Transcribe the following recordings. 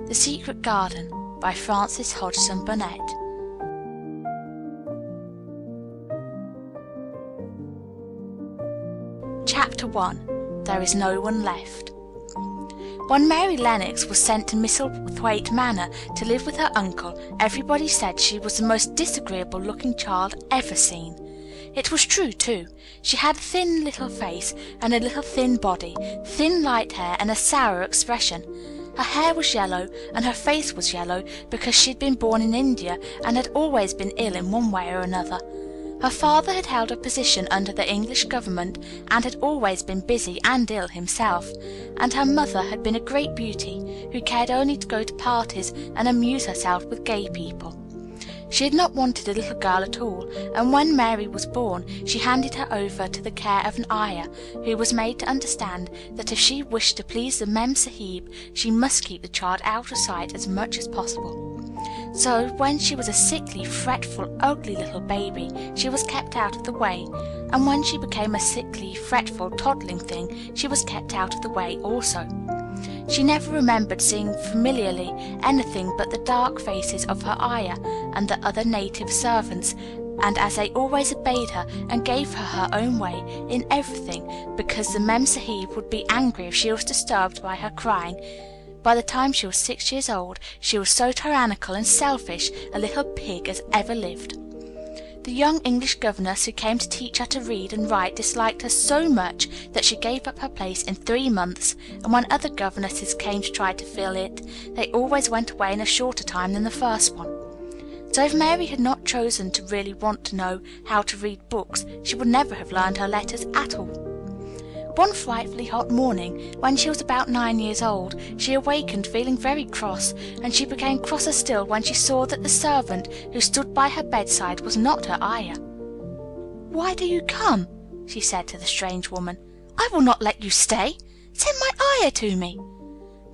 The Secret Garden by Frances Hodgson Burnett. Chapter 1. There is no one left. When Mary Lennox was sent to Misselthwaite Manor to live with her uncle, everybody said she was the most disagreeable-looking child ever seen. It was true, too. She had a thin little face and a little thin body, thin light hair and a sour expression. Her hair was yellow and her face was yellow because she had been born in India and had always been ill in one way or another. Her father had held a position under the English government and had always been busy and ill himself, and her mother had been a great beauty who cared only to go to parties and amuse herself with gay people. She had not wanted a little girl at all, and when Mary was born she handed her over to the care of an ayah, who was made to understand that if she wished to please the Mem Sahib she must keep the child out of sight as much as possible. So when she was a sickly, fretful, ugly little baby, she was kept out of the way, and when she became a sickly, fretful, toddling thing, she was kept out of the way also. She never remembered seeing familiarly anything but the dark faces of her ayah and the other native servants, and as they always obeyed her and gave her her own way in everything, because the Mem Sahib would be angry if she was disturbed by her crying, by the time she was 6 years old she was so tyrannical and selfish a little pig as ever lived. The young English governess who came to teach her to read and write disliked her so much that she gave up her place in 3 months, and when other governesses came to try to fill it, they always went away in a shorter time than the first one. So if Mary had not chosen to really want to know how to read books, she would never have learned her letters at all. One frightfully hot morning, when she was about 9 years old, she awakened feeling very cross, and she became crosser still when she saw that the servant who stood by her bedside was not her ayah. "Why do you come?" she said to the strange woman. "I will not let you stay. Send my ayah to me."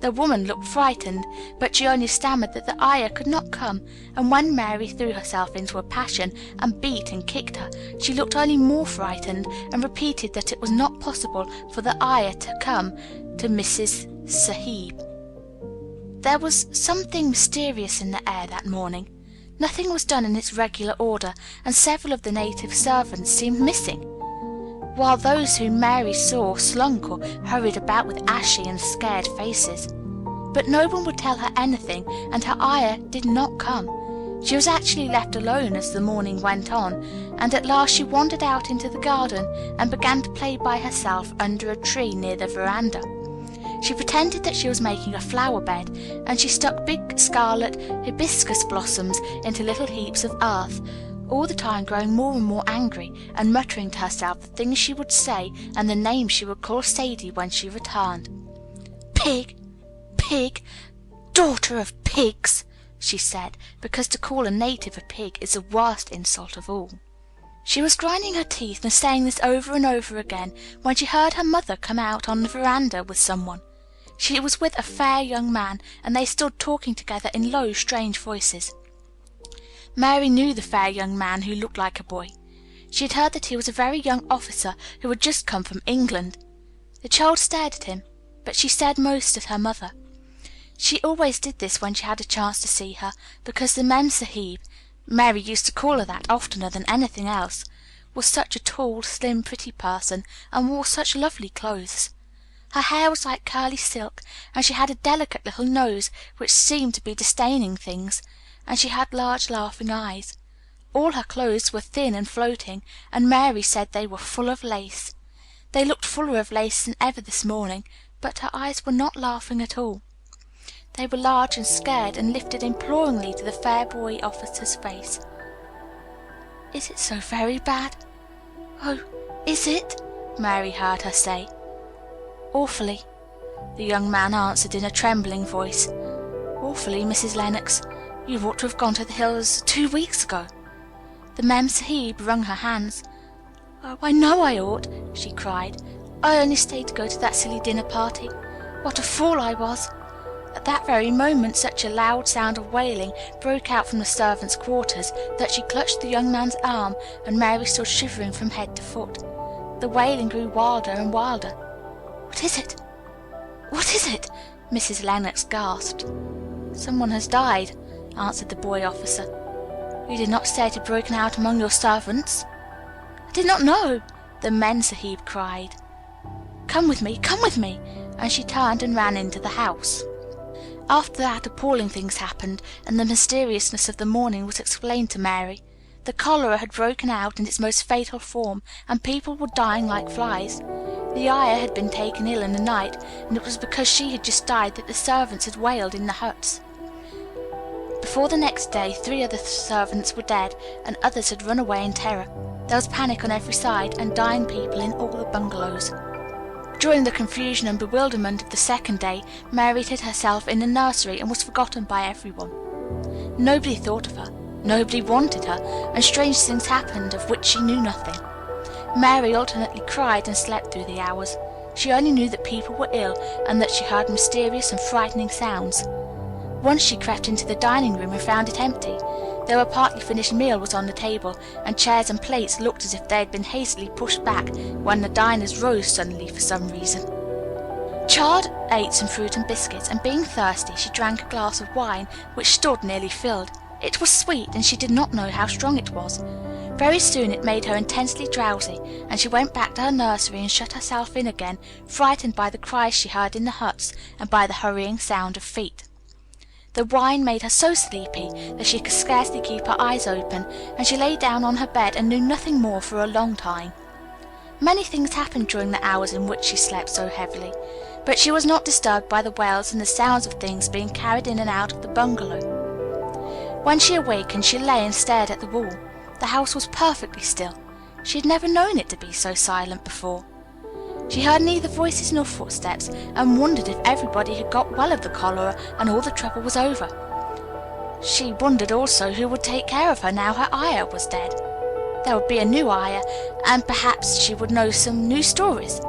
The woman looked frightened, but she only stammered that the ayah could not come, and when Mary threw herself into a passion and beat and kicked her, she looked only more frightened and repeated that it was not possible for the ayah to come to Mrs. Sahib. There was something mysterious in the air that morning. Nothing was done in its regular order, and several of the native servants seemed missing, while those whom Mary saw slunk or hurried about with ashy and scared faces. But no one would tell her anything, and her ayah did not come. She was actually left alone as the morning went on, and at last she wandered out into the garden and began to play by herself under a tree near the veranda. She pretended that she was making a flower bed, and she stuck big scarlet hibiscus blossoms into little heaps of earth, all the time growing more and more angry, and muttering to herself the things she would say and the names she would call Sadie when she returned. "Pig! Pig! Daughter of pigs!" she said, because to call a native a pig is the worst insult of all. She was grinding her teeth and saying this over and over again when she heard her mother come out on the veranda with someone. She was with a fair young man, and they stood talking together in low, strange voices. Mary knew the fair young man who looked like a boy. She had heard that he was a very young officer who had just come from England. The child stared at him, but she said most at her mother. She always did this when she had a chance to see her, because the Mem Sahib, Mary used to call her that oftener than anything else, was such a tall, slim, pretty person, and wore such lovely clothes. Her hair was like curly silk, and she had a delicate little nose which seemed to be disdaining things, and she had large laughing eyes. All her clothes were thin and floating, and Mary said they were full of lace. They looked fuller of lace than ever this morning, but her eyes were not laughing at all. They were large and scared, and lifted imploringly to the fair boy officer's face. "Is it so very bad?" "Oh, is it?" Mary heard her say. "Awfully," the young man answered in a trembling voice. "Awfully, Mrs. Lennox. You ought to have gone to the hills 2 weeks ago." The Mem Sahib wrung her hands. "Oh, I know I ought," she cried. "I only stayed to go to that silly dinner party. What a fool I was!" At that very moment such a loud sound of wailing broke out from the servants' quarters that she clutched the young man's arm, and Mary stood shivering from head to foot. The wailing grew wilder and wilder. "What is it? What is it?" Mrs. Lennox gasped. "Someone has died," answered the boy officer. "You did not say it had broken out among your servants?" "I did not know," the men Sahib cried. Come with me, and she turned and ran into the house. After that appalling things happened, and the mysteriousness of the morning was explained to Mary. The cholera had broken out in its most fatal form, and people were dying like flies. The ayah had been taken ill in the night, and it was because she had just died that the servants had wailed in the huts. Before the next day, 3 other servants were dead, and others had run away in terror. There was panic on every side, and dying people in all the bungalows. During the confusion and bewilderment of the second day, Mary hid herself in the nursery and was forgotten by everyone. Nobody thought of her, nobody wanted her, and strange things happened of which she knew nothing. Mary alternately cried and slept through the hours. She only knew that people were ill and that she heard mysterious and frightening sounds. Once she crept into the dining room and found it empty. Though a partly finished meal was on the table, and chairs and plates looked as if they had been hastily pushed back when the diners rose suddenly for some reason. Child ate some fruit and biscuits, and being thirsty, she drank a glass of wine, which stood nearly filled. It was sweet, and she did not know how strong it was. Very soon it made her intensely drowsy, and she went back to her nursery and shut herself in again, frightened by the cries she heard in the huts and by the hurrying sound of feet. The wine made her so sleepy that she could scarcely keep her eyes open, and she lay down on her bed and knew nothing more for a long time. Many things happened during the hours in which she slept so heavily, but she was not disturbed by the wails and the sounds of things being carried in and out of the bungalow. When she awakened, she lay and stared at the wall. The house was perfectly still. She had never known it to be so silent before. She heard neither voices nor footsteps, and wondered if everybody had got well of the cholera and all the trouble was over. She wondered also who would take care of her now her ayah was dead. There would be a new ayah, and perhaps she would know some new stories.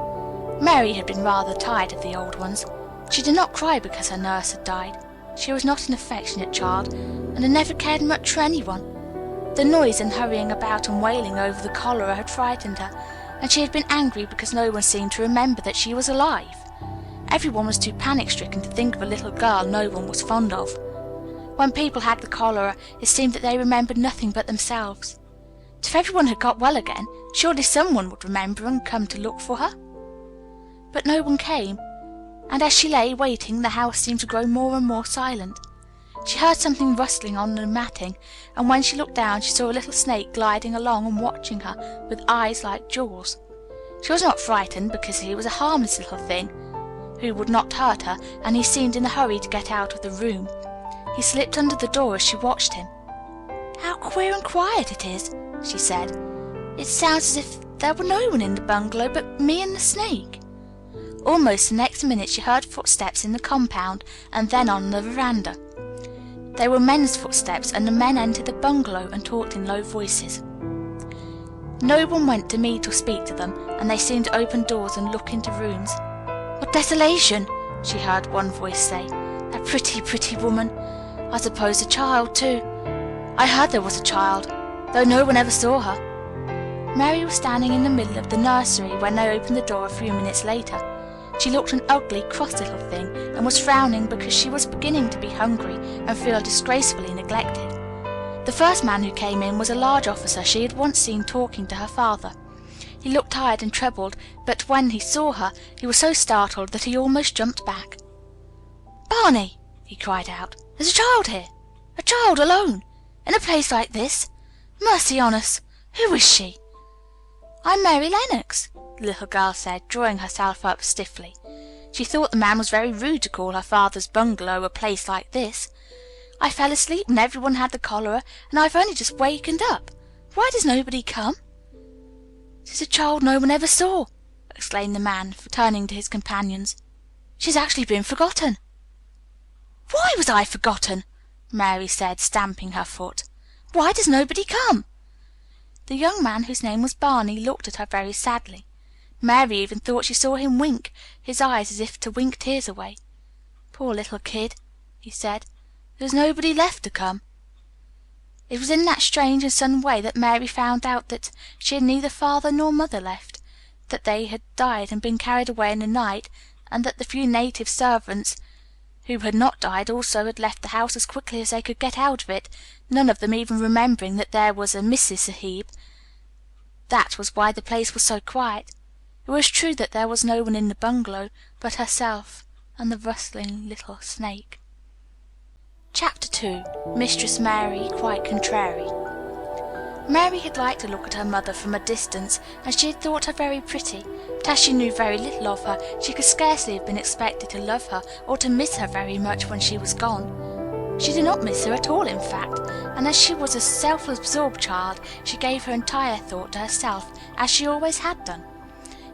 Mary had been rather tired of the old ones. She did not cry because her nurse had died. She was not an affectionate child, and had never cared much for anyone. The noise and hurrying about and wailing over the cholera had frightened her, and she had been angry because no one seemed to remember that she was alive. Everyone was too panic-stricken to think of a little girl no one was fond of. When people had the cholera, it seemed that they remembered nothing but themselves. If everyone had got well again, surely someone would remember and come to look for her. But no one came, and as she lay waiting, the house seemed to grow more and more silent. She heard something rustling on the matting, and when she looked down, she saw a little snake gliding along and watching her with eyes like jewels. She was not frightened, because he was a harmless little thing who would not hurt her, and he seemed in a hurry to get out of the room. He slipped under the door as she watched him. "How queer and quiet it is," she said. "It sounds as if there were no one in the bungalow but me and the snake." Almost the next minute she heard footsteps in the compound, and then on the veranda. They were men's footsteps, and the men entered the bungalow and talked in low voices. No one went to meet or speak to them, and they seemed to open doors and look into rooms. "What desolation!" she heard one voice say. "A pretty, pretty woman. I suppose a child, too. I heard there was a child, though no one ever saw her." Mary was standing in the middle of the nursery when they opened the door a few minutes later. She looked an ugly, cross little thing, and was frowning because she was beginning to be hungry and feel disgracefully neglected. The first man who came in was a large officer she had once seen talking to her father. He looked tired and troubled, but when he saw her, he was so startled that he almost jumped back. "Barney!" he cried out. "There's a child here! A child alone! In a place like this! Mercy on us! Who is she?" "I'm Mary Lennox," the little girl said, drawing herself up stiffly. She thought the man was very rude to call her father's bungalow a place like this. "I fell asleep and everyone had the cholera, and I've only just wakened up. Why does nobody come?" "She's a child no one ever saw," exclaimed the man, turning to his companions. "She's actually been forgotten." "Why was I forgotten?" Mary said, stamping her foot. "Why does nobody come?" The young man, whose name was Barney, looked at her very sadly. Mary even thought she saw him wink his eyes as if to wink tears away. "Poor little kid," he said. "There's nobody left to come." It was in that strange and sudden way that Mary found out that she had neither father nor mother left, that they had died and been carried away in the night, and that the few native servants who had not died, also had left the house as quickly as they could get out of it, none of them even remembering that there was a Mrs. Sahib. That was why the place was so quiet. It was true that there was no one in the bungalow but herself and the rustling little snake. Chapter 2. Mistress Mary Quite Contrary. Mary had liked to look at her mother from a distance, and she had thought her very pretty, but as she knew very little of her, she could scarcely have been expected to love her or to miss her very much when she was gone. She did not miss her at all, in fact, and as she was a self-absorbed child, she gave her entire thought to herself, as she always had done.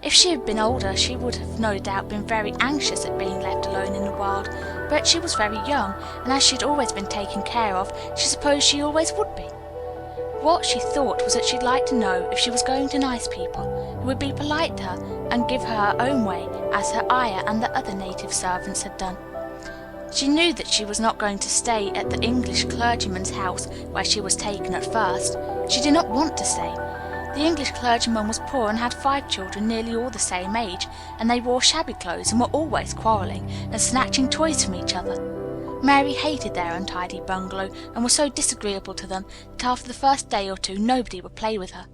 If she had been older, she would have no doubt been very anxious at being left alone in the world, but she was very young, and as she had always been taken care of, she supposed she always would be. What she thought was that she'd like to know if she was going to nice people, who would be polite to her and give her her own way, as her ayah and the other native servants had done. She knew that she was not going to stay at the English clergyman's house where she was taken at first. She did not want to stay. The English clergyman was poor and had 5 children nearly all the same age, and they wore shabby clothes and were always quarrelling and snatching toys from each other. Mary hated their untidy bungalow and was so disagreeable to them that after the first day or two nobody would play with her.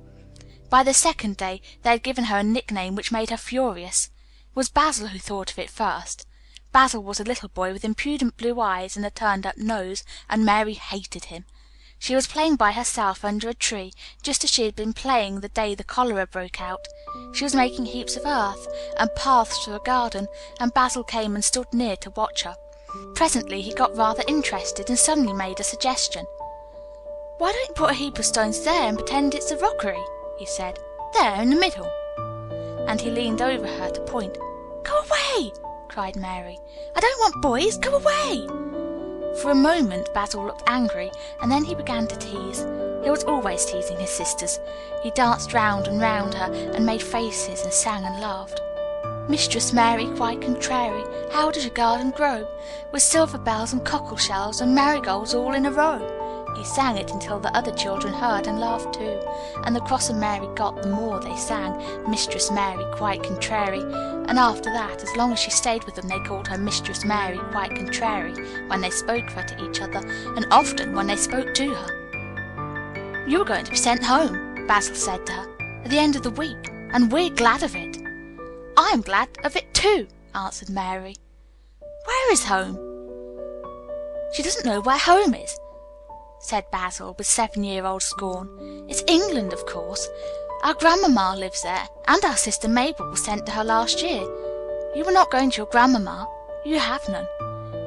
By the second day they had given her a nickname which made her furious. It was Basil who thought of it first. Basil was a little boy with impudent blue eyes and a turned-up nose, and Mary hated him. She was playing by herself under a tree, just as she had been playing the day the cholera broke out. She was making heaps of earth and paths through a garden, and Basil came and stood near to watch her. Presently he got rather interested and suddenly made a suggestion. "Why don't you put a heap of stones there and pretend it's a rockery?" he said. "There, in the middle." And he leaned over her to point. "Go away!" cried Mary. "I don't want boys. Go away!" For a moment Basil looked angry, and then he began to tease. He was always teasing his sisters. He danced round and round her, and made faces and sang and laughed. "Mistress Mary Quite Contrary, how does your garden grow? With silver bells and cockle shells and marigolds all in a row." He sang it until the other children heard and laughed too, and the crosser Mary got the more they sang Mistress Mary Quite Contrary, and after that, as long as she stayed with them, they called her Mistress Mary Quite Contrary when they spoke of her to each other, and often when they spoke to her. "You are going to be sent home," Basil said to her, "at the end of the week, and we're glad of it." "I am glad of it too," answered Mary. "Where is home?" "She doesn't know where home is," said Basil with 7-year-old scorn. "It's England, of course. Our grandmamma lives there, and our sister Mabel was sent to her last year. You are not going to your grandmamma. You have none.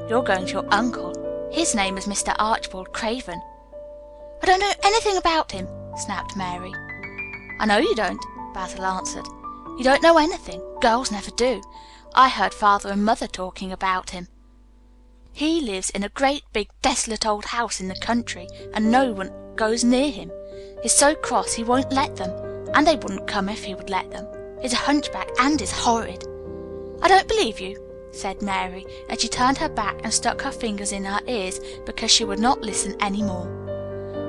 You're going to your uncle. His name is Mr. Archibald Craven." "I don't know anything about him," snapped Mary. "I know you don't," Basil answered. "You don't know anything. Girls never do. I heard Father and Mother talking about him. He lives in a great big desolate old house in the country, and no one goes near him. He's so cross he won't let them, and they wouldn't come if he would let them. He's a hunchback and is horrid." "I don't believe you," said Mary, and she turned her back and stuck her fingers in her ears because she would not listen any more.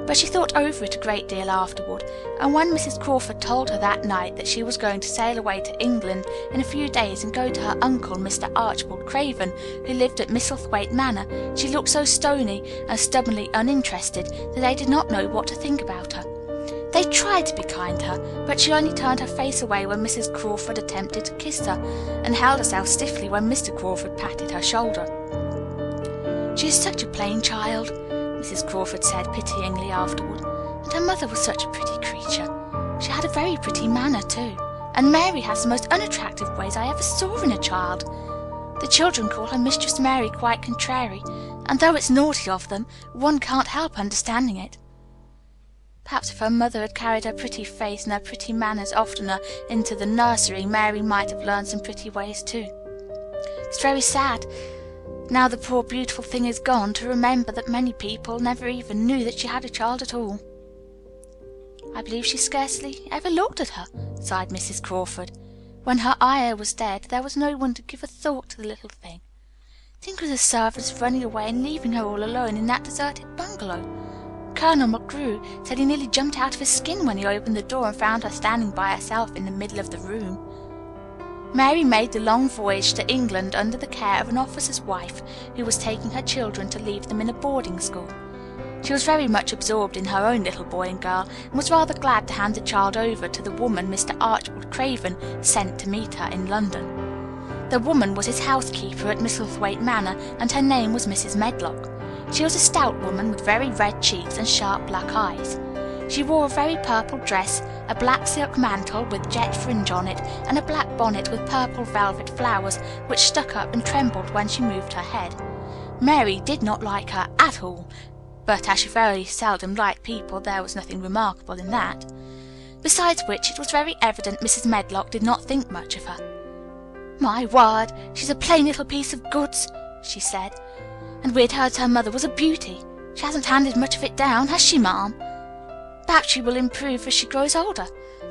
But she thought over it a great deal afterward, and when Mrs. Crawford told her that night that she was going to sail away to England in a few days and go to her uncle, Mr. Archibald Craven, who lived at Misselthwaite Manor, she looked so stony and stubbornly uninterested that they did not know what to think about her. They tried to be kind to her, but she only turned her face away when Mrs. Crawford attempted to kiss her, and held herself stiffly when Mr. Crawford patted her shoulder. "She is such a plain child," Mrs. Crawford said pityingly afterward, "and her mother was such a pretty creature. She had a very pretty manner too, and Mary has the most unattractive ways I ever saw in a child. The children call her Mistress Mary Quite Contrary, and though it's naughty of them, one can't help understanding it. Perhaps if her mother had carried her pretty face and her pretty manners oftener into the nursery, Mary might have learned some pretty ways too. It's very sad, now the poor beautiful thing is gone, to remember that many people never even knew that she had a child at all." "I believe she scarcely ever looked at her," sighed Mrs. Crawford. "When her ayah was dead, there was no one to give a thought to the little thing. Think of the servants running away and leaving her all alone in that deserted bungalow. Colonel McGrew said he nearly jumped out of his skin when he opened the door and found her standing by herself in the middle of the room." Mary made the long voyage to England under the care of an officer's wife who was taking her children to leave them in a boarding school. She was very much absorbed in her own little boy and girl, and was rather glad to hand the child over to the woman Mr. Archibald Craven sent to meet her in London. The woman was his housekeeper at Misselthwaite Manor, and her name was Mrs. Medlock. She was a stout woman with very red cheeks and sharp black eyes. She wore a very purple dress, a black silk mantle with jet fringe on it, and a black bonnet with purple velvet flowers which stuck up and trembled when she moved her head. Mary did not like her at all, but as she very seldom liked people, there was nothing remarkable in that. Besides which, it was very evident Mrs. Medlock did not think much of her. "My word, she's a plain little piece of goods," she said, "and we'd heard her mother was a beauty. She hasn't handed much of it down, has she, ma'am?" "Perhaps she will improve as she grows older,"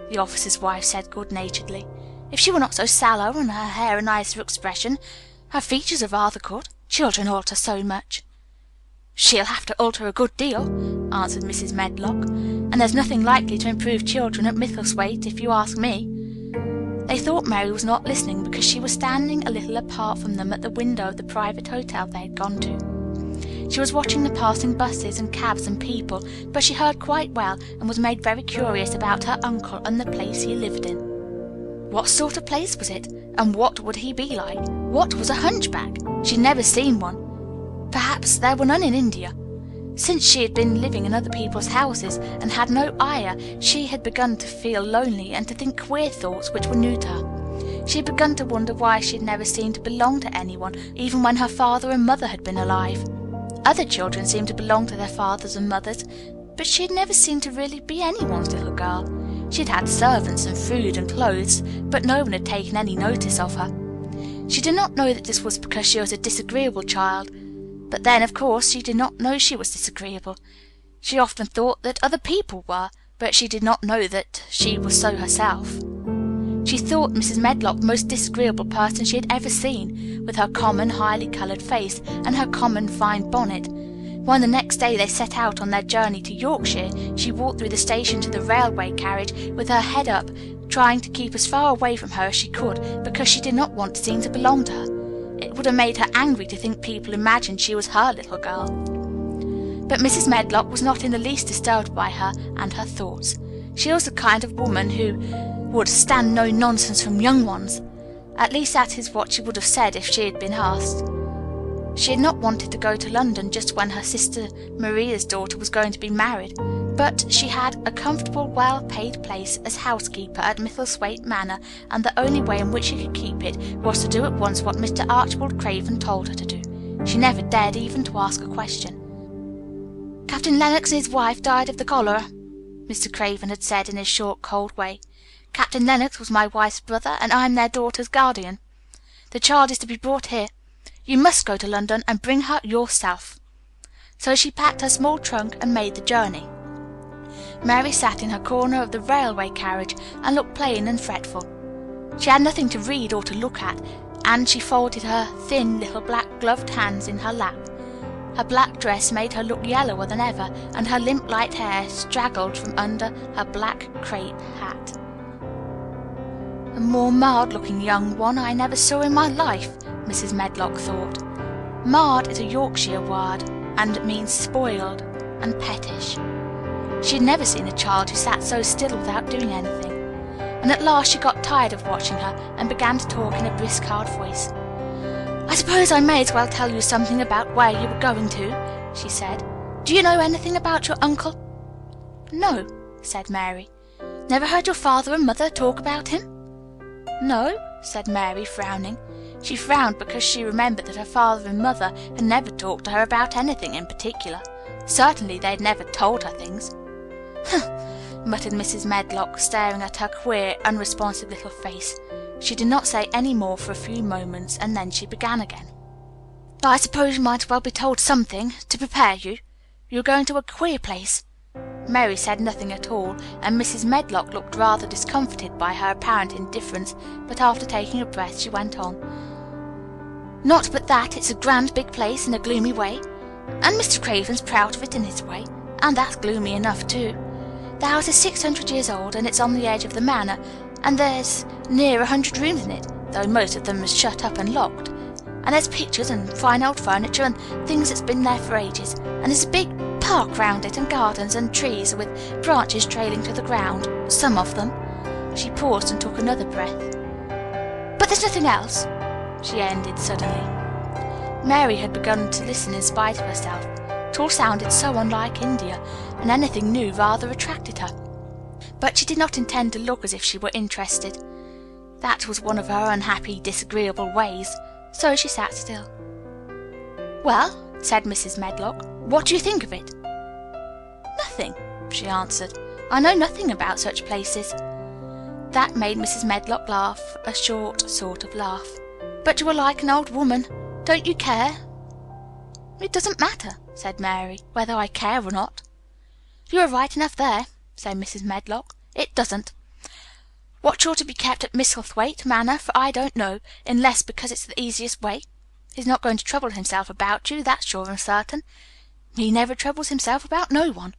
the officer's wife said good-naturedly. "If she were not so sallow, and her hair a nicer expression, her features are rather good. Children alter so much." "She'll have to alter a good deal," answered Mrs. Medlock, "and there's nothing likely to improve children at Misselthwaite, if you ask me." They thought Mary was not listening because she was standing a little apart from them at the window of the private hotel they had gone to. She was watching the passing buses and cabs and people, but she heard quite well, and was made very curious about her uncle and the place he lived in. What sort of place was it, and what would he be like? What was a hunchback? She'd never seen one. Perhaps there were none in India. Since she had been living in other people's houses, and had no ayah, she had begun to feel lonely and to think queer thoughts which were new to her. She had begun to wonder why she had never seemed to belong to anyone, even when her father and mother had been alive. Other children seemed to belong to their fathers and mothers, but she had never seemed to really be anyone's little girl. She had had servants and food and clothes, but no one had taken any notice of her. She did not know that this was because she was a disagreeable child. But then, of course, she did not know she was disagreeable. She often thought that other people were, but she did not know that she was so herself. She thought Mrs. Medlock the most disagreeable person she had ever seen, with her common, highly coloured face, and her common, fine bonnet. When the next day they set out on their journey to Yorkshire, she walked through the station to the railway carriage with her head up, trying to keep as far away from her as she could, because she did not want to seem to belong to her. It would have made her angry to think people imagined she was her little girl. But Mrs. Medlock was not in the least disturbed by her and her thoughts. She was the kind of woman who would stand no nonsense from young ones. At least that is what she would have said if she had been asked. She had not wanted to go to London just when her sister Maria's daughter was going to be married, but she had a comfortable, well-paid place as housekeeper at Misselthwaite Manor, and the only way in which she could keep it was to do at once what Mr. Archibald Craven told her to do. She never dared even to ask a question. "Captain Lennox's wife died of the cholera," Mr. Craven had said in his short, cold way. "Captain Lennox was my wife's brother, and I am their daughter's guardian. The child is to be brought here. You must go to London and bring her yourself." So she packed her small trunk and made the journey. Mary sat in her corner of the railway carriage and looked plain and fretful. She had nothing to read or to look at, and she folded her thin little black gloved hands in her lap. Her black dress made her look yellower than ever, and her limp light hair straggled from under her black crape hat. "A more marred-looking young one I never saw in my life," Mrs. Medlock thought. Marred is a Yorkshire word, and it means spoiled and pettish. She had never seen a child who sat so still without doing anything, and at last she got tired of watching her and began to talk in a brisk, hard voice. "I suppose I may as well tell you something about where you were going to," she said. "Do you know anything about your uncle?" "No," said Mary. "Never heard your father and mother talk about him?" "No," said Mary, frowning. She frowned because she remembered that her father and mother had never talked to her about anything in particular. Certainly they had never told her things. "Humph!" muttered Mrs. Medlock, staring at her queer, unresponsive little face. She did not say any more for a few moments, and then she began again. "I suppose you might as well be told something, to prepare you. You are going to a queer place." Mary said nothing at all, and Mrs. Medlock looked rather discomfited by her apparent indifference, but after taking a breath she went on. "Not but that it's a grand big place in a gloomy way, and Mr. Craven's proud of it in his way, and that's gloomy enough too. The house is 600 years old, and it's on the edge of the manor, and there's near 100 rooms in it, though most of them is shut up and locked. And there's pictures and fine old furniture and things that's been there for ages. And there's a big park round it and gardens and trees with branches trailing to the ground, some of them." She paused and took another breath. "But there's nothing else," she ended suddenly. Mary had begun to listen in spite of herself. It all sounded so unlike India, and anything new rather attracted her. But she did not intend to look as if she were interested. That was one of her unhappy, disagreeable ways, so she sat still. "Well," said Mrs. Medlock, "what do you think of it?" "Nothing," she answered. "I know nothing about such places." That made Mrs. Medlock laugh, a short sort of laugh. "But you are like an old woman. Don't you care?" "It doesn't matter," said Mary, "whether I care or not." "You are right enough there," said Mrs. Medlock. "It doesn't. What you're to be kept at Misselthwaite Manor for I don't know, unless because it's the easiest way. He's not going to trouble himself about you, that's sure and certain. He never troubles himself about no one."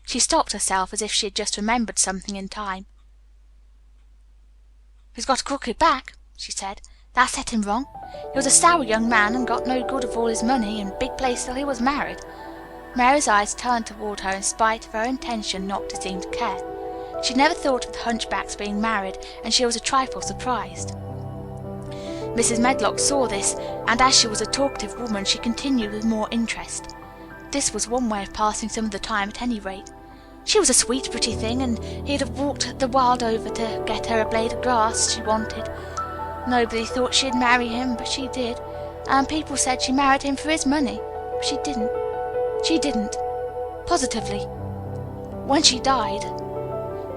She stopped herself as if she had just remembered something in time. "He's got a crooked back," she said. "That set him wrong. He was a sour young man and got no good of all his money and big place till he was married." Mary's eyes turned toward her in spite of her intention not to seem to care. She never thought of the hunchback's being married, and she was a trifle surprised. Mrs. Medlock saw this, and as she was a talkative woman, she continued with more interest. This was one way of passing some of the time at any rate. She was a sweet, pretty thing, and he'd have walked the world over to get her a blade of grass she wanted. Nobody thought she'd marry him, but she did, and people said she married him for his money, but she didn't. She didn't. Positively. When she died—"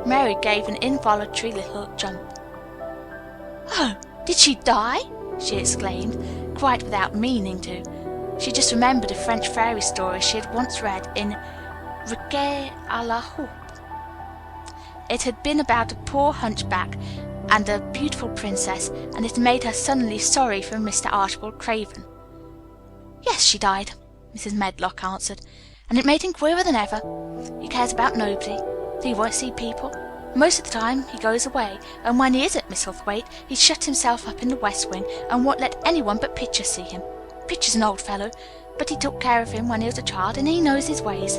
Mary gave an involuntary little jump. "Oh, did she die?" she exclaimed, quite without meaning to. She just remembered a French fairy story she had once read in Riquet à la Houppe. It had been about a poor hunchback and a beautiful princess, and it made her suddenly sorry for Mr. Archibald Craven. "Yes, she died," Mrs. Medlock answered, "and it made him queerer than ever. He cares about nobody. He won't see people. Most of the time he goes away, and when he is at Misselthwaite, he shuts himself up in the west wing and won't let anyone but Pitcher see him. Pitcher's an old fellow, but he took care of him when he was a child, and he knows his ways."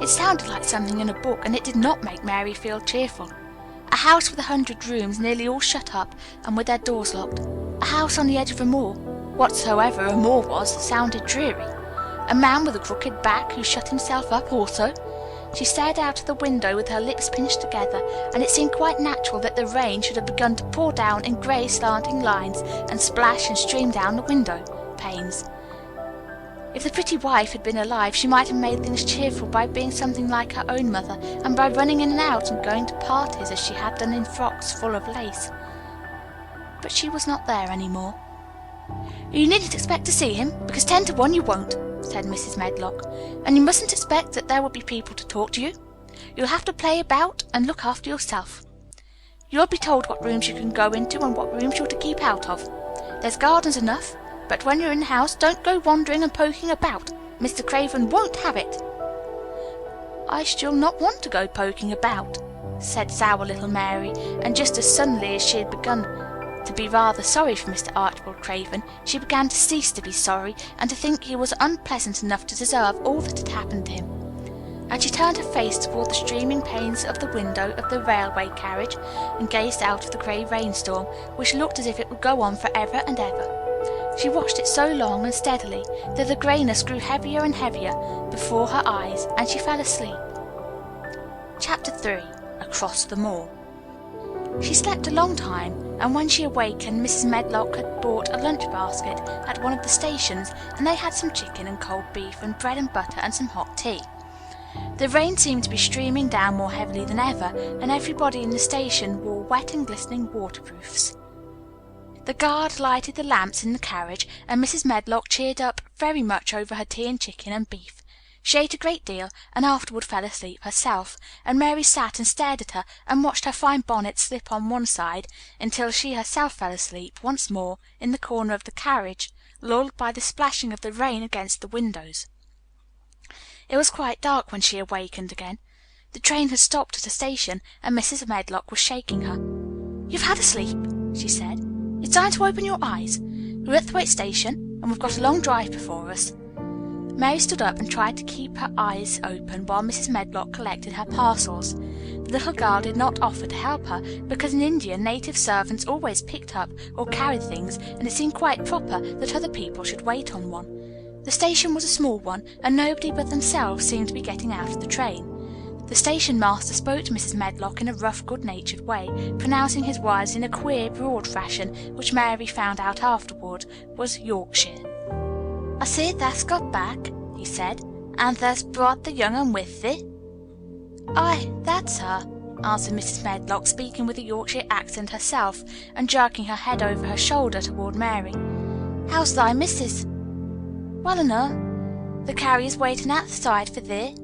It sounded like something in a book, and it did not make Mary feel cheerful. A house with 100 rooms, nearly all shut up, and with their doors locked. A house on the edge of a moor. Whatsoever a moor was, sounded dreary. A man with a crooked back who shut himself up also. She stared out of the window with her lips pinched together, and it seemed quite natural that the rain should have begun to pour down in grey slanting lines and splash and stream down the window panes. If the pretty wife had been alive, she might have made things cheerful by being something like her own mother, and by running in and out and going to parties as she had done in frocks full of lace. But she was not there any more. "You needn't expect to see him, because 10 to 1 you won't," said Mrs. Medlock, "and you mustn't expect that there will be people to talk to you. You'll have to play about and look after yourself. You'll be told what rooms you can go into and what rooms you're to keep out of. There's gardens enough, but when you're in the house, don't go wandering and poking about. Mr. Craven won't have it." "I shall not want to go poking about," said sour little Mary, and just as suddenly as she had begun to be rather sorry for Mr. Archibald Craven, she began to cease to be sorry, and to think he was unpleasant enough to deserve all that had happened to him. And she turned her face toward the streaming panes of the window of the railway carriage, and gazed out of the grey rainstorm, which looked as if it would go on for ever and ever. She watched it so long and steadily that the greyness grew heavier and heavier before her eyes, and she fell asleep. Chapter 3. Across the Moor. She slept a long time, and when she awakened, Mrs. Medlock had bought a lunch basket at one of the stations, and they had some chicken and cold beef and bread and butter and some hot tea. The rain seemed to be streaming down more heavily than ever, and everybody in the station wore wet and glistening waterproofs. The guard lighted the lamps in the carriage, and Mrs. Medlock cheered up very much over her tea and chicken and beef. She ate a great deal, and afterward fell asleep herself, and Mary sat and stared at her, and watched her fine bonnet slip on one side, until she herself fell asleep once more in the corner of the carriage, lulled by the splashing of the rain against the windows. It was quite dark when she awakened again. The train had stopped at a station, and Mrs. Medlock was shaking her. "You've had a sleep," she said. It's time to open your eyes. We're at Thwaite Station, and we've got a long drive before us." Mary stood up and tried to keep her eyes open while Mrs. Medlock collected her parcels. The little girl did not offer to help her, because in India native servants always picked up or carried things, and it seemed quite proper that other people should wait on one. The station was a small one, and nobody but themselves seemed to be getting out of the train. The station master spoke to Mrs. Medlock in a rough, good-natured way, pronouncing his words in a queer, broad fashion, which Mary found out afterward was Yorkshire. "I see thou's got back," he said, "and thou's brought the young un with thee." "Aye, that's her," answered Mrs. Medlock, speaking with a Yorkshire accent herself, and jerking her head over her shoulder toward Mary. "How's thy missus?" "Well enough. The carrier's waiting outside for thee."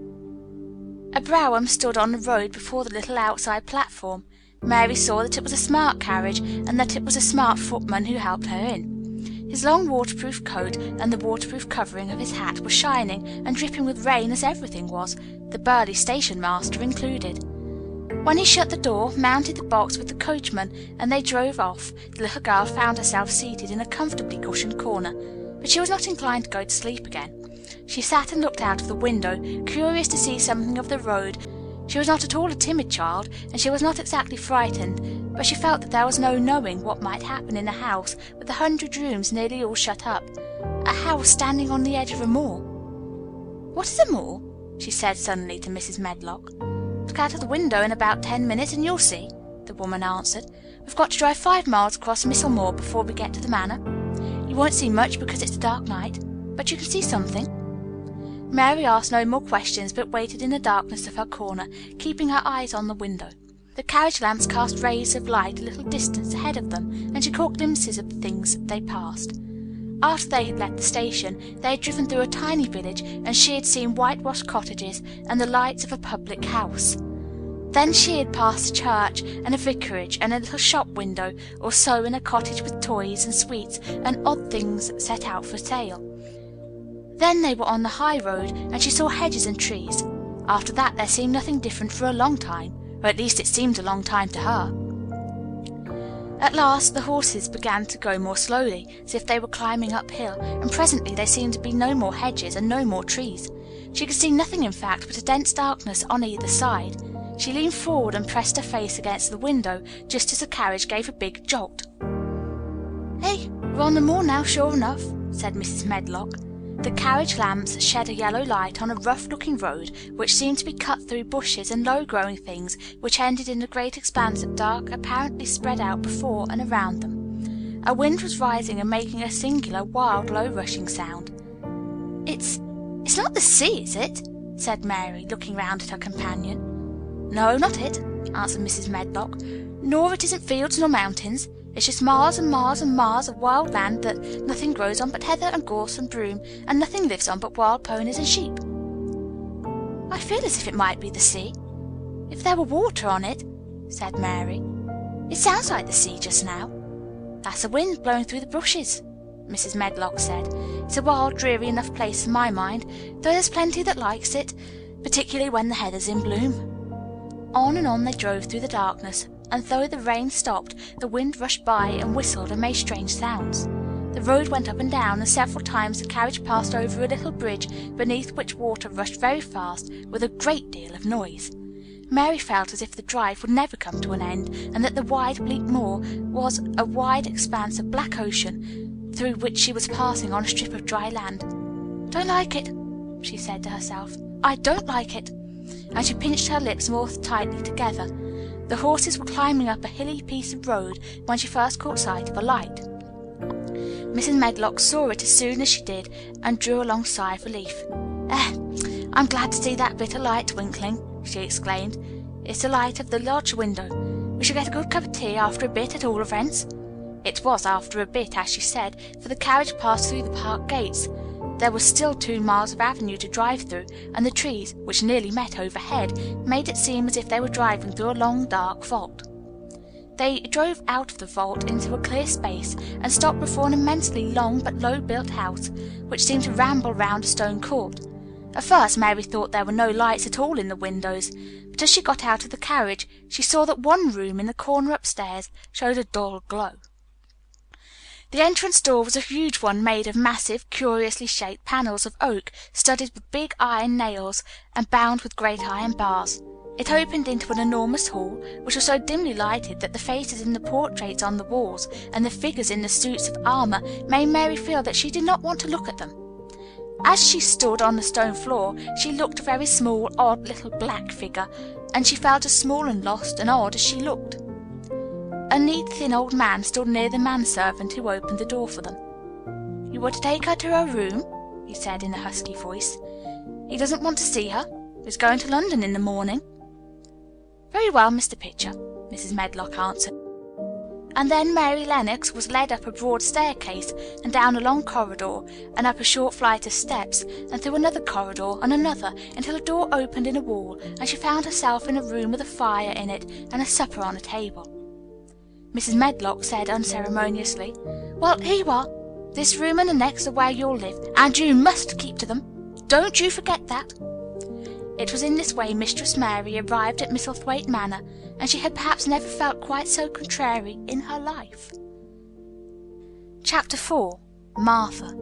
A brougham stood on the road before the little outside platform. Mary saw that it was a smart carriage, and that it was a smart footman who helped her in. His long waterproof coat and the waterproof covering of his hat were shining and dripping with rain, as everything was, the burly station master included. When he shut the door, mounted the box with the coachman, and they drove off, the little girl found herself seated in a comfortably cushioned corner, but she was not inclined to go to sleep again. She sat and looked out of the window, curious to see something of the road. She was not at all a timid child, and she was not exactly frightened, but she felt that there was no knowing what might happen in a house with 100 rooms nearly all shut up, a house standing on the edge of a moor. "What is a moor?" she said suddenly to Mrs. Medlock. "Look out of the window in about 10 minutes and you'll see," the woman answered. "We've got to drive 5 miles across Missel Moor before we get to the manor. You won't see much because it's a dark night, but you can see something." Mary asked no more questions, but waited in the darkness of her corner, keeping her eyes on the window. The carriage lamps cast rays of light a little distance ahead of them, and she caught glimpses of the things they passed. After they had left the station, they had driven through a tiny village, and she had seen whitewashed cottages and the lights of a public house. Then she had passed a church and a vicarage and a little shop window or so in a cottage with toys and sweets and odd things set out for sale. Then they were on the high road, and she saw hedges and trees. After that there seemed nothing different for a long time, or at least it seemed a long time to her. At last the horses began to go more slowly, as if they were climbing uphill, and presently there seemed to be no more hedges and no more trees. She could see nothing, in fact, but a dense darkness on either side. She leaned forward and pressed her face against the window, just as the carriage gave a big jolt. "Hey, we're on the moor now, sure enough," said Mrs. Medlock. The carriage lamps shed a yellow light on a rough-looking road which seemed to be cut through bushes and low-growing things which ended in a great expanse of dark apparently spread out before and around them. A wind was rising and making a singular, wild, low-rushing sound. It's not the sea, is it?" said Mary, looking round at her companion. "No, not it," answered Mrs. Medlock. "Nor it isn't fields nor mountains. It's just miles and miles and miles of wild land that nothing grows on but heather and gorse and broom, and nothing lives on but wild ponies and sheep." "I feel as if it might be the sea, if there were water on it," said Mary. "It sounds like the sea just now." "That's the wind blowing through the bushes," Mrs. Medlock said. "It's a wild, dreary enough place for my mind, though there's plenty that likes it, particularly when the heather's in bloom." On and on they drove through the darkness, and though the rain stopped, the wind rushed by and whistled and made strange sounds. The road went up and down, and several times the carriage passed over a little bridge beneath which water rushed very fast with a great deal of noise. Mary felt as if the drive would never come to an end, and that the wide, bleak moor was a wide expanse of black ocean through which she was passing on a strip of dry land. "I don't like it," she said to herself. "I don't like it," and she pinched her lips more tightly together. The horses were climbing up a hilly piece of road when she first caught sight of a light. Mrs. Medlock saw it as soon as she did, and drew a long sigh of relief. I'm glad to see that bit of light twinkling," she exclaimed. "It's the light of the lodge window. We shall get a good cup of tea after a bit, at all events." It was after a bit, as she said, for the carriage passed through the park gates. There was still 2 miles of avenue to drive through, and the trees, which nearly met overhead, made it seem as if they were driving through a long, dark vault. They drove out of the vault into a clear space, and stopped before an immensely long but low-built house, which seemed to ramble round a stone court. At first Mary thought there were no lights at all in the windows, but as she got out of the carriage, she saw that one room in the corner upstairs showed a dull glow. The entrance door was a huge one made of massive, curiously shaped panels of oak, studded with big iron nails and bound with great iron bars. It opened into an enormous hall, which was so dimly lighted that the faces in the portraits on the walls and the figures in the suits of armor made Mary feel that she did not want to look at them. As she stood on the stone floor, she looked a very small, odd little black figure, and she felt as small and lost and odd as she looked. A neat, thin old man stood near the manservant who opened the door for them. "You were to take her to her room," he said in a husky voice. "He doesn't want to see her. He's going to London in the morning." "Very well, Mr. Pitcher," Mrs. Medlock answered. And then Mary Lennox was led up a broad staircase and down a long corridor and up a short flight of steps and through another corridor and another until a door opened in a wall and she found herself in a room with a fire in it and a supper on a table. Mrs. Medlock said unceremoniously, "Well, here you are. This room and the next are where you'll live, and you must keep to them. Don't you forget that." It was in this way Mistress Mary arrived at Misselthwaite Manor, and she had perhaps never felt quite so contrary in her life. Chapter 4. Martha.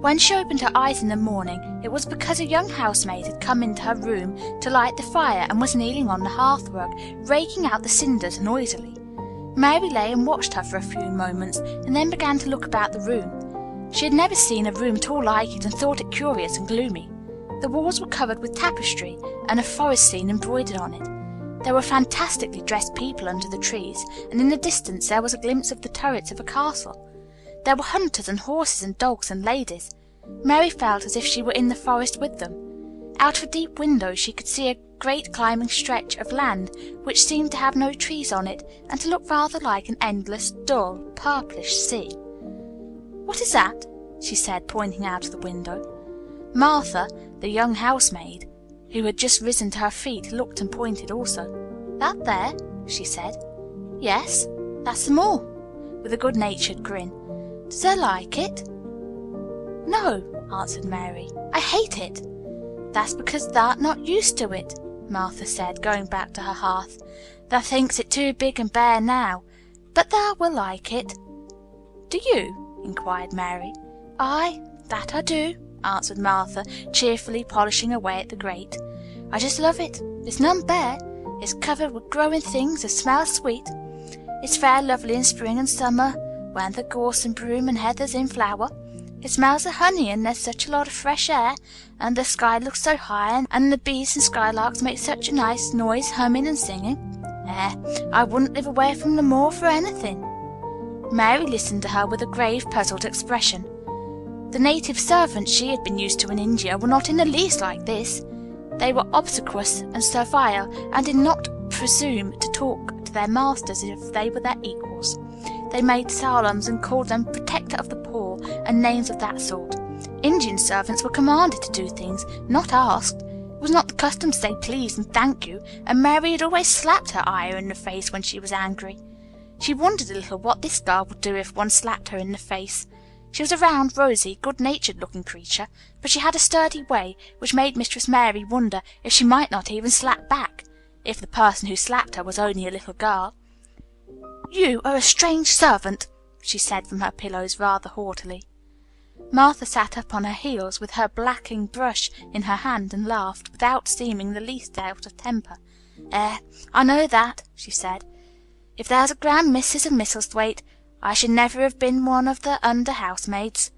When she opened her eyes in the morning, it was because a young housemaid had come into her room to light the fire and was kneeling on the hearthrug, raking out the cinders noisily. Mary lay and watched her for a few moments, and then began to look about the room. She had never seen a room at all like it, and thought it curious and gloomy. The walls were covered with tapestry, and a forest scene embroidered on it. There were fantastically dressed people under the trees, and in the distance there was a glimpse of the turrets of a castle. There were hunters and horses and dogs and ladies. Mary felt as if she were in the forest with them. Out of a deep window she could see a great climbing stretch of land which seemed to have no trees on it, and to look rather like an endless, dull, purplish sea. "What is that?" she said, pointing out of the window. Martha, the young housemaid, who had just risen to her feet, looked and pointed also. "That there?" she said. "Yes, that's the moor," with a good-natured grin. "Does thee like it?" "No," answered Mary. "I hate it." "That's because thou'rt not used to it," Martha said, going back to her hearth. "Thou thinks it too big and bare now, but thou will like it." "Do you?" inquired Mary. "Aye, that I do," answered Martha, cheerfully polishing away at the grate. "I just love it. It's none bare. It's covered with growing things that smell sweet. It's fair lovely in spring and summer, when the gorse and broom and heather's in flower. It smells of honey, and there's such a lot of fresh air, and the sky looks so high, and the bees and skylarks make such a nice noise humming and singing. I wouldn't live away from the moor for anything." Mary listened to her with a grave, puzzled expression. The native servants she had been used to in India were not in the least like this. They were obsequious and servile, and did not presume to talk to their masters as if they were their equals. They made salaams and called them protector of the poor, and names of that sort. Indian servants were commanded to do things, not asked. It was not the custom to say please and thank you, and Mary had always slapped her Ayah in the face when she was angry. She wondered a little what this girl would do if one slapped her in the face. She was a round, rosy, good-natured looking creature, but she had a sturdy way which made Mistress Mary wonder if she might not even slap back, if the person who slapped her was only a little girl. "You are a strange servant," she said from her pillows rather haughtily. Martha sat up on her heels with her blacking brush in her hand and laughed, without seeming the least out of temper. I know that," she said. "If there's a grand missus of Misselthwaite, I should never have been one of the under housemaids.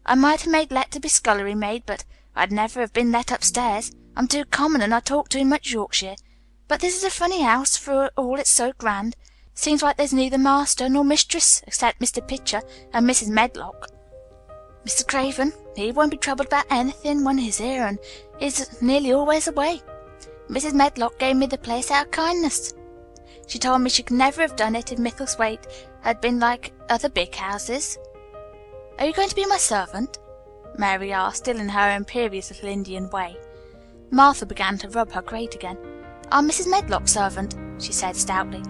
I might have made let to be scullery maid, but I'd never have been let upstairs. I'm too common, and I talk too much Yorkshire. But this is a funny house, for all it's so grand. Seems like there's neither master nor mistress, except Mr. Pitcher and Mrs. Medlock. Mr. Craven, he won't be troubled about anything when he's here, and is nearly always away. Mrs. Medlock gave me the place out of kindness. She told me she could never have done it if Misselthwaite had been like other big houses." "Are you going to be my servant?" Mary asked, still in her imperious little Indian way. Martha began to rub her grate again. "I'm Mrs. Medlock's servant," she said stoutly,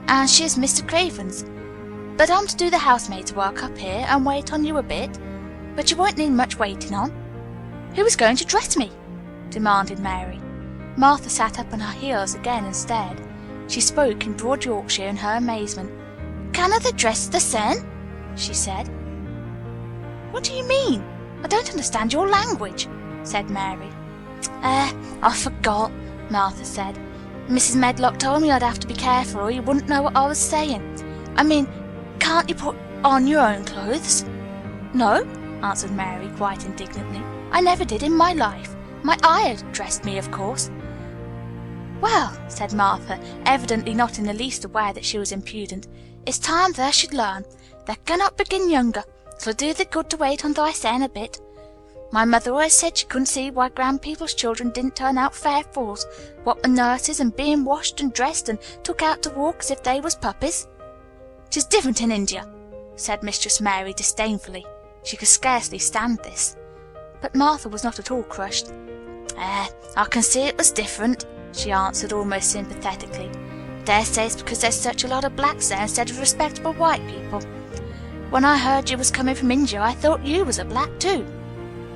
"and she is Mr. Craven's. But I'm to do the housemaid's work up here, and wait on you a bit. But you won't need much waiting on." "Who is going to dress me?" demanded Mary. Martha sat up on her heels again and stared. She spoke in broad Yorkshire in her amazement. "Can other dress the sen?" she said. What do you mean? I don't understand your language, said Mary. I forgot, Martha said. Mrs. Medlock told me I'd have to be careful or you wouldn't know what I was saying. I mean, can't you put on your own clothes? No, answered Mary quite indignantly. I never did in my life. My ayah dressed me, of course. Well, said Martha, evidently not in the least aware that she was impudent, it's time they should learn. They cannot begin younger, so do thee good to wait on thysen a bit. My mother always said she couldn't see why grand people's children didn't turn out fair fools, what were nurses and being washed and dressed and took out to walk as if they was puppies. 'Tis different in India, said Mistress Mary disdainfully. She could scarcely stand this. But Martha was not at all crushed. I can see it was different, she answered almost sympathetically. Dare say it's because there's such a lot of blacks there instead of respectable white people. When I heard you was coming from India, I thought you was a black too.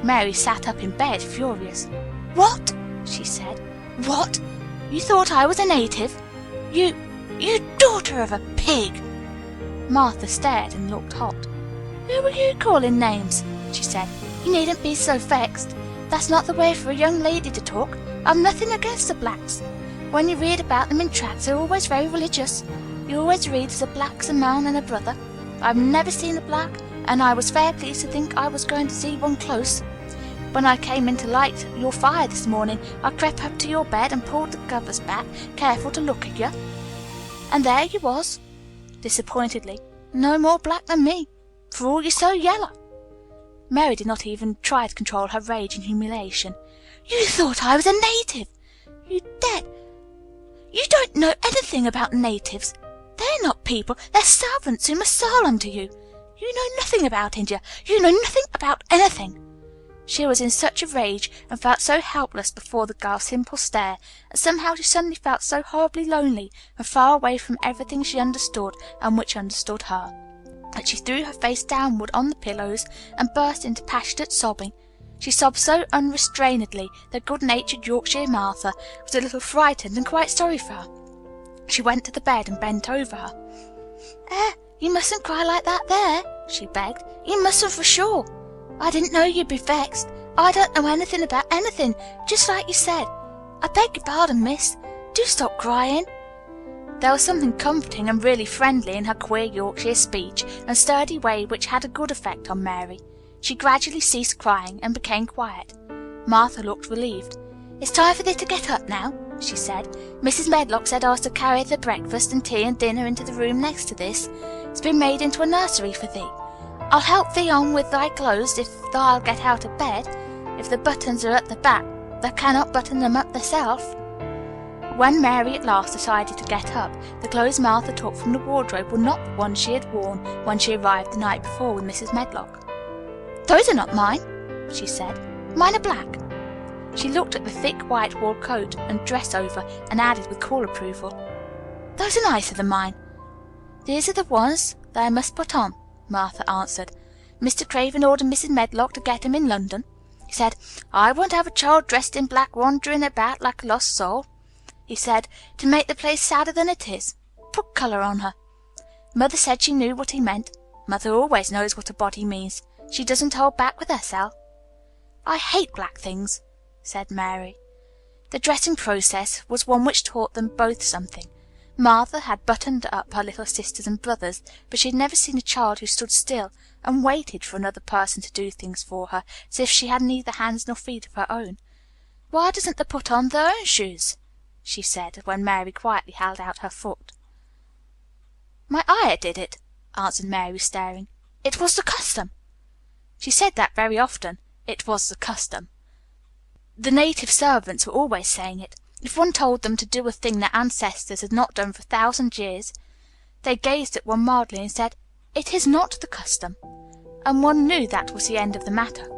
Mary sat up in bed, furious. What? She said. What? You thought I was a native? You daughter of a pig! Martha stared and looked hot. Who were you calling names? She said. You needn't be so vexed. That's not the way for a young lady to talk. I've nothing against the blacks. When you read about them in tracts, they're always very religious. You always read as a black's a man and a brother. I've never seen a black, and I was fair pleased to think I was going to see one close. When I came in to light your fire this morning, I crept up to your bed and pulled the covers back, careful to look at you. And there you was, disappointedly, no more black than me, for all you're so yellow. Mary did not even try to control her rage and humiliation. You thought I was a native! You dead! You don't know anything about natives. They're not people, they're servants who must serve unto you. You know nothing about India. You know nothing about anything. She was in such a rage and felt so helpless before the girl's simple stare, and somehow she suddenly felt so horribly lonely and far away from everything she understood and which understood her, that she threw her face downward on the pillows and burst into passionate sobbing. She sobbed so unrestrainedly that good-natured Yorkshire Martha was a little frightened and quite sorry for her. She went to the bed and bent over her. You mustn't cry like that there, she begged. You mustn't for sure. I didn't know you'd be vexed. I don't know anything about anything, just like you said. I beg your pardon, miss. Do stop crying. There was something comforting and really friendly in her queer Yorkshire speech and sturdy way which had a good effect on Mary. She gradually ceased crying and became quiet. Martha looked relieved. It's time for thee to get up now, she said. Mrs. Medlock said I was to carry the breakfast and tea and dinner into the room next to this. It's been made into a nursery for thee. I'll help thee on with thy clothes if thou'll get out of bed. If the buttons are at the back, thou cannot button them up thyself. When Mary at last decided to get up, the clothes Martha took from the wardrobe were not the ones she had worn when she arrived the night before with Mrs. Medlock. Those are not mine, she said. Mine are black. She looked at the thick white wool coat and dress over and added with cool approval, Those are nicer than mine. These are the ones that I must put on, Martha answered. Mr. Craven ordered Mrs. Medlock to get 'em in London. He said, I won't have a child dressed in black wandering about like a lost soul. He said, to make the place sadder than it is. Put colour on her. Mother said she knew what he meant. Mother always knows what a body means. She doesn't hold back with herself. I hate black things, said Mary. The dressing process was one which taught them both something. Martha had buttoned up her little sisters and brothers, but she had never seen a child who stood still and waited for another person to do things for her, as if she had neither hands nor feet of her own. Why doesn't they put on their own shoes? She said, when Mary quietly held out her foot. My ayah did it, answered Mary, staring. It was the custom. She said that very often. It was the custom. The native servants were always saying it. If one told them to do a thing their ancestors had not done for 1,000 years, they gazed at one mildly and said, It is not the custom. And one knew that was the end of the matter.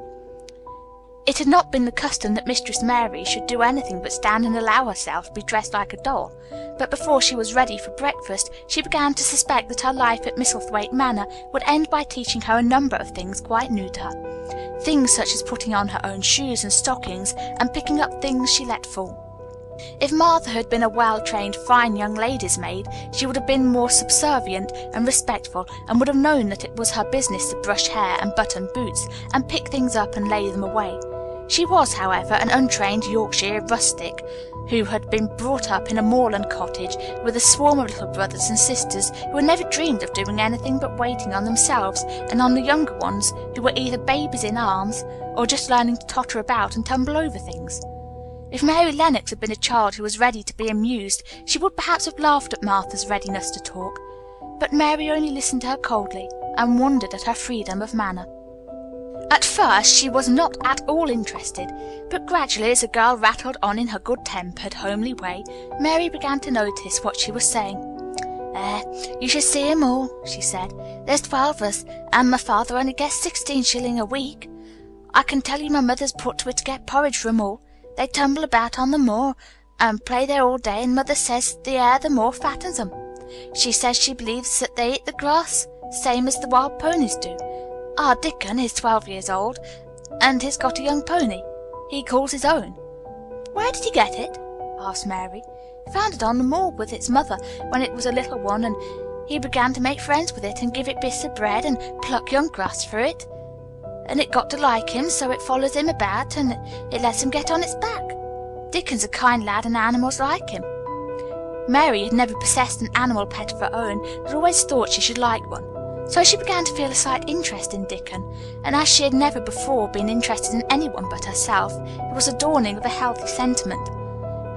It had not been the custom that Mistress Mary should do anything but stand and allow herself to be dressed like a doll, but before she was ready for breakfast she began to suspect that her life at Misselthwaite Manor would end by teaching her a number of things quite new to her. Things such as putting on her own shoes and stockings and picking up things she let fall. If Martha had been a well-trained, fine young lady's maid, she would have been more subservient and respectful, and would have known that it was her business to brush hair and button boots, and pick things up and lay them away. She was, however, an untrained Yorkshire rustic, who had been brought up in a moorland cottage with a swarm of little brothers and sisters who had never dreamed of doing anything but waiting on themselves and on the younger ones, who were either babies in arms or just learning to totter about and tumble over things. If Mary Lennox had been a child who was ready to be amused, she would perhaps have laughed at Martha's readiness to talk, but Mary only listened to her coldly and wondered at her freedom of manner. At first she was not at all interested, but gradually, as the girl rattled on in her good-tempered, homely way, Mary began to notice what she was saying. You should see 'em all," she said. "There's 12 of us, and my father only gets 16 shilling a week. I can tell you my mother's put to it to get porridge for 'em all. They tumble about on the moor, and play there all day, and mother says the air the moor fattens 'em. She says she believes that they eat the grass, same as the wild ponies do. Our Dickon is 12 years old, and he's got a young pony he calls his own." "Where did he get it?" asked Mary. "He found it on the moor with its mother when it was a little one, and he began to make friends with it and give it bits of bread and pluck young grass for it. And it got to like him, so it follows him about, and it lets him get on its back. Dickon's a kind lad, and animals like him." Mary had never possessed an animal pet of her own, but always thought she should like one. So she began to feel a slight interest in Dickon, and as she had never before been interested in anyone but herself, it was a dawning of a healthy sentiment.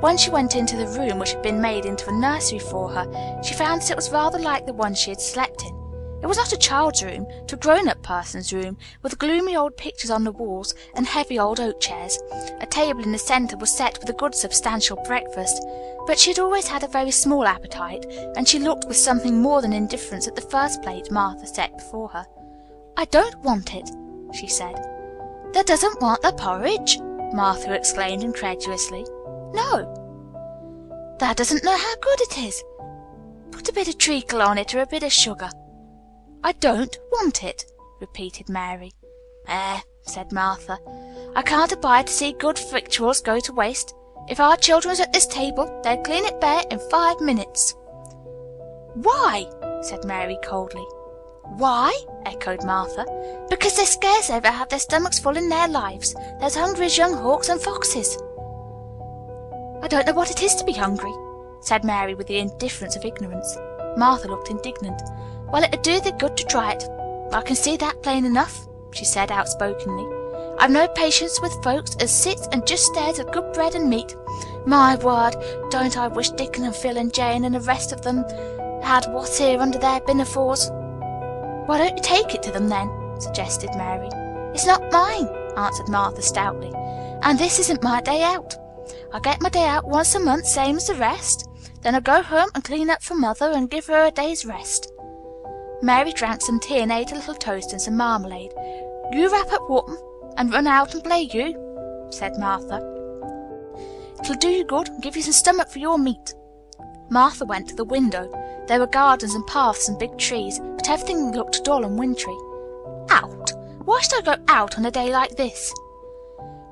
When she went into the room which had been made into a nursery for her, she found that it was rather like the one she had slept in. It was not a child's room, but a grown-up person's room, with gloomy old pictures on the walls and heavy old oak chairs. A table in the centre was set with a good substantial breakfast, but she had always had a very small appetite, and she looked with something more than indifference at the first plate Martha set before her. "I don't want it," she said. "Thou doesn't want the porridge?" Martha exclaimed incredulously. "No." "Thou doesn't know how good it is. Put a bit of treacle on it, or a bit of sugar." "I don't want it," repeated Mary. Said Martha, "I can't abide to see good victuals go to waste. If our children was at this table, they'd clean it bare in 5 minutes." "Why?" said Mary coldly. "Why?" echoed Martha. "Because they scarce ever have their stomachs full in their lives. They're as hungry as young hawks and foxes." "I don't know what it is to be hungry," said Mary with the indifference of ignorance. Martha looked indignant. "Well, it'd do thee good to try it. I can see that plain enough," she said outspokenly. "I've no patience with folks as sits and just stares at good bread and meat. My word, don't I wish Dickon and Phil and Jane and the rest of them had what's here under their pinafores." "Why don't you take it to them, then?" suggested Mary. "It's not mine," answered Martha stoutly, "and this isn't my day out. I get my day out once a month, same as the rest. Then I go home and clean up for mother and give her a day's rest." Mary drank some tea and ate a little toast and some marmalade. "You wrap up Wharton and run out and play you," said Martha. "It'll do you good and give you some stomach for your meat." Martha went to the window. There were gardens and paths and big trees, but everything looked dull and wintry. "Out? Why should I go out on a day like this?"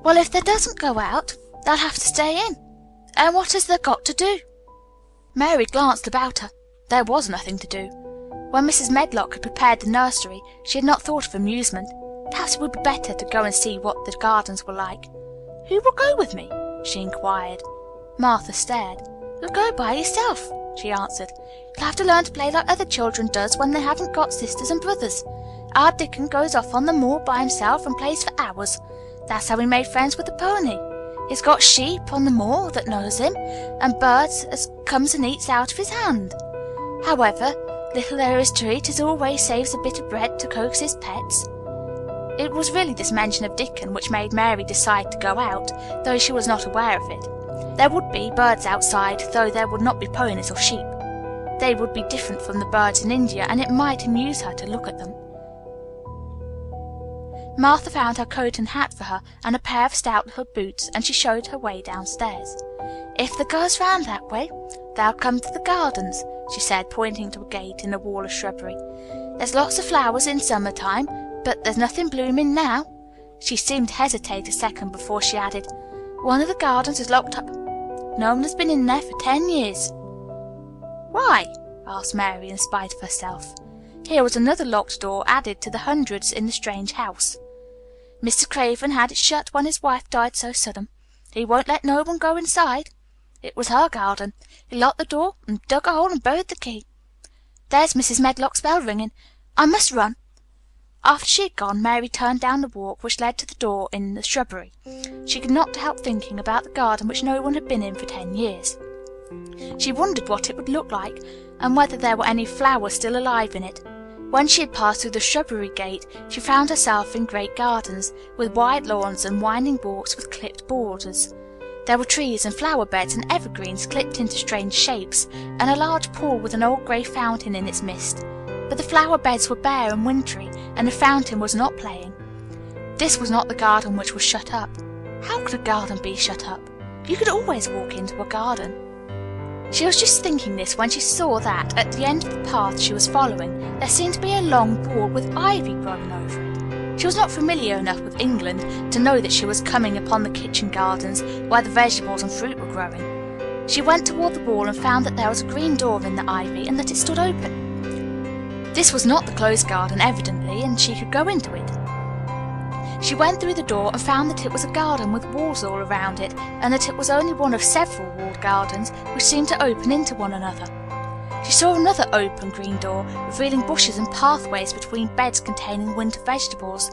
"Well, if they doesn't go out, they'll have to stay in. And what has they got to do?" Mary glanced about her. There was nothing to do. When Mrs. Medlock had prepared the nursery, she had not thought of amusement. Perhaps it would be better to go and see what the gardens were like. "Who will go with me?" she inquired. Martha stared. "You'll go by yourself," she answered. "You'll have to learn to play like other children does when they haven't got sisters and brothers. Our Dickon goes off on the moor by himself and plays for hours. That's how he made friends with the pony. He's got sheep on the moor that knows him, and birds as comes and eats out of his hand. However, little there is to eat, as always saves a bit of bread to coax his pets." It was really this mention of Dickon which made Mary decide to go out, though she was not aware of it. There would be birds outside, though there would not be ponies or sheep. They would be different from the birds in India, and it might amuse her to look at them. Martha found her coat and hat for her, and a pair of stout little boots, and she showed her way downstairs. "If they goes round that way, they'll come to the gardens," she said, pointing to a gate in a wall of shrubbery. "There's lots of flowers in summer time, but there's nothing blooming now." She seemed to hesitate a second before she added, "One of the gardens is locked up." No one has been in there for 10 years. Why? Asked Mary, in spite of herself. Here was another locked door added to the hundreds in the strange house. Mr. Craven had it shut when his wife died so sudden. He won't let no one go inside. It was her garden. He locked the door and dug a hole and buried the key. There's Mrs. Medlock's bell ringing. I must run." After she had gone, Mary turned down the walk which led to the door in the shrubbery. She could not help thinking about the garden which no one had been in for 10 years. She wondered what it would look like, and whether there were any flowers still alive in it. When she had passed through the shrubbery gate, she found herself in great gardens, with wide lawns and winding walks with clipped borders. There were trees and flower beds and evergreens clipped into strange shapes, and a large pool with an old grey fountain in its midst. But the flower beds were bare and wintry, and the fountain was not playing. This was not the garden which was shut up. How could a garden be shut up? You could always walk into a garden. She was just thinking this when she saw that, at the end of the path she was following, there seemed to be a long board with ivy growing over it. She was not familiar enough with England to know that she was coming upon the kitchen gardens where the vegetables and fruit were growing. She went toward the wall and found that there was a green door in the ivy and that it stood open. This was not the closed garden, evidently, and she could go into it. She went through the door and found that it was a garden with walls all around it, and that it was only one of several walled gardens which seemed to open into one another. She saw another open green door, revealing bushes and pathways between beds containing winter vegetables.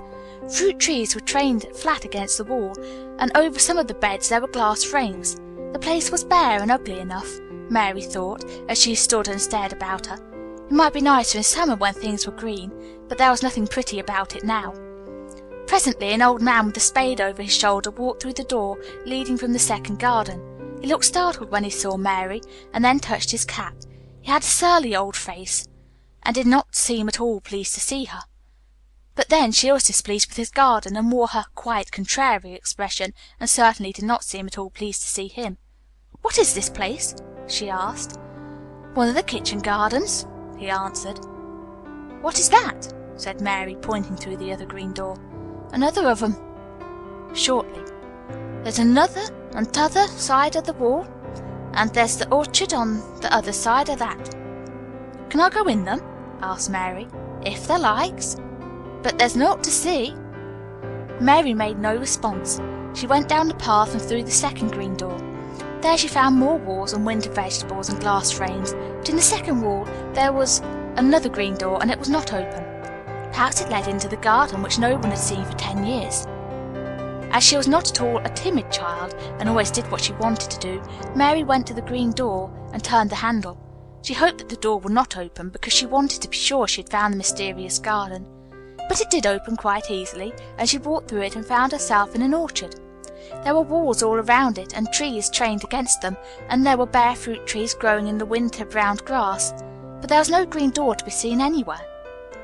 Fruit trees were trained flat against the wall, and over some of the beds there were glass frames. The place was bare and ugly enough, Mary thought, as she stood and stared about her. It might be nicer in summer when things were green, but there was nothing pretty about it now. Presently an old man with a spade over his shoulder walked through the door leading from the second garden. He looked startled when he saw Mary, and then touched his cap. He had a surly old face, and did not seem at all pleased to see her. But then she was displeased with his garden, and wore her quite contrary expression, and certainly did not seem at all pleased to see him. "What is this place?" she asked. "One of the kitchen gardens," he answered. "What is that?" said Mary, pointing through the other green door. "Another of 'em," shortly. "There's another on t'other side of the wall, and there's the orchard on the other side of that." "Can I go in them?" asked Mary. "If thou likes. But there's naught to see." Mary made no response. She went down the path and through the second green door. There she found more walls and winter vegetables and glass frames, but in the second wall there was another green door, and it was not open. Perhaps it led into the garden which no one had seen for 10 years. As she was not at all a timid child, and always did what she wanted to do, Mary went to the green door and turned the handle. She hoped that the door would not open, because she wanted to be sure she had found the mysterious garden. But it did open quite easily, and she walked through it and found herself in an orchard. There were walls all around it, and trees trained against them, and there were bare fruit trees growing in the winter brown grass, but there was no green door to be seen anywhere.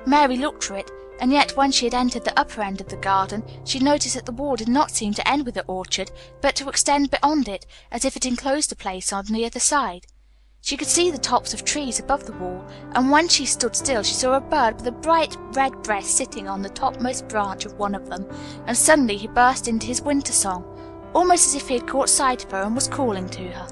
Mary looked for it, and yet when she had entered the upper end of the garden, she noticed that the wall did not seem to end with the orchard, but to extend beyond it, as if it enclosed a place on the other side. She could see the tops of trees above the wall, and when she stood still she saw a bird with a bright red breast sitting on the topmost branch of one of them, and suddenly he burst into his winter song, almost as if he had caught sight of her and was calling to her.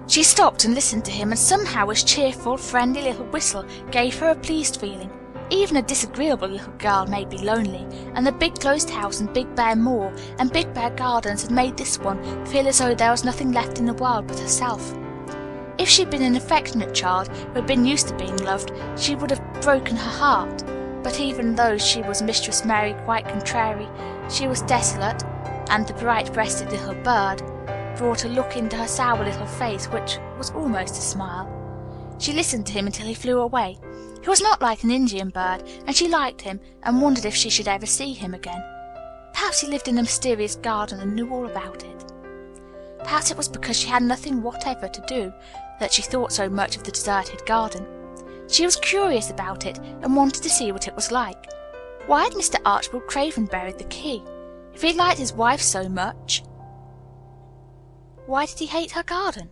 She stopped and listened to him, and somehow his cheerful, friendly little whistle gave her a pleased feeling. Even a disagreeable little girl may be lonely, and the big closed house and big bare moor and big bare gardens had made this one feel as though there was nothing left in the world but herself. If she had been an affectionate child who had been used to being loved, she would have broken her heart. But even though she was Mistress Mary quite contrary, she was desolate, and the bright-breasted little bird brought a look into her sour little face which was almost a smile. She listened to him until he flew away. He was not like an Indian bird, and she liked him, and wondered if she should ever see him again. Perhaps he lived in a mysterious garden and knew all about it. Perhaps it was because she had nothing whatever to do that she thought so much of the deserted garden. She was curious about it, and wanted to see what it was like. Why had Mr. Archibald Craven buried the key? If he liked his wife so much, why did he hate her garden?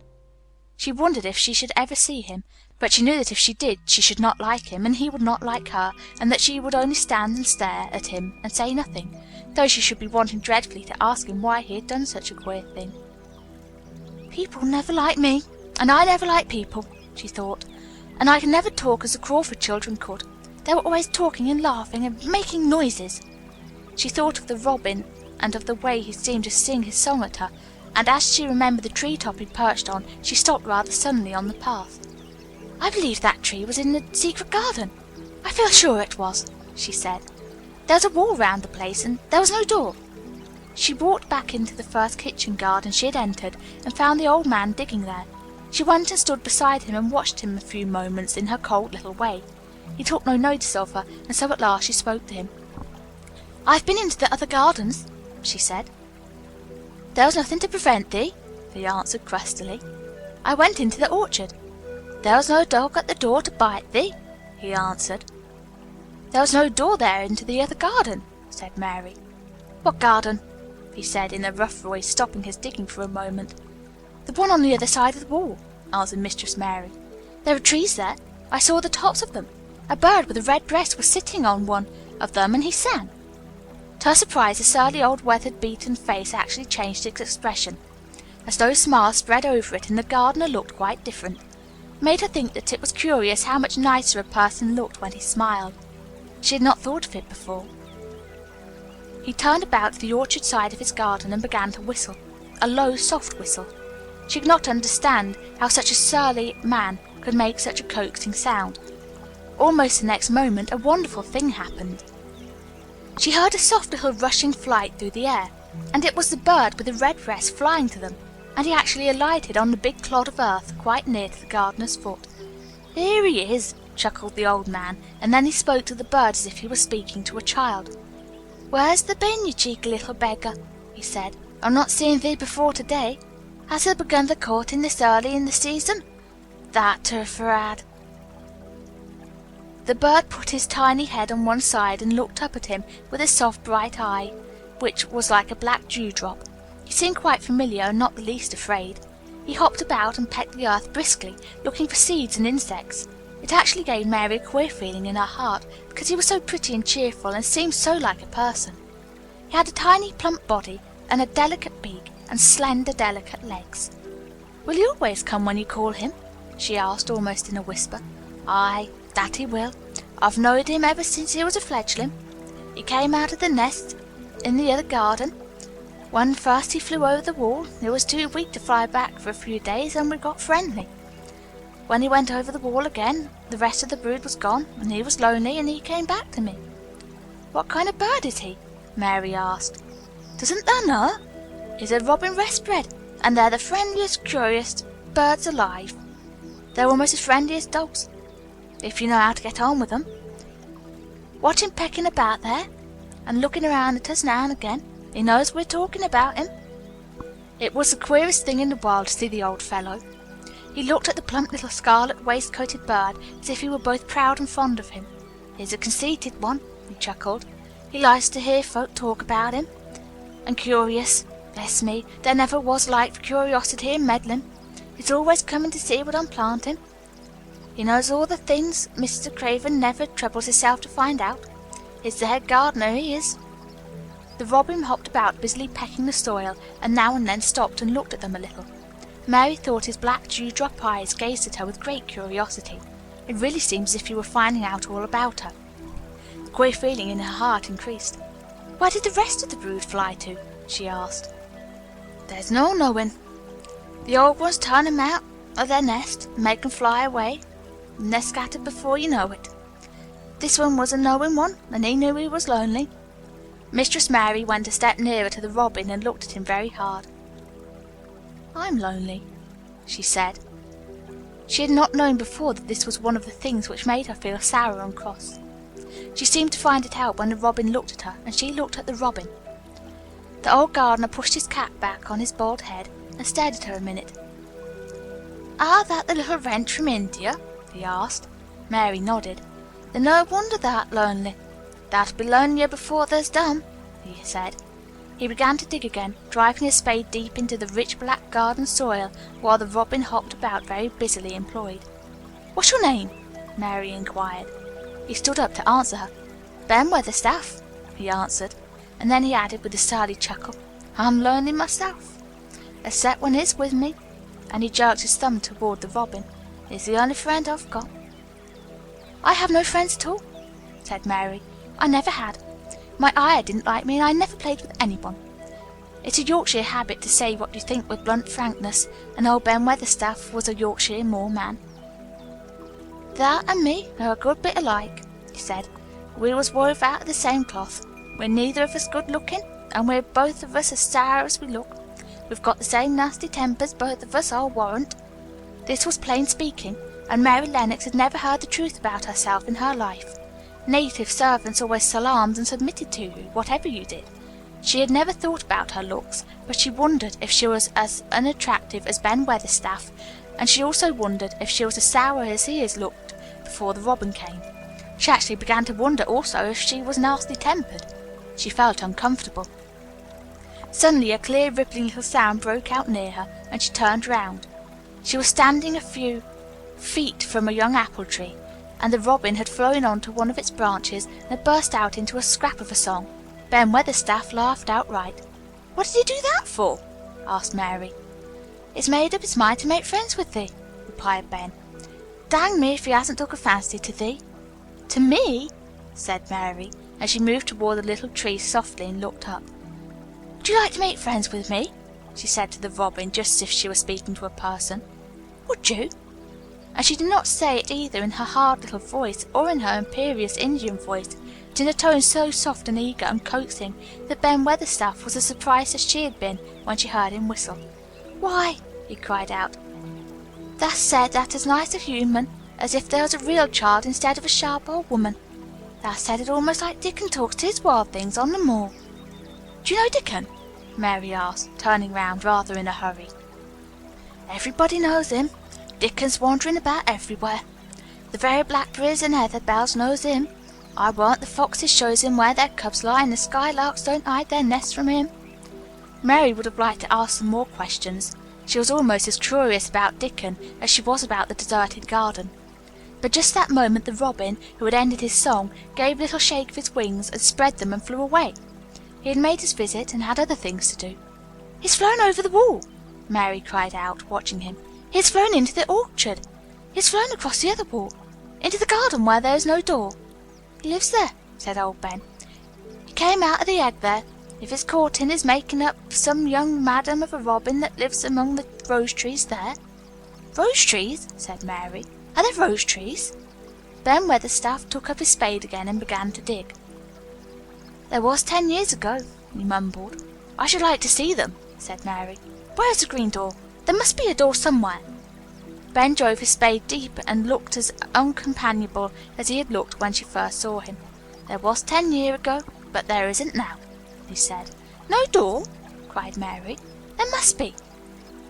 She wondered if she should ever see him, but she knew that if she did she should not like him, and he would not like her, and that she would only stand and stare at him and say nothing, though she should be wanting dreadfully to ask him why he had done such a queer thing. People never like me, and I never like people, she thought, and I can never talk as the Crawford children could. They were always talking and laughing and making noises. She thought of the robin and of the way he seemed to sing his song at her, and as she remembered the treetop he perched on, she stopped rather suddenly on the path. I believe that tree was in the secret garden. I feel sure it was, she said. There was a wall round the place, and there was no door. She walked back into the first kitchen garden she had entered, and found the old man digging there. She went and stood beside him and watched him a few moments in her cold little way. He took no notice of her, and so at last she spoke to him. "I've been into the other gardens," she said. "There was nothing to prevent thee," he answered crustily. "I went into the orchard. There was no dog at the door to bite thee," he answered. "There was no door there into the other garden," said Mary. "What garden?" he said in a rough voice, stopping his digging for a moment. "The one on the other side of the wall," answered Mistress Mary. "There are trees there. I saw the tops of them. A bird with a red breast was sitting on one of them, and he sang." To her surprise, the surly old weather-beaten face actually changed its expression, as though a smile spread over it, and the gardener looked quite different. It made her think that it was curious how much nicer a person looked when he smiled. She had not thought of it before. He turned about to the orchard side of his garden and began to whistle, a low, soft whistle. She could not understand how such a surly man could make such a coaxing sound. Almost the next moment, a wonderful thing happened. She heard a soft little rushing flight through the air, and it was the bird with the red breast flying to them, and he actually alighted on the big clod of earth quite near to the gardener's foot. "Here he is," chuckled the old man, and then he spoke to the bird as if he were speaking to a child. "Where's thee been, you cheeky little beggar?" he said. "I've not seen thee before today. Has thee begun the courting this early in the season? That turfrad." The bird put his tiny head on one side and looked up at him with a soft bright eye, which was like a black dewdrop. He seemed quite familiar and not the least afraid. He hopped about and pecked the earth briskly, looking for seeds and insects. It actually gave Mary a queer feeling in her heart, because he was so pretty and cheerful and seemed so like a person. He had a tiny plump body and a delicate beak and slender delicate legs. "Will he always come when you call him?" she asked almost in a whisper. "Aye, that he will. I've knowed him ever since he was a fledgling. He came out of the nest in the other garden. When first he flew over the wall, he was too weak to fly back for a few days, and we got friendly. When he went over the wall again, the rest of the brood was gone, and he was lonely, and he came back to me." "What kind of bird is he?" Mary asked. "Doesn't thou know? He's a robin redbreast, and they're the friendliest, curious birds alive. They're almost as friendly as dogs, if you know how to get on with them. Watch him pecking about there, and looking around at us now and again. He knows we're talking about him." It was the queerest thing in the world to see the old fellow. He looked at the plump little scarlet waistcoated bird as if he were both proud and fond of him. "He's a conceited one," he chuckled. "He likes to hear folk talk about him. And curious. Bless me, there never was like for curiosity and meddling. He's always coming to see what I'm planting. He knows all the things Mr. Craven never troubles himself to find out. He's the head gardener, he is." The robin hopped about busily pecking the soil, and now and then stopped and looked at them a little. Mary thought his black dewdrop eyes gazed at her with great curiosity. It really seemed as if he were finding out all about her. The queer feeling in her heart increased. "Where did the rest of the brood fly to?" she asked. "There's no knowing. The old ones turn 'em out of their nest and make 'em fly away, and they're scattered before you know it. This one was a knowing one, and he knew he was lonely." Mistress Mary went a step nearer to the robin and looked at him very hard. "I'm lonely," she said. She had not known before that this was one of the things which made her feel sour and cross. She seemed to find it out when the robin looked at her, and she looked at the robin. The old gardener pushed his cap back on his bald head and stared at her a minute. "Are that the little wench from India?" he asked. Mary nodded. "Then no wonder thou'rt lonely. Thou'lt be lonelier before there's done," he said. He began to dig again, driving his spade deep into the rich black garden soil, while the robin hopped about very busily employed. "What's your name?" Mary inquired. He stood up to answer her. "Ben Weatherstaff," he answered, and then he added with a surly chuckle, "I'm lonely myself, except when he's with me. and he jerked his thumb toward the robin. "He's the only friend I've got." "I have no friends at all," said Mary. "I never had. My ayah didn't like me, and I never played with anyone. It's a Yorkshire habit to say what you think with blunt frankness, and old Ben Weatherstaff was a Yorkshire moorman." "That and me are a good bit alike," he said. "We was wove out of the same cloth. We're neither of us good looking, and we're both of us as sour as we look. We've got the same nasty tempers, both of us, I'll warrant." This was plain speaking, and Mary Lennox had never heard the truth about herself in her life. Native servants always salaamed and submitted to you, whatever you did. She had never thought about her looks, but she wondered if she was as unattractive as Ben Weatherstaff, and she also wondered if she was as sour as he had looked before the robin came. She actually began to wonder also if she was nasty-tempered. She felt uncomfortable. Suddenly a clear, rippling little sound broke out near her, and she turned round. She was standing a few feet from a young apple tree, and the robin had flown on to one of its branches and had burst out into a scrap of a song. Ben Weatherstaff laughed outright. "What did he do that for?" asked Mary. "It's made up its mind to make friends with thee," replied Ben. "Dang me if he hasn't took a fancy to thee." "To me?" said Mary, as she moved toward the little tree softly and looked up. "Would you like to make friends with me?" she said to the robin, just as if she were speaking to a person. "Would you?" And she did not say it either in her hard little voice or in her imperious Indian voice, but in a tone so soft and eager and coaxing that Ben Weatherstaff was as surprised as she had been when she heard him whistle. "Why," he cried out, "thou said that as nice a human as if there was a real child instead of a sharp old woman. Thou said it almost like Dickon talks to his wild things on the moor." "Do you know Dickon?" Mary asked, turning round rather in a hurry. "Everybody knows him. Dickon's wandering about everywhere. The very blackberries and heather bells knows him. I warrant the foxes shows him where their cubs lie, and the skylarks don't hide their nests from him." Mary would have liked to ask some more questions. She was almost as curious about Dickon as she was about the deserted garden. But just that moment the robin, who had ended his song, gave a little shake of his wings and spread them and flew away. He had made his visit and had other things to do. "He's flown over the wall!" Mary cried out, watching him. "He has flown into the orchard! He has flown across the other wall, into the garden where there is no door. He lives there," said old Ben. "He came out of the egg there. If it's caught in his making up some young madam of a robin that lives among the rose trees there." "Rose trees?" said Mary. "Are there rose trees?" Ben Weatherstaff took up his spade again and began to dig. "There was 10 years ago," he mumbled. "I should like to see them," said Mary. "Where is the green door? There must be a door somewhere." Ben drove his spade deeper and looked as uncompanionable as he had looked when she first saw him. "There was 10 years ago, but there isn't now," he said. "No door?" cried Mary. "There must be.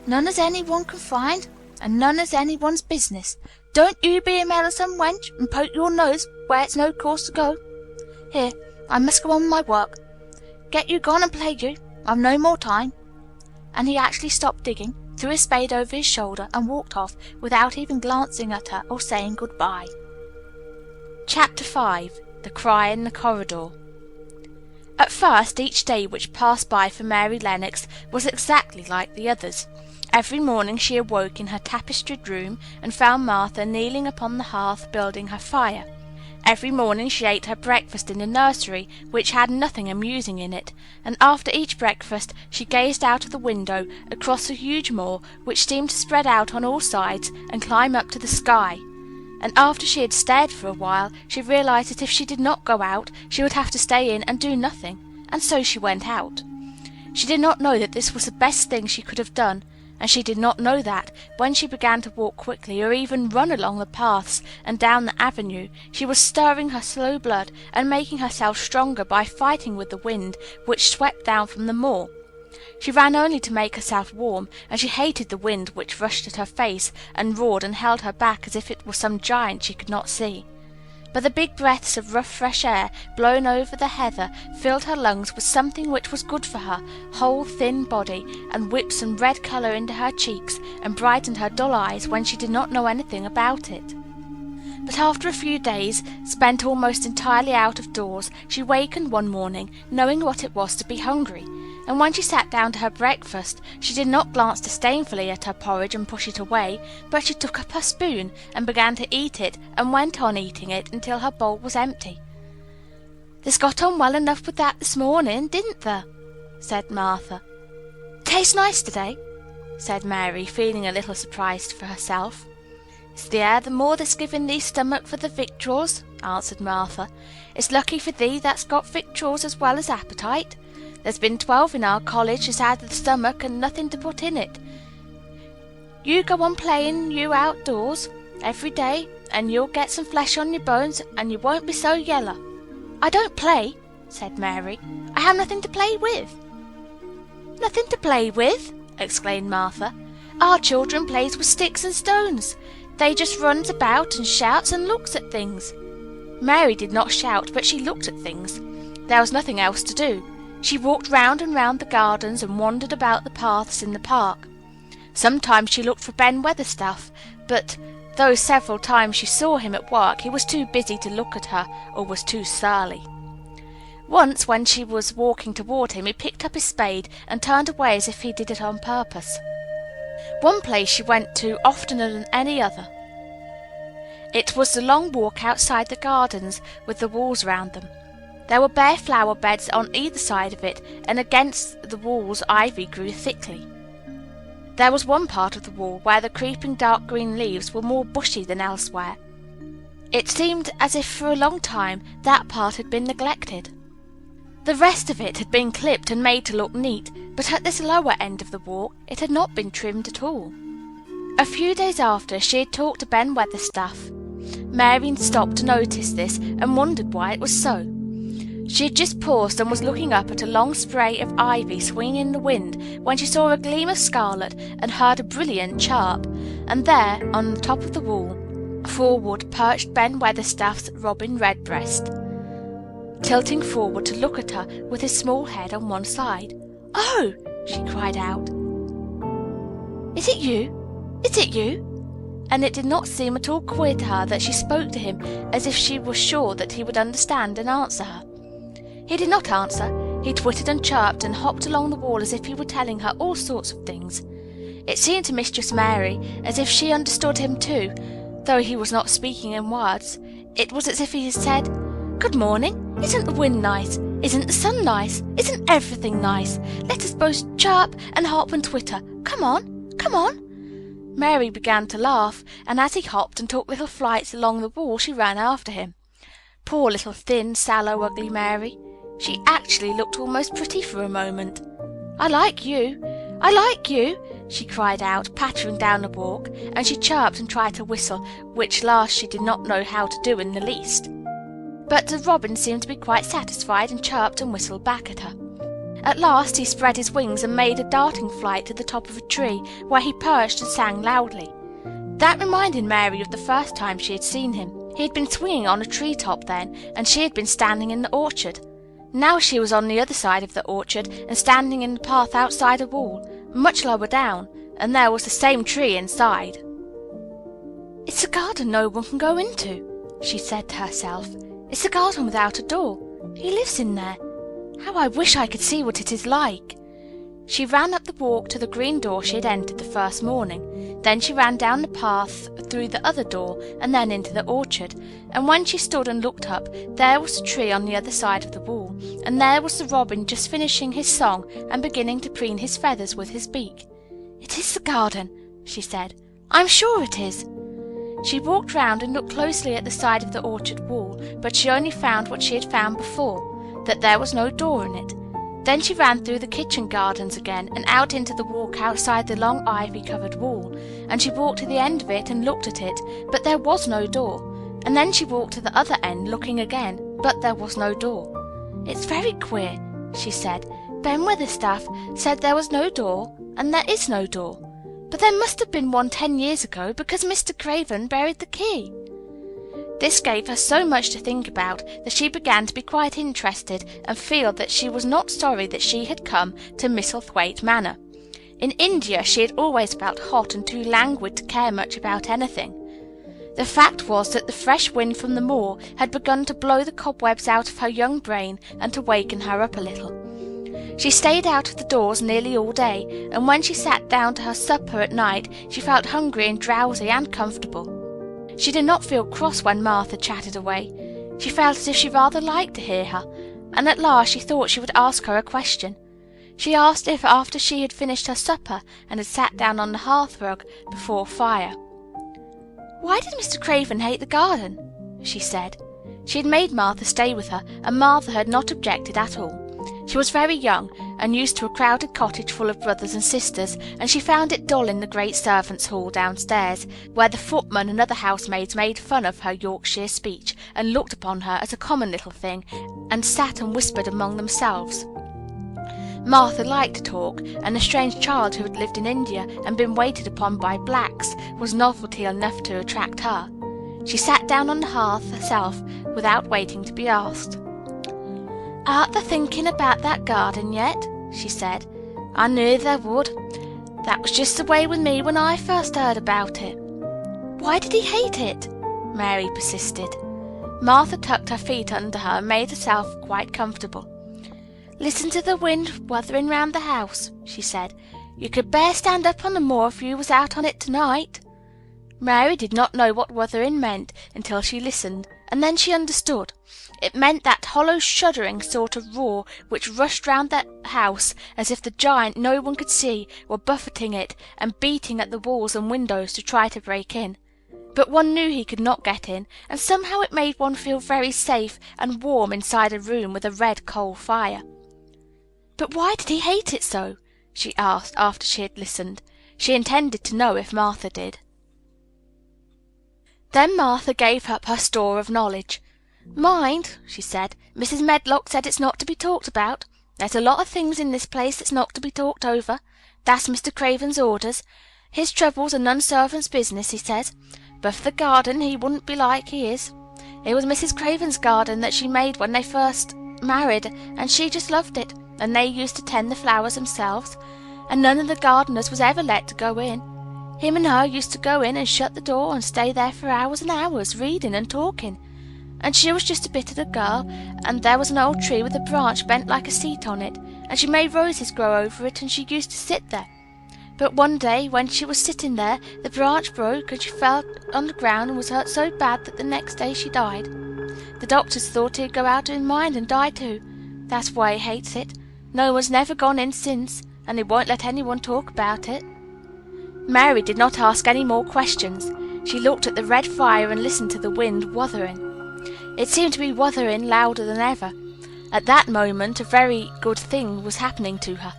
None as any one can find, and none as any one's business. Don't you be a meddlesome wench, and poke your nose where it's no cause to go. Here, I must go on with my work. Get you gone and play you. I've no more time." And he actually stopped digging, threw his spade over his shoulder, and walked off without even glancing at her or saying good-bye. Chapter 5. The Cry in the Corridor. At first, each day which passed by for Mary Lennox was exactly like the others. Every morning she awoke in her tapestried room and found Martha kneeling upon the hearth building her fire. Every morning she ate her breakfast in the nursery, which had nothing amusing in it, and after each breakfast she gazed out of the window across a huge moor which seemed to spread out on all sides and climb up to the sky. And after she had stared for a while, she realized that if she did not go out, she would have to stay in and do nothing, and so she went out. She did not know that this was the best thing she could have done, and she did not know that, when she began to walk quickly or even run along the paths and down the avenue, she was stirring her slow blood and making herself stronger by fighting with the wind which swept down from the moor. She ran only to make herself warm, and she hated the wind which rushed at her face and roared and held her back as if it were some giant she could not see. But the big breaths of rough fresh air blown over the heather filled her lungs with something which was good for her whole thin body, and whipped some red colour into her cheeks and brightened her dull eyes when she did not know anything about it. But after a few days, spent almost entirely out of doors, she wakened one morning, knowing what it was to be hungry, and when she sat down to her breakfast she did not glance disdainfully at her porridge and push it away, but she took up her spoon and began to eat it, and went on eating it until her bowl was empty. "There's got on well enough with that this morning, didn't there?" said Martha. "Tastes nice today," said Mary, feeling a little surprised for herself. "It's the air the more that's giving thee stomach for the victuals," answered Martha. "It's lucky for thee that's got victuals as well as appetite. There's been 12 in our college has had the stomach and nothing to put in it. You go on playing you outdoors every day, and you'll get some flesh on your bones, and you won't be so yeller." "I don't play," said Mary. "I have nothing to play with." "Nothing to play with!" exclaimed Martha. "Our children plays with sticks and stones. They just runs about and shouts and looks at things." Mary did not shout, but she looked at things. There was nothing else to do. She walked round and round the gardens and wandered about the paths in the park. Sometimes she looked for Ben Weatherstaff, but though several times she saw him at work, he was too busy to look at her, or was too surly. Once, when she was walking toward him, he picked up his spade and turned away as if he did it on purpose. One place she went to oftener than any other. It was the long walk outside the gardens with the walls round them. There were bare flower beds on either side of it, and against the walls ivy grew thickly. There was one part of the wall where the creeping dark green leaves were more bushy than elsewhere. It seemed as if for a long time that part had been neglected. The rest of it had been clipped and made to look neat, but at this lower end of the walk it had not been trimmed at all. A few days after she had talked to Ben Weatherstaff. Mary stopped to notice this and wondered why it was so. She had just paused and was looking up at a long spray of ivy swinging in the wind when she saw a gleam of scarlet and heard a brilliant chirp, and there, on the top of the wall, forward perched Ben Weatherstaff's Robin Redbreast, tilting forward to look at her with his small head on one side. "Oh!" she cried out. "Is it you? Is it you?" And it did not seem at all queer to her that she spoke to him as if she was sure that he would understand and answer her. He did not answer. He twittered and chirped and hopped along the wall as if he were telling her all sorts of things. It seemed to Mistress Mary as if she understood him too, though he was not speaking in words. It was as if he had said, "Good morning. Isn't the wind nice? Isn't the sun nice? Isn't everything nice? Let us both chirp and hop and twitter. Come on, come on." Mary began to laugh, and as he hopped and took little flights along the wall she ran after him. Poor little thin, sallow, ugly Mary. She actually looked almost pretty for a moment. "I like you. I like you," she cried out, pattering down the walk, and she chirped and tried to whistle, which last she did not know how to do in the least. But the robin seemed to be quite satisfied and chirped and whistled back at her. At last he spread his wings and made a darting flight to the top of a tree, where he perched and sang loudly. That reminded Mary of the first time she had seen him. He had been swinging on a tree-top then, and she had been standing in the orchard. Now she was on the other side of the orchard and standing in the path outside a wall, much lower down, and there was the same tree inside. "It's a garden no one can go into," she said to herself. "It's a garden without a door. He lives in there. How I wish I could see what it is like." She ran up the walk to the green door she had entered the first morning. Then she ran down the path through the other door and then into the orchard, and when she stood and looked up, there was the tree on the other side of the wall, and there was the robin just finishing his song and beginning to preen his feathers with his beak. "It is the garden," she said. "I'm sure it is." She walked round and looked closely at the side of the orchard wall, but she only found what she had found before, that there was no door in it. Then she ran through the kitchen gardens again and out into the walk outside the long ivy-covered wall, and she walked to the end of it and looked at it, but there was no door. And then she walked to the other end, looking again, but there was no door. "It's very queer," she said. "Ben Weatherstaff said there was no door, and there is no door. But there must have been one 10 years ago, because Mr. Craven buried the key." This gave her so much to think about that she began to be quite interested and feel that she was not sorry that she had come to Misselthwaite Manor. In India she had always felt hot and too languid to care much about anything. The fact was that the fresh wind from the moor had begun to blow the cobwebs out of her young brain and to waken her up a little. She stayed out of the doors nearly all day, and when she sat down to her supper at night she felt hungry and drowsy and comfortable. She did not feel cross when Martha chatted away. She felt as if she rather liked to hear her, and at last she thought she would ask her a question. She asked if, after she had finished her supper and had sat down on the hearth-rug before a fire, "Why did Mr. Craven hate the garden?" she said. She had made Martha stay with her, and Martha had not objected at all. She was very young, and used to a crowded cottage full of brothers and sisters, and she found it dull in the great servants' hall downstairs, where the footman and other housemaids made fun of her Yorkshire speech, and looked upon her as a common little thing, and sat and whispered among themselves. Martha liked to talk, and a strange child who had lived in India and been waited upon by blacks was novelty enough to attract her. She sat down on the hearth herself without waiting to be asked. "Art thou thinking about that garden yet?" she said. "I knew thou would. That was just the way with me when I first heard about it." "Why did he hate it?" Mary persisted. Martha tucked her feet under her and made herself quite comfortable. "Listen to the wind wuthering round the house," she said. "You could bear stand up on the moor if you was out on it tonight." Mary did not know what wuthering meant until she listened, and then she understood. It meant that hollow shuddering sort of roar which rushed round the house as if the giant no one could see were buffeting it and beating at the walls and windows to try to break in. But one knew he could not get in, and somehow it made one feel very safe and warm inside a room with a red coal fire. "But why did he hate it so?" she asked after she had listened. She intended to know if Martha did. Then Martha gave up her store of knowledge. "Mind," she said, "Mrs. Medlock said it's not to be talked about. There's a lot of things in this place that's not to be talked over. That's Mr. Craven's orders. His troubles are none servant's business, he says. But for the garden he wouldn't be like he is. It was Mrs. Craven's garden that she made when they first married, and she just loved it, and they used to tend the flowers themselves, and none of the gardeners was ever let to go in. Him and her used to go in and shut the door and stay there for hours and hours, reading and talking. And she was just a bit of a girl, and there was an old tree with a branch bent like a seat on it, and she made roses grow over it, and she used to sit there. But one day, when she was sitting there, the branch broke, and she fell on the ground and was hurt so bad that the next day she died. The doctors thought he'd go out of his mind and die too. That's why he hates it. No one's never gone in since, and he won't let anyone talk about it." Mary did not ask any more questions. She looked at the red fire and listened to the wind wuthering. It seemed to be wuthering louder than ever. At that moment a very good thing was happening to her.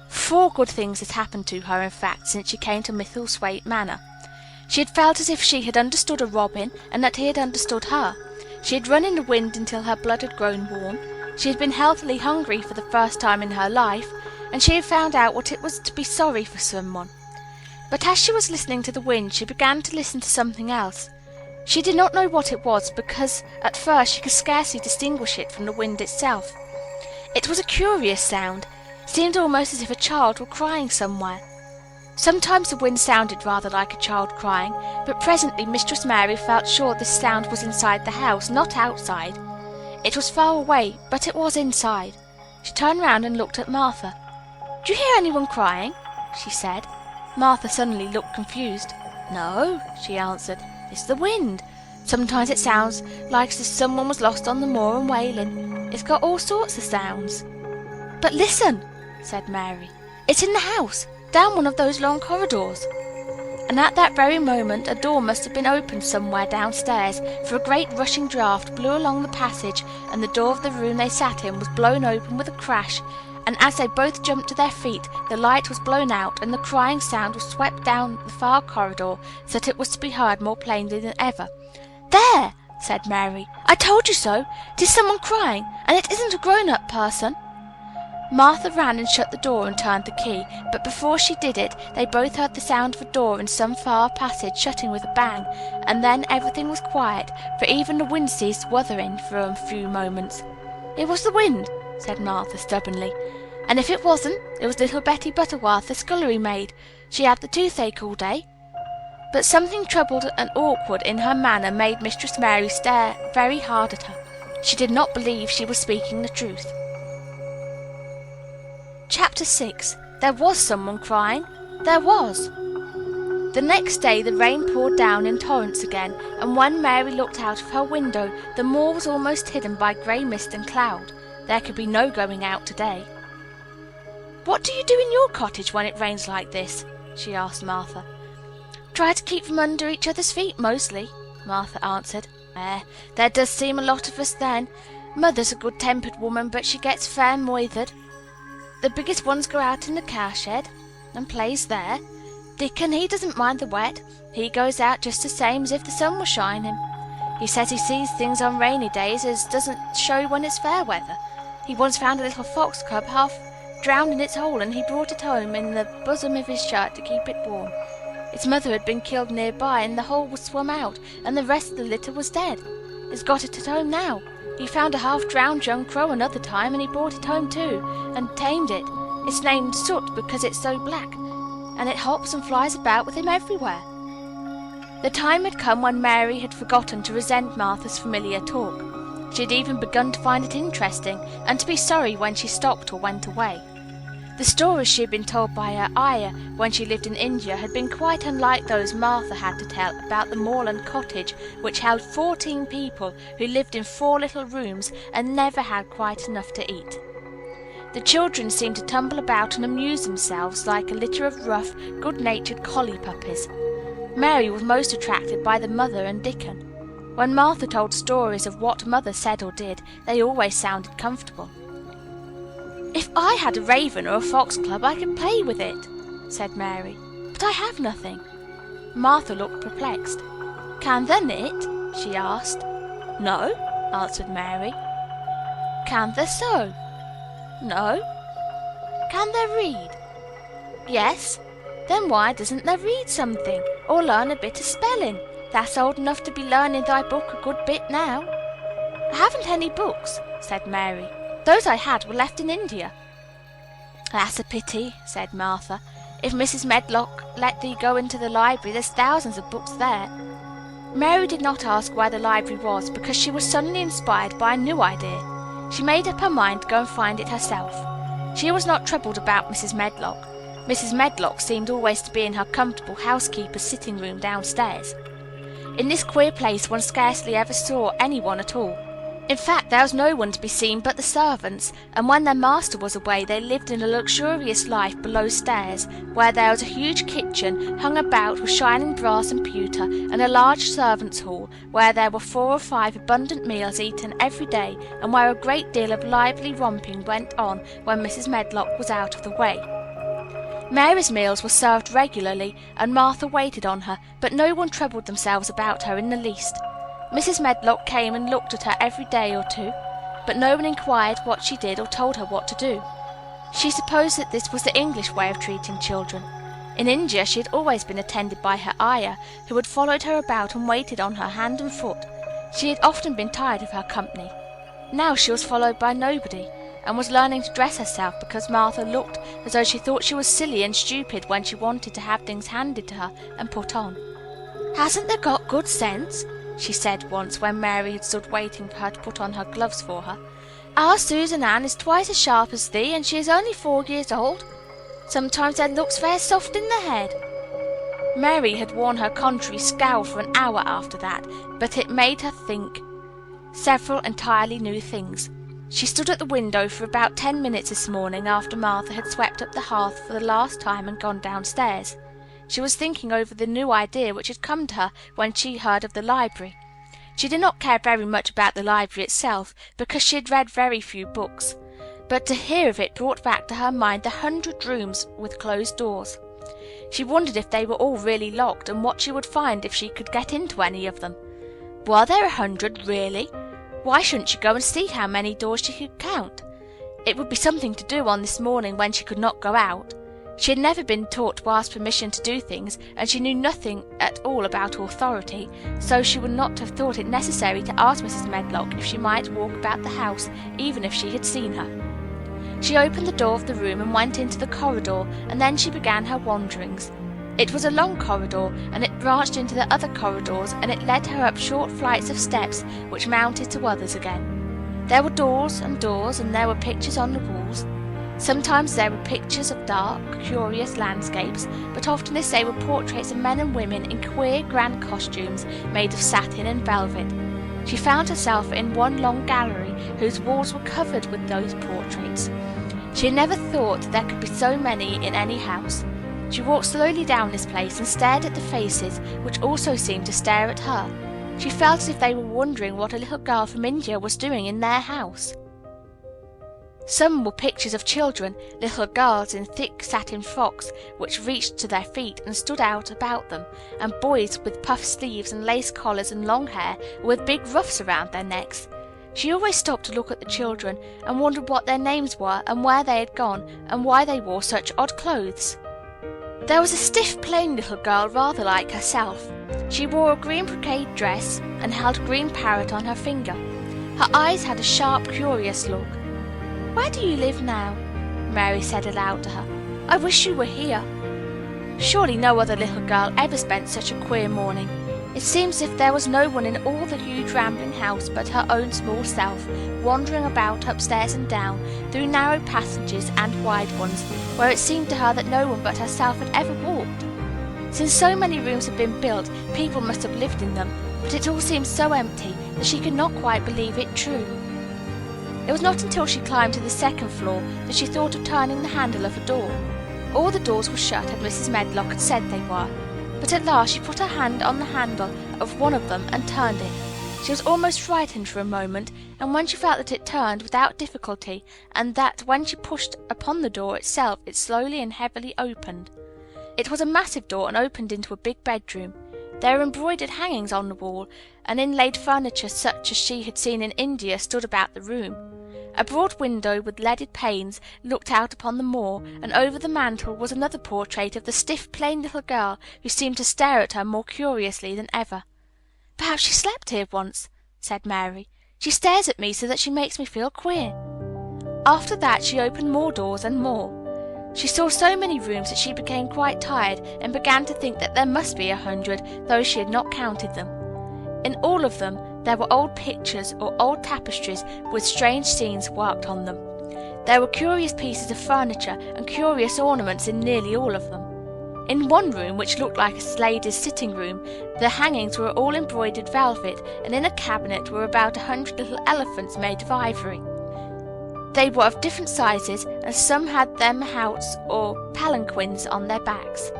4 good things had happened to her, in fact, since she came to Misselthwaite Manor. She had felt as if she had understood a robin, and that he had understood her. She had run in the wind until her blood had grown warm. She had been healthily hungry for the first time in her life, and she had found out what it was to be sorry for someone. But as she was listening to the wind, she began to listen to something else. She did not know what it was, because at first she could scarcely distinguish it from the wind itself. It was a curious sound. It seemed almost as if a child were crying somewhere. Sometimes the wind sounded rather like a child crying, but presently Mistress Mary felt sure this sound was inside the house, not outside. It was far away, but it was inside. She turned round and looked at Martha. "Do you hear anyone crying?" she said. Martha suddenly looked confused. "No," she answered. "It's the wind. Sometimes it sounds like as if someone was lost on the moor and wailing. It's got all sorts of sounds." "But listen," said Mary. "It's in the house, down one of those long corridors." And at that very moment a door must have been opened somewhere downstairs, for a great rushing draught blew along the passage, and the door of the room they sat in was blown open with a crash, and as they both jumped to their feet, the light was blown out, and the crying sound was swept down the far corridor so that it was to be heard more plainly than ever. "There!" said Mary. "I told you so. It is someone crying, and it isn't a grown-up person." Martha ran and shut the door and turned the key, but before she did it, they both heard the sound of a door in some far passage shutting with a bang, and then everything was quiet, for even the wind ceased wuthering for a few moments. "It was the wind," said Martha stubbornly. "And if it wasn't, it was little Betty Butterworth, the scullery maid. She had the toothache all day." But something troubled and awkward in her manner made Mistress Mary stare very hard at her. She did not believe she was speaking the truth. Chapter 6. There was someone crying. There was. The next day the rain poured down in torrents again, and when Mary looked out of her window, the moor was almost hidden by grey mist and cloud. There could be no going out today. "What do you do in your cottage when it rains like this?" she asked Martha. "Try to keep from under each other's feet, mostly," Martha answered. There does seem a lot of us then. Mother's a good-tempered woman, but she gets fair moithered. The biggest ones go out in the cowshed and plays there. Dickon, he doesn't mind the wet. He goes out just the same as if the sun was shining. He says he sees things on rainy days as doesn't show when it's fair weather. He once found a little fox cub half drowned in its hole, and he brought it home in the bosom of his shirt to keep it warm. Its mother had been killed nearby, and the hole was swum out, and the rest of the litter was dead. He's got it at home now. He found a half-drowned young crow another time, and he brought it home too, and tamed it. It's named Soot because it's so black, and it hops and flies about with him everywhere." The time had come when Mary had forgotten to resent Martha's familiar talk. She had even begun to find it interesting, and to be sorry when she stopped or went away. The stories she had been told by her ayah when she lived in India had been quite unlike those Martha had to tell about the moorland cottage which held 14 people who lived in 4 little rooms and never had quite enough to eat. The children seemed to tumble about and amuse themselves like a litter of rough, good-natured collie puppies. Mary was most attracted by the mother and Dickon. When Martha told stories of what Mother said or did, they always sounded comfortable. "If I had a raven or a foxglove, I could play with it," said Mary. "But I have nothing." Martha looked perplexed. "Can they knit?" she asked. "No," answered Mary. "Can they sew?" "No." "Can they read?" "Yes." "Then why doesn't they read something, or learn a bit of spelling? That's old enough to be learning thy book a good bit now." "I haven't any books," said Mary. "Those I had were left in India." "That's a pity," said Martha. "If Mrs. Medlock let thee go into the library, there's thousands of books there." Mary did not ask where the library was, because she was suddenly inspired by a new idea. She made up her mind to go and find it herself. She was not troubled about Mrs. Medlock. Mrs. Medlock seemed always to be in her comfortable housekeeper's sitting room downstairs. In this queer place one scarcely ever saw any one at all. In fact, there was no one to be seen but the servants, and when their master was away they lived in a luxurious life below stairs, where there was a huge kitchen hung about with shining brass and pewter, and a large servants' hall, where there were 4 or 5 abundant meals eaten every day, and where a great deal of lively romping went on when Mrs. Medlock was out of the way. Mary's meals were served regularly, and Martha waited on her, but no one troubled themselves about her in the least. Mrs. Medlock came and looked at her every day or 2, but no one inquired what she did or told her what to do. She supposed that this was the English way of treating children. In India she had always been attended by her ayah, who had followed her about and waited on her hand and foot. She had often been tired of her company. Now she was followed by nobody, and was learning to dress herself because Martha looked as though she thought she was silly and stupid when she wanted to have things handed to her and put on. "Hasn't they got good sense?" she said once when Mary had stood waiting for her to put on her gloves for her. "Our Susan Ann is twice as sharp as thee, and she is only 4 years old. Sometimes their looks fair soft in the head." Mary had worn her contrary scowl for an hour after that, but it made her think several entirely new things. She stood at the window for about 10 minutes this morning after Martha had swept up the hearth for the last time and gone downstairs. She was thinking over the new idea which had come to her when she heard of the library. She did not care very much about the library itself, because she had read very few books, but to hear of it brought back to her mind the 100 rooms with closed doors. She wondered if they were all really locked, and what she would find if she could get into any of them. Were there 100 really? Why shouldn't she go and see how many doors she could count? It would be something to do on this morning when she could not go out. She had never been taught to ask permission to do things, and she knew nothing at all about authority, so she would not have thought it necessary to ask Mrs. Medlock if she might walk about the house, even if she had seen her. She opened the door of the room and went into the corridor, and then she began her wanderings. It was a long corridor, and it branched into the other corridors, and it led her up short flights of steps which mounted to others again. There were doors, and there were pictures on the walls. Sometimes there were pictures of dark, curious landscapes, but oftenest they were portraits of men and women in queer, grand costumes made of satin and velvet. She found herself in one long gallery whose walls were covered with those portraits. She had never thought there could be so many in any house. She walked slowly down this place and stared at the faces, which also seemed to stare at her. She felt as if they were wondering what a little girl from India was doing in their house. Some were pictures of children, little girls in thick satin frocks which reached to their feet and stood out about them, and boys with puffed sleeves and lace collars and long hair, with big ruffs around their necks. She always stopped to look at the children and wondered what their names were and where they had gone and why they wore such odd clothes. There was a stiff, plain little girl rather like herself. She wore a green brocade dress and held a green parrot on her finger. Her eyes had a sharp, curious look. "Where do you live now?" Mary said aloud to her. "I wish you were here." Surely no other little girl ever spent such a queer morning. It seemed as if there was no one in all the huge rambling house but her own small self, wandering about upstairs and down, through narrow passages and wide ones, where it seemed to her that no one but herself had ever walked. Since so many rooms had been built, people must have lived in them, but it all seemed so empty that she could not quite believe it true. It was not until she climbed to the second floor that she thought of turning the handle of a door. All the doors were shut, as Mrs. Medlock had said they were, but at last she put her hand on the handle of one of them and turned it. She was almost frightened for a moment, and when she felt that it turned without difficulty, and that when she pushed upon the door itself it slowly and heavily opened. It was a massive door and opened into a big bedroom. There were embroidered hangings on the wall, and inlaid furniture such as she had seen in India stood about the room. A broad window with leaded panes looked out upon the moor, and over the mantel was another portrait of the stiff, plain little girl, who seemed to stare at her more curiously than ever. "Perhaps she slept here once," said Mary. "She stares at me so that she makes me feel queer." After that she opened more doors and more. She saw so many rooms that she became quite tired and began to think that there must be 100, though she had not counted them. In all of them there were old pictures or old tapestries with strange scenes worked on them. There were curious pieces of furniture and curious ornaments in nearly all of them. In one room, which looked like a lady's sitting room, the hangings were all embroidered velvet, and in a cabinet were about 100 little elephants made of ivory. They were of different sizes, and some had them houts or palanquins on their backs.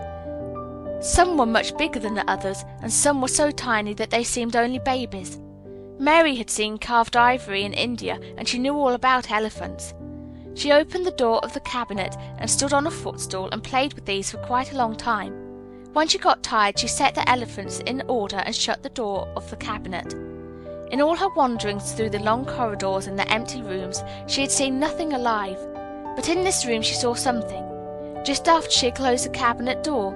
Some were much bigger than the others, and some were so tiny that they seemed only babies. Mary had seen carved ivory in India, and she knew all about elephants. She opened the door of the cabinet and stood on a footstool and played with these for quite a long time. When she got tired, she set the elephants in order and shut the door of the cabinet. In all her wanderings through the long corridors and the empty rooms, she had seen nothing alive. But in this room she saw something. Just after she had closed the cabinet door,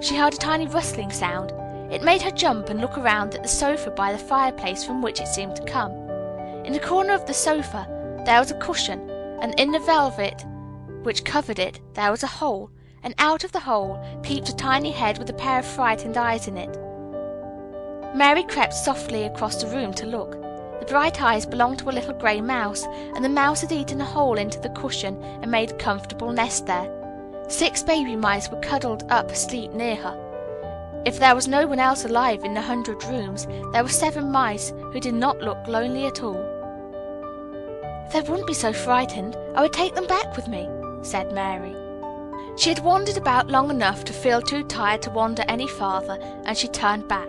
she heard a tiny rustling sound. It made her jump and look around at the sofa by the fireplace from which it seemed to come. In the corner of the sofa there was a cushion, and in the velvet which covered it there was a hole, and out of the hole peeped a tiny head with a pair of frightened eyes in it. Mary crept softly across the room to look. The bright eyes belonged to a little grey mouse, and the mouse had eaten a hole into the cushion and made a comfortable nest there. 6 baby mice were cuddled up asleep near her. If there was no one else alive in the 100 rooms, there were 7 mice who did not look lonely at all. "If they wouldn't be so frightened, I would take them back with me," said Mary. She had wandered about long enough to feel too tired to wander any farther, and she turned back.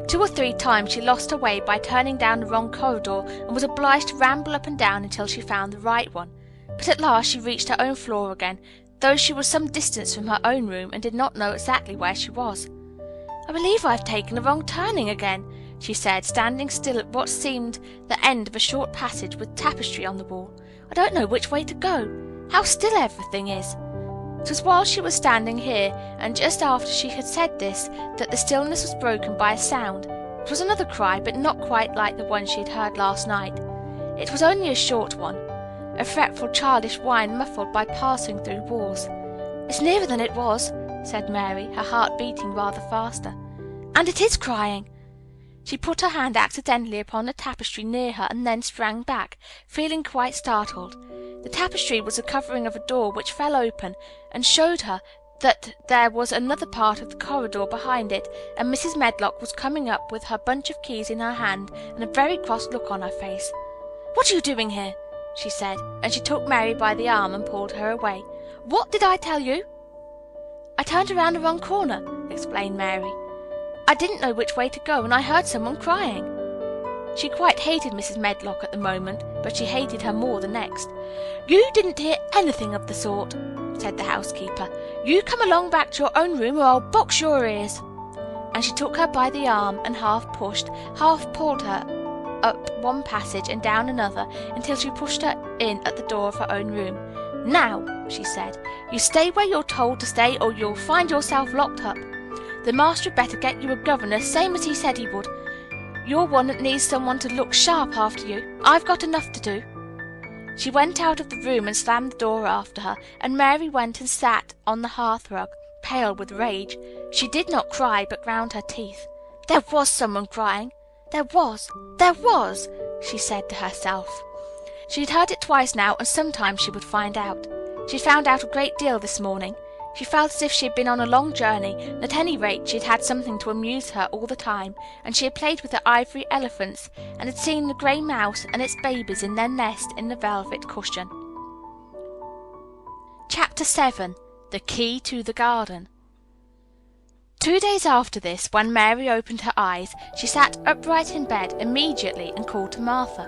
2 or 3 times she lost her way by turning down the wrong corridor and was obliged to ramble up and down until she found the right one. But at last she reached her own floor again, though she was some distance from her own room and did not know exactly where she was. "I believe I have taken a wrong turning again," she said, standing still at what seemed the end of a short passage with tapestry on the wall. "I don't know which way to go. How still everything is." It was while she was standing here, and just after she had said this, that the stillness was broken by a sound. It was another cry, but not quite like the one she had heard last night. It was only a short one, a fretful childish whine muffled by passing through walls. "It's nearer than it was," said Mary, her heart beating rather faster. "And it is crying." She put her hand accidentally upon the tapestry near her and then sprang back, feeling quite startled. The tapestry was the covering of a door which fell open and showed her that there was another part of the corridor behind it, and Mrs. Medlock was coming up with her bunch of keys in her hand and a very cross look on her face. "What are you doing here?" she said, and she took Mary by the arm and pulled her away. "What did I tell you?" "I turned around the wrong corner," explained Mary. "I didn't know which way to go, and I heard someone crying." She quite hated Mrs. Medlock at the moment, but she hated her more the next. "You didn't hear anything of the sort," said the housekeeper. "You come along back to your own room, or I'll box your ears." And she took her by the arm and half pushed, half pulled her up one passage and down another until she pushed her in at the door of her own room. "Now," she said, "you stay where you're told to stay, or you'll find yourself locked up. The master had better get you a governess, same as he said he would. You're one that needs someone to look sharp after you. I've got enough to do." She went out of the room and slammed the door after her, and Mary went and sat on the hearth-rug, pale with rage. She did not cry, but ground her teeth. There was someone crying. There was, she said to herself. She had heard it twice now, and sometime she would find out. She found out a great deal this morning. She felt as if she had been on a long journey, and at any rate she had had something to amuse her all the time, and she had played with the ivory elephants, and had seen the grey mouse and its babies in their nest in the velvet cushion. Chapter 7. The Key to the Garden. 2 days after this, when Mary opened her eyes, she sat upright in bed immediately and called to Martha.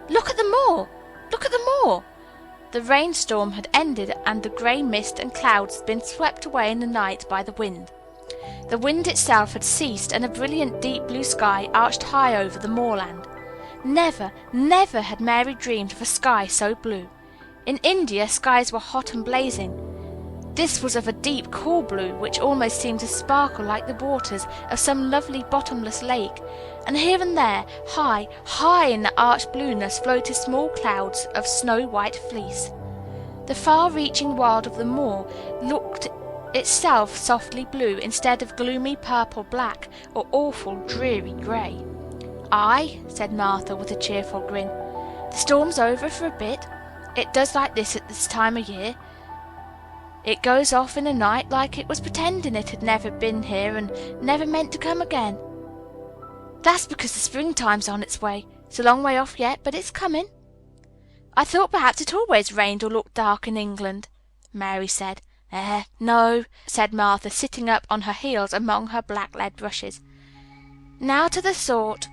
"Look at the moor! Look at the moor!" The rainstorm had ended, and the grey mist and clouds had been swept away in the night by the wind. The wind itself had ceased, and a brilliant deep blue sky arched high over the moorland. Never, never had Mary dreamed of a sky so blue. In India, skies were hot and blazing. This was of a deep, cool blue, which almost seemed to sparkle like the waters of some lovely bottomless lake, and here and there, high, high in the arched blueness, floated small clouds of snow-white fleece. The far-reaching world of the moor looked itself softly blue, instead of gloomy purple-black or awful dreary grey. "Aye," said Martha, with a cheerful grin. "The storm's over for a bit. It does like this at this time of year. It goes off in a night like it was pretending it had never been here and never meant to come again. That's because the springtime's on its way. It's a long way off yet, but it's coming." "I thought perhaps it always rained or looked dark in England," Mary said. No," said Martha, sitting up on her heels among her black lead brushes. "Now to the sort."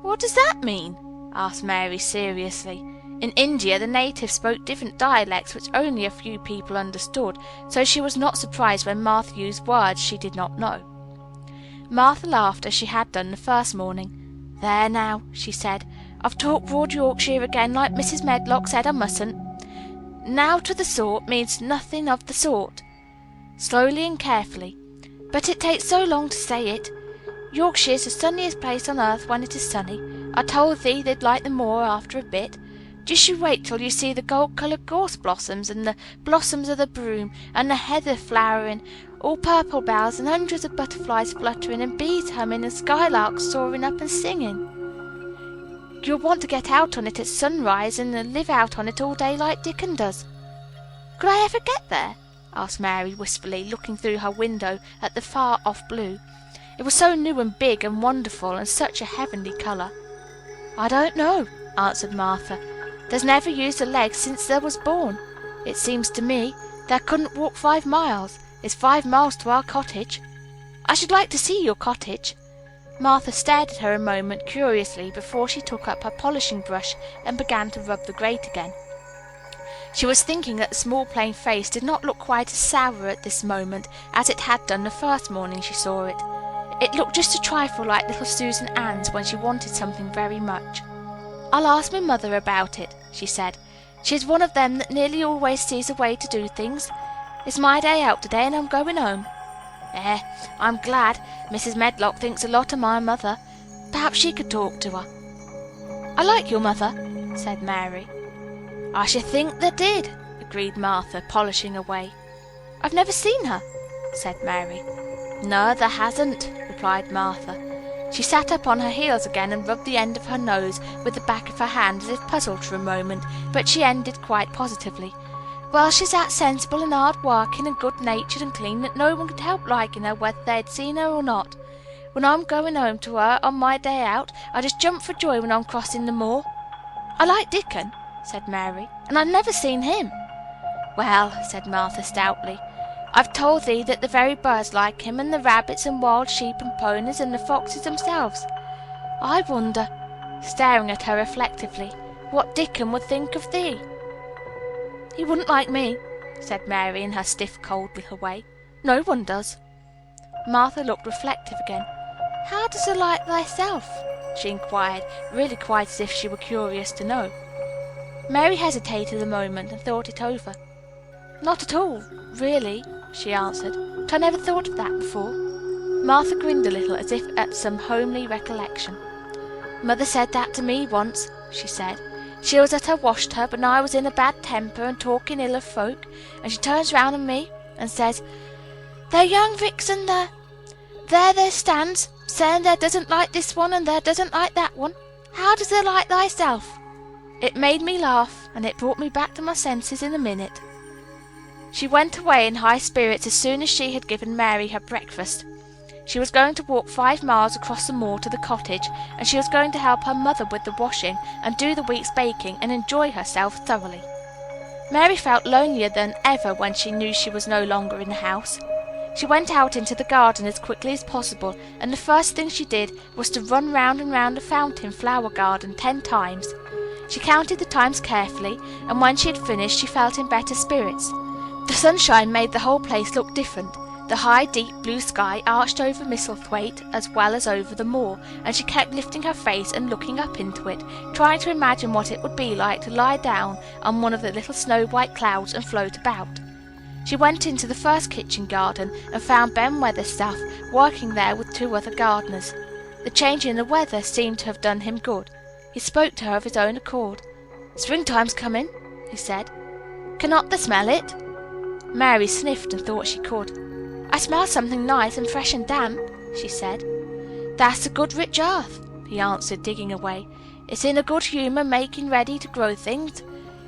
"What does that mean?" asked Mary seriously. In India the natives spoke different dialects which only a few people understood, so she was not surprised when Martha used words she did not know. Martha laughed as she had done the first morning. "There now," she said, "I've talked broad Yorkshire again like Mrs. Medlock said I mustn't. Now to the sort means nothing of the sort." Slowly and carefully. "But it takes so long to say it. Yorkshire's the sunniest place on earth when it is sunny. I told thee they'd like the moor after a bit. Just you wait till you see the gold-coloured gorse blossoms, and the blossoms of the broom, and the heather flowering, all purple bells, and hundreds of butterflies fluttering, and bees humming, and skylarks soaring up and singing. You'll want to get out on it at sunrise, and live out on it all day like Dickon does." "Could I ever get there?" asked Mary wistfully, looking through her window at the far-off blue. It was so new and big and wonderful, and such a heavenly colour. "I don't know," answered Martha. "There's never used a leg since there was born. It seems to me there couldn't walk 5 miles. It's 5 miles to our cottage. I should like to see your cottage." Martha stared at her a moment curiously before she took up her polishing brush and began to rub the grate again. She was thinking that the small plain face did not look quite as sour at this moment as it had done the first morning she saw it. It looked just a trifle like little Susan Ann's when she wanted something very much. "I'll ask my mother about it," she said. "She's one of them that nearly always sees a way to do things. It's my day out today, and I'm going home. I'm glad. Mrs. Medlock thinks a lot of my mother. Perhaps she could talk to her." "I like your mother," said Mary. "I should think they did," agreed Martha, polishing away. "I've never seen her," said Mary. "No, there hasn't," replied Martha. She sat up on her heels again and rubbed the end of her nose with the back of her hand as if puzzled for a moment, but she ended quite positively. "Well, she's that sensible and hard-working and good-natured and clean that no one could help liking her whether they'd seen her or not. When I'm going home to her on my day out, I just jump for joy when I'm crossing the moor." "I like Dickon," said Mary, "and I've never seen him." "Well," said Martha stoutly, "I've told thee that the very birds like him, and the rabbits and wild sheep and ponies and the foxes themselves. I wonder," staring at her reflectively, "what Dickon would think of thee." "He wouldn't like me," said Mary in her stiff, cold little way. "No one does." Martha looked reflective again. "How does thee like thyself?" she inquired, really quite as if she were curious to know. Mary hesitated a moment and thought it over. "Not at all, really," she answered, "but I never thought of that before." Martha grinned a little as if at some homely recollection. "Mother said that to me once," she said. "She was at her wash tub, and I was in a bad temper and talking ill of folk, and she turns round on me and says, 'There, young vixen, there they stands, saying there doesn't like this one and there doesn't like that one. How does thee like thyself?' It made me laugh, and it brought me back to my senses in a minute." She went away in high spirits as soon as she had given Mary her breakfast. She was going to walk 5 miles across the moor to the cottage, and she was going to help her mother with the washing and do the week's baking and enjoy herself thoroughly. Mary felt lonelier than ever when she knew she was no longer in the house. She went out into the garden as quickly as possible, and the first thing she did was to run round and round the fountain flower garden 10 times. She counted the times carefully, and when she had finished she felt in better spirits. The sunshine made the whole place look different. The high, deep blue sky arched over Misselthwaite as well as over the moor, and she kept lifting her face and looking up into it, trying to imagine what it would be like to lie down on one of the little snow-white clouds and float about. She went into the first kitchen garden and found Ben Weatherstaff working there with 2 other gardeners. The change in the weather seemed to have done him good. He spoke to her of his own accord. "Springtime's coming," he said. "Cannot thee smell it?" Mary sniffed and thought she could. "I smell something nice and fresh and damp," she said. "That's the good rich earth," he answered, digging away. "It's in a good humour making ready to grow things.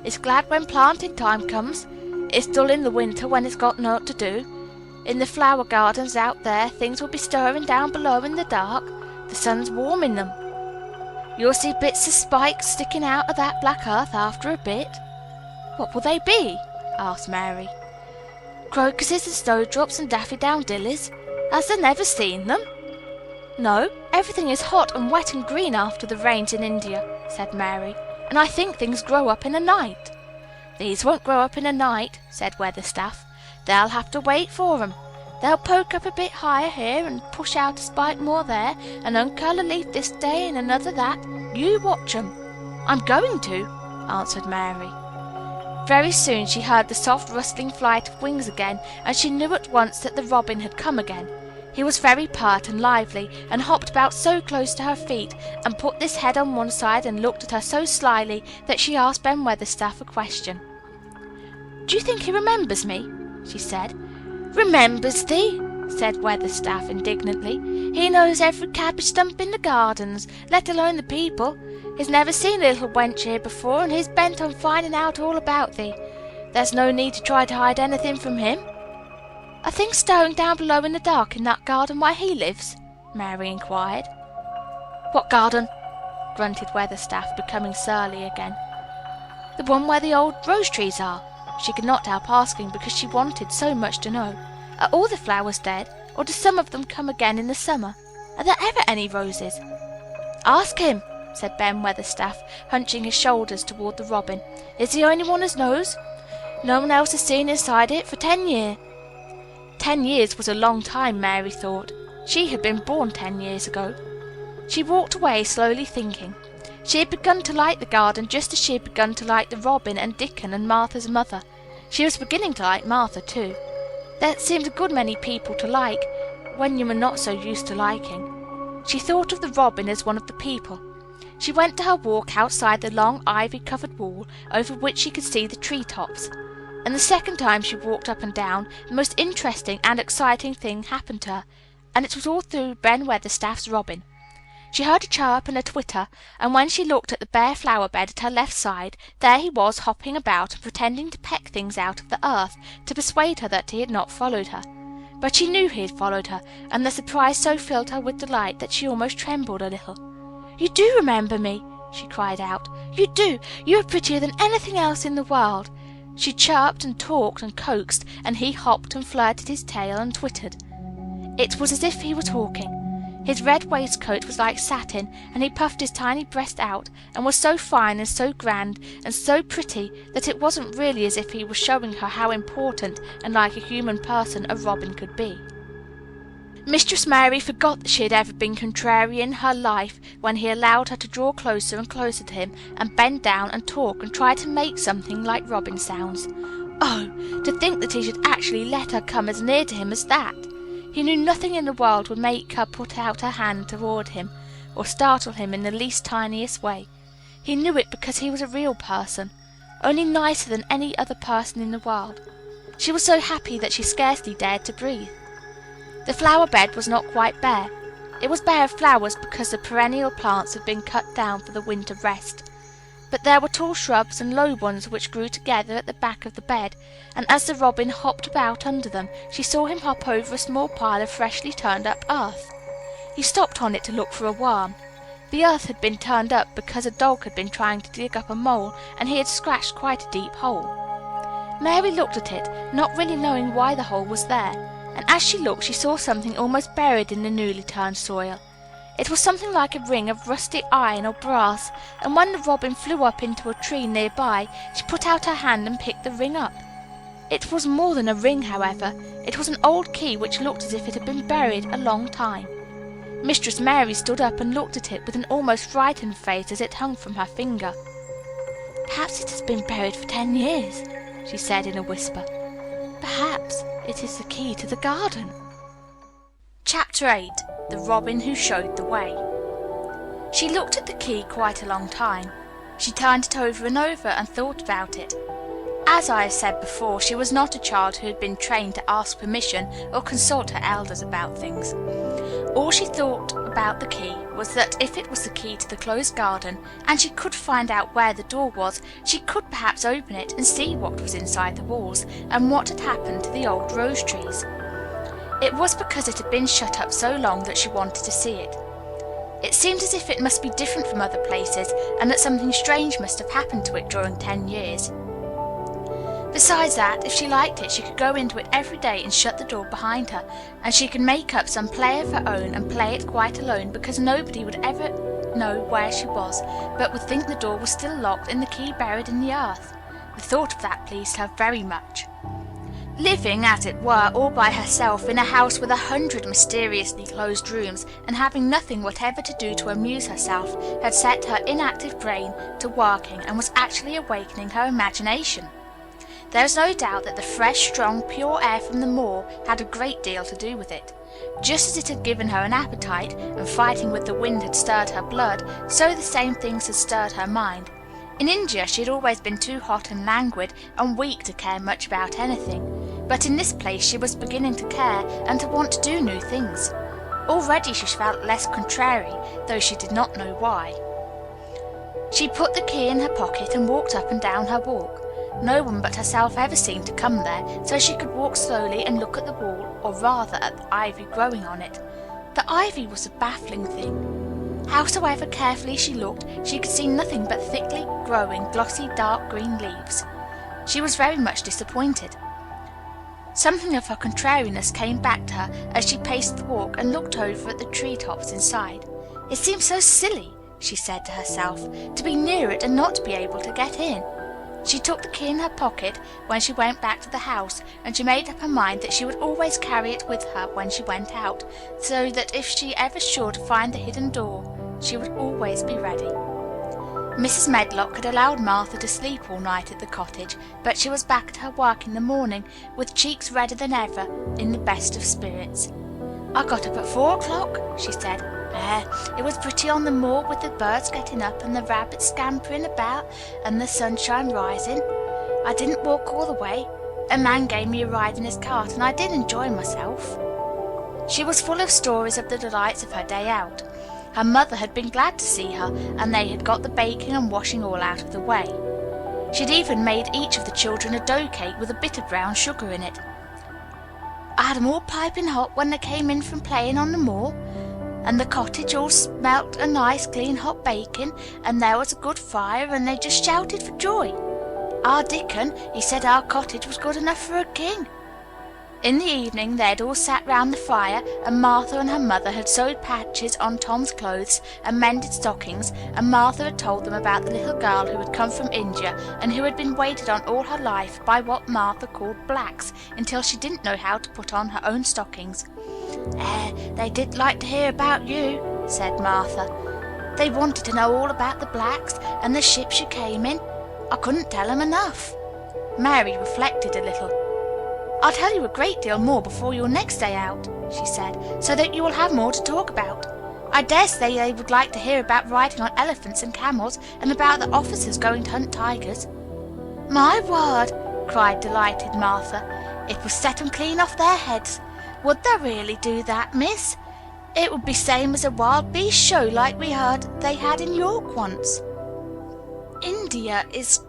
It's glad when planting time comes. It's dull in the winter when it's got nought to do. In the flower gardens out there things will be stirring down below in the dark. The sun's warm in them. You'll see bits of spikes sticking out of that black earth after a bit." "What will they be?" asked Mary. "Crocuses and snowdrops and daffodillies. Has thee never seen them?" "No, everything is hot and wet and green after the rains in India," said Mary, "and I think things grow up in a night." "These won't grow up in a night," said Weatherstaff. "They'll have to wait for 'em. They'll poke up a bit higher here and push out a spike more there, and uncurl a leaf this day and another that. You watch 'em." "I'm going to," answered Mary. Very soon she heard the soft rustling flight of wings again, and she knew at once that the robin had come again. He was very pert and lively, and hopped about so close to her feet, and put his head on one side and looked at her so slyly that she asked Ben Weatherstaff a question. "Do you think he remembers me?" she said. "Remembers thee?" said Weatherstaff indignantly. "He knows every cabbage stump in the gardens, let alone the people. He's never seen a little wench here before, and he's bent on finding out all about thee. There's no need to try to hide anything from him." "Are things stirring down below in the dark in that garden where he lives?" Mary inquired. "What garden?" grunted Weatherstaff, becoming surly again. "The one where the old rose trees are," she could not help asking because she wanted so much to know. "Are all the flowers dead, or do some of them come again in the summer? Are there ever any roses?" "Ask him," said Ben Weatherstaff, hunching his shoulders toward the robin. "He's the only one as knows. No one else has seen inside it for 10 year." 10 years was a long time, Mary thought. She had been born 10 years ago. She walked away, slowly thinking. She had begun to like the garden just as she had begun to like the robin and Dickon and Martha's mother. She was beginning to like Martha, too. There seemed a good many people to like, when you were not so used to liking. She thought of the robin as one of the people. She went to her walk outside the long ivy-covered wall, over which she could see the tree-tops. And the second time she walked up and down, the most interesting and exciting thing happened to her, and it was all through Ben Weatherstaff's robin. She heard a chirp and a twitter, and when she looked at the bare flower bed at her left side, there he was hopping about and pretending to peck things out of the earth to persuade her that he had not followed her. But she knew he had followed her, and the surprise so filled her with delight that she almost trembled a little. "You do remember me," she cried out. "You do. You are prettier than anything else in the world." She chirped and talked and coaxed, and he hopped and flirted his tail and twittered. It was as if he were talking. His red waistcoat was like satin, and he puffed his tiny breast out, and was so fine and so grand and so pretty that it wasn't really as if he was showing her how important and like a human person a robin could be. Mistress Mary forgot that she had ever been contrary in her life when he allowed her to draw closer and closer to him and bend down and talk and try to make something like robin sounds. Oh, to think that he should actually let her come as near to him as that! He knew nothing in the world would make her put out her hand toward him, or startle him in the least tiniest way. He knew it because he was a real person, only nicer than any other person in the world. She was so happy that she scarcely dared to breathe. The flower bed was not quite bare. It was bare of flowers because the perennial plants had been cut down for the winter rest. But there were tall shrubs and low ones which grew together at the back of the bed, and as the robin hopped about under them, she saw him hop over a small pile of freshly turned up earth. He stopped on it to look for a worm. The earth had been turned up because a dog had been trying to dig up a mole, and he had scratched quite a deep hole. Mary looked at it, not really knowing why the hole was there, and as she looked she saw something almost buried in the newly turned soil. It was something like a ring of rusty iron or brass, and when the robin flew up into a tree near by, she put out her hand and picked the ring up. It was more than a ring, however. It was an old key which looked as if it had been buried a long time. Mistress Mary stood up and looked at it with an almost frightened face as it hung from her finger. "Perhaps it has been buried for 10 years, she said in a whisper. "Perhaps it is the key to the garden." Chapter 8. The Robin Who Showed the Way. She looked at the key quite a long time. She turned it over and over and thought about it. As I have said before, she was not a child who had been trained to ask permission or consult her elders about things. All she thought about the key was that if it was the key to the closed garden, and she could find out where the door was, she could perhaps open it and see what was inside the walls, and what had happened to the old rose trees. It was because it had been shut up so long that she wanted to see it. It seemed as if it must be different from other places, and that something strange must have happened to it during 10 years. Besides that, if she liked it, she could go into it every day and shut the door behind her, and she could make up some play of her own and play it quite alone, because nobody would ever know where she was, but would think the door was still locked and the key buried in the earth. The thought of that pleased her very much. Living, as it were, all by herself in a house with 100 mysteriously closed rooms, and having nothing whatever to do to amuse herself, had set her inactive brain to working and was actually awakening her imagination. There is no doubt that the fresh, strong, pure air from the moor had a great deal to do with it. Just as it had given her an appetite, and fighting with the wind had stirred her blood, so the same things had stirred her mind. In India she had always been too hot and languid and weak to care much about anything, but in this place she was beginning to care and to want to do new things. Already she felt less contrary, though she did not know why. She put the key in her pocket and walked up and down her walk. No one but herself ever seemed to come there, so she could walk slowly and look at the wall, or rather at the ivy growing on it. The ivy was a baffling thing. Howsoever carefully she looked, she could see nothing but thickly growing, glossy, dark green leaves. She was very much disappointed. Something of her contrariness came back to her as she paced the walk and looked over at the tree-tops inside. It seemed so silly, she said to herself, to be near it and not to be able to get in. She took the key in her pocket when she went back to the house, and she made up her mind that she would always carry it with her when she went out, so that if she ever should find the hidden door, she would always be ready. Mrs. Medlock had allowed Martha to sleep all night at the cottage, but she was back at her work in the morning, with cheeks redder than ever, in the best of spirits. "I got up at 4 o'clock," she said. It was pretty on the moor, with the birds getting up and the rabbits scampering about and the sunshine rising. I didn't walk all the way. A man gave me a ride in his cart, and I did enjoy myself." She was full of stories of the delights of her day out. Her mother had been glad to see her, and they had got the baking and washing all out of the way. She'd even made each of the children a dough cake with a bit of brown sugar in it. I had 'em all piping hot when they came in from playing on the moor, and the cottage all smelt a nice clean hot bacon, and there was a good fire, and they just shouted for joy. Our Dickon, he said our cottage was good enough for a king. In the evening they had all sat round the fire, and Martha and her mother had sewed patches on Tom's clothes and mended stockings, and Martha had told them about the little girl who had come from India and who had been waited on all her life by what Martha called blacks until she didn't know how to put on her own stockings. They did like to hear about you," said Martha. "They wanted to know all about the blacks and the ships you came in. I couldn't tell 'em enough." Mary reflected a little. "I'll tell you a great deal more before your next day out," she said, "so that you will have more to talk about. I dare say they would like to hear about riding on elephants and camels, and about the officers going to hunt tigers." "My word!" cried delighted Martha. "It would set 'em clean off their heads. Would they really do that, miss? It would be same as a wild beast show like we heard they had in York once." "India is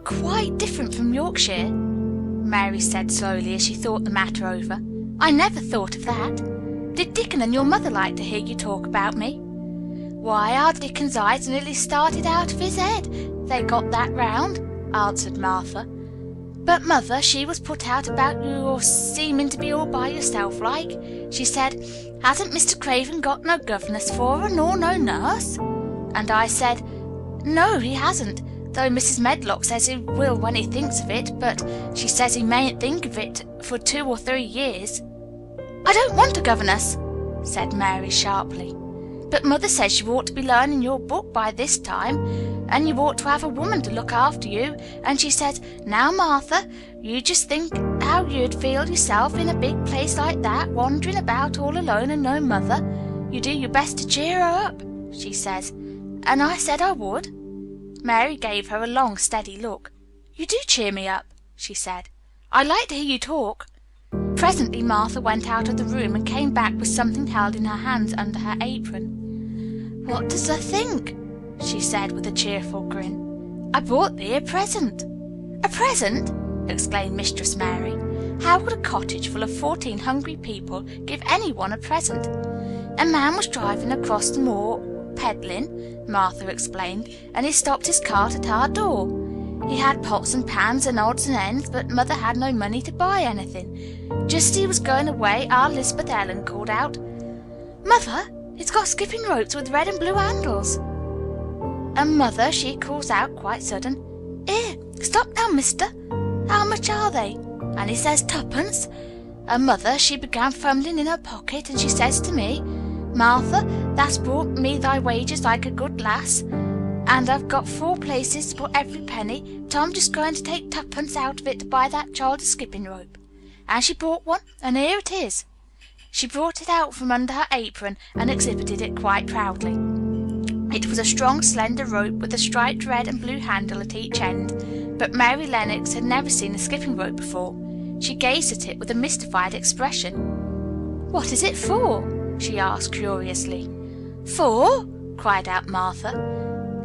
quite different from Yorkshire," Mary said slowly as she thought the matter over. "I never thought of that. Did Dickon and your mother like to hear you talk about me?" "Why, our Dickon's eyes nearly started out of his head, they got that round," answered Martha. "But mother, she was put out about your seeming to be all by yourself like. She said, 'Hasn't Mr. Craven got no governess for her, nor no nurse?' And I said, 'No, he hasn't, though Mrs. Medlock says he will when he thinks of it, but she says he mayn't think of it for 2 or 3 years. "I don't want a governess," said Mary sharply. "But mother says you ought to be learning your book by this time, and you ought to have a woman to look after you, and she says, 'Now, Martha, you just think how you'd feel yourself in a big place like that, wandering about all alone and no mother. You do your best to cheer her up,' she says. And I said I would." Mary gave her a long, steady look. "You do cheer me up," she said. "I like to hear you talk." Presently Martha went out of the room and came back with something held in her hands under her apron. "What does thee think?" she said with a cheerful grin. "I brought thee a present." "A present?" exclaimed Mistress Mary. How could a cottage full of 14 hungry people give any one a present? "A man was driving across the moor peddling," Martha explained, "and he stopped his cart at our door. He had pots and pans and odds and ends, but mother had no money to buy anything. Just as he was going away, our Lisbeth Ellen called out, 'Mother, it's got skipping ropes with red and blue handles.' And mother, she calls out quite sudden, 'Here, stop now, mister. How much are they?' And he says 2pence. And mother, she began fumbling in her pocket, and she says to me, 'Martha, thou's brought me thy wages like a good lass, and I've got 4 places to put every penny, but I'm just going to take 2pence out of it to buy that child a skipping rope.' And she bought one, and here it is." She brought it out from under her apron and exhibited it quite proudly. It was a strong, slender rope with a striped red and blue handle at each end, but Mary Lennox had never seen a skipping rope before. She gazed at it with a mystified expression. "What is it for?" she asked curiously. "For?" cried out Martha.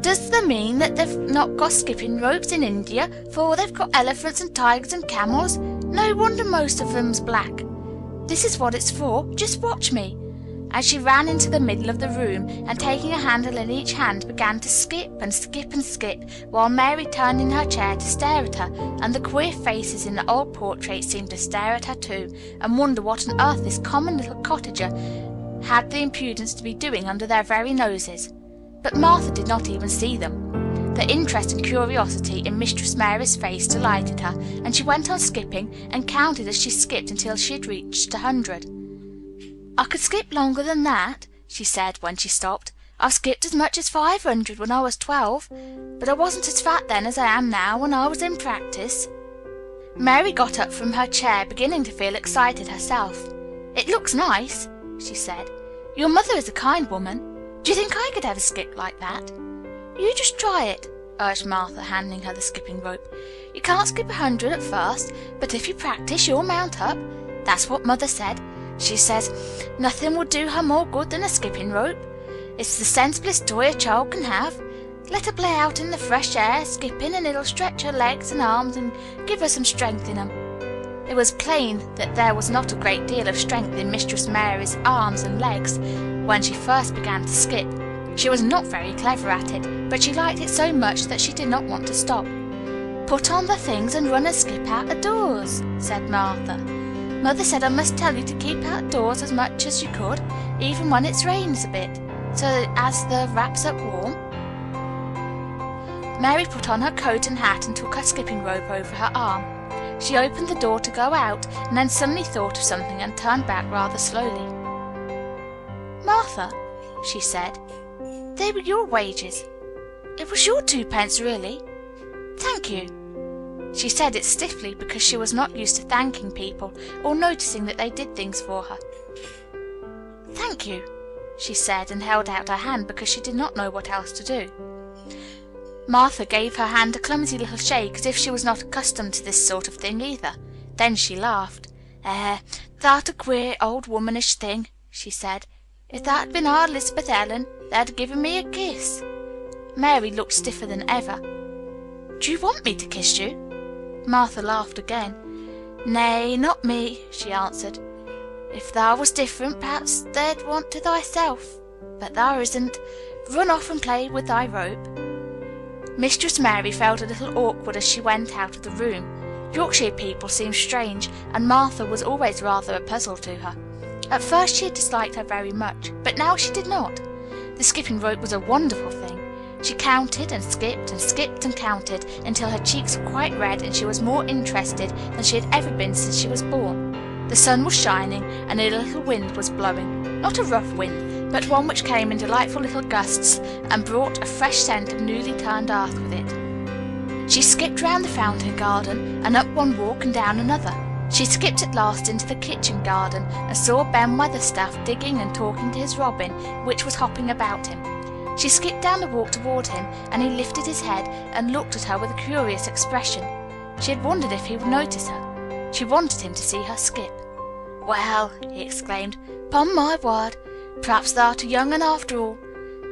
"Does that mean that they've not got skipping ropes in India, for they've got elephants and tigers and camels? No wonder most of them's black. This is what it's for. Just watch me." And she ran into the middle of the room, and taking a handle in each hand, began to skip and skip and skip, while Mary turned in her chair to stare at her, and the queer faces in the old portrait seemed to stare at her too, and wonder what on earth this common little cottager had the impudence to be doing under their very noses. But Martha did not even see them. The interest and curiosity in Mistress Mary's face delighted her, and she went on skipping, and counted as she skipped until she had reached 100. "I could skip longer than that," she said when she stopped. "I've skipped as much as 500 when I was 12, but I wasn't as fat then as I am now when I was in practice." Mary got up from her chair, beginning to feel excited herself. "It looks nice," she said. "Your mother is a kind woman. Do you think I could ever skip like that?" "You just try it," urged Martha, handing her the skipping rope. "You can't skip 100 at first, but if you practice, you'll mount up. That's what mother said. She says nothing will do her more good than a skipping rope. It's the sensiblest toy a child can have. Let her play out in the fresh air, skipping, and it'll stretch her legs and arms and give her some strength in 'em." It was plain that there was not a great deal of strength in Mistress Mary's arms and legs when she first began to skip. She was not very clever at it, but she liked it so much that she did not want to stop. "Put on the things and run a skip out of doors," said Martha. "Mother said I must tell you to keep outdoors as much as you could, even when it rains a bit, so as the wraps up warm." Mary put on her coat and hat and took her skipping rope over her arm. She opened the door to go out, and then suddenly thought of something and turned back rather slowly. "Martha," she said, "they were your wages. It was your 2 pence, really. Thank you." She said it stiffly because she was not used to thanking people or noticing that they did things for her. "Thank you," she said, and held out her hand because she did not know what else to do. Martha gave her hand a clumsy little shake as if she was not accustomed to this sort of thing either. Then she laughed. Thou'rt a queer old womanish thing," she said. "If that had been our Elizabeth Ellen, they'd have given me a kiss." Mary looked stiffer than ever. "Do you want me to kiss you?" Martha laughed again. "Nay, not me," she answered. "If thou was different, perhaps thou'd want to thyself. But thou isn't. Run off and play with thy rope." Mistress Mary felt a little awkward as she went out of the room. Yorkshire people seemed strange, and Martha was always rather a puzzle to her. At first she had disliked her very much, but now she did not. The skipping rope was a wonderful thing. She counted and skipped and skipped and counted until her cheeks were quite red and she was more interested than she had ever been since she was born. The sun was shining and a little wind was blowing, not a rough wind, but one which came in delightful little gusts and brought a fresh scent of newly turned earth with it. She skipped round the fountain garden and up one walk and down another. She skipped at last into the kitchen garden and saw Ben Weatherstaff digging and talking to his robin, which was hopping about him. She skipped down the walk toward him, and he lifted his head and looked at her with a curious expression. She had wondered if he would notice her. She wanted him to see her skip. "Well," he exclaimed, "'pon my word, perhaps thou'rt a young un after all.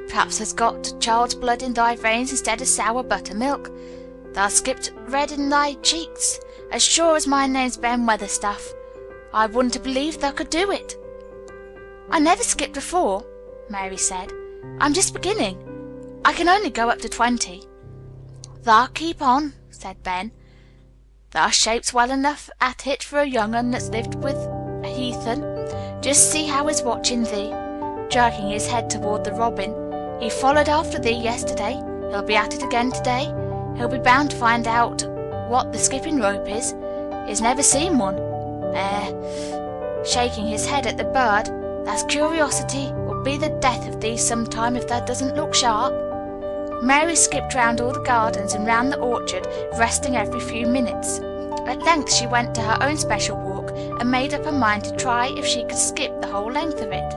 Perhaps thou'st got child's blood in thy veins instead of sour buttermilk. Thou skipped red in thy cheeks, as sure as my name's Ben Weatherstaff. I wouldn't have believed thou could do it." "I never skipped before," Mary said. "I'm just beginning. I can only go up to 20. "Thou keep on," said Ben. "Thou shapes well enough at it for a young un that's lived with a heathen. Just see how he's watching thee," jerking his head toward the robin. "He followed after thee yesterday. He'll be at it again today. He'll be bound to find out what the skipping rope is. He's never seen one. Shaking his head at the bird, "that's curiosity will be the death of thee sometime if thou doesn't look sharp." Mary skipped round all the gardens and round the orchard, resting every few minutes. At length she went to her own special walk and made up her mind to try if she could skip the whole length of it.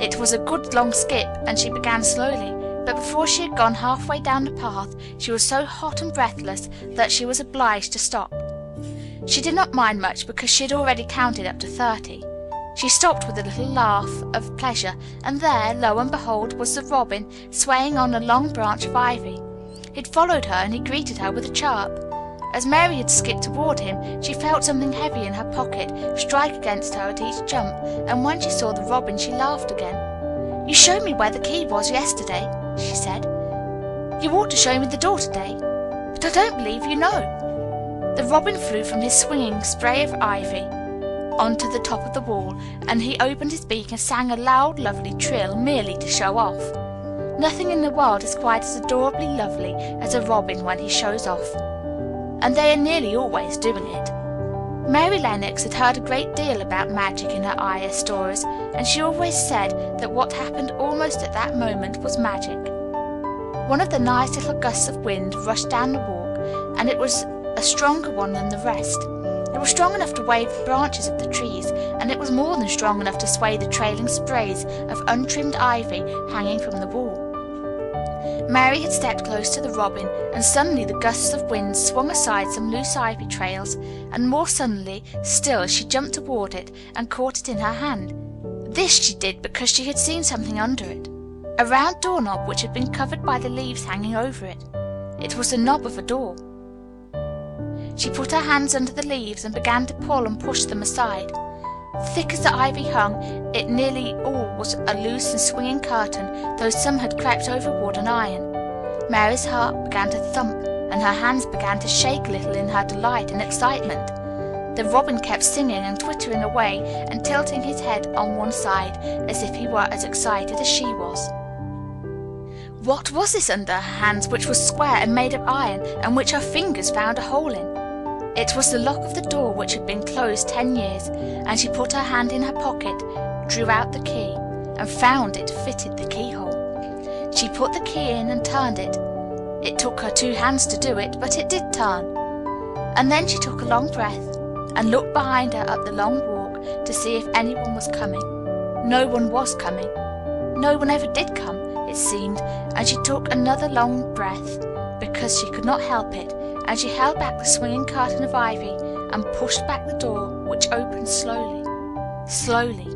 It was a good long skip, and she began slowly, but before she had gone halfway down the path she was so hot and breathless that she was obliged to stop. She did not mind much because she had already counted up to 30. She stopped with a little laugh of pleasure, and there, lo and behold, was the robin swaying on a long branch of ivy. He had followed her, and he greeted her with a chirp. As Mary had skipped toward him, she felt something heavy in her pocket strike against her at each jump, and when she saw the robin she laughed again. "You showed me where the key was yesterday," she said. "You ought to show me the door today, but I don't believe you know." The robin flew from his swinging spray of ivy onto the top of the wall, and he opened his beak and sang a loud, lovely trill merely to show off. Nothing in the world is quite as adorably lovely as a robin when he shows off, and they are nearly always doing it. Mary Lennox had heard a great deal about magic in her Ayah stories, and she always said that what happened almost at that moment was magic. One of the nice little gusts of wind rushed down the walk, and it was a stronger one than the rest. It was strong enough to wave the branches of the trees, and it was more than strong enough to sway the trailing sprays of untrimmed ivy hanging from the wall. Mary had stepped close to the robin, and suddenly the gusts of wind swung aside some loose ivy trails, and more suddenly still she jumped toward it and caught it in her hand. This she did because she had seen something under it. a round doorknob which had been covered by the leaves hanging over it. It was the knob of a door. She put her hands under the leaves and began to pull and push them aside. Thick as the ivy hung, it nearly all was a loose and swinging curtain, though some had crept over wood and iron. Mary's heart began to thump, and her hands began to shake a little in her delight and excitement. The robin kept singing and twittering away and tilting his head on one side, as if he were as excited as she was. What was this under her hands, which was square and made of iron, and which her fingers found a hole in? It was the lock of the door, which had been closed 10 years, and she put her hand in her pocket, drew out the key, and found it fitted the keyhole. She put the key in and turned it. It took her 2 hands to do it, but it did turn. And then she took a long breath, and looked behind her up the long walk to see if anyone was coming. No one was coming. No one ever did come, it seemed, and she took another long breath, because she could not help it, and she held back the swinging curtain of ivy and pushed back the door, which opened slowly, slowly.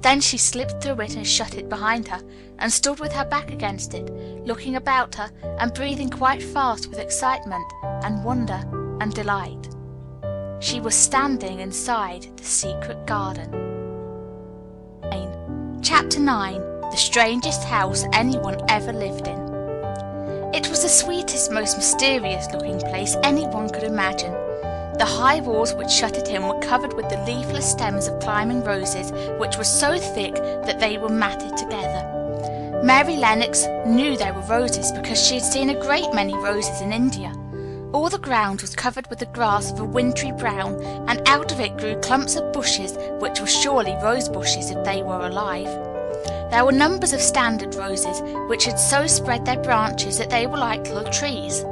Then she slipped through it and shut it behind her, and stood with her back against it, looking about her and breathing quite fast with excitement and wonder and delight. She was standing inside the secret garden. Chapter 9. The strangest house anyone ever lived in. It was the sweetest, most mysterious-looking place anyone could imagine. The high walls which shut it in were covered with the leafless stems of climbing roses, which were so thick that they were matted together. Mary Lennox knew they were roses because she had seen a great many roses in India. All the ground was covered with the grass of a wintry brown, and out of it grew clumps of bushes, which were surely rose bushes if they were alive. There were numbers of standard roses, which had so spread their branches that they were like little trees.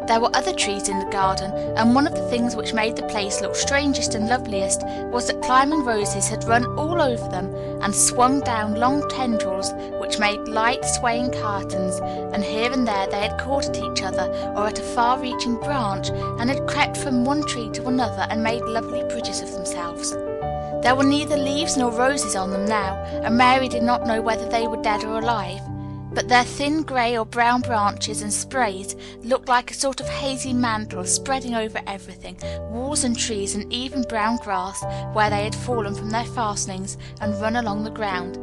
There were other trees in the garden, and one of the things which made the place look strangest and loveliest was that climbing roses had run all over them and swung down long tendrils which made light swaying curtains, and here and there they had caught at each other or at a far-reaching branch, and had crept from one tree to another and made lovely bridges of themselves. There were neither leaves nor roses on them now, and Mary did not know whether they were dead or alive, but their thin grey or brown branches and sprays looked like a sort of hazy mantle spreading over everything, walls and trees and even brown grass, where they had fallen from their fastenings and run along the ground.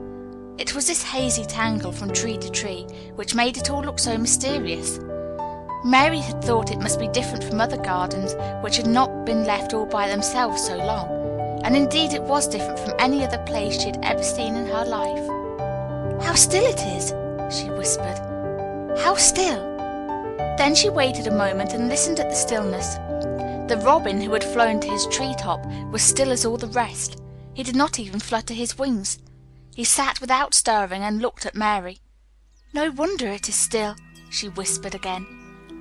It was this hazy tangle from tree to tree which made it all look so mysterious. Mary had thought it must be different from other gardens which had not been left all by themselves so long. And indeed it was different from any other place she had ever seen in her life. "How still it is," she whispered. "How still!" Then she waited a moment and listened at the stillness. The robin who had flown to his tree-top was still as all the rest. He did not even flutter his wings. He sat without stirring and looked at Mary. "No wonder it is still," she whispered again.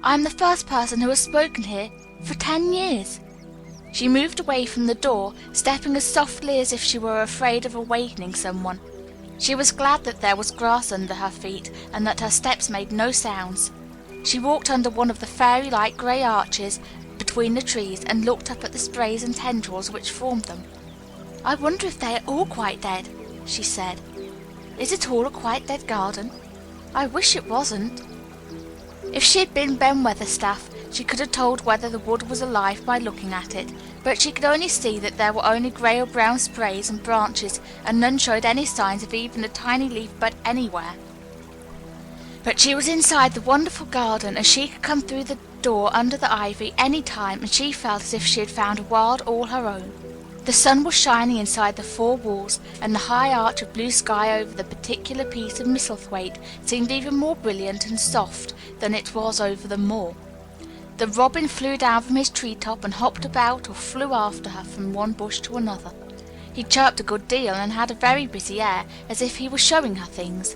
"I am the first person who has spoken here for 10 years." She moved away from the door, stepping as softly as if she were afraid of awakening someone. She was glad that there was grass under her feet, and that her steps made no sounds. She walked under one of the fairy-like grey arches between the trees, and looked up at the sprays and tendrils which formed them. "I wonder if they are all quite dead," she said. "Is it all a quite dead garden? I wish it wasn't." If she had been Ben Weatherstaff, she could have told whether the wood was alive by looking at it, but she could only see that there were only grey or brown sprays and branches, and none showed any signs of even a tiny leaf bud anywhere. But she was inside the wonderful garden, and she could come through the door under the ivy any time, and she felt as if she had found a world all her own. The sun was shining inside the 4 walls, and the high arch of blue sky over the particular piece of Misselthwaite seemed even more brilliant and soft than it was over the moor. The robin flew down from his tree-top and hopped about or flew after her from one bush to another. He chirped a good deal and had a very busy air, as if he were showing her things.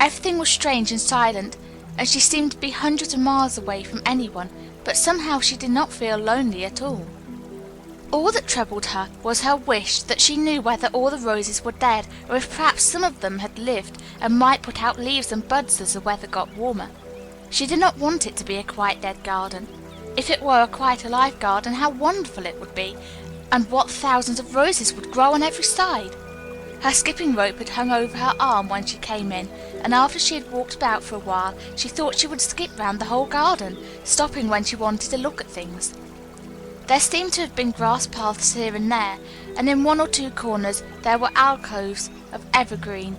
Everything was strange and silent, and she seemed to be hundreds of miles away from anyone, but somehow she did not feel lonely at all. All that troubled her was her wish that she knew whether all the roses were dead, or if perhaps some of them had lived and might put out leaves and buds as the weather got warmer. She did not want it to be a quite dead garden. If it were a quite alive garden, how wonderful it would be, and what thousands of roses would grow on every side! Her skipping rope had hung over her arm when she came in, and after she had walked about for a while, she thought she would skip round the whole garden, stopping when she wanted to look at things. There seemed to have been grass paths here and there, and in one or two corners there were alcoves of evergreen,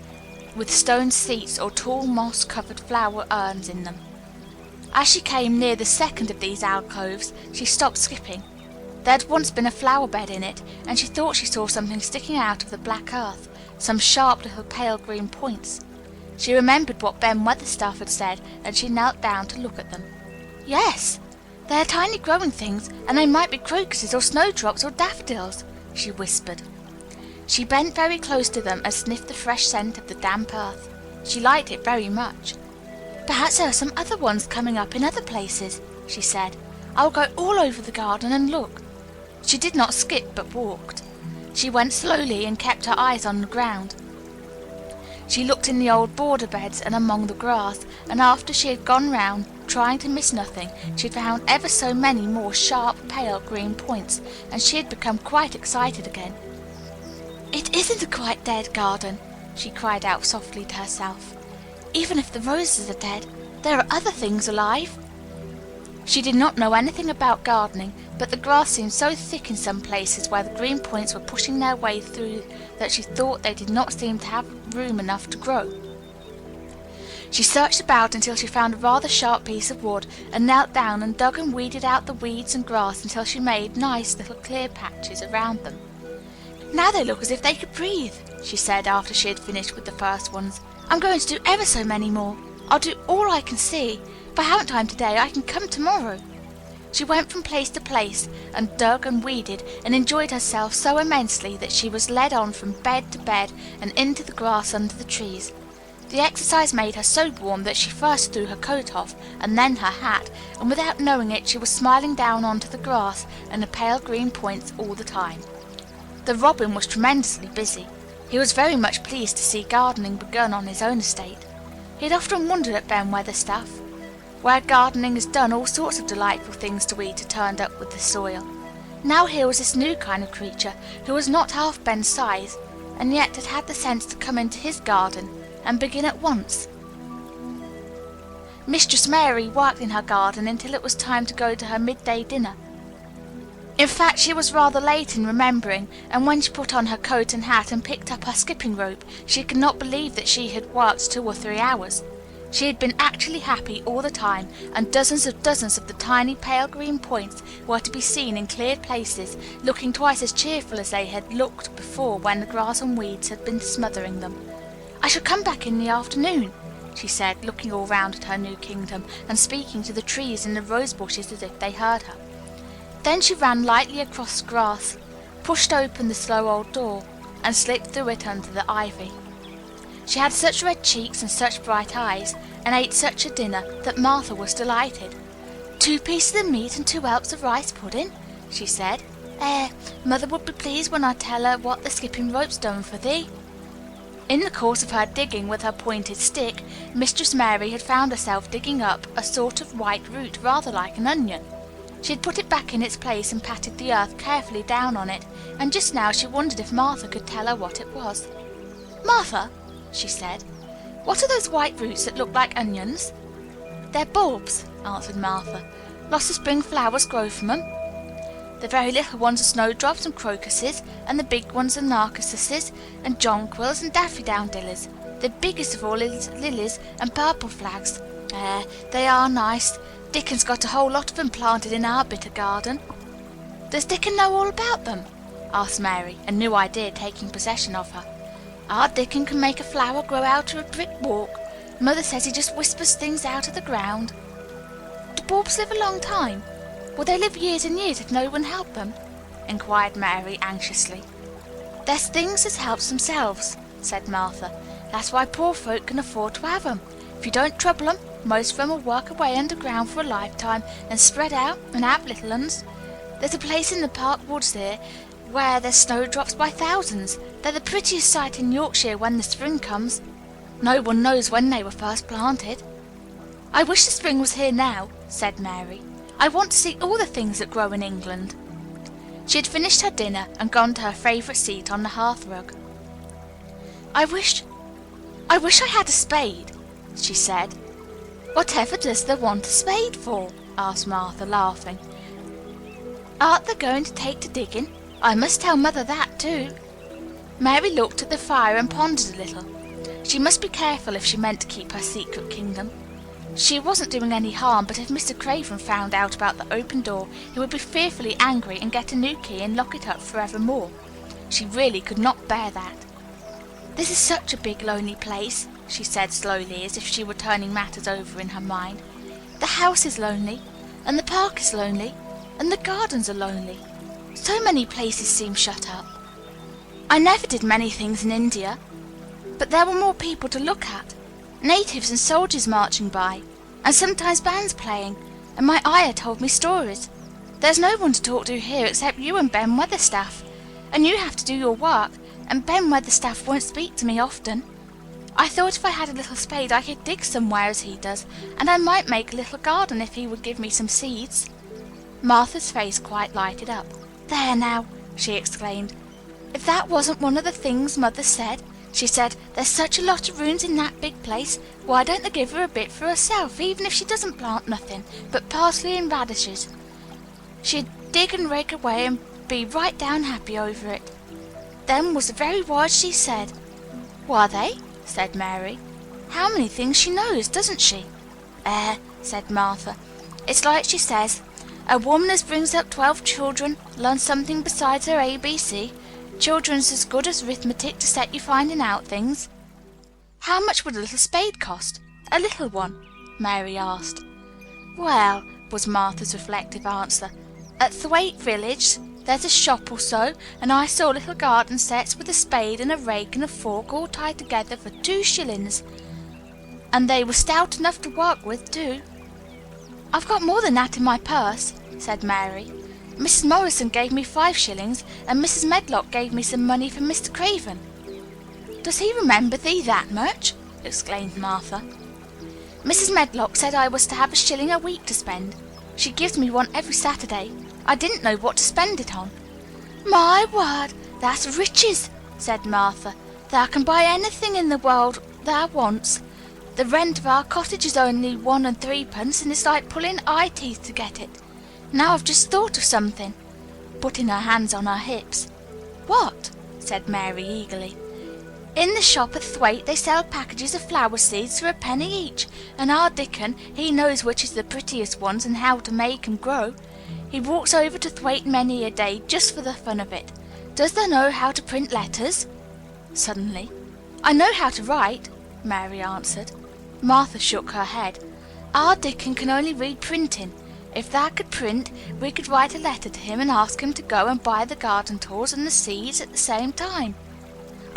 with stone seats or tall moss-covered flower urns in them. As she came near the second of these alcoves, she stopped skipping. There had once been a flower bed in it, and she thought she saw something sticking out of the black earth, some sharp little pale green points. She remembered what Ben Weatherstaff had said, and she knelt down to look at them. Yes, they are tiny growing things, and they might be crocuses or snowdrops or daffodils, she whispered. She bent very close to them and sniffed the fresh scent of the damp earth. She liked it very much. Perhaps there are some other ones coming up in other places, she said. I will go all over the garden and look. She did not skip, but walked. She went slowly and kept her eyes on the ground. She looked in the old border beds and among the grass, and after she had gone round, trying to miss nothing, she had found ever so many more sharp, pale green points, and she had become quite excited again. "It isn't a quite dead garden," she cried out softly to herself. "Even if the roses are dead, there are other things alive." She did not know anything about gardening, but the grass seemed so thick in some places where the green points were pushing their way through that she thought they did not seem to have room enough to grow. She searched about until she found a rather sharp piece of wood, and knelt down and dug and weeded out the weeds and grass until she made nice little clear patches around them. "Now they look as if they could breathe," she said after she had finished with the first ones. "I'm going to do ever so many more. I'll do all I can see. If I haven't time today, I can come tomorrow." She went from place to place and dug and weeded and enjoyed herself so immensely that she was led on from bed to bed and into the grass under the trees. The exercise made her so warm that she first threw her coat off and then her hat, and without knowing it she was smiling down onto the grass and the pale green points all the time. The robin was tremendously busy. He was very much pleased to see gardening begun on his own estate. He had often wondered at Ben Weatherstaff. Where gardening is done, all sorts of delightful things to eat are turned up with the soil. Now here was this new kind of creature who was not half Ben's size, and yet had had the sense to come into his garden and begin at once. Mistress Mary worked in her garden until it was time to go to her midday dinner. In fact, she was rather late in remembering, and when she put on her coat and hat and picked up her skipping rope, she could not believe that she had worked 2 or 3 hours. She had been actually happy all the time, and dozens of the tiny pale green points were to be seen in cleared places, looking twice as cheerful as they had looked before when the grass and weeds had been smothering them. "I shall come back in the afternoon," she said, looking all round at her new kingdom, and speaking to the trees and the rose bushes as if they heard her. Then she ran lightly across the grass, pushed open the slow old door, and slipped through it under the ivy. She had such red cheeks and such bright eyes, and ate such a dinner, that Martha was delighted. "2 pieces of meat and 2 whelps of rice pudding," she said. Mother would be pleased when I tell her what the skipping rope's done for thee." In the course of her digging with her pointed stick, Mistress Mary had found herself digging up a sort of white root rather like an onion. She had put it back in its place and patted the earth carefully down on it, and just now she wondered if Martha could tell her what it was. "Martha," she said, "what are those white roots that look like onions?" "They're bulbs," answered Martha. "Lots of spring flowers grow from them. The very little ones are snowdrops and crocuses, and the big ones are narcissuses and jonquils and daffodils. The biggest of all is lilies and purple flags. They are nice. Dickon's got a whole lot of them planted in our bit of garden." "Does Dickon know all about them?" asked Mary, a new idea taking possession of her. "Our Dickon can make a flower grow out of a brick walk. Mother says he just whispers things out of the ground." "Do bulbs live a long time? Will they live years and years if no one helped them?" inquired Mary anxiously. "There's things as helps themselves," said Martha. "That's why poor folk can afford to have 'em. If you don't trouble 'em, most of 'em will work away underground for a lifetime and spread out and have little uns. There's a place in the park woods here where there's snowdrops by thousands. They're the prettiest sight in Yorkshire when the spring comes. No one knows when they were first planted." "I wish the spring was here now," said Mary. "I want to see all the things that grow in England." She had finished her dinner and gone to her favourite seat on the hearth rug. I wish I had a spade," she said. "Whatever does thee want a spade for?" asked Martha, laughing. "Art thee going to take to digging? I must tell mother that too." Mary looked at the fire and pondered a little. She must be careful if she meant to keep her secret kingdom. She wasn't doing any harm, but if Mr. Craven found out about the open door, he would be fearfully angry and get a new key and lock it up forevermore. She really could not bear that. "This is such a big, lonely place," she said slowly, as if she were turning matters over in her mind. "The house is lonely, and the park is lonely, and the gardens are lonely. So many places seem shut up. I never did many things in India, but there were more people to look at, natives and soldiers marching by, and sometimes bands playing, and my ayah told me stories. There's no one to talk to here except you and Ben Weatherstaff, and you have to do your work, and Ben Weatherstaff won't speak to me often. I thought if I had a little spade I could dig somewhere as he does, and I might make a little garden if he would give me some seeds." Martha's face quite lighted up. "There now," she exclaimed. "If that wasn't one of the things Mother said. She said, 'There's such a lot of rooms in that big place, why don't they give her a bit for herself, even if she doesn't plant nothing but parsley and radishes? She'd dig and rake away and be right down happy over it.' Them was the very words she said." "Were they?" said Mary. "How many things she knows, doesn't she?" Said Martha. "It's like she says, 'A woman as brings up 12 children learns something besides her ABC. Children's as good as arithmetic to set you finding out things.'" "How much would a little spade cost? A little one?" Mary asked. "Well," was Martha's reflective answer, "at Thwaite village there's a shop or so, and I saw little garden sets with a spade and a rake and a fork all tied together for 2 shillings, and they were stout enough to work with too." "I've got more than that in my purse," said Mary. "Mrs. Morrison gave me 5 shillings, and Mrs. Medlock gave me some money from Mr. Craven." "Does he remember thee that much?" exclaimed Martha. "Mrs. Medlock said I was to have a shilling a week to spend. She gives me one every Saturday. I didn't know what to spend it on." "My word, that's riches," said Martha. "Thou can buy anything in the world thou wants. The rent of our cottage is only 1 and 3pence, and it's like pulling eye teeth to get it. Now I've just thought of something," putting her hands on her hips. "What?" said Mary eagerly. "In the shop at Thwaite they sell packages of flower seeds for a penny each, and our Dickon, he knows which is the prettiest ones and how to make 'em grow. He walks over to Thwaite many a day just for the fun of it. Does thou know how to print letters?" Suddenly. "I know how to write," Mary answered. Martha shook her head. "Our Dickon can only read printing. If thou could print, we could write a letter to him and ask him to go and buy the garden tools and the seeds at the same time."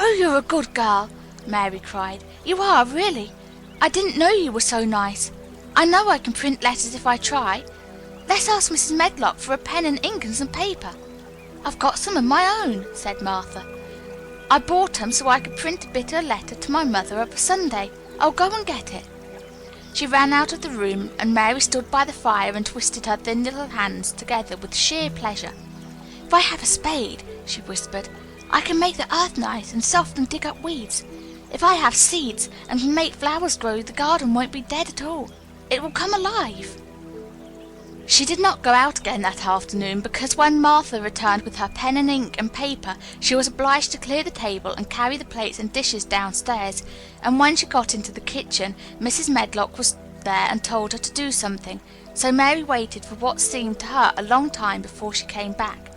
"Oh, you're a good girl," Mary cried. "You are, really. I didn't know you were so nice. I know I can print letters if I try. Let's ask Mrs. Medlock for a pen and ink and some paper." "I've got some of my own," said Martha. "I bought 'em so I could print a bit of a letter to my mother of a Sunday. I'll go and get it." She ran out of the room, and Mary stood by the fire and twisted her thin little hands together with sheer pleasure. "If I have a spade," she whispered, "I can make the earth nice and soft and dig up weeds. If I have seeds and can make flowers grow, the garden won't be dead at all. It will come alive." She did not go out again that afternoon because when Martha returned with her pen and ink and paper she was obliged to clear the table and carry the plates and dishes downstairs, and when she got into the kitchen Mrs. Medlock was there and told her to do something, so Mary waited for what seemed to her a long time before she came back.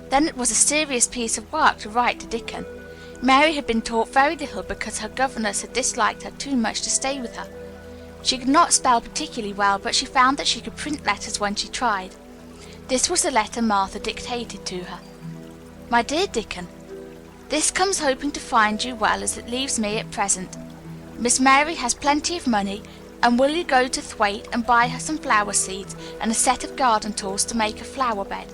Then it was a serious piece of work to write to Dickon. Mary had been taught very little because her governess had disliked her too much to stay with her. She could not spell particularly well, but she found that she could print letters when she tried. This was the letter Martha dictated to her. "My dear Dickon, this comes hoping to find you well as it leaves me at present. Miss Mary has plenty of money, and will you go to Thwaite and buy her some flower seeds and a set of garden tools to make a flower bed.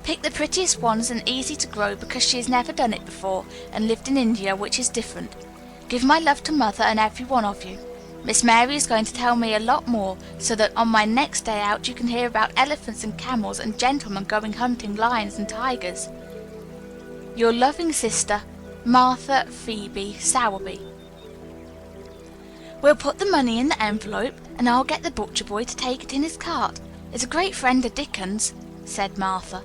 Pick the prettiest ones and easy to grow because she has never done it before and lived in India, which is different. Give my love to Mother and every one of you. Miss Mary is going to tell me a lot more, so that on my next day out you can hear about elephants and camels and gentlemen going hunting lions and tigers. Your loving sister, Martha Phoebe Sowerby. We'll put the money in the envelope, and I'll get the butcher boy to take it in his cart. It's a great friend of Dickon's, said Martha.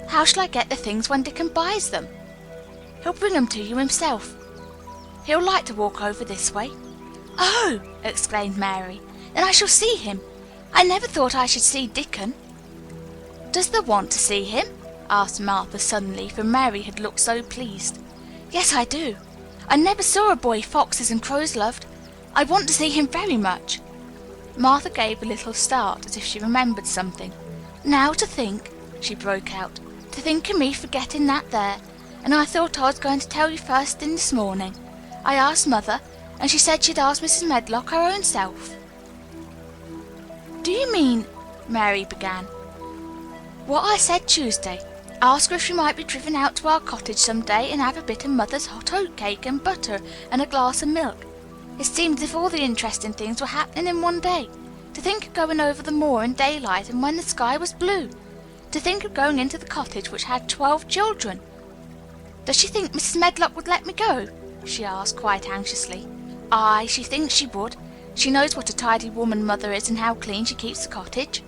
How shall I get the things when Dickon buys them? He'll bring them to you himself. He'll like to walk over this way. Oh, exclaimed Mary, then I shall see him. I never thought I should see Dickon. Does thee want to see him? Asked Martha suddenly, for Mary had looked so pleased. Yes, I do. I never saw a boy foxes and crows loved. I want to see him very much. Martha gave a little start, as if she remembered something. Now to think, she broke out, to think of me forgetting that there, and I thought I was going to tell you first thing this morning. I asked Mother, and she said she'd ask Mrs. Medlock her own self. Do you mean, Mary began. What I said Tuesday. Ask her if she might be driven out to our cottage some day and have a bit of Mother's hot oat cake and butter and a glass of milk. It seemed as if all the interesting things were happening in one day. To think of going over the moor in daylight and when the sky was blue. To think of going into the cottage which had 12 children. Does she think Mrs. Medlock would let me go? She asked quite anxiously. Aye, she thinks she would. She knows what a tidy woman Mother is and how clean she keeps the cottage.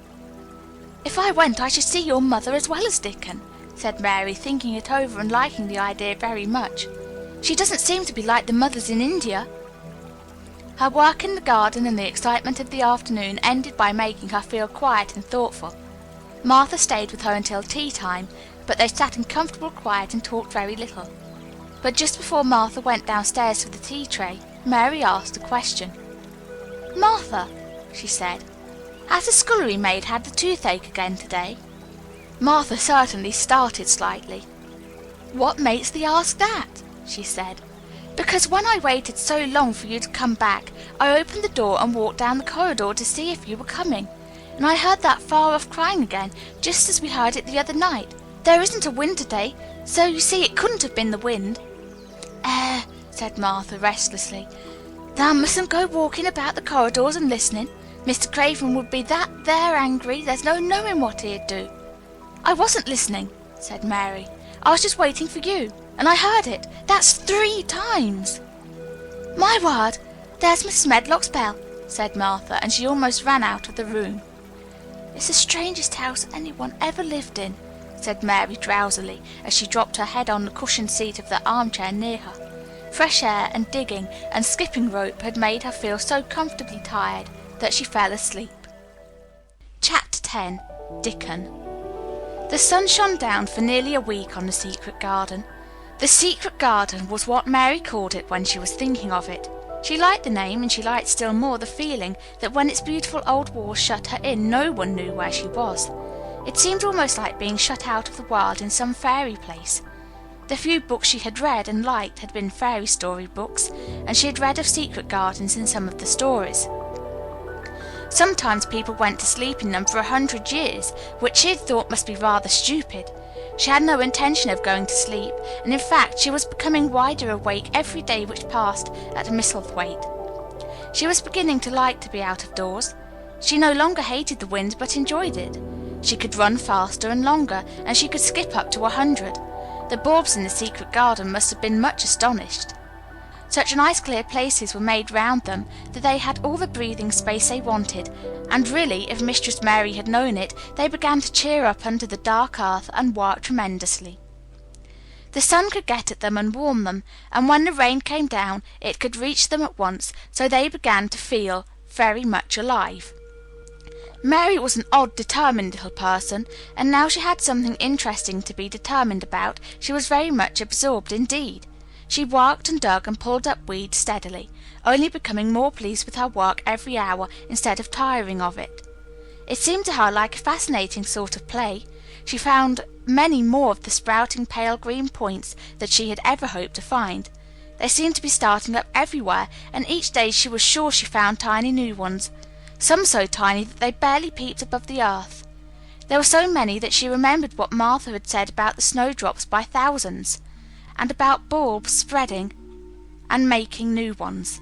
If I went, I should see your mother as well as Dickon, said Mary, thinking it over and liking the idea very much. She doesn't seem to be like the mothers in India. Her work in the garden and the excitement of the afternoon ended by making her feel quiet and thoughtful. Martha stayed with her until tea time, but they sat in comfortable quiet and talked very little. But just before Martha went downstairs for the tea tray, Mary asked a question. Martha, she said, has the scullery maid had the toothache again today? Martha certainly started slightly. What makes thee ask that? She said. Because when I waited so long for you to come back, I opened the door and walked down the corridor to see if you were coming, and I heard that far-off crying again, just as we heard it the other night. There isn't a wind today, so you see it couldn't have been the wind. Said Martha restlessly. Thou mustn't go walking about the corridors and listening. Mr. Craven would be that there angry, there's no knowing what he'd do. I wasn't listening, said Mary. I was just waiting for you, and I heard it. That's 3 times. My word, there's Mrs. Medlock's bell, said Martha, and she almost ran out of the room. It's the strangest house anyone ever lived in, said Mary drowsily, as she dropped her head on the cushioned seat of the armchair near her. Fresh air and digging and skipping rope had made her feel so comfortably tired that she fell asleep. Chapter 10. Dickon. The sun shone down for nearly a week on the secret garden. The secret garden was what Mary called it when she was thinking of it. She liked the name, and she liked still more the feeling that when its beautiful old walls shut her in, no one knew where she was. It seemed almost like being shut out of the world in some fairy place. The few books she had read and liked had been fairy story books, and she had read of secret gardens in some of the stories. Sometimes people went to sleep in them for 100 years, which she had thought must be rather stupid. She had no intention of going to sleep, and in fact she was becoming wider awake every day which passed at Misselthwaite. She was beginning to like to be out of doors. She no longer hated the wind, but enjoyed it. She could run faster and longer, and she could skip up to 100. The bulbs in the secret garden must have been much astonished. Such nice clear places were made round them that they had all the breathing space they wanted, and really, if Mistress Mary had known it, they began to cheer up under the dark earth and work tremendously. The sun could get at them and warm them, and when the rain came down it could reach them at once, so they began to feel very much alive. Mary was an odd, determined little person, and now she had something interesting to be determined about, she was very much absorbed indeed. She worked and dug and pulled up weeds steadily, only becoming more pleased with her work every hour instead of tiring of it. It seemed to her like a fascinating sort of play. She found many more of the sprouting pale green points than she had ever hoped to find. They seemed to be starting up everywhere, and each day she was sure she found tiny new ones, some so tiny that they barely peeped above the earth. There were so many that she remembered what Martha had said about the snowdrops by thousands, and about bulbs spreading and making new ones.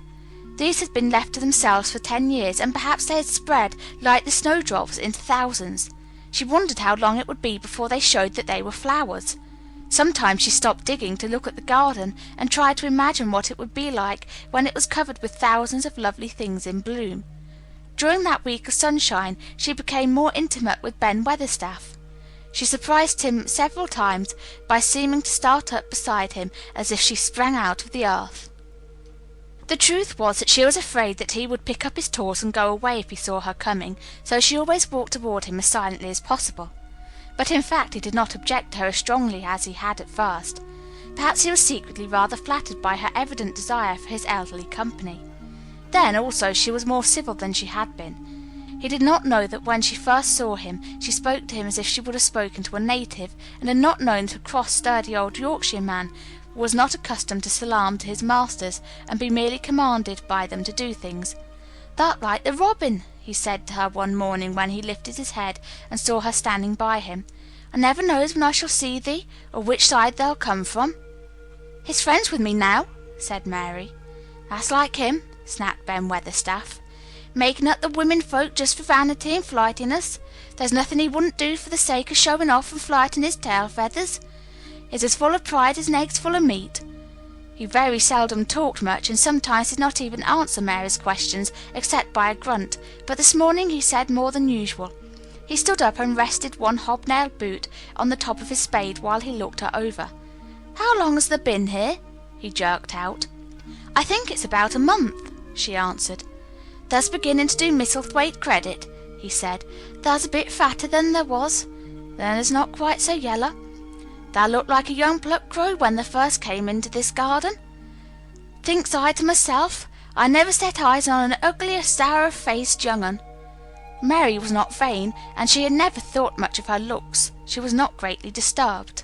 These had been left to themselves for 10 years, and perhaps they had spread, like the snowdrops, into thousands. She wondered how long it would be before they showed that they were flowers. Sometimes she stopped digging to look at the garden and tried to imagine what it would be like when it was covered with thousands of lovely things in bloom. During that week of sunshine she became more intimate with Ben Weatherstaff. She surprised him several times by seeming to start up beside him as if she sprang out of the earth. The truth was that she was afraid that he would pick up his tools and go away if he saw her coming, so she always walked toward him as silently as possible. But in fact he did not object to her as strongly as he had at first. Perhaps he was secretly rather flattered by her evident desire for his elderly company. Then, also, she was more civil than she had been. He did not know that when she first saw him she spoke to him as if she would have spoken to a native, and had not known that a cross, sturdy old Yorkshire man was not accustomed to salaam to his masters and be merely commanded by them to do things. "Thou'rt like the robin," he said to her one morning when he lifted his head and saw her standing by him. "I never knows when I shall see thee, or which side thou'll come from." "He's friends with me now," said Mary. "That's like him," snapped Ben Weatherstaff. "Making up the women folk just for vanity and flightiness. There's nothing he wouldn't do for the sake of showing off and flighting his tail feathers. He's as full of pride as an egg's full of meat." He very seldom talked much, and sometimes did not even answer Mary's questions except by a grunt, but this morning he said more than usual. He stood up and rested one hobnailed boot on the top of his spade while he looked her over. "How long has thou been here?" he jerked out. "I think it's about a month," she answered. "Thou's beginning to do Misselthwaite credit," he said. "Thou's a bit fatter than thou was. Then thou's not quite so yeller. Thou looked like a young plucked crow when thou first came into this garden. Thinks I to myself, I never set eyes on an uglier, sour-faced young un." Mary was not vain, and she had never thought much of her looks. She was not greatly disturbed.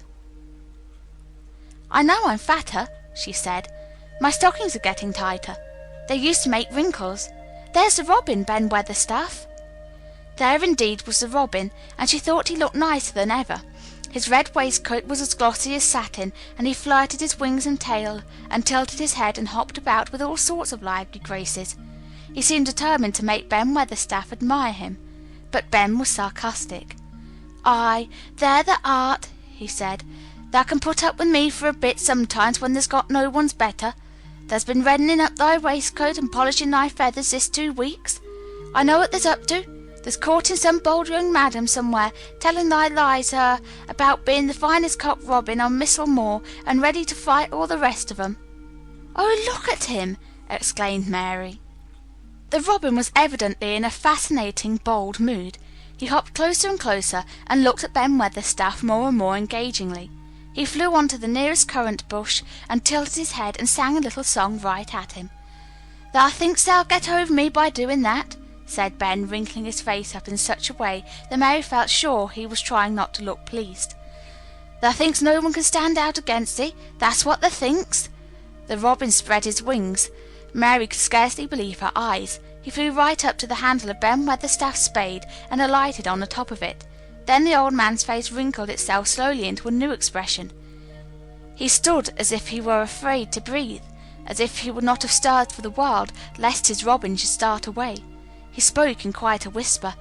"I know I'm fatter," she said. "My stockings are getting tighter. They used to make wrinkles. There's the robin, Ben Weatherstaff." There indeed was the robin, and she thought he looked nicer than ever. His red waistcoat was as glossy as satin, and he flirted his wings and tail, and tilted his head and hopped about with all sorts of lively graces. He seemed determined to make Ben Weatherstaff admire him, but Ben was sarcastic. "Aye, there thou art," he said. "Thou can put up with me for a bit sometimes when there's got no one's better. Thou's been reddening up thy waistcoat and polishing thy feathers this 2 weeks. I know what thou's up to. Thou's courting some bold young madam somewhere, telling thy lies about being the finest cock robin on Missel Moor, and ready to fight all the rest of 'em." "Oh, look at him!" exclaimed Mary. The robin was evidently in a fascinating, bold mood. He hopped closer and closer, and looked at Ben Weatherstaff more and more engagingly. He flew on to the nearest currant bush, and tilted his head and sang a little song right at him. "Thou thinkst thou'll get over me by doing that?" said Ben, wrinkling his face up in such a way that Mary felt sure he was trying not to look pleased. "Thou thinks no one can stand out against thee, that's what thou thinks." The robin spread his wings. Mary could scarcely believe her eyes. He flew right up to the handle of Ben Weatherstaff's spade and alighted on the top of it. Then the old man's face wrinkled itself slowly into a new expression. He stood as if he were afraid to breathe, as if he would not have stirred for the world, lest his robin should start away. He spoke in quite a whisper.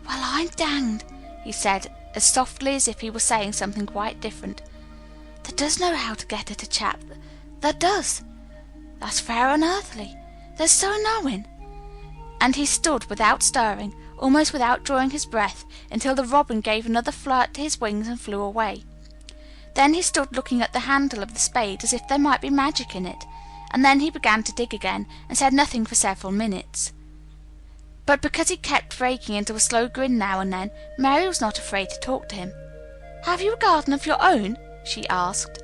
"Well, I'm danged," he said, as softly as if he were saying something quite different. "Thou does know how to get at a chap, thou does. That's fair unearthly. Thou's so knowing." And he stood without stirring, almost without drawing his breath, until the robin gave another flirt to his wings and flew away. Then he stood looking at the handle of the spade as if there might be magic in it, and then he began to dig again, and said nothing for several minutes. But because he kept breaking into a slow grin now and then, Mary was not afraid to talk to him. "Have you a garden of your own?" she asked.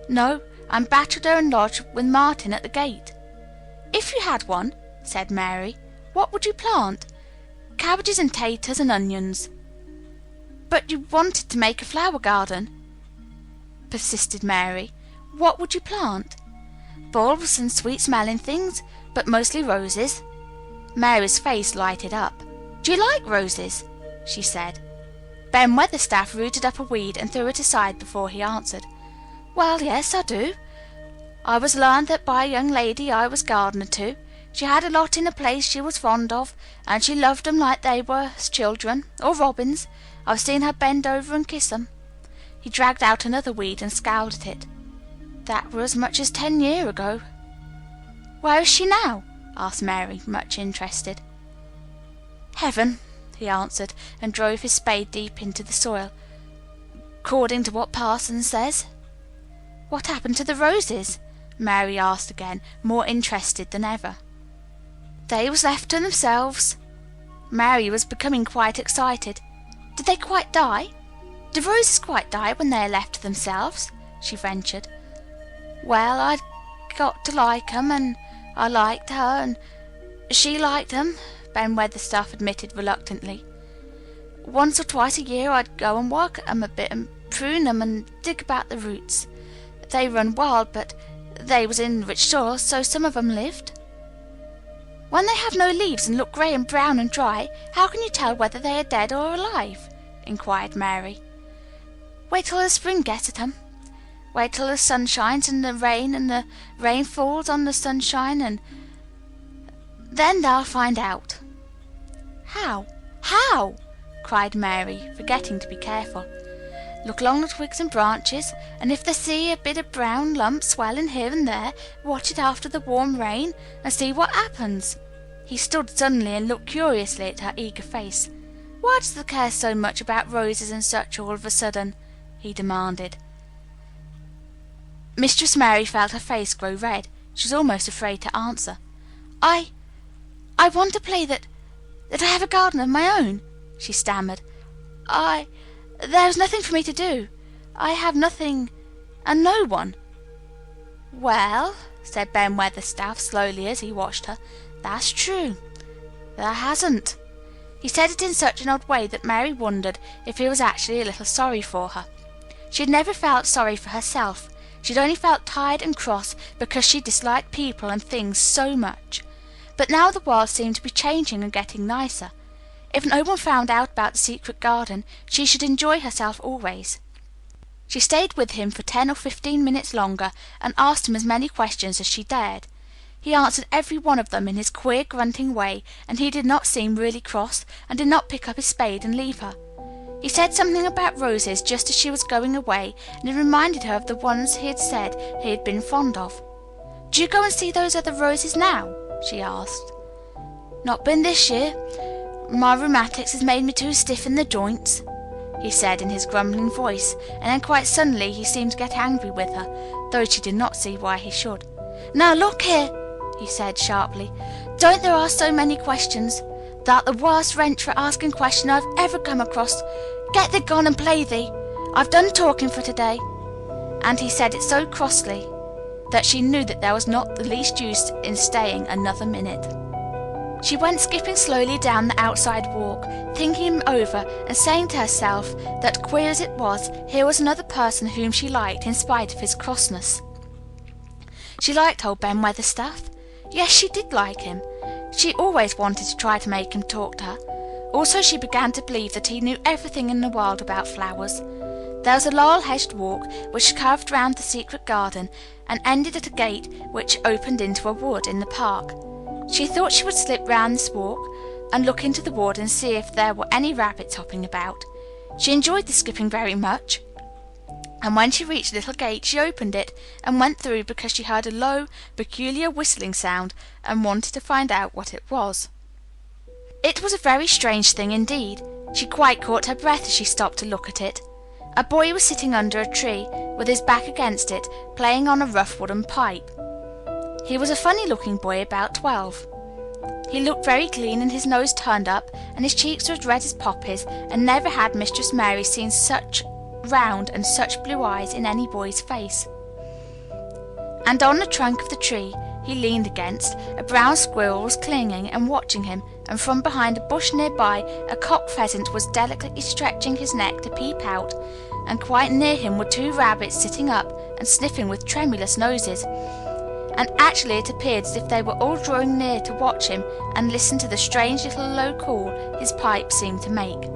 "No, I'm bachelor and lodge with Martin at the gate." "If you had one," said Mary, "what would you plant?" "Cabbages and taters and onions." "But you wanted to make a flower garden," persisted Mary. "What would you plant?" "Bulbs and sweet-smelling things, but mostly roses." Mary's face lighted up. "Do you like roses?" she said. Ben Weatherstaff rooted up a weed and threw it aside before he answered. "Well, yes, I do. I was learned that by a young lady I was gardener to. She had a lot in a place she was fond of, and she loved 'em like they was children, or robins. I've seen her bend over and kiss 'em." He dragged out another weed and scowled at it. "That were as much as 10 year ago." "Where is she now?" asked Mary, much interested. "Heaven," he answered, and drove his spade deep into the soil. "'Cording to what parson says." "What happened to the roses?" Mary asked again, more interested than ever. "They was left to themselves." Mary was becoming quite excited. "Did they quite die? Do roses quite die when they are left to themselves?" she ventured. "Well, I'd got to like 'em, and I liked her, and she liked 'em," Ben Weatherstaff admitted reluctantly. "Once or twice a year I'd go and work at 'em a bit, and prune 'em, and dig about the roots. They run wild, but they was in rich soil, so some of 'em lived." "When they have no leaves and look grey and brown and dry, how can you tell whether they are dead or alive?" inquired Mary. "Wait till the spring gets at 'em. Wait till the sun shines and the rain falls on the sunshine, and then they'll find out." "How? How?" cried Mary, forgetting to be careful. "Look along the twigs and branches, and if they see a bit of brown lump swelling here and there, watch it after the warm rain, and see what happens." He stood suddenly and looked curiously at her eager face. "Why does they care so much about roses and such all of a sudden?" he demanded. Mistress Mary felt her face grow red. She was almost afraid to answer. I want to play that I have a garden of my own," she stammered. There is nothing for me to do. I have nothing and no one." "Well," said Ben Weatherstaff slowly as he watched her, "that's true. There hasn't." He said it in such an odd way that Mary wondered if he was actually a little sorry for her. She had never felt sorry for herself. She had only felt tired and cross because she disliked people and things so much. But now the world seemed to be changing and getting nicer. If no one found out about the secret garden, she should enjoy herself always. She stayed with him for 10 or 15 minutes longer and asked him as many questions as she dared. He answered every one of them in his queer, grunting way, and he did not seem really cross, and did not pick up his spade and leave her. He said something about roses just as she was going away, and it reminded her of the ones he had said he had been fond of. "Do you go and see those other roses now?" she asked. "Not been this year. My rheumatics has made me too stiff in the joints," he said in his grumbling voice, and then quite suddenly he seemed to get angry with her, though she did not see why he should. "Now look here," he said sharply. "Don't there ask so many questions. Thou'rt the worst wrench for asking question I've ever come across. Get thee gone and play thee. I've done talking for today." And he said it so crossly that she knew that there was not the least use in staying another minute. She went skipping slowly down the outside walk, thinking him over and saying to herself that, queer as it was, here was another person whom she liked in spite of his crossness. She liked old Ben Weatherstaff. Yes, she did like him. She always wanted to try to make him talk to her. Also, she began to believe that he knew everything in the world about flowers. There was a laurel-hedged walk which curved round the secret garden and ended at a gate which opened into a wood in the park. She thought she would slip round this walk and look into the wood and see if there were any rabbits hopping about. She enjoyed the skipping very much, and when she reached the little gate she opened it and went through because she heard a low, peculiar whistling sound and wanted to find out what it was. It was a very strange thing indeed. She quite caught her breath as she stopped to look at it. A boy was sitting under a tree, with his back against it, playing on a rough wooden pipe. He was a funny-looking boy about 12. He looked very clean and his nose turned up, and his cheeks were as red as poppies, and never had Mistress Mary seen such round and such blue eyes in any boy's face. And on the trunk of the tree he leaned against, a brown squirrel was clinging and watching him, and from behind a bush nearby a cock pheasant was delicately stretching his neck to peep out, and quite near him were 2 rabbits sitting up and sniffing with tremulous noses. And actually it appeared as if they were all drawing near to watch him and listen to the strange little low call his pipe seemed to make.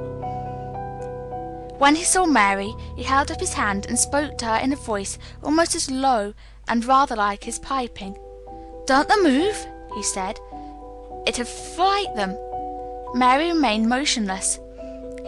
When he saw Mary, he held up his hand and spoke to her in a voice almost as low and rather like his piping. "Don't they move?" he said. "It'd fright them." Mary remained motionless.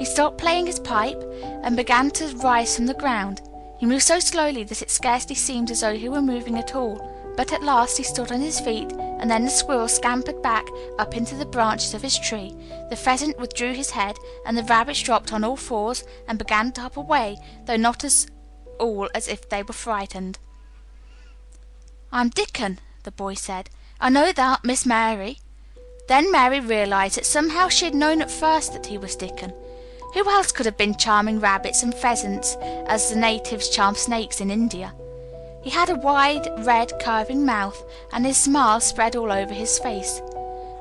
He stopped playing his pipe and began to rise from the ground. He moved so slowly that it scarcely seemed as though he were moving at all, but at last he stood on his feet, and then the squirrel scampered back up into the branches of his tree, the pheasant withdrew his head, and the rabbits dropped on all fours and began to hop away, though not as if they were frightened. "I'm Dickon," the boy said. "I know that, Miss Mary." Then Mary realized that somehow she had known at first that he was Dickon. Who else could have been charming rabbits and pheasants as the natives charm snakes in India? He had a wide, red, curving mouth, and his smile spread all over his face.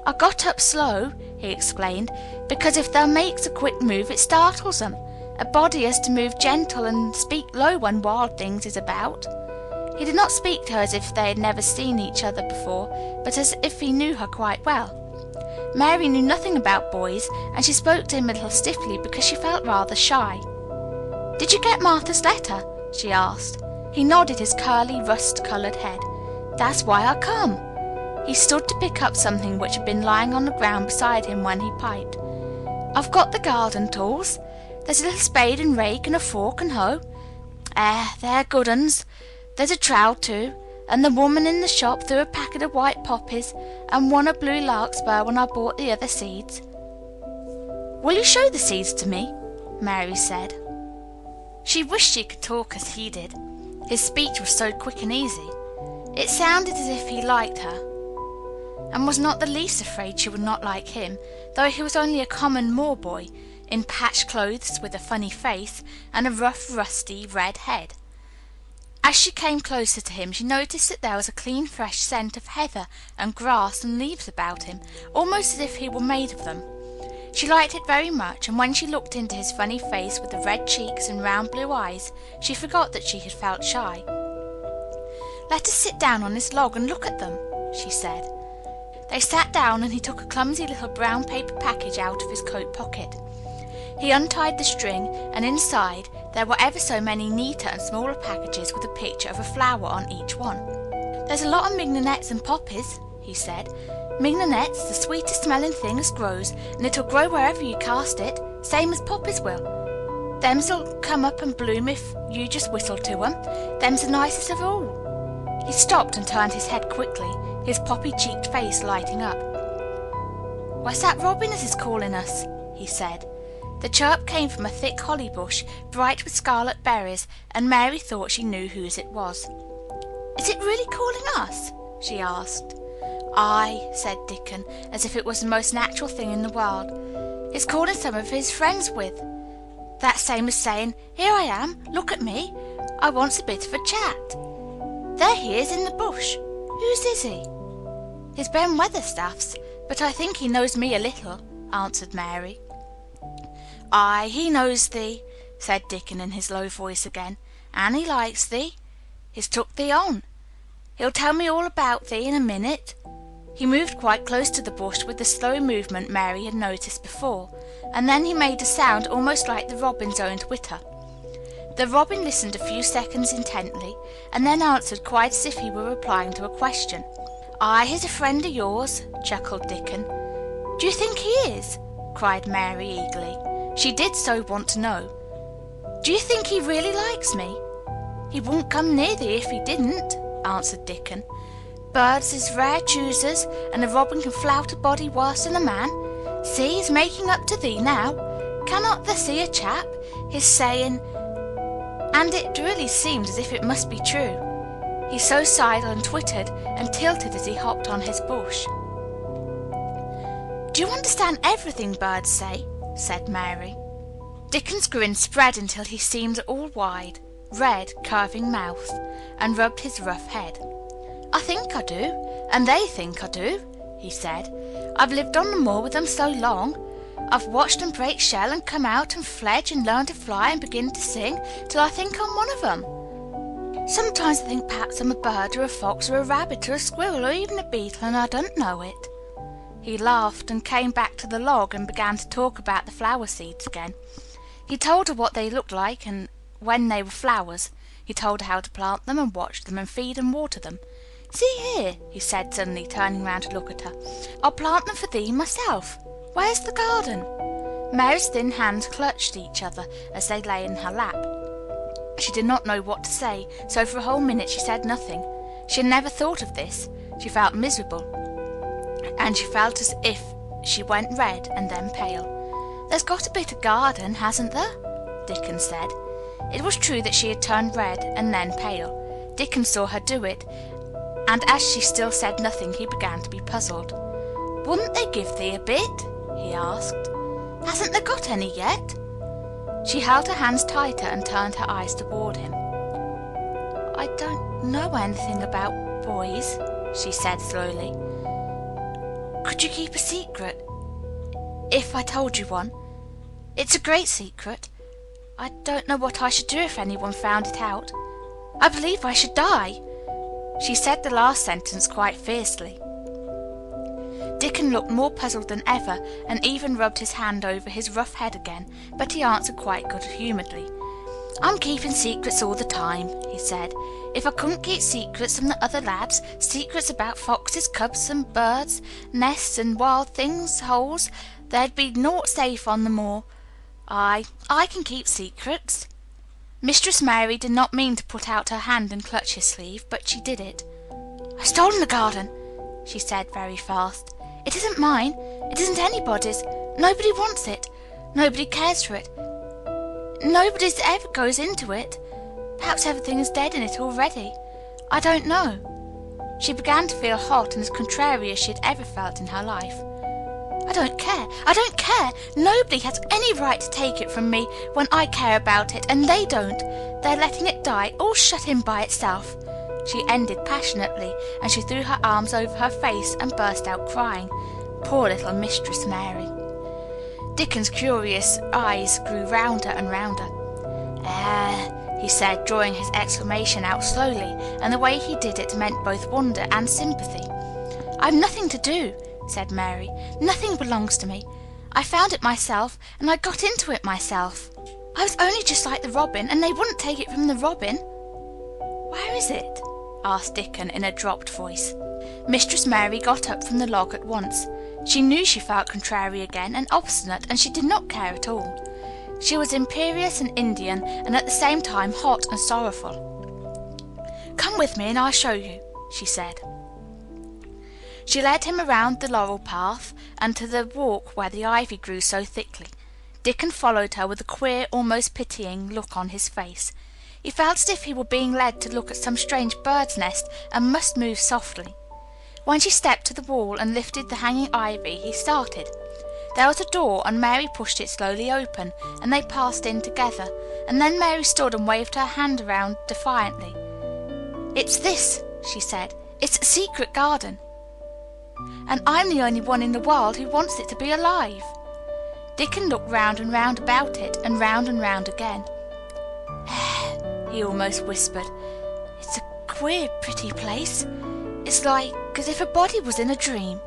"I got up slow," he explained, "because if they makes a quick move it startles them. A body has to move gentle and speak low when wild things is about." He did not speak to her as if they had never seen each other before, but as if he knew her quite well. Mary knew nothing about boys, and she spoke to him a little stiffly because she felt rather shy. "Did you get Martha's letter?" she asked. He nodded his curly, rust-coloured head. "That's why I come." He stood to pick up something which had been lying on the ground beside him when he piped. "I've got the garden tools. There's a little spade and rake and a fork and hoe. They're good uns. There's a trowel too, and the woman in the shop threw a packet of white poppies and one a blue larkspur when I bought the other seeds." "Will you show the seeds to me?" Mary said. She wished she could talk as he did. His speech was so quick and easy. It sounded as if he liked her, and was not the least afraid she would not like him, though he was only a common moor boy, in patched clothes, with a funny face, and a rough, rusty, red head. As she came closer to him, she noticed that there was a clean, fresh scent of heather and grass and leaves about him, almost as if he were made of them. She liked it very much, and when she looked into his funny face with the red cheeks and round blue eyes, she forgot that she had felt shy. "Let us sit down on this log and look at them," she said. They sat down, and he took a clumsy little brown paper package out of his coat pocket. He untied the string, and inside there were ever so many neater and smaller packages with a picture of a flower on each one. "There's a lot of mignonettes and poppies," he said. "Mignonette's the sweetest smelling thing as grows, and it'll grow wherever you cast it, same as poppies will. Thems'll come up and bloom if you just whistle to 'em. Them's the nicest of all." He stopped and turned his head quickly, his poppy-cheeked face lighting up. "Why's that robin as is calling us?" he said. The chirp came from a thick holly bush, bright with scarlet berries, and Mary thought she knew whose it was. "Is it really calling us?" she asked. "Aye," said Dickon, as if it was the most natural thing in the world. "It's calling some of his friends with. That's same as saying, 'Here I am, look at me, I wants a bit of a chat.' There he is in the bush. Whose is he?" "He's Ben Weatherstaff's, but I think he knows me a little," answered Mary. "Aye, he knows thee," said Dickon in his low voice again, "and he likes thee. He's took thee on. He'll tell me all about thee in a minute." He moved quite close to the bush with the slow movement Mary had noticed before, and then he made a sound almost like the robin's own twitter. The robin listened a few seconds intently, and then answered quite as if he were replying to a question. "Aye, he's a friend of yours," chuckled Dickon. "Do you think he is?" cried Mary eagerly. She did so want to know. "Do you think he really likes me?" "He wouldn't come near thee if he didn't," answered Dickon. "Birds is rare choosers, and a robin can flout a body worse than a man. See, he's making up to thee now. Cannot thee see a chap? He's saying—" and it really seemed as if it must be true. He so sighed and twittered and tilted as he hopped on his bush. "Do you understand everything birds say?" said Mary. Dickon's grin spread until he seemed all wide, red, curving mouth, and rubbed his rough head. "I think I do, and they think I do," he said. "I've lived on the moor with them so long. I've watched them break shell and come out and fledge and learn to fly and begin to sing till I think I'm one of them. Sometimes I think perhaps I'm a bird or a fox or a rabbit or a squirrel or even a beetle, and I don't know it." He laughed and came back to the log and began to talk about the flower seeds again. He told her what they looked like and when they were flowers. He told her how to plant them and watch them and feed and water them. "See here," he said suddenly, turning round to look at her. "I'll plant them for thee myself. Where's the garden?" Mary's thin hands clutched each other as they lay in her lap. She did not know what to say, so for a whole minute she said nothing. She had never thought of this. She felt miserable, and she felt as if she went red and then pale. "There's got to be a garden, hasn't there?" Dickon said. It was true that she had turned red and then pale. Dickon saw her do it, and as she still said nothing, he began to be puzzled. "Wouldn't they give thee a bit?" he asked. "Hasn't there got any yet?" She held her hands tighter and turned her eyes toward him. "I don't know anything about boys," she said slowly. "Could you keep a secret if I told you one? It's a great secret. I don't know what I should do if anyone found it out. I believe I should die." She said the last sentence quite fiercely. Dickon looked more puzzled than ever, and even rubbed his hand over his rough head again, but he answered quite good-humouredly. "I'm keeping secrets all the time," he said. "If I couldn't keep secrets from the other lads, secrets about foxes, cubs, and birds, nests, and wild things, holes, there'd be naught safe on the moor. I can keep secrets." Mistress Mary did not mean to put out her hand and clutch his sleeve, but she did it. "I've stolen the garden," she said very fast. "It isn't mine. It isn't anybody's. Nobody wants it. Nobody cares for it. Nobody ever goes into it. Perhaps everything is dead in it already. I don't know." She began to feel hot and as contrary as she had ever felt in her life. "I don't care. I don't care. Nobody has any right to take it from me when I care about it, and they don't. They're letting it die, all shut in by itself," she ended passionately, and she threw her arms over her face and burst out crying. Poor little Mistress Mary. Dickon's curious eyes grew rounder and rounder. He said, drawing his exclamation out slowly, and the way he did it meant both wonder and sympathy. "I've nothing to do," said Mary. "Nothing belongs to me. I found it myself, and I got into it myself. I was only just like the robin, and they wouldn't take it from the robin." "Where is it?" asked Dickon in a dropped voice. Mistress Mary got up from the log at once. She knew she felt contrary again and obstinate, and she did not care at all. She was imperious and Indian, and at the same time hot and sorrowful. "Come with me and I'll show you," she said. She led him around the laurel path and to the walk where the ivy grew so thickly. Dickon followed her with a queer, almost pitying look on his face. He felt as if he were being led to look at some strange bird's nest and must move softly. When she stepped to the wall and lifted the hanging ivy, he started. There was a door, and Mary pushed it slowly open, and they passed in together, and then Mary stood and waved her hand around defiantly. "It's this," she said. "It's a secret garden. And I'm the only one in the world who wants it to be alive." Dickon looked round and round about it, and round again. He almost whispered. "It's a queer, pretty place. It's like as if a body was in a dream."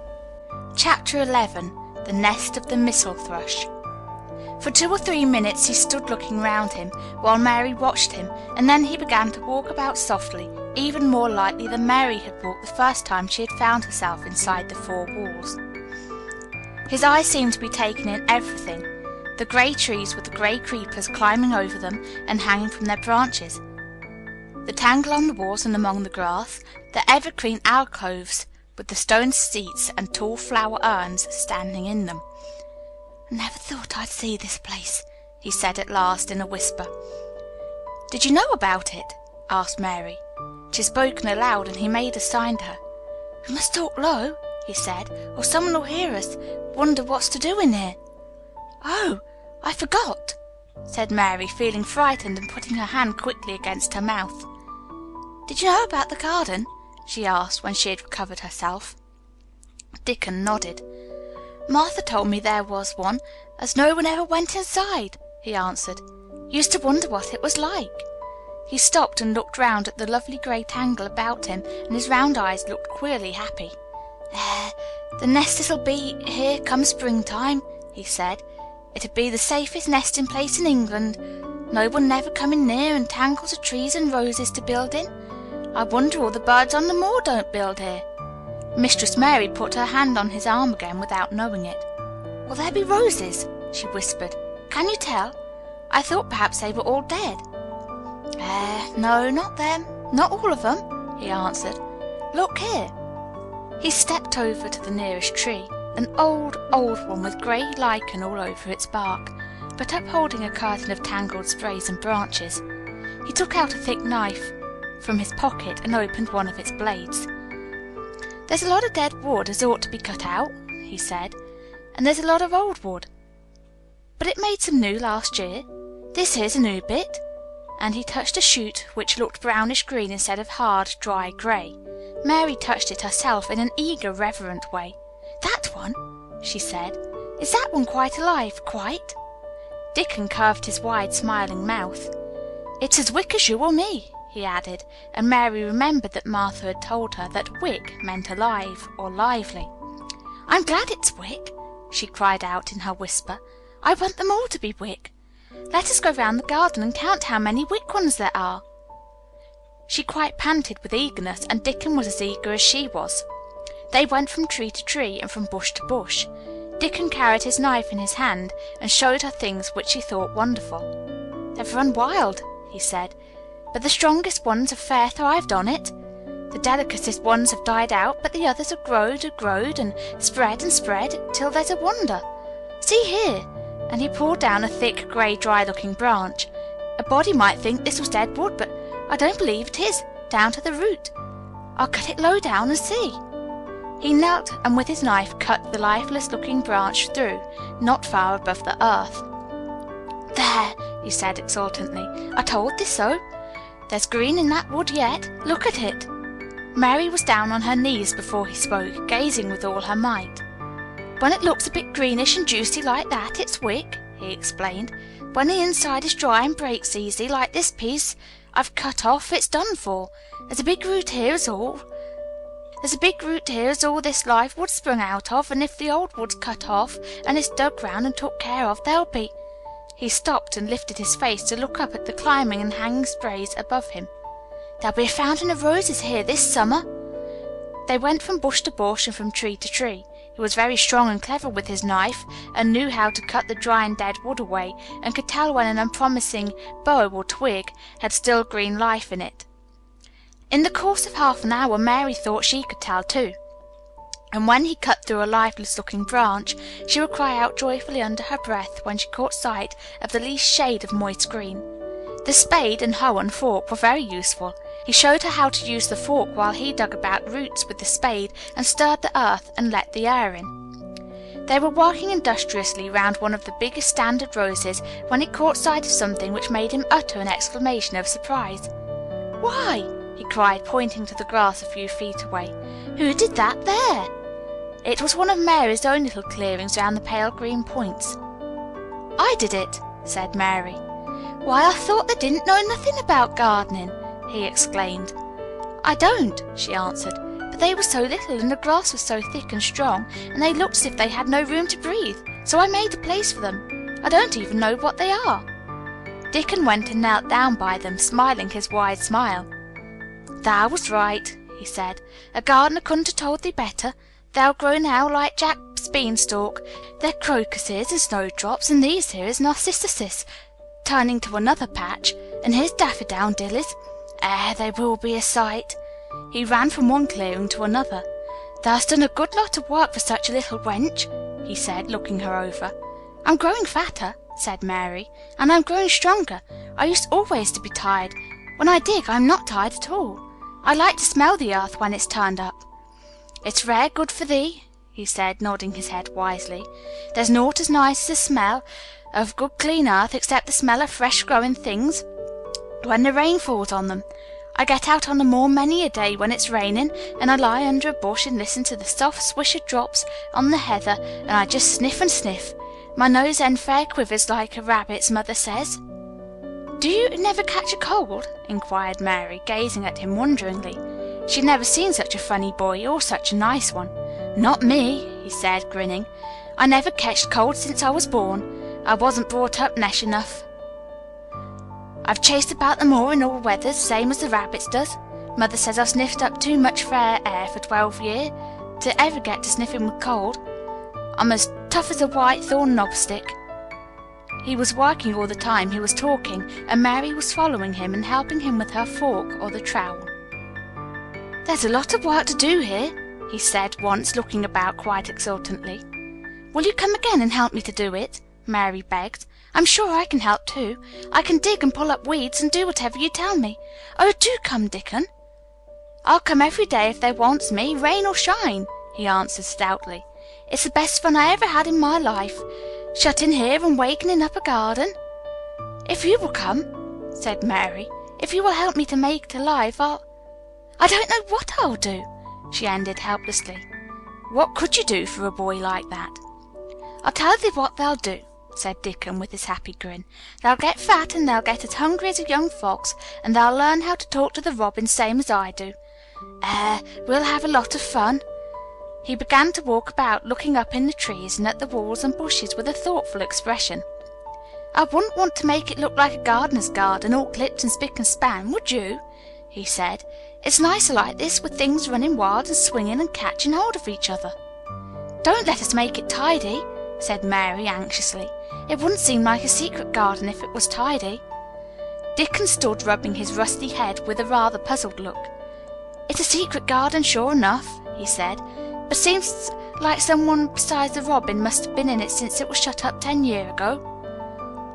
Chapter 11. The Nest of the Mistle Thrush. For 2 or 3 minutes he stood looking round him, while Mary watched him, and then he began to walk about softly, even more lightly than Mary had walked the first time she had found herself inside the 4 walls. His eyes seemed to be taking in everything, the grey trees with the grey creepers climbing over them and hanging from their branches, the tangle on the walls and among the grass, the evergreen alcoves with the stone seats and tall flower urns standing in them. "I never thought I'd see this place," he said at last in a whisper. "Did you know about it?" asked Mary. She had spoken aloud, and he made a sign to her. "We must talk low," he said, "or someone will hear us, wonder what's to do in here." "Oh, I forgot," said Mary, feeling frightened and putting her hand quickly against her mouth. "Did you know about the garden?" she asked when she had recovered herself. Dickon nodded. "Martha told me there was one, as no one ever went inside," he answered. "Used to wonder what it was like." He stopped and looked round at the lovely grey tangle about him, and his round eyes looked queerly happy. "The nest it'll be here come springtime," he said. "It'd be the safest nesting place in England. No one never coming near, and tangles of trees and roses to build in. I wonder all the birds on the moor don't build here." Mistress Mary put her hand on his arm again without knowing it. "Will there be roses?" she whispered. "Can you tell? I thought perhaps they were all dead." No, not them. Not all of them," he answered. "Look here." He stepped over to the nearest tree, an old, old one with grey lichen all over its bark, but upholding a curtain of tangled sprays and branches. He took out a thick knife from his pocket and opened one of its blades. "There's a lot of dead wood as ought to be cut out," he said, "and there's a lot of old wood. But it made some new last year. This here's a new bit," and he touched a shoot which looked brownish green instead of hard, dry grey. Mary touched it herself in an eager, reverent way. "That one," she said. "Is that one quite alive, quite?" Dickon curved his wide, smiling mouth. "It's as wick as you or me," he added, and Mary remembered that Martha had told her that wick meant alive or lively. "I'm glad it's wick," she cried out in her whisper. "I want them all to be wick. Let us go round the garden and count how many wick ones there are." She quite panted with eagerness, and Dickon was as eager as she was. They went from tree to tree and from bush to bush. Dickon carried his knife in his hand and showed her things which she thought wonderful. "They've run wild," he said, "but the strongest ones have fair thrived on it. The delicatest ones have died out, but the others have growed and spread till there's a wonder. See here," and he pulled down a thick, grey, dry-looking branch. "A body might think this was dead wood, but I don't believe it is, down to the root. I'll cut it low down and see." He knelt and with his knife cut the lifeless-looking branch through, not far above the earth. "There," he said exultantly, "I told thee so. There's green in that wood yet. Look at it." Mary was down on her knees before he spoke, gazing with all her might. "When it looks a bit greenish and juicy like that, it's wick," he explained. "When the inside is dry and breaks easy, like this piece I've cut off, it's done for. There's a big root here as all this live wood sprung out of, and if the old wood's cut off and is dug round and took care of, there'll be—" He stopped and lifted his face to look up at the climbing and hanging sprays above him. "There'll be a fountain of roses here this summer." They went from bush to bush and from tree to tree. He was very strong and clever with his knife, and knew how to cut the dry and dead wood away, and could tell when an unpromising bough or twig had still green life in it. In the course of half an hour Mary thought she could tell too, and when he cut through a lifeless-looking branch, she would cry out joyfully under her breath when she caught sight of the least shade of moist green. The spade and hoe and fork were very useful. He showed her how to use the fork while he dug about roots with the spade and stirred the earth and let the air in. They were working industriously round one of the biggest standard roses when he caught sight of something which made him utter an exclamation of surprise. "Why," he cried, pointing to the grass a few feet away, "who did that there?" It was one of Mary's own little clearings round the pale green points. "I did it," said Mary. "Why, I thought they didn't know nothing about gardening," he exclaimed. "I don't," she answered, "but they were so little and the grass was so thick and strong, and they looked as if they had no room to breathe, so I made a place for them. I don't even know what they are." Dickon went and knelt down by them, smiling his wide smile. "Thou was right," he said. "A gardener couldn't have told thee better. They'll grow now like Jack's beanstalk. They're crocuses and snowdrops, and these here is narcissuses," turning to another patch, "and here's daffodillies. They will be a sight." He ran from one clearing to another. "Thou'st done a good lot of work for such a little wench," he said, looking her over. "I'm growing fatter," said Mary, "and I'm growing stronger. I used always to be tired. When I dig, I'm not tired at all. I like to smell the earth when it's turned up." "It's rare good for thee," he said, nodding his head wisely. "There's naught as nice as the smell of good clean earth, except the smell of fresh growing things when the rain falls on them. I get out on the moor many a day when it's raining, and I lie under a bush and listen to the soft swish of drops on the heather, and I just sniff and sniff. My nose end fair quivers like a rabbit's, mother says." "Do you never catch a cold?" inquired Mary, gazing at him wonderingly. She'd never seen such a funny boy, or such a nice one. "Not me," he said, grinning. "I never ketched cold since I was born. I wasn't brought up nesh enough. I've chased about the moor in all weathers, same as the rabbits does. Mother says I've sniffed up too much fair air for 12 year to ever get to sniffing with cold. I'm as tough as a white thorn knobstick." He was working all the time he was talking, and Mary was following him and helping him with her fork or the trowel. "There's a lot of work to do here," he said once, looking about quite exultantly. "Will you come again and help me to do it?" Mary begged. "I'm sure I can help too. I can dig and pull up weeds and do whatever you tell me. Oh, do come, Dickon." "I'll come every day if they wants me, rain or shine," he answered stoutly. "It's the best fun I ever had in my life, shut in here and wakening up a garden." "If you will come," said Mary, "if you will help me to make it alive, I don't know what I'll do," she ended helplessly. What could you do for a boy like that? "I'll tell thee what they'll do," said Dickon with his happy grin. "They'll get fat, and they'll get as hungry as a young fox, and they'll learn how to talk to the robin same as I do. We'll have a lot of fun." He began to walk about, looking up in the trees and at the walls and bushes with a thoughtful expression. "I wouldn't want to make it look like a gardener's garden, all clipped and spick and span, would you?" he said. "It's nicer like this, with things running wild and swinging and catching hold of each other." "Don't let us make it tidy," said Mary anxiously. "It wouldn't seem like a secret garden if it was tidy." Dickon stood rubbing his rusty head with a rather puzzled look. "It's a secret garden, sure enough," he said, "but seems like someone besides the robin must have been in it since it was shut up 10 years ago."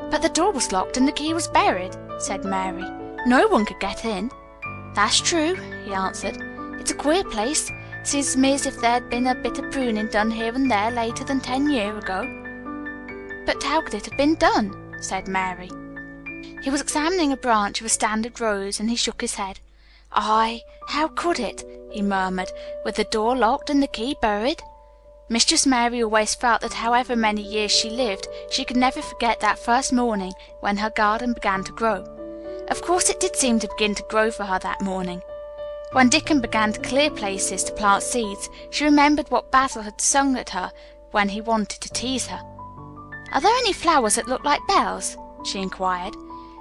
"But the door was locked and the key was buried," said Mary. "No one could get in." "That's true," he answered. "It's a queer place. Seems to me as if there'd been a bit of pruning done here and there later than 10 years ago." "But how could it have been done?" said Mary. He was examining a branch of a standard rose, and he shook his head. "Aye, how could it?" he murmured, "with the door locked and the key buried?" Mistress Mary always felt that however many years she lived, she could never forget that first morning when her garden began to grow. Of course it did seem to begin to grow for her that morning. When Dickon began to clear places to plant seeds, she remembered what Basil had sung at her when he wanted to tease her. "Are there any flowers that look like bells?" she inquired.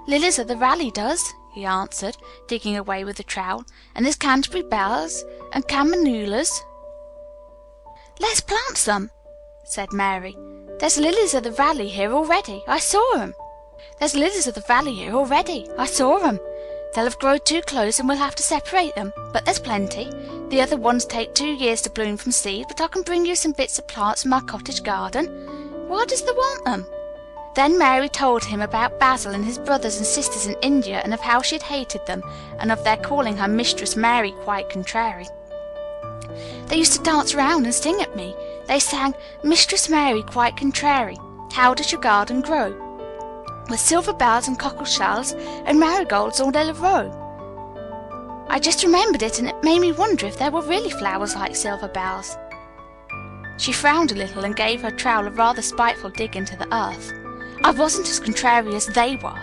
"Lilies of the valley does," he answered, digging away with the trowel, "and there's Canterbury bells and campanulas." "Let's plant some," said Mary. "There's lilies of the valley here already. I saw 'em. There's lilies of the valley here already. I saw 'em. They'll have grown too close and we'll have to separate them, but there's plenty. The other ones take 2 years to bloom from seed, but I can bring you some bits of plants from my cottage garden. Why does thee want them?" Then Mary told him about Basil and his brothers and sisters in India, and of how she had hated them, and of their calling her Mistress Mary quite contrary. "They used to dance round and sing at me. They sang, 'Mistress Mary quite contrary, how does your garden grow? With silver bells and cockle shells and marigolds all in a row.' I just remembered it, and it made me wonder if there were really flowers like silver bells." She frowned a little and gave her trowel a rather spiteful dig into the earth. "I wasn't as contrary as they were."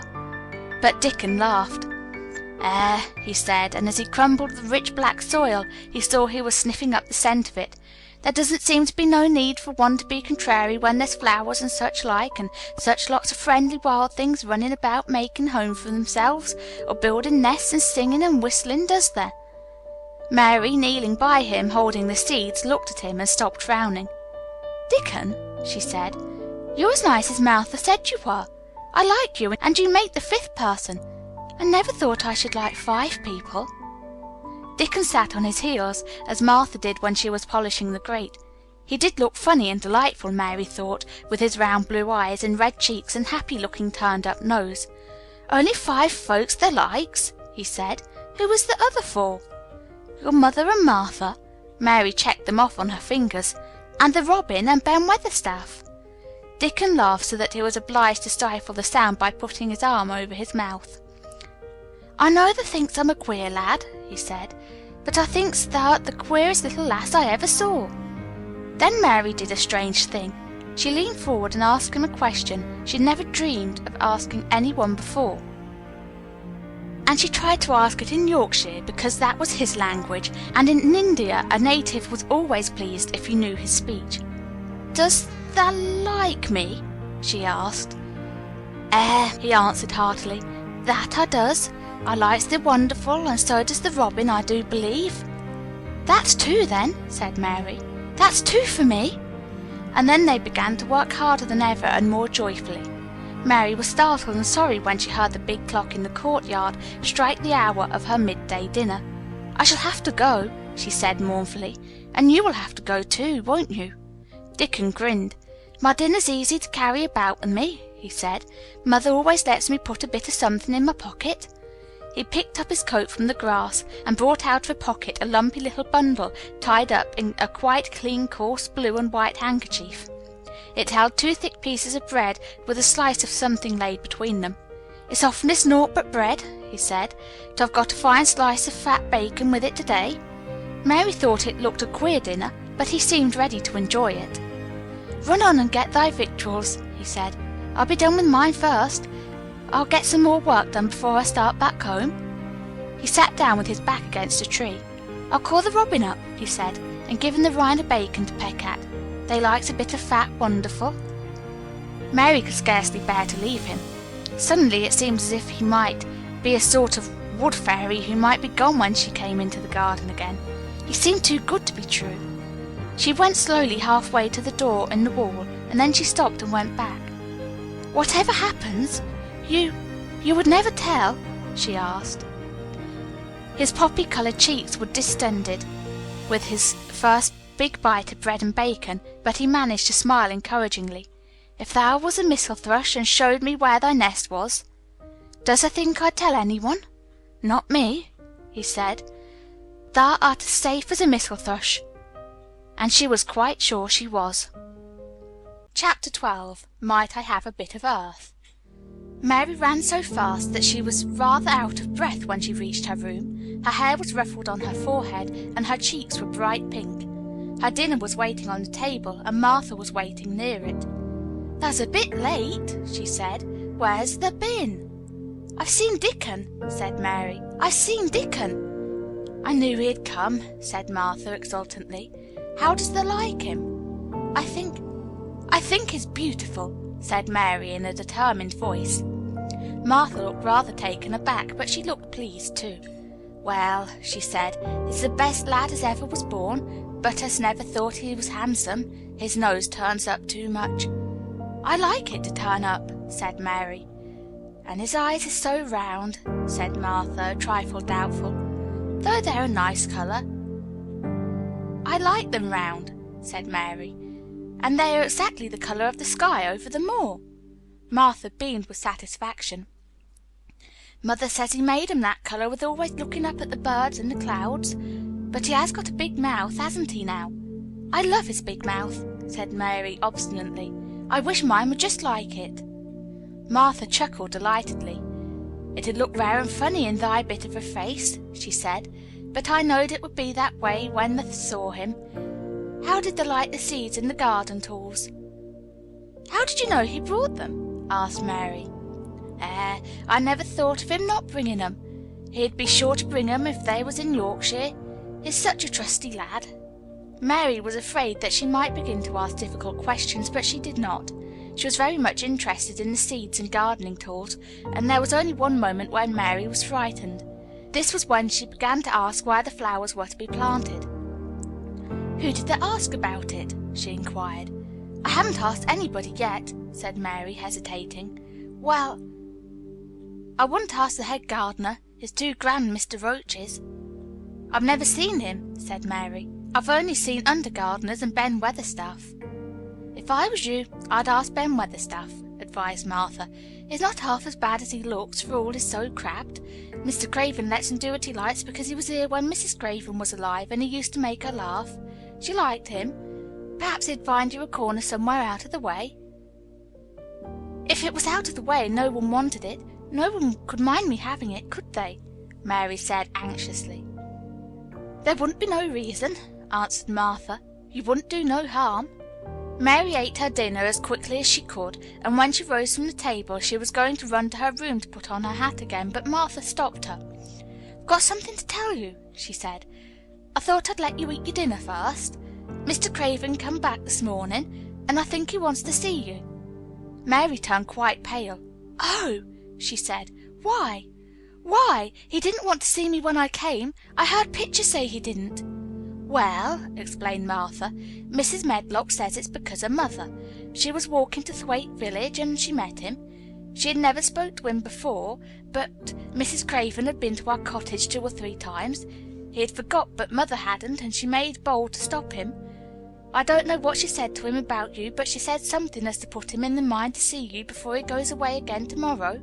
But Dickon laughed. He said, and as he crumbled the rich black soil, he saw he was sniffing up the scent of it. "There doesn't seem to be no need for one to be contrary when there's flowers and such like, and such lots of friendly wild things running about making home for themselves, or building nests and singing and whistling, does there?" Mary, kneeling by him, holding the seeds, looked at him and stopped frowning. "Dickon," she said, "you're as nice as Martha said you were. I like you, and you make the 5th person. I never thought I should like 5 people." Dickon sat on his heels, as Martha did when she was polishing the grate. He did look funny and delightful, Mary thought, with his round blue eyes and red cheeks and happy-looking turned-up nose. "Only 5 folks there likes," he said. "Who is the other 4? "Your mother and Martha," Mary checked them off on her fingers, "and the robin and Ben Weatherstaff." Dickon laughed so that he was obliged to stifle the sound by putting his arm over his mouth. "I know thee thinks I'm a queer lad," he said, "but I thinks thou'rt the queerest little lass I ever saw." Then Mary did a strange thing. She leaned forward and asked him a question she'd never dreamed of asking anyone before. And she tried to ask it in Yorkshire, because that was his language, and in India a native was always pleased if you knew his speech. "Does thou like me?" she asked. He answered heartily. "That I does. I likes thee wonderful, and so does the robin, I do believe." "That's 2 then," said Mary. "That's 2 for me." And then they began to work harder than ever and more joyfully. Mary was startled and sorry when she heard the big clock in the courtyard strike the hour of her midday dinner. "I shall have to go," she said mournfully, "and you will have to go too, won't you?" Dickon grinned. "My dinner's easy to carry about with me," he said. "Mother always lets me put a bit of something in my pocket." He picked up his coat from the grass and brought out of a pocket a lumpy little bundle tied up in a quite clean coarse blue and white handkerchief. It held 2 thick pieces of bread with a slice of something laid between them. "It's often as naught but bread," he said, "but I've got a fine slice of fat bacon with it today." Mary thought it looked a queer dinner, but he seemed ready to enjoy it. "Run on and get thy victuals," he said. "I'll be done with mine first. I'll get some more work done before I start back home." He sat down with his back against a tree. "I'll call the robin up," he said, "and give him the rind of bacon to peck at. They likes a bit of fat wonderful." Mary could scarcely bear to leave him. Suddenly it seemed as if he might be a sort of wood fairy who might be gone when she came into the garden again. He seemed too good to be true. She went slowly halfway to the door in the wall, and then she stopped and went back. "Whatever happens, you would never tell?" she asked. His poppy-coloured cheeks were distended with his first big bite of bread and bacon, but he managed to smile encouragingly. "If thou was a missel thrush and showed me where thy nest was, does thou think I'd tell anyone? Not me," he said. "Thou art as safe as a missel thrush." And she was quite sure she was. Chapter 12. Might I Have a Bit of Earth? Mary ran so fast that she was rather out of breath when she reached her room. Her hair was ruffled on her forehead, and her cheeks were bright pink. Her dinner was waiting on the table, and Martha was waiting near it. "That's a bit late," she said. "Where's thou been?" "I've seen Dickon," said Mary. "I've seen Dickon." "I knew he'd come," said Martha exultantly. "How does thou like him?" I think he's beautiful," said Mary in a determined voice. Martha looked rather taken aback, but she looked pleased too. "Well," she said, "he's the best lad as ever was born, but us never thought he was handsome. His nose turns up too much." "I like it to turn up," said Mary. "And his eyes is so round," said Martha, a trifle doubtful, "though they're a nice colour." "I like them round," said Mary, "and they are exactly the colour of the sky over the moor." Martha beamed with satisfaction. "Mother says he made 'em that colour with always looking up at the birds and the clouds. But he has got a big mouth, hasn't he now?" "I love his big mouth," said Mary obstinately. "I wish mine were just like it." Martha chuckled delightedly. "It'd look rare and funny in thy bit of a face," she said, "but I knowed it would be that way when thou saw him. How did thou like the seeds and the garden tools?" "How did you know he brought them?" asked Mary. I never thought of him not bringing 'em. He'd be sure to bring 'em if they was in Yorkshire. He's such a trusty lad." Mary was afraid that she might begin to ask difficult questions, but she did not. She was very much interested in the seeds and gardening tools, and there was only one moment when Mary was frightened. This was when she began to ask where the flowers were to be planted. "Who did they ask about it?" she inquired. "I haven't asked anybody yet," said Mary, hesitating. "Well, I wouldn't ask the head gardener. He's too grand Mr. Roach's." "I've never seen him," said Mary. "I've only seen under gardeners and Ben Weatherstaff." "If I was you, I'd ask Ben Weatherstaff," advised Martha. "He's not half as bad as he looks, for all he's so crabbed. Mr. Craven lets him do what he likes because he was here when Mrs. Craven was alive, and he used to make her laugh. She liked him. Perhaps he'd find you a corner somewhere out of the way." "If it was out of the way and no one wanted it, no one could mind me having it, could they?" Mary said anxiously. "There wouldn't be no reason," answered Martha. "You wouldn't do no harm." Mary ate her dinner as quickly as she could, and when she rose from the table she was going to run to her room to put on her hat again, but Martha stopped her. "I've got something to tell you," she said. "I thought I'd let you eat your dinner first. Mr. Craven come back this morning, and I think he wants to see you." Mary turned quite pale. "Oh!" she said. "Why? Why? He didn't want to see me when I came. I heard Pitcher say he didn't." "Well," explained Martha, "Mrs. Medlock says it's because of Mother. She was walking to Thwaite village and she met him. She had never spoke to him before, but Mrs. Craven had been to our cottage 2 or 3 times. He had forgot, but Mother hadn't, and she made bold to stop him. I don't know what she said to him about you, but she said something as to put him in the mind to see you before he goes away again tomorrow."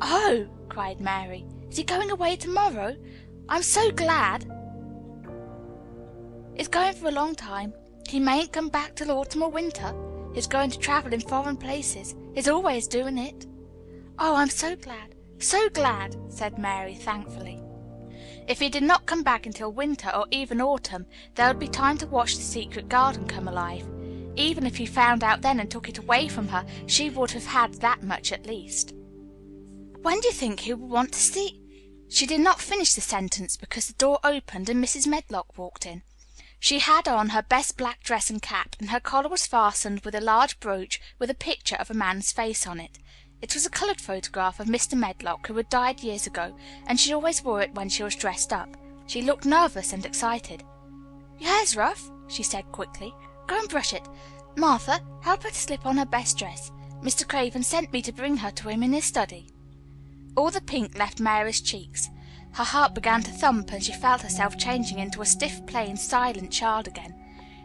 "Oh!" cried Mary. "Is he going away tomorrow? I'm so glad." "He's going for a long time. He mayn't come back till autumn or winter. He's going to travel in foreign places. He's always doing it." "Oh, I'm so glad," said Mary thankfully. If he did not come back until winter or even autumn, there would be time to watch the secret garden come alive. Even if he found out then and took it away from her, she would have had that much at least. "When do you think he will want to see—" She did not finish the sentence because the door opened and Mrs. Medlock walked in. She had on her best black dress and cap, and her collar was fastened with a large brooch with a picture of a man's face on it. It was a colored photograph of Mr. Medlock, who had died years ago, and she always wore it when she was dressed up. She looked nervous and excited. "Your hair's rough," she said quickly. "Go and brush it. Martha, help her to slip on her best dress. Mr. Craven sent me to bring her to him in his study." All the pink left Mary's cheeks. Her heart began to thump, and she felt herself changing into a stiff, plain, silent child again.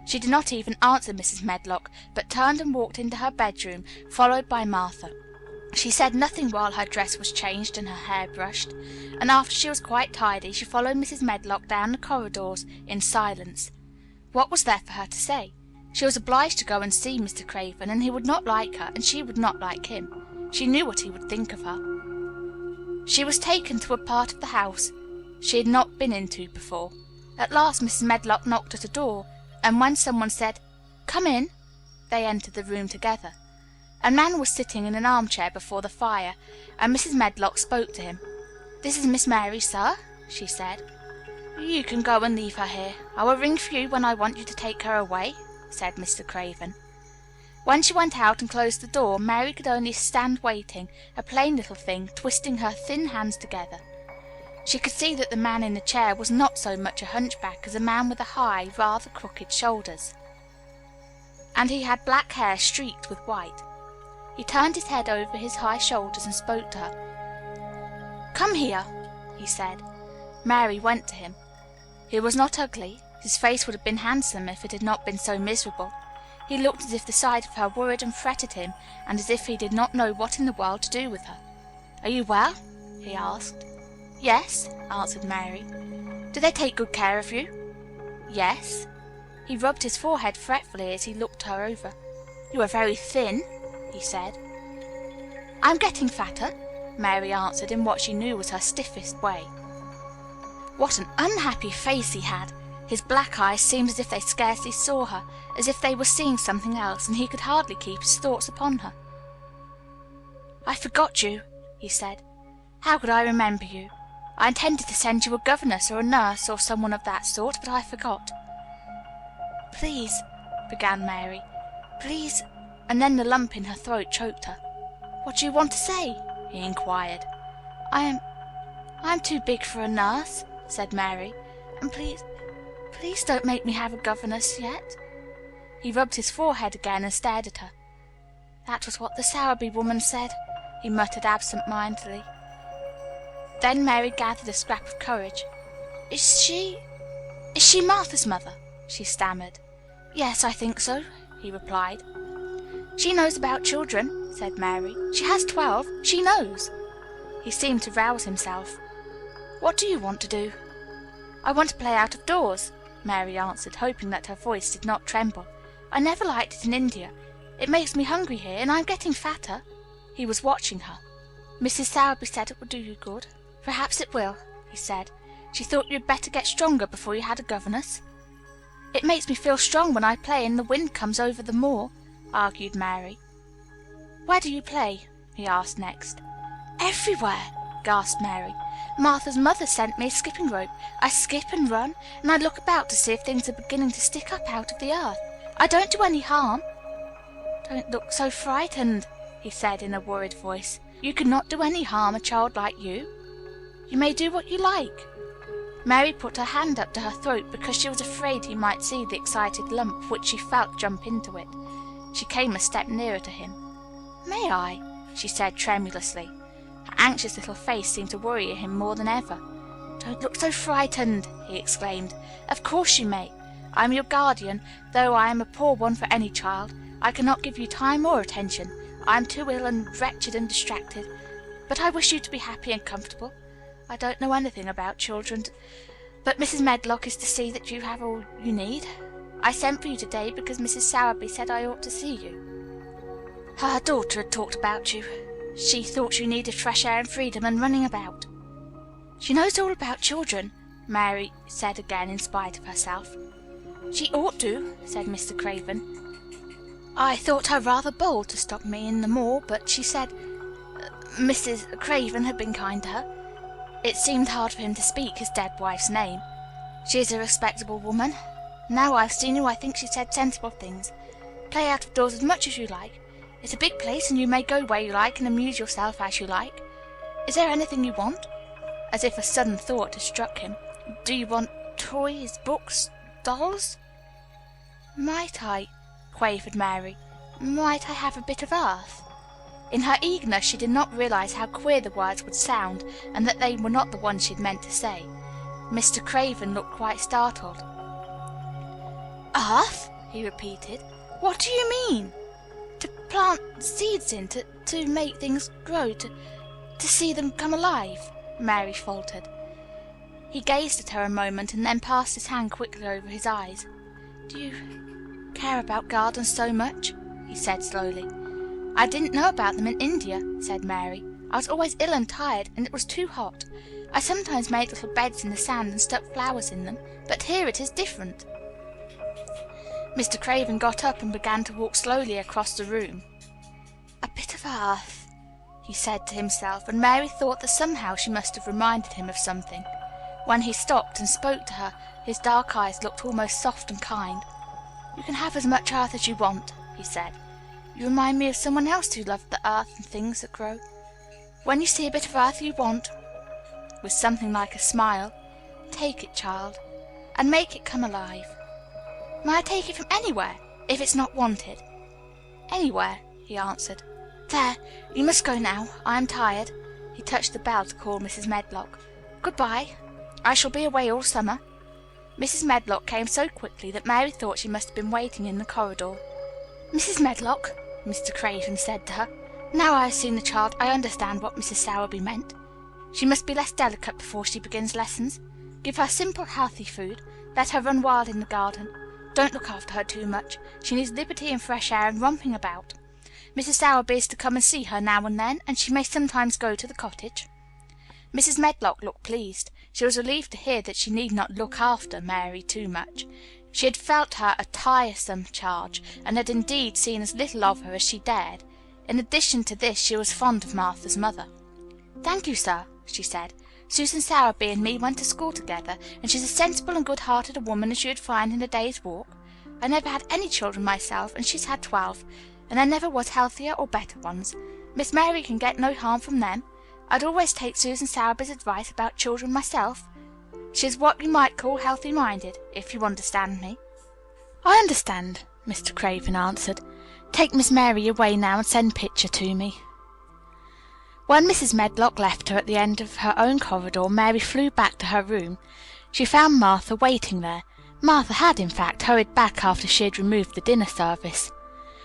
She did not even answer Mrs. Medlock, but turned and walked into her bedroom, followed by Martha. She said nothing while her dress was changed and her hair brushed, and after she was quite tidy she followed Mrs. Medlock down the corridors in silence. What was there for her to say? She was obliged to go and see Mr. Craven, and he would not like her, and she would not like him. She knew what he would think of her. She was taken to a part of the house she had not been into before. At last Mrs. Medlock knocked at a door, and when someone said, "Come in," they entered the room together. A man was sitting in an armchair before the fire, and Mrs. Medlock spoke to him. "This is Miss Mary, sir," she said. "You can go and leave her here. I will ring for you when I want you to take her away," said Mr. Craven. When she went out and closed the door, Mary could only stand waiting, a plain little thing, twisting her thin hands together. She could see that the man in the chair was not so much a hunchback as a man with a high, rather crooked shoulders, and he had black hair streaked with white. He turned his head over his high shoulders and spoke to her. "Come here," he said. Mary went to him. He was not ugly. His face would have been handsome if it had not been so miserable. He looked as if the sight of her worried and fretted him, and as if he did not know what in the world to do with her. "Are you well?" he asked. "Yes," answered Mary. "Do they take good care of you?" "Yes." He rubbed his forehead fretfully as he looked her over. "You are very thin," he said. "I'm getting fatter," Mary answered in what she knew was her stiffest way. What an unhappy face he had! His black eyes seemed as if they scarcely saw her, as if they were seeing something else, and he could hardly keep his thoughts upon her. "I forgot you," he said. "How could I remember you? I intended to send you a governess or a nurse or someone of that sort, but I forgot." "Please," began Mary. "Please," and then the lump in her throat choked her. "What do you want to say?" he inquired. I am too big for a nurse," said Mary, "and please don't make me have a governess yet." He rubbed his forehead again and stared at her. "That was what the Sowerby woman said," he muttered absent-mindedly. Then Mary gathered a scrap of courage. Is she Martha's mother?" she stammered. "Yes, I think so," he replied. "She knows about children," said Mary. "She has 12. She knows." He seemed to rouse himself. "What do you want to do?" "I want to play out of doors," Mary answered, hoping that her voice did not tremble. "I never liked it in India. It makes me hungry here, and I'm getting fatter." He was watching her. "Mrs. Sowerby said it would do you good." "Perhaps it will," he said. "She thought you had better get stronger before you had a governess." "It makes me feel strong when I play and the wind comes over the moor," argued Mary. "Where do you play?" he asked next. "Everywhere," gasped Mary. "Martha's mother sent me a skipping rope. I skip and run, and I look about to see if things are beginning to stick up out of the earth. I don't do any harm." "Don't look so frightened," he said in a worried voice. "You could not do any harm a child like you. You may do what you like." Mary put her hand up to her throat because she was afraid he might see the excited lump which she felt jump into it. She came a step nearer to him. "May I?" she said tremulously. Her anxious little face seemed to worry him more than ever. "Don't look so frightened," he exclaimed. "Of course you may. I am your guardian, though I am a poor one for any child. I cannot give you time or attention. I am too ill and wretched and distracted. But I wish you to be happy and comfortable. I don't know anything about children, but Mrs. Medlock is to see that you have all you need. I sent for you today because Mrs. Sowerby said I ought to see you. Her daughter had talked about you. She thought you needed fresh air and freedom and running about." "She knows all about children," Mary said again in spite of herself. "She ought to," said Mr. Craven. "I thought her rather bold to stop me in the moor, but she said Mrs. Craven had been kind to her. It seemed hard for him to speak his dead wife's name. She is a respectable woman. Now I've seen you, I think she said sensible things. Play out of doors as much as you like. It's a big place, and you may go where you like and amuse yourself as you like. Is there anything you want?" As if a sudden thought had struck him. "Do you want toys, books, dolls?" "Might I," quavered Mary, "might I have a bit of earth?" In her eagerness she did not realize how queer the words would sound, and that they were not the ones she had meant to say. Mr. Craven looked quite startled. "Earth?" he repeated. "What do you mean?" "To plant seeds in, to make things grow, to see them come alive," Mary faltered. He gazed at her a moment and then passed his hand quickly over his eyes. "Do you care about gardens so much?" he said slowly. "I didn't know about them in India," said Mary. "I was always ill and tired, and it was too hot. I sometimes made little beds in the sand and stuck flowers in them, but here it is different." Mr. Craven got up and began to walk slowly across the room. "A bit of earth," he said to himself, and Mary thought that somehow she must have reminded him of something. When he stopped and spoke to her, his dark eyes looked almost soft and kind. "You can have as much earth as you want," he said. "You remind me of someone else who loved the earth and things that grow. When you see a bit of earth you want," with something like a smile, "take it, child, and make it come alive." "May I take it from anywhere, if it's not wanted?" "Anywhere," he answered. "There, you must go now. I am tired." He touched the bell to call Mrs. Medlock. "Good-bye. I shall be away all summer." Mrs. Medlock came so quickly that Mary thought she must have been waiting in the corridor. "Mrs. Medlock," Mr. Craven said to her, "now I have seen the child, I understand what Mrs. Sowerby meant. She must be less delicate before she begins lessons. Give her simple, healthy food. Let her run wild in the garden. Don't look after her too much. She needs liberty and fresh air and romping about. Mrs. Sowerby is to come and see her now and then, and she may sometimes go to the cottage." Mrs. Medlock looked pleased. She was relieved to hear that she need not look after Mary too much. She had felt her a tiresome charge, and had indeed seen as little of her as she dared. In addition to this, she was fond of Martha's mother. "Thank you, sir," she said. "Susan Sowerby and me went to school together, and she's as sensible and good-hearted a woman as you'd find in a day's walk. I never had any children myself, and she's had 12, and there never was healthier or better ones. Miss Mary can get no harm from them. I'd always take Susan Sowerby's advice about children myself. She's what you might call healthy-minded, if you understand me." "I understand," Mr. Craven answered. "Take Miss Mary away now and send Pitcher to me." When Mrs. Medlock left her at the end of her own corridor, Mary flew back to her room. She found Martha waiting there. Martha had, in fact, hurried back after she had removed the dinner service.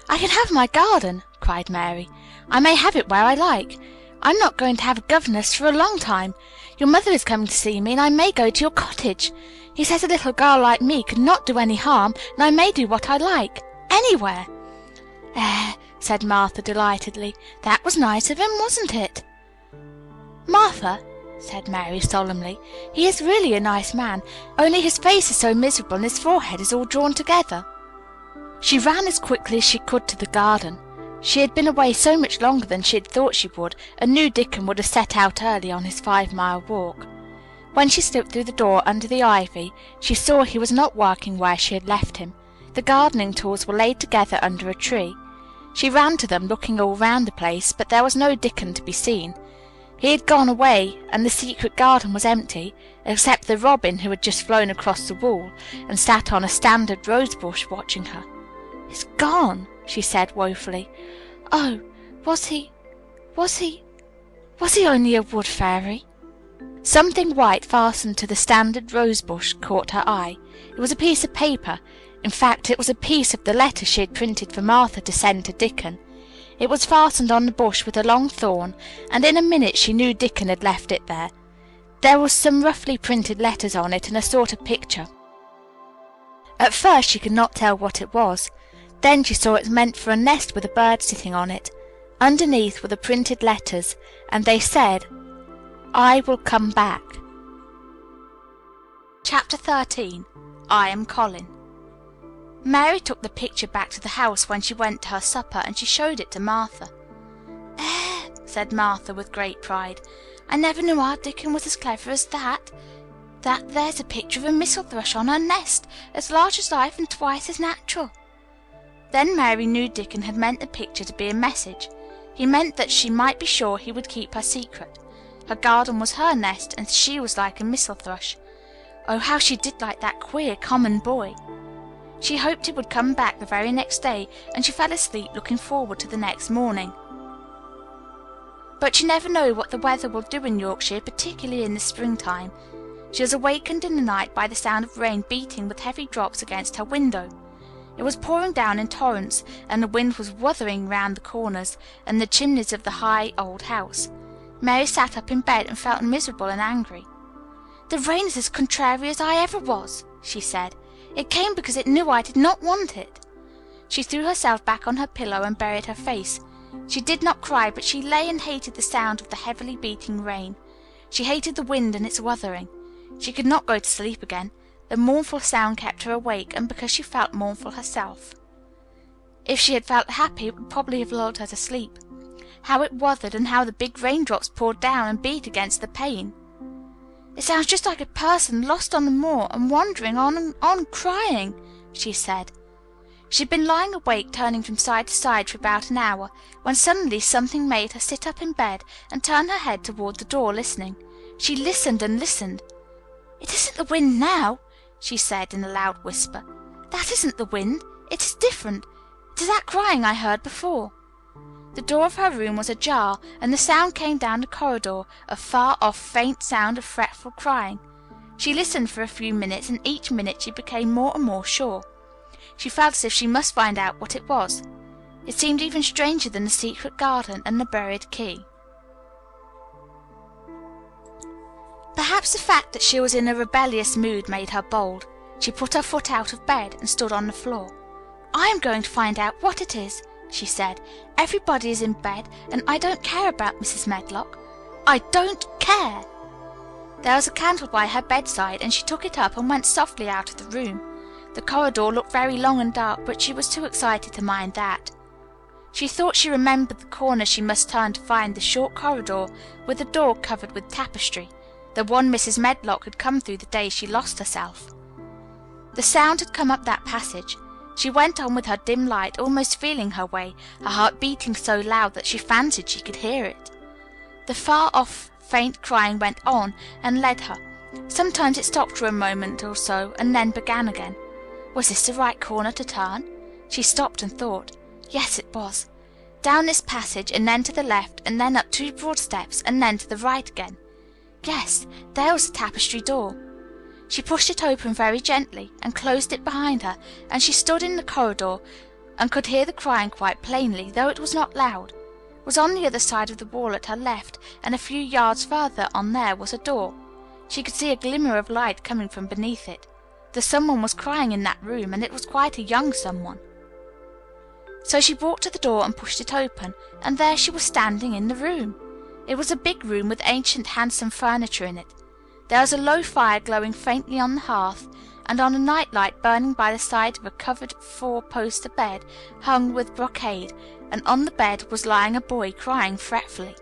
"I can have my garden," cried Mary. "I may have it where I like. I'm not going to have a governess for a long time. Your mother is coming to see me, and I may go to your cottage. He says a little girl like me could not do any harm, and I may do what I like. Anywhere." Said Martha delightedly. "That was nice of him, wasn't it?" "Martha," said Mary solemnly, "he is really a nice man, only his face is so miserable and his forehead is all drawn together." She ran as quickly as she could to the garden. She had been away so much longer than she had thought she would, and knew Dickon would have set out early on his 5-mile walk. When she slipped through the door under the ivy, she saw he was not working where she had left him. The gardening tools were laid together under a tree. She ran to them, looking all round the place, but there was no Dickon to be seen. He had gone away, and the secret garden was empty, except the robin who had just flown across the wall, and sat on a standard rose-bush watching her. "He's gone," she said woefully. "Oh, was he Was he only a wood fairy? Something white fastened to the standard rose bush caught her eye. It was a piece of paper. In fact, it was a piece of the letter she had printed for Martha to send to Dickon. It was fastened on the bush with a long thorn, and in a minute she knew Dickon had left it there. There was some roughly printed letters on it and a sort of picture. At first she could not tell what it was. Then she saw it meant for a nest with a bird sitting on it. Underneath were the printed letters, and they said, "I will come back." Chapter 13. I Am Colin. Mary took the picture back to the house when she went to her supper, and she showed it to Martha. Said Martha with great pride. "I never knew our Dickon was as clever as that. There's a picture of a missel thrush on her nest, as large as life and twice as natural." Then Mary knew Dickon had meant the picture to be a message. He meant that she might be sure he would keep her secret. Her garden was her nest, and she was like a missel thrush. Oh, how she did like that queer, common boy! She hoped he would come back the very next day, and she fell asleep looking forward to the next morning. But you never know what the weather will do in Yorkshire, particularly in the springtime. She was awakened in the night by the sound of rain beating with heavy drops against her window. It was pouring down in torrents, and the wind was wuthering round the corners and the chimneys of the high old house. Mary sat up in bed and felt miserable and angry. "The rain is as contrary as I ever was," she said. "It came because it knew I did not want it." She threw herself back on her pillow and buried her face. She did not cry, but she lay and hated the sound of the heavily beating rain. She hated the wind and its wuthering. She could not go to sleep again. The mournful sound kept her awake, and because she felt mournful herself. If she had felt happy, it would probably have lulled her to sleep. How it wuthered, and how the big raindrops poured down and beat against the pane! "It sounds just like a person lost on the moor and wandering on and on, crying," she said. She had been lying awake, turning from side to side for about an hour, when suddenly something made her sit up in bed and turn her head toward the door, listening. She listened and listened. "It isn't the wind now," she said in a loud whisper. "That isn't the wind. It is different. It is that crying I heard before." The door of her room was ajar, and the sound came down the corridor, a far-off, faint sound of fretful crying. She listened for a few minutes, and each minute she became more and more sure. She felt as if she must find out what it was. It seemed even stranger than the secret garden and the buried key. Perhaps the fact that she was in a rebellious mood made her bold. She put her foot out of bed and stood on the floor. "I am going to find out what it is," she said. "Everybody is in bed, and I don't care about Mrs. Medlock. I don't care!" There was a candle by her bedside, and she took it up and went softly out of the room. The corridor looked very long and dark, but she was too excited to mind that. She thought she remembered the corner she must turn to find the short corridor with the door covered with tapestry, the one Mrs. Medlock had come through the day she lost herself. The sound had come up that passage. She went on with her dim light, almost feeling her way, her heart beating so loud that she fancied she could hear it. The far-off, faint crying went on and led her. Sometimes it stopped for a moment or so and then began again. Was this the right corner to turn? She stopped and thought. Yes, it was. Down this passage, and then to the left, and then up 2 broad steps, and then to the right again. Yes, there was the tapestry door. She pushed it open very gently, and closed it behind her, and she stood in the corridor, and could hear the crying quite plainly, though it was not loud. It was on the other side of the wall at her left, and a few yards further on there was a door. She could see a glimmer of light coming from beneath it. Someone was crying in that room, and it was quite a young someone. So she walked to the door and pushed it open, and there she was standing in the room. It was a big room with ancient, handsome furniture in it. There was a low fire glowing faintly on the hearth, and on a night light burning by the side of a covered 4-poster bed hung with brocade, and on the bed was lying a boy crying fretfully.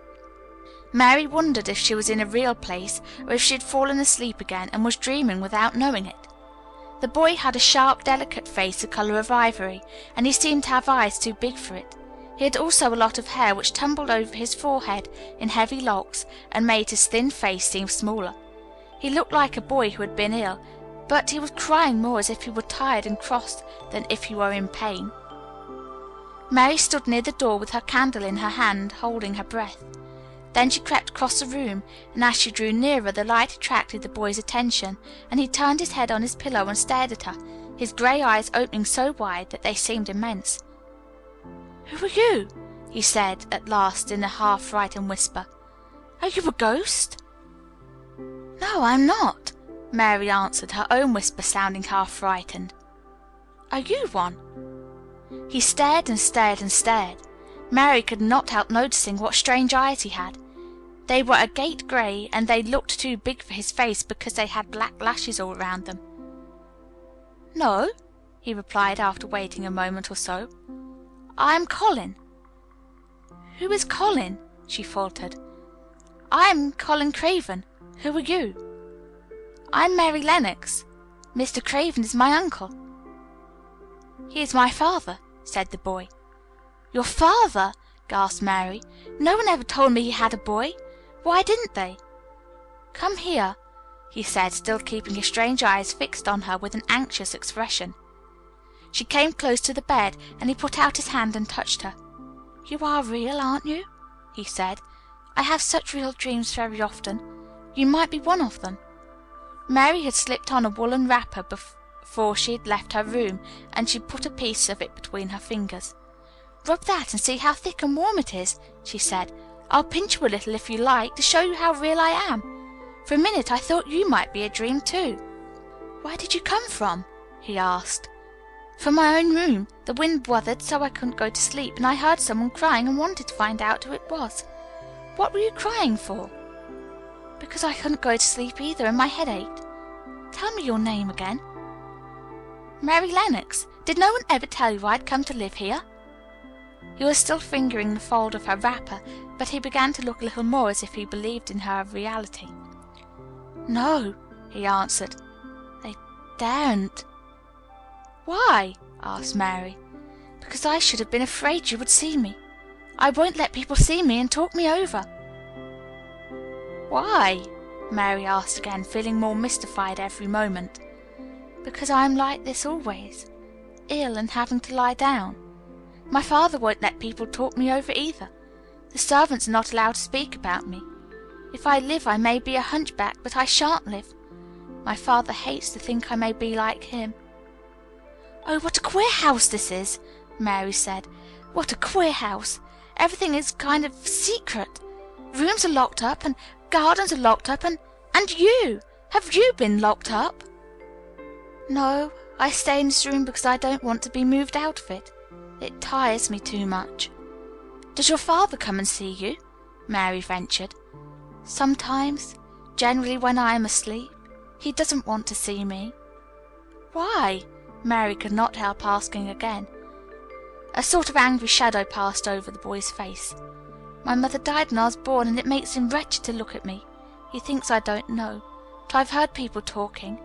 Mary wondered if she was in a real place, or if she had fallen asleep again and was dreaming without knowing it. The boy had a sharp, delicate face the color of ivory, and he seemed to have eyes too big for it. He had also a lot of hair which tumbled over his forehead in heavy locks and made his thin face seem smaller. He looked like a boy who had been ill, but he was crying more as if he were tired and cross than if he were in pain. Mary stood near the door with her candle in her hand, holding her breath. Then she crept across the room, and as she drew nearer, the light attracted the boy's attention, and he turned his head on his pillow and stared at her, his grey eyes opening so wide that they seemed immense. "Who are you?" he said at last in a half-frightened whisper. "Are you a ghost?" "No, I'm not," Mary answered, her own whisper sounding half-frightened. "Are you one?" He stared and stared and stared. Mary could not help noticing what strange eyes he had. They were agate grey, and they looked too big for his face because they had black lashes all around them. "No," he replied after waiting a moment or so. "I am Colin." "Who is Colin?" she faltered. "I am Colin Craven. Who are you?" "I'm Mary Lennox. Mr. Craven is my uncle." "He is my father," said the boy. "Your father?" gasped Mary. "No one ever told me he had a boy. Why didn't they?" "Come here," he said, still keeping his strange eyes fixed on her with an anxious expression. She came close to the bed, and he put out his hand and touched her. "You are real, aren't you?" he said. "I have such real dreams very often. You might be one of them." Mary had slipped on a woolen wrapper before she had left her room, and she put a piece of it between her fingers. "Rub that and see how thick and warm it is," she said. "I'll pinch you a little if you like, to show you how real I am. For a minute I thought you might be a dream too." "Where did you come from?" he asked. "From my own room. The wind wuthered so I couldn't go to sleep, and I heard someone crying and wanted to find out who it was." "What were you crying for?" "Because I couldn't go to sleep either, and my head ached. Tell me your name again." "Mary Lennox. Did no one ever tell you I'd come to live here?" He was still fingering the fold of her wrapper, but he began to look a little more as if he believed in her reality. "No," he answered. "They daren't." "Why?" asked Mary. "Because I should have been afraid you would see me. I won't let people see me and talk me over." "Why?" Mary asked again, feeling more mystified every moment. "Because I am like this always, ill and having to lie down. My father won't let people talk me over either. The servants are not allowed to speak about me. If I live I may be a hunchback, but I shan't live. My father hates to think I may be like him." "Oh, what a queer house this is," Mary said. "What a queer house. Everything is kind of secret. Rooms are locked up, and gardens are locked up, and you! Have you been locked up?" "No, I stay in this room because I don't want to be moved out of it. It tires me too much." "Does your father come and see you?" Mary ventured. "Sometimes. Generally when I am asleep. He doesn't want to see me." "Why?" Mary could not help asking again. A sort of angry shadow passed over the boy's face. "My mother died when I was born, and it makes him wretched to look at me. He thinks I don't know, but I've heard people talking.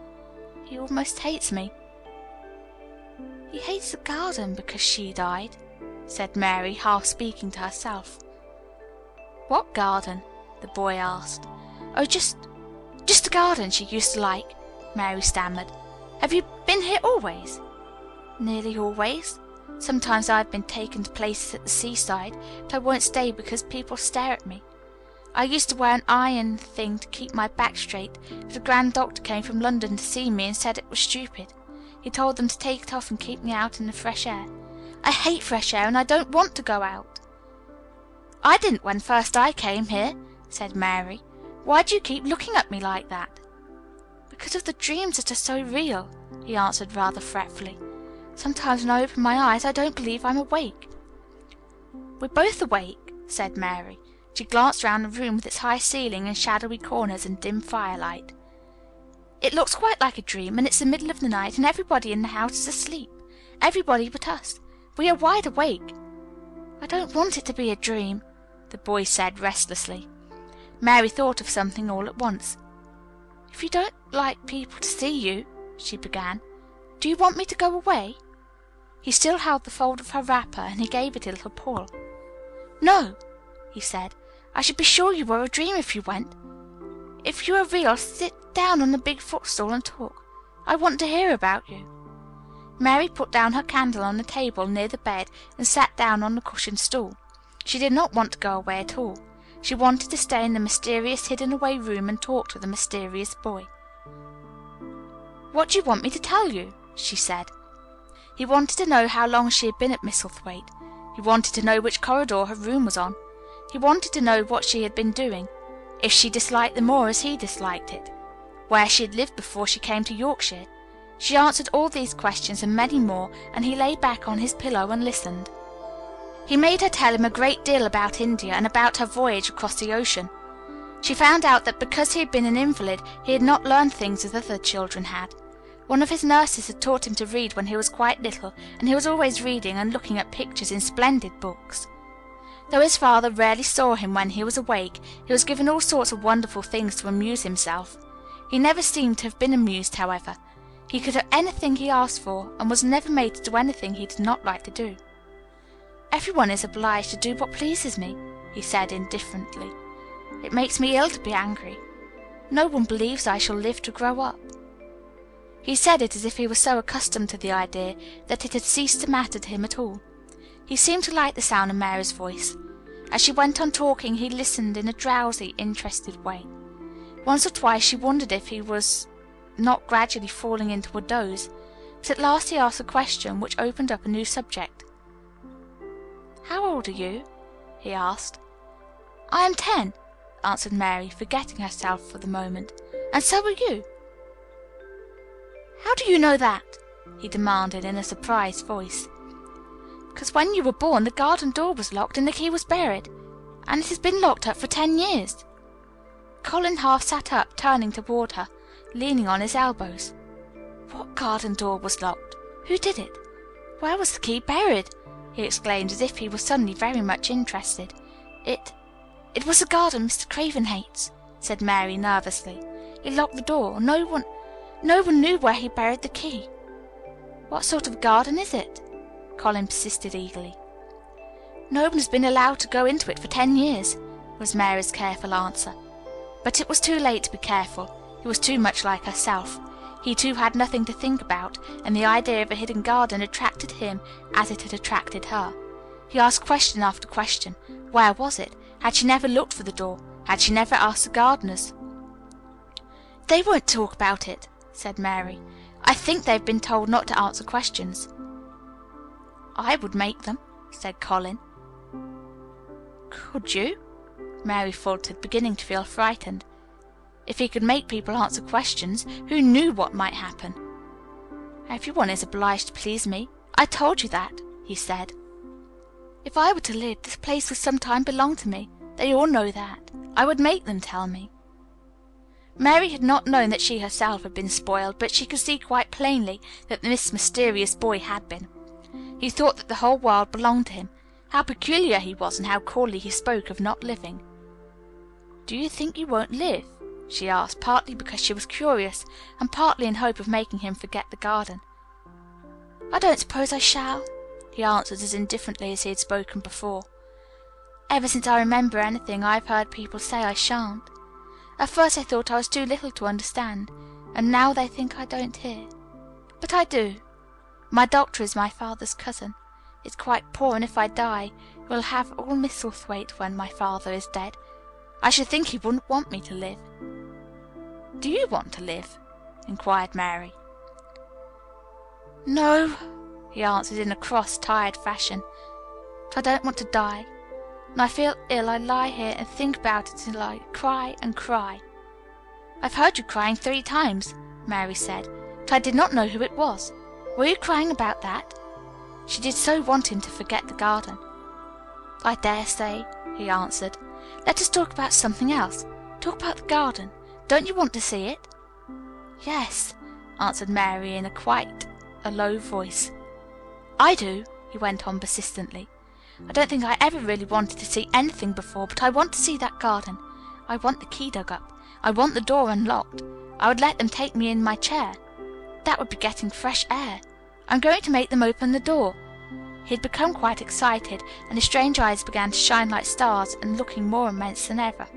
He almost hates me." "He hates the garden because she died," said Mary, half speaking to herself. "What garden?" the boy asked. "Oh, just the garden she used to like," Mary stammered. "Have you been here always?" "Nearly always. Sometimes I have been taken to places at the seaside, but I won't stay because people stare at me. I used to wear an iron thing to keep my back straight, but a grand doctor came from London to see me and said it was stupid. He told them to take it off and keep me out in the fresh air. I hate fresh air, and I don't want to go out." "I didn't when first I came here," said Mary. "Why do you keep looking at me like that?" "Because of the dreams that are so real," he answered rather fretfully. "Sometimes when I open my eyes I don't believe I'm awake." "We're both awake," said Mary. She glanced round the room with its high ceiling and shadowy corners and dim firelight. "It looks quite like a dream, and it's the middle of the night, and everybody in the house is asleep. Everybody but us. We are wide awake." "I don't want it to be a dream," the boy said restlessly. Mary thought of something all at once. "If you don't like people to see you," she began, "do you want me to go away?" He still held the fold of her wrapper, and he gave it a little pull. "No," he said. "I should be sure you were a dream if you went. If you are real, sit down on the big footstool and talk. I want to hear about you." Mary put down her candle on the table near the bed and sat down on the cushioned stool. She did not want to go away at all. She wanted to stay in the mysterious hidden-away room and talk to the mysterious boy. "What do you want me to tell you?" she said. He wanted to know how long she had been at Misselthwaite. He wanted to know which corridor her room was on. He wanted to know what she had been doing, if she disliked the moor as he disliked it, where she had lived before she came to Yorkshire. She answered all these questions and many more, and he lay back on his pillow and listened. He made her tell him a great deal about India and about her voyage across the ocean. She found out that because he had been an invalid, he had not learned things as other children had. One of his nurses had taught him to read when he was quite little, and he was always reading and looking at pictures in splendid books. Though his father rarely saw him when he was awake, he was given all sorts of wonderful things to amuse himself. He never seemed to have been amused, however. He could have anything he asked for, and was never made to do anything he did not like to do. "Everyone is obliged to do what pleases me," he said indifferently. "It makes me ill to be angry. No one believes I shall live to grow up." He said it as if he was so accustomed to the idea that it had ceased to matter to him at all. He seemed to like the sound of Mary's voice. As she went on talking, he listened in a drowsy, interested way. Once or twice she wondered if he was not gradually falling into a doze, but at last he asked a question which opened up a new subject. "How old are you?" he asked. "I am 10, answered Mary, forgetting herself for the moment. "And so are you." "How do you know that?" he demanded in a surprised voice. "Because when you were born the garden door was locked and the key was buried, and it has been locked up for 10 years. Colin half sat up, turning toward her, leaning on his elbows. "What garden door was locked? Who did it? Where was the key buried?" he exclaimed, as if he were suddenly very much interested. It was the garden Mr. Craven hates," said Mary nervously. "He locked the door. No one knew where he buried the key." "What sort of garden is it?" Colin persisted eagerly. "No one has been allowed to go into it for 10 years, was Mary's careful answer. But it was too late to be careful. He was too much like herself. He too had nothing to think about, and the idea of a hidden garden attracted him as it had attracted her. He asked question after question. Where was it? Had she never looked for the door? Had she never asked the gardeners? "They won't talk about it," said Mary. "I think they've been told not to answer questions." "I would make them," said Colin. "Could you?" Mary faltered, beginning to feel frightened. If he could make people answer questions, who knew what might happen? "Everyone is obliged to please me. I told you that," he said. "If I were to live, this place would sometime belong to me. They all know that. I would make them tell me." Mary had not known that she herself had been spoiled, but she could see quite plainly that this mysterious boy had been. He thought that the whole world belonged to him. How peculiar he was, and how coolly he spoke of not living. "Do you think you won't live?" she asked, partly because she was curious, and partly in hope of making him forget the garden. "I don't suppose I shall," he answered as indifferently as he had spoken before. "Ever since I remember anything, I have heard people say I shan't. At first I thought I was too little to understand, and now they think I don't hear. But I do. My doctor is my father's cousin. It's quite poor, and if I die, he will have all Misselthwaite when my father is dead. I should think he wouldn't want me to live." "Do you want to live?" inquired Mary. "No," he answered in a cross, tired fashion. "But I don't want to die. When I feel ill, I lie here and think about it till I cry and cry." "I've heard you crying 3 times," Mary said, "but I did not know who it was. Were you crying about that?" She did so want him to forget the garden. "I dare say," he answered. "Let us talk about something else. Talk about the garden. Don't you want to see it?" "Yes," answered Mary in quite a low voice. "I do," he went on persistently. "I don't think I ever really wanted to see anything before, but I want to see that garden. I want the key dug up. I want the door unlocked. I would let them take me in my chair. That would be getting fresh air. I'm going to make them open the door." He had become quite excited, and his strange eyes began to shine like stars and looking more immense than ever.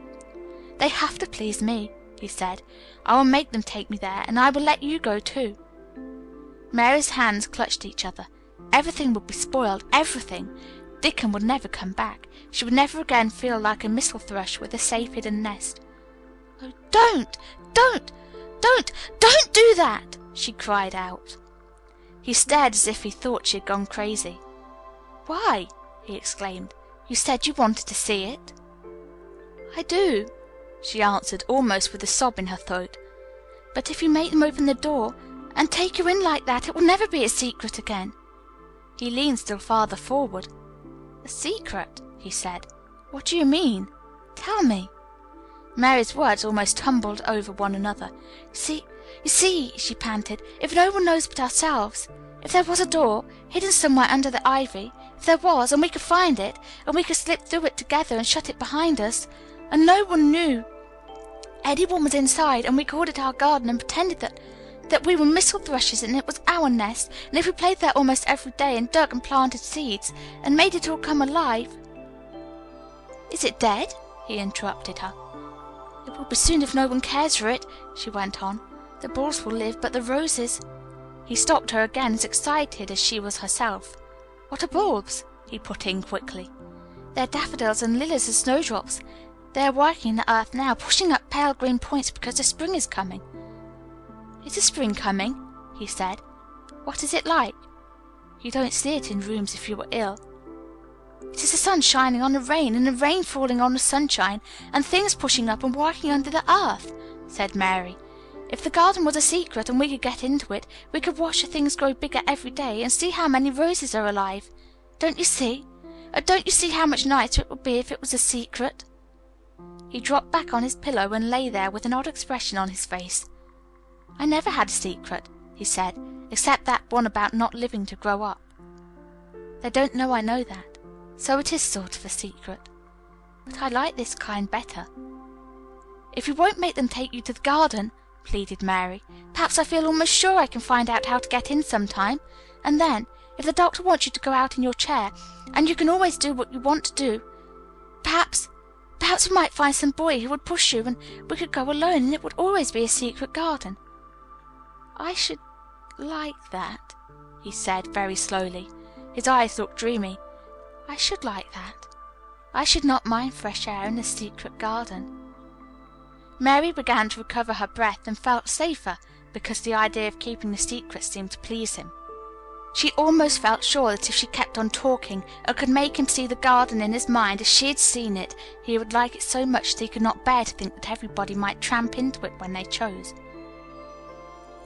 "They have to please me," he said. "I will make them take me there, and I will let you go too." Mary's hands clutched each other. Everything would be spoiled, everything. Dickon would never come back. She would never again feel like a missel thrush with a safe hidden nest. "Oh, don't do that!" she cried out. He stared as if he thought she had gone crazy. "Why?" he exclaimed. "You said you wanted to see it." "I do," she answered, almost with a sob in her throat. "But if you make them open the door and take you in like that, it will never be a secret again." He leaned still farther forward. "A secret?" he said. "What do you mean? Tell me." Mary's words almost tumbled over one another. You see," she panted, "if no one knows but ourselves, if there was a door, hidden somewhere under the ivy, if there was, and we could find it, and we could slip through it together and shut it behind us, and no one knew anyone was inside, and we called it our garden and pretended that we were missel thrushes and it was our nest, and if we played there almost every day and dug and planted seeds and made it all come alive—" "Is it dead?" he interrupted her. "It will be soon if no one cares for it," she went on. "The bulbs will live, but the roses—" He stopped her again, as excited as she was herself. "What are bulbs?" he put in quickly. "They are daffodils and lilies and snowdrops. They are working in the earth now, pushing up pale green points because the spring is coming." "Is the spring coming?" he said. "What is it like?" "You don't see it in rooms if you are ill." "It is the sun shining on the rain, and the rain falling on the sunshine, and things pushing up and working under the earth," said Mary. "If the garden was a secret and we could get into it, we could watch the things grow bigger every day and see how many roses are alive. Don't you see? Oh, don't you see how much nicer it would be if it was a secret?" He dropped back on his pillow and lay there with an odd expression on his face. "I never had a secret," he said, "except that one about not living to grow up. They don't know I know that, so it is sort of a secret. But I like this kind better." "If you won't make them take you to the garden," pleaded Mary, "perhaps I feel almost sure I can find out how to get in sometime. And then, if the doctor wants you to go out in your chair, and you can always do what you want to do, perhaps we might find some boy who would push you, and we could go alone, and it would always be a secret garden." "I should like that," he said very slowly. His eyes looked dreamy. "I should like that. I should not mind fresh air in a secret garden." Mary began to recover her breath and felt safer because the idea of keeping the secret seemed to please him. She almost felt sure that if she kept on talking and could make him see the garden in his mind as she had seen it, he would like it so much that he could not bear to think that everybody might tramp into it when they chose.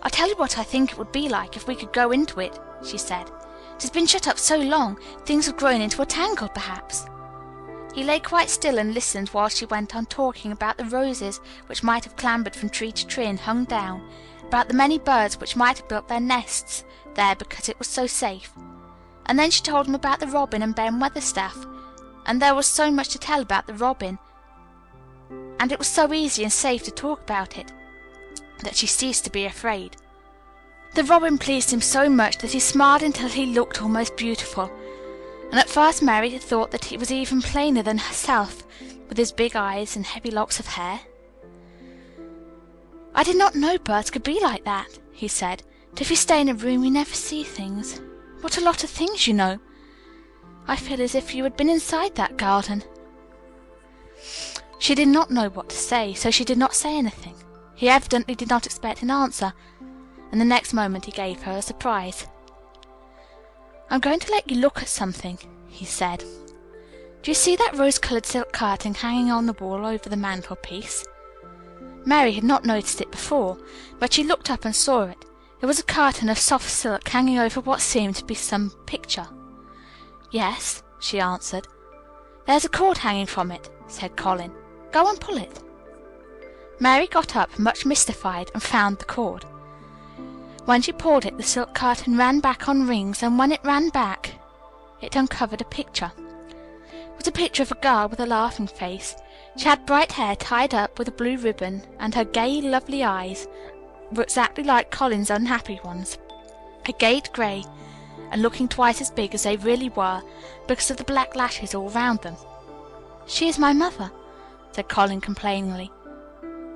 "I'll tell you what I think it would be like if we could go into it," she said. "It has been shut up so long, things have grown into a tangle, perhaps." He lay quite still and listened while she went on talking about the roses which might have clambered from tree to tree and hung down, about the many birds which might have built their nests there because it was so safe. And then she told him about the robin and Ben Weatherstaff, and there was so much to tell about the robin, and it was so easy and safe to talk about it, that she ceased to be afraid. The robin pleased him so much that he smiled until he looked almost beautiful, and at first Mary had thought that he was even plainer than herself, with his big eyes and heavy locks of hair. "I did not know birds could be like that," he said. "But if you stay in a room you never see things. What a lot of things you know. I feel as if you had been inside that garden." She did not know what to say, so she did not say anything. He evidently did not expect an answer, and the next moment he gave her a surprise. "I'm going to let you look at something," he said. "Do you see that rose-coloured silk curtain hanging on the wall over the mantelpiece?" Mary had not noticed it before, but she looked up and saw it. It was a curtain of soft silk hanging over what seemed to be some picture. "Yes," she answered. "There's a cord hanging from it," said Colin. "Go and pull it." Mary got up, much mystified, and found the cord. When she pulled it, the silk curtain ran back on rings, and when it ran back, it uncovered a picture. It was a picture of a girl with a laughing face. She had bright hair tied up with a blue ribbon, and her gay, lovely eyes were exactly like Colin's unhappy ones, agate grey, and looking twice as big as they really were because of the black lashes all round them. "She is my mother," said Colin complainingly.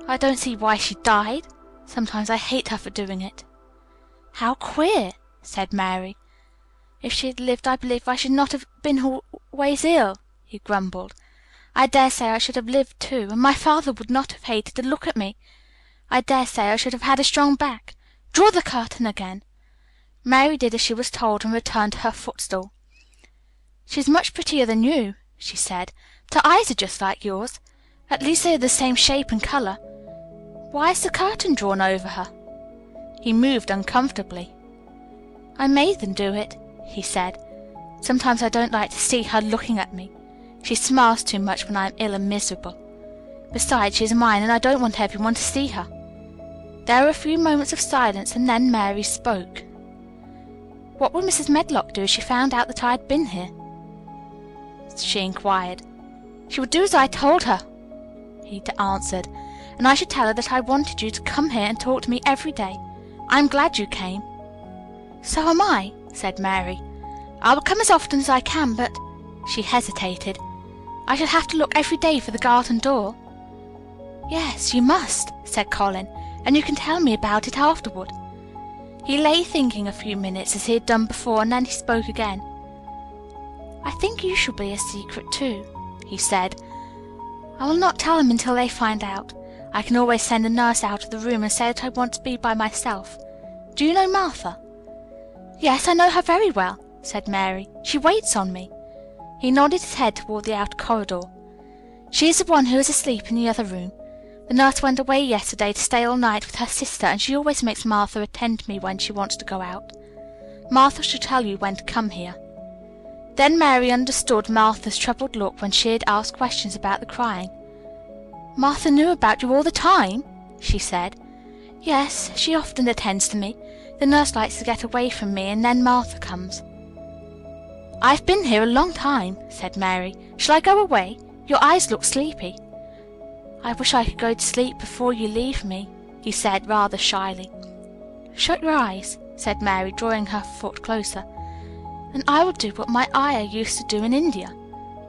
"I don't see why she died. Sometimes I hate her for doing it." "How queer!" said Mary. "If she had lived, I believe I should not have been always ill," he grumbled. "I dare say I should have lived too, and my father would not have hated to look at me. I dare say I should have had a strong back. Draw the curtain again." Mary did as she was told and returned to her footstool. "She is much prettier than you," she said, "but her eyes are just like yours. At least they are the same shape and color. Why is the curtain drawn over her?" He moved uncomfortably. "I made them do it," he said. "Sometimes I don't like to see her looking at me. She smiles too much when I am ill and miserable. Besides, she is mine, and I don't want everyone to see her." There were a few moments of silence, and then Mary spoke. "What would Mrs. Medlock do if she found out that I had been here?" she inquired. "She would do as I told her," he answered, "and I should tell her that I wanted you to come here and talk to me every day. I am glad you came." "So am I," said Mary. "I will come as often as I can, but—" she hesitated. "I shall have to look every day for the garden door." "Yes, you must," said Colin, "and you can tell me about it afterward." He lay thinking a few minutes as he had done before, and then he spoke again. "I think you shall be a secret too," he said. "I will not tell them until they find out. I can always send a nurse out of the room and say that I want to be by myself. Do you know Martha?" "Yes, I know her very well," said Mary. "She waits on me." He nodded his head toward the outer corridor. "She is the one who is asleep in the other room. The nurse went away yesterday to stay all night with her sister, and she always makes Martha attend to me when she wants to go out. Martha shall tell you when to come here." Then Mary understood Martha's troubled look when she had asked questions about the crying. "Martha knew about you all the time?" she said. "Yes, she often attends to me. The nurse likes to get away from me, and then Martha comes." "I've been here a long time," said Mary. "Shall I go away? Your eyes look sleepy." "I wish I could go to sleep before you leave me," he said rather shyly. "Shut your eyes," said Mary, drawing her foot closer, "and I will do what my ayah used to do in India.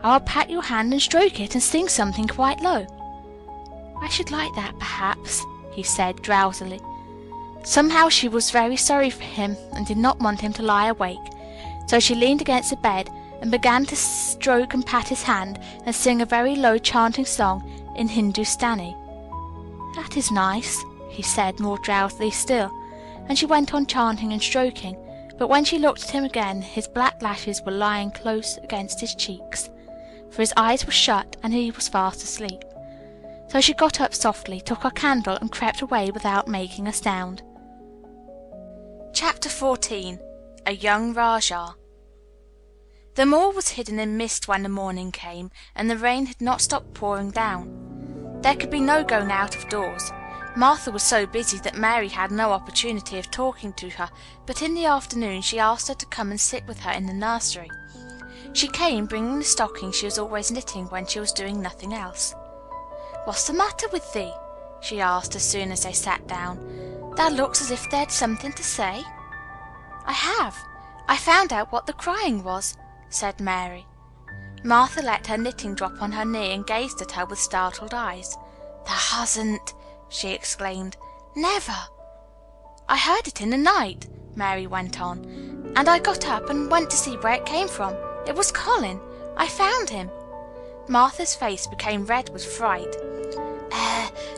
I will pat your hand and stroke it and sing something quite low." "I should like that, perhaps," he said drowsily. Somehow she was very sorry for him and did not want him to lie awake, so she leaned against the bed and began to stroke and pat his hand and sing a very low chanting song in Hindustani. "That is nice," he said more drowsily still, and she went on chanting and stroking, but when she looked at him again his black lashes were lying close against his cheeks, for his eyes were shut and he was fast asleep. So she got up softly, took her candle, and crept away without making a sound. Chapter 14. A Young Rajah. The moor was hidden in mist when the morning came, and the rain had not stopped pouring down. There could be no going out of doors. Martha was so busy that Mary had no opportunity of talking to her, but in the afternoon she asked her to come and sit with her in the nursery. She came, bringing the stocking she was always knitting when she was doing nothing else. "What's the matter with thee?" she asked as soon as they sat down. "Thou looks as if thee'd something to say." "I have. I found out what the crying was," said Mary. Martha let her knitting drop on her knee and gazed at her with startled eyes. "Thou hasn't!" she exclaimed. "Never!" "I heard it in the night," Mary went on, "and I got up and went to see where it came from. It was Colin. I found him." Martha's face became red with fright.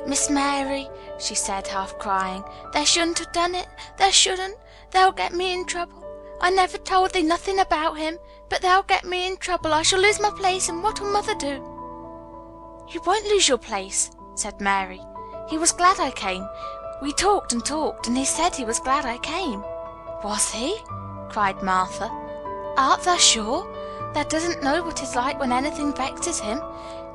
Miss Mary," she said, half crying, "they shouldn't have done it. They shouldn't. They'll get me in trouble. I never told thee nothing about him, but they'll get me in trouble. I shall lose my place, and what'll mother do?" "You won't lose your place," said Mary. "He was glad I came. We talked and talked, and he said he was glad I came." "Was he?" cried Martha. "Art thou sure? Thou doesn't know what it's like when anything vexes him.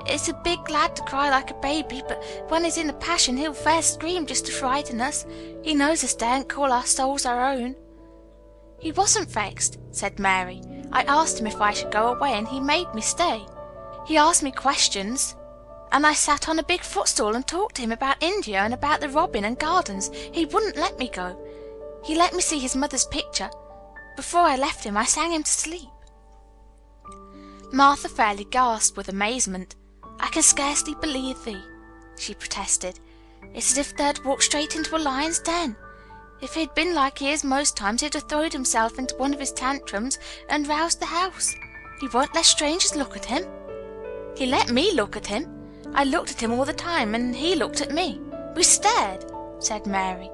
It's a big lad to cry like a baby, but when he's in a passion he'll fair scream just to frighten us. He knows us daren't call our souls our own." "He wasn't vexed," said Mary. "I asked him if I should go away, and he made me stay. He asked me questions, and I sat on a big footstool and talked to him about India and about the robin and gardens. He wouldn't let me go. He let me see his mother's picture. Before I left him I sang him to sleep." Martha fairly gasped with amazement. "I can scarcely believe thee," she protested. "It's as if they'd walked straight into a lion's den. If he'd been like he is most times, he'd have thrown himself into one of his tantrums and roused the house. He won't let strangers look at him. He let me look at him. I looked at him all the time, and he looked at me. We stared," said Mary.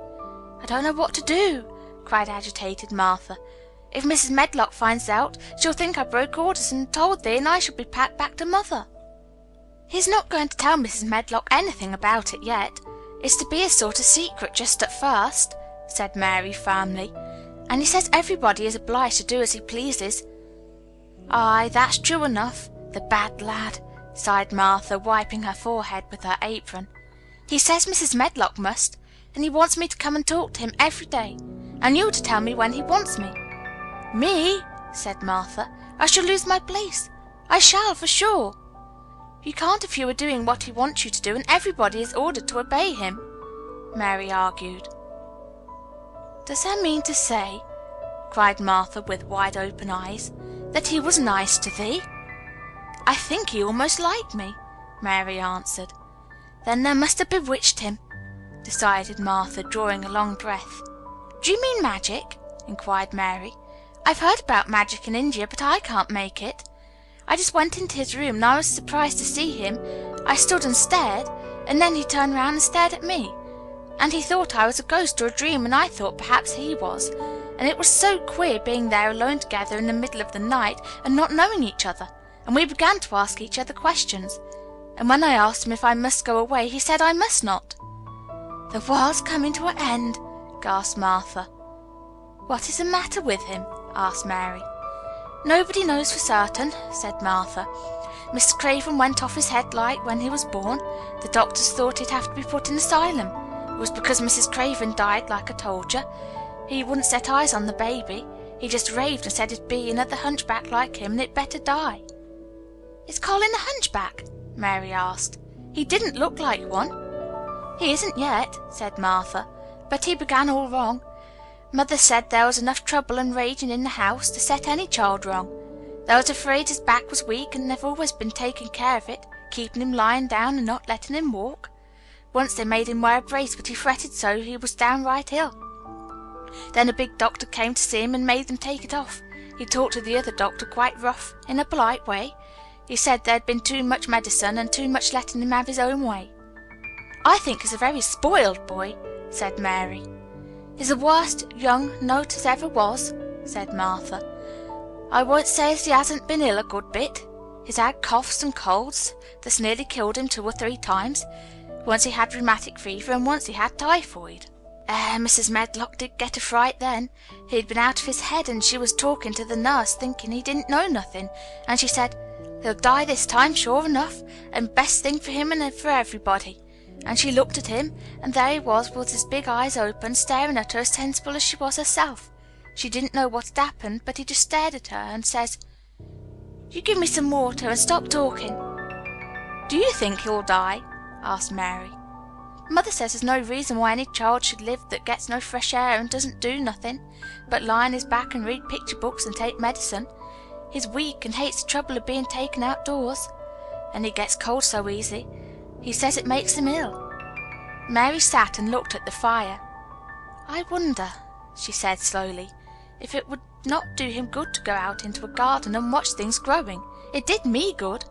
"I don't know what to do," cried agitated Martha. "If Mrs. Medlock finds out, she'll think I broke orders and told thee, and I shall be packed back to mother." "He's not going to tell Mrs. Medlock anything about it yet. It's to be a sort of secret just at first," said Mary firmly. "And he says everybody is obliged to do as he pleases." "Aye, that's true enough. The bad lad," sighed Martha, wiping her forehead with her apron. "He says Mrs. Medlock must, and he wants me to come and talk to him every day, and you to tell me when he wants me." "Me?" said Martha. "I shall lose my place. I shall, for sure." "You can't if you are doing what he wants you to do, and everybody is ordered to obey him," Mary argued. "Does that mean to say," cried Martha with wide open eyes, "that he was nice to thee?" "I think he almost liked me," Mary answered. "Then there must have bewitched him," decided Martha, drawing a long breath. "Do you mean magic?" inquired Mary. "I've heard about magic in India, but I can't make it. I just went into his room, and I was surprised to see him. I stood and stared, and then he turned round and stared at me. And he thought I was a ghost or a dream, and I thought perhaps he was. And it was so queer being there alone together in the middle of the night and not knowing each other. And we began to ask each other questions. And when I asked him if I must go away, he said I must not." "The world's coming to an end," gasped Martha. "What is the matter with him?" asked Mary. "Nobody knows for certain," said Martha. "Mr. Craven went off his head like when he was born. The doctors thought he'd have to be put in an asylum. It was because Mrs. Craven died, like I told you. He wouldn't set eyes on the baby. He just raved and said it'd be another hunchback like him and it'd better die." "Is Colin a hunchback?" Mary asked. "He didn't look like one." "He isn't yet," said Martha, "but he began all wrong. Mother said there was enough trouble and raging in the house to set any child wrong. They was afraid his back was weak, and they've always been taking care of it, keeping him lying down and not letting him walk. Once they made him wear a brace, but he fretted so he was downright ill. Then a big doctor came to see him and made them take it off. He talked to the other doctor quite rough, in a polite way. He said there'd been too much medicine and too much letting him have his own way." "I think he's a very spoiled boy," said Mary. "He's the worst young note as ever was," said Martha. "I won't say as he hasn't been ill a good bit. He's had coughs and colds that's nearly killed him 2 or 3 times. Once he had rheumatic fever, and once he had typhoid. Mrs. Medlock did get a fright then. He'd been out of his head, and she was talking to the nurse, thinking he didn't know nothing, and she said, 'He'll die this time, sure enough, and best thing for him and for everybody.' And she looked at him, and there he was with his big eyes open, staring at her as sensible as she was herself. She didn't know what had happened, but he just stared at her and says, 'You give me some water and stop talking.'" "Do you think he'll die?" asked Mary. "Mother says there's no reason why any child should live that gets no fresh air and doesn't do nothing but lie on his back and read picture books and take medicine. He's weak and hates the trouble of being taken outdoors. And he gets cold so easy. He says it makes him ill." Mary sat and looked at the fire. "I wonder," she said slowly, "if it would not do him good to go out into a garden and watch things growing. It did me good."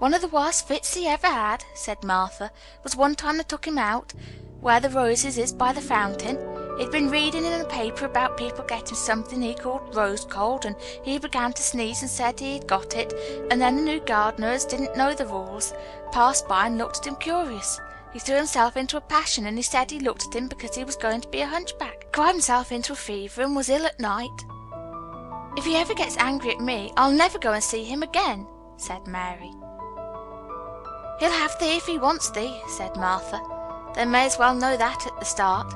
"One of the worst fits he ever had," said Martha, "was one time they took him out where the roses is by the fountain. He'd been reading in a paper about people getting something he called rose cold, and he began to sneeze and said he'd got it, and then the new gardener, as didn't know the rules, passed by and looked at him curious. He threw himself into a passion, and he said he looked at him because he was going to be a hunchback, cried himself into a fever, and was ill at night. If he ever gets angry at me, I'll never go and see him again," said Mary. "He'll have thee if he wants thee," said Martha. "They may as well know that at the start."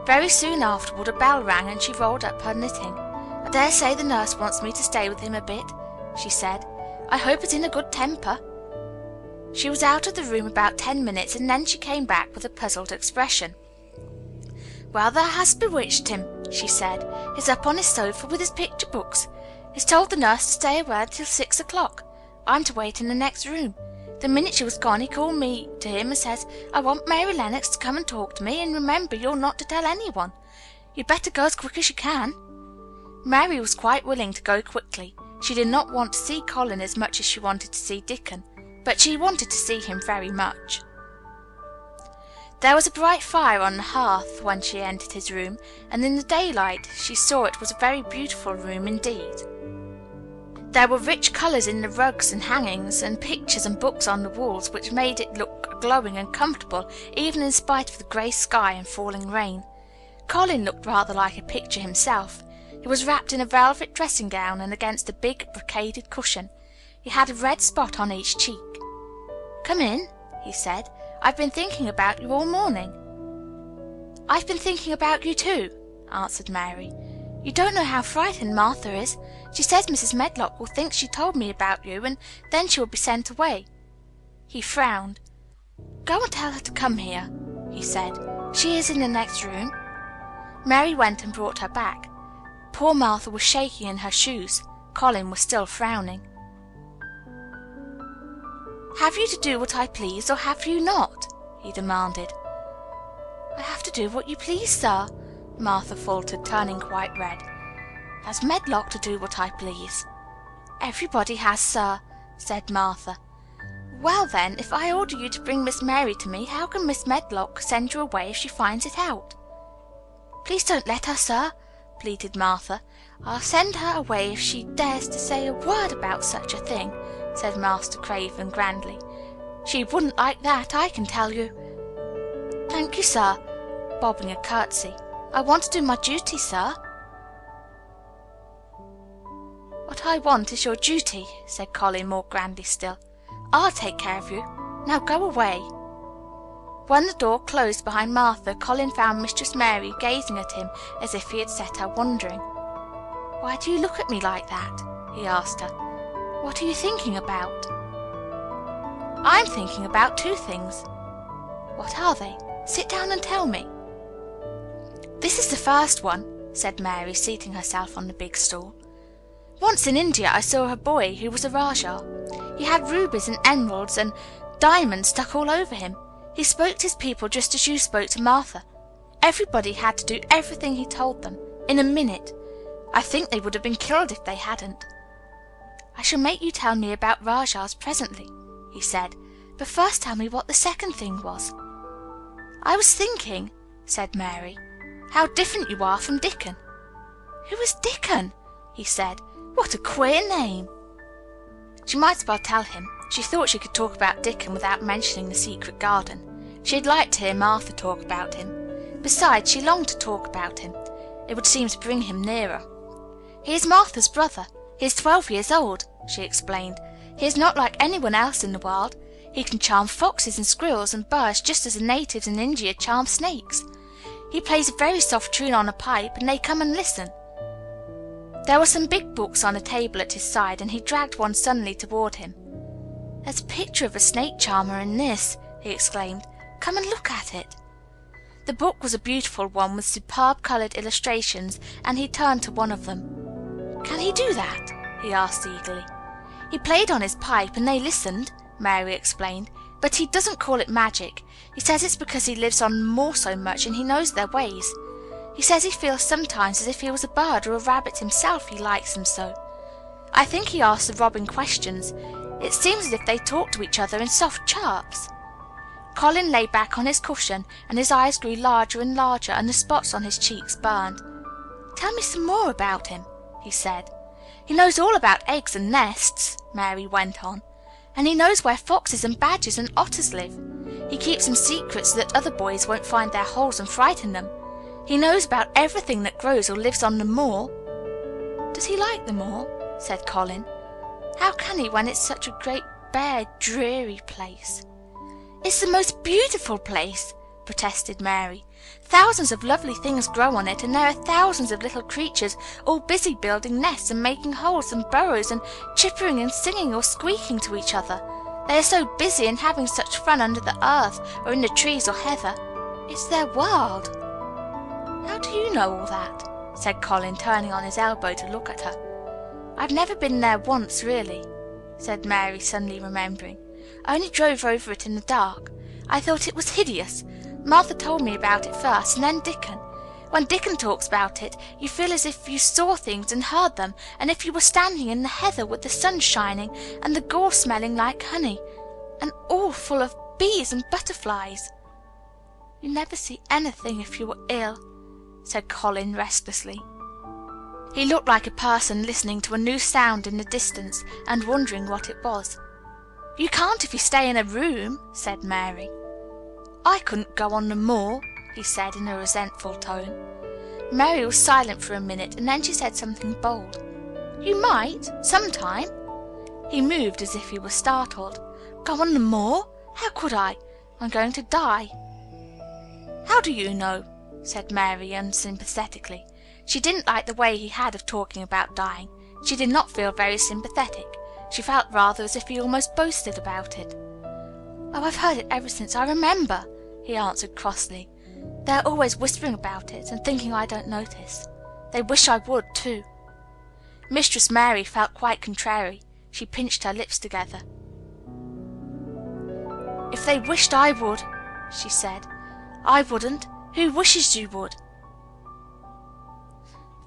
Very soon afterward a bell rang, and she rolled up her knitting. "I dare say the nurse wants me to stay with him a bit," she said. "I hope he's in a good temper." She was out of the room about 10 minutes, and then she came back with a puzzled expression. "Well, thou hast bewitched him," she said. "He's up on his sofa with his picture books. He's told the nurse to stay away till 6 o'clock. I'm to wait in the next room. The minute she was gone he called me to him and says, 'I want Mary Lennox to come and talk to me, and remember you're not to tell anyone. You'd better go as quick as you can.' Mary was quite willing to go quickly. She did not want to see Colin as much as she wanted to see Dickon, but she wanted to see him very much. There was a bright fire on the hearth when she entered his room, and in the daylight she saw it was a very beautiful room indeed. There were rich colours in the rugs and hangings, and pictures and books on the walls, which made it look glowing and comfortable even in spite of the grey sky and falling rain. Colin looked rather like a picture himself. He was wrapped in a velvet dressing gown, and against a big brocaded cushion. He had a red spot on each cheek. "Come in," he said. "I've been thinking about you all morning." "I've been thinking about you too," answered Mary. "You don't know how frightened Martha is. She says Mrs. Medlock will think she told me about you, and then she will be sent away." He frowned. "Go and tell her to come here," he said. "She is in the next room." Mary went and brought her back. Poor Martha was shaking in her shoes. Colin was still frowning. "Have you to do what I please, or have you not?" he demanded. "I have to do what you please, sir," Martha faltered, turning quite red. "Has Medlock to do what I please?" "Everybody has, sir," said Martha. "Well, then, if I order you to bring Miss Mary to me, how can Miss Medlock send you away if she finds it out?" "Please don't let her, sir," pleaded Martha. "I'll send her away if she dares to say a word about such a thing," said Master Craven grandly. "She wouldn't like that, I can tell you." "Thank you, sir," bobbing a curtsy. "I want to do my duty, sir." "What I want is your duty," said Colin more grandly still. "I'll take care of you. Now go away." When the door closed behind Martha, Colin found Mistress Mary gazing at him as if he had set her wondering. "Why do you look at me like that?" he asked her. "What are you thinking about?" "I'm thinking about two things." "What are they? Sit down and tell me." "This is the first one," said Mary, seating herself on the big stool. "Once in India I saw a boy who was a Rajah. He had rubies and emeralds and diamonds stuck all over him. He spoke to his people just as you spoke to Martha. Everybody had to do everything he told them, in a minute. I think they would have been killed if they hadn't." "I shall make you tell me about Rajahs presently," he said, "but first tell me what the second thing was." "I was thinking," said Mary, "how different you are from Dickon." "Who is Dickon?" he said. "What a queer name." She might as well tell him. She thought she could talk about Dickon without mentioning the secret garden. She had liked to hear Martha talk about him. Besides, she longed to talk about him. It would seem to bring him nearer. "He is Martha's brother. He is 12 years old," she explained. "He is not like anyone else in the world. He can charm foxes and squirrels and birds just as the natives in India charm snakes. He plays a very soft tune on a pipe, and they come and listen." There were some big books on a table at his side, and he dragged one suddenly toward him. "There's a picture of a snake charmer in this," he exclaimed. "Come and look at it." The book was a beautiful one with superb colored illustrations, and he turned to one of them. "Can he do that?" he asked eagerly. "He played on his pipe, and they listened," Mary explained, "but he doesn't call it magic. He says it's because he lives on the moor so much, and he knows their ways. He says he feels sometimes as if he was a bird or a rabbit himself, he likes them so. I think he asks the robin questions. It seems as if they talk to each other in soft chirps." Colin lay back on his cushion, and his eyes grew larger and larger, and the spots on his cheeks burned. "Tell me some more about him," he said. "He knows all about eggs and nests," Mary went on, "and he knows where foxes and badgers and otters live. He keeps them secret so that other boys won't find their holes and frighten them. He knows about everything that grows or lives on the moor." "Does he like the moor?" said Colin. "How can he when it's such a great, bare, dreary place?" "It's the most beautiful place," protested Mary. "Thousands of lovely things grow on it, and there are thousands of little creatures all busy building nests and making holes and burrows and chippering and singing or squeaking to each other. They are so busy and having such fun under the earth or in the trees or heather. It's their world." "How do you know all that?" said Colin, turning on his elbow to look at her. "I've never been there once, really," said Mary, suddenly remembering. I only drove over it in the dark. I thought it was hideous. Martha told me about it first, and then Dickon. When Dickon talks about it, you feel as if you saw things and heard them, and if you were standing in the heather with the sun shining, and the gorse smelling like honey, and all full of bees and butterflies." "You never see anything if you are ill," said Colin restlessly. He looked like a person listening to a new sound in the distance and wondering what it was. "You can't if you stay in a room," said Mary. "I couldn't go on the moor," he said in a resentful tone. Mary was silent for a minute, and then she said something bold. "You might, sometime." He moved as if he were startled. "Go on the moor? How could I? I'm going to die." "How do you know?" said Mary unsympathetically. She didn't like the way he had of talking about dying. She did not feel very sympathetic. She felt rather as if he almost boasted about it. "Oh, I've heard it ever since I remember," he answered crossly. "They're always whispering about it and thinking I don't notice. They wish I would, too." Mistress Mary felt quite contrary. She pinched her lips together. "If they wished I would," she said. "I wouldn't. Who wishes you would?"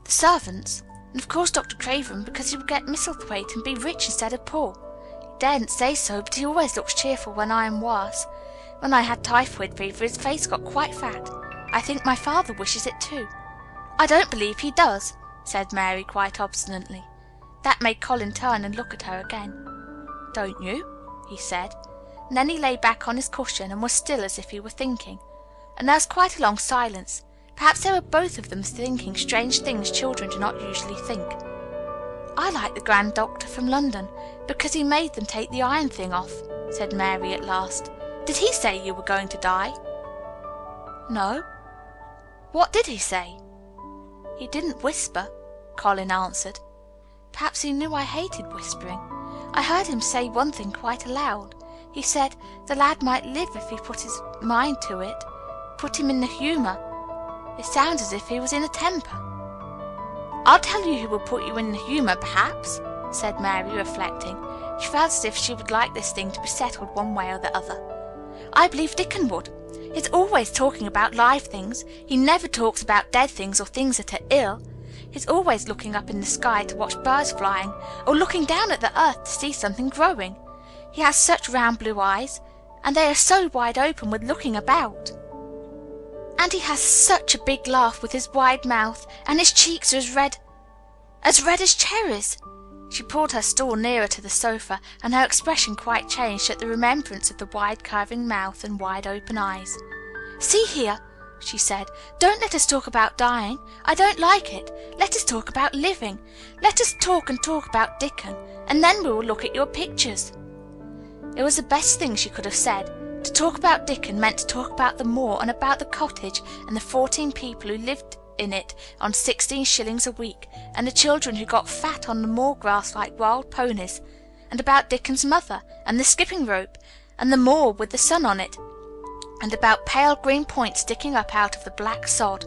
"The servants. And of course Dr. Craven, because he will get Misselthwaite and be rich instead of poor. He daren't say so, but he always looks cheerful when I am worse. When I had typhoid fever his face got quite fat. I think my father wishes it too." "I don't believe he does," said Mary quite obstinately. That made Colin turn and look at her again. "Don't you?" he said. And then he lay back on his cushion and was still as if he were thinking. And there was quite a long silence. Perhaps they were both of them thinking strange things children do not usually think. "I like the Grand Doctor from London, because he made them take the iron thing off," said Mary at last. "Did he say you were going to die?" "No." "What did he say?" "He didn't whisper," Colin answered. Perhaps he knew I hated whispering. I heard him say one thing quite aloud. He said the lad might live if he put his mind to it, put him in the humour. It sounds as if he was in a temper." "I'll tell you who will put you in the humour, perhaps," said Mary, reflecting. She felt as if she would like this thing to be settled one way or the other. "I believe Dickon would. He's always talking about live things. He never talks about dead things or things that are ill. He's always looking up in the sky to watch birds flying, or looking down at the earth to see something growing. He has such round blue eyes, and they are so wide open with looking about. And he has such a big laugh with his wide mouth, and his cheeks are as red as cherries." She pulled her stool nearer to the sofa, and her expression quite changed at the remembrance of the wide curving mouth and wide open eyes. "See here," she said, "don't let us talk about dying. I don't like it. Let us talk about living. Let us talk and talk about Dickon, and then we will look at your pictures." It was the best thing she could have said. To talk about Dickon meant to talk about the moor and about the cottage and the 14 people who lived in it on 16 shillings a week, and the children who got fat on the moor grass like wild ponies, and about Dickon's mother, and the skipping rope, and the moor with the sun on it, and about pale green points sticking up out of the black sod.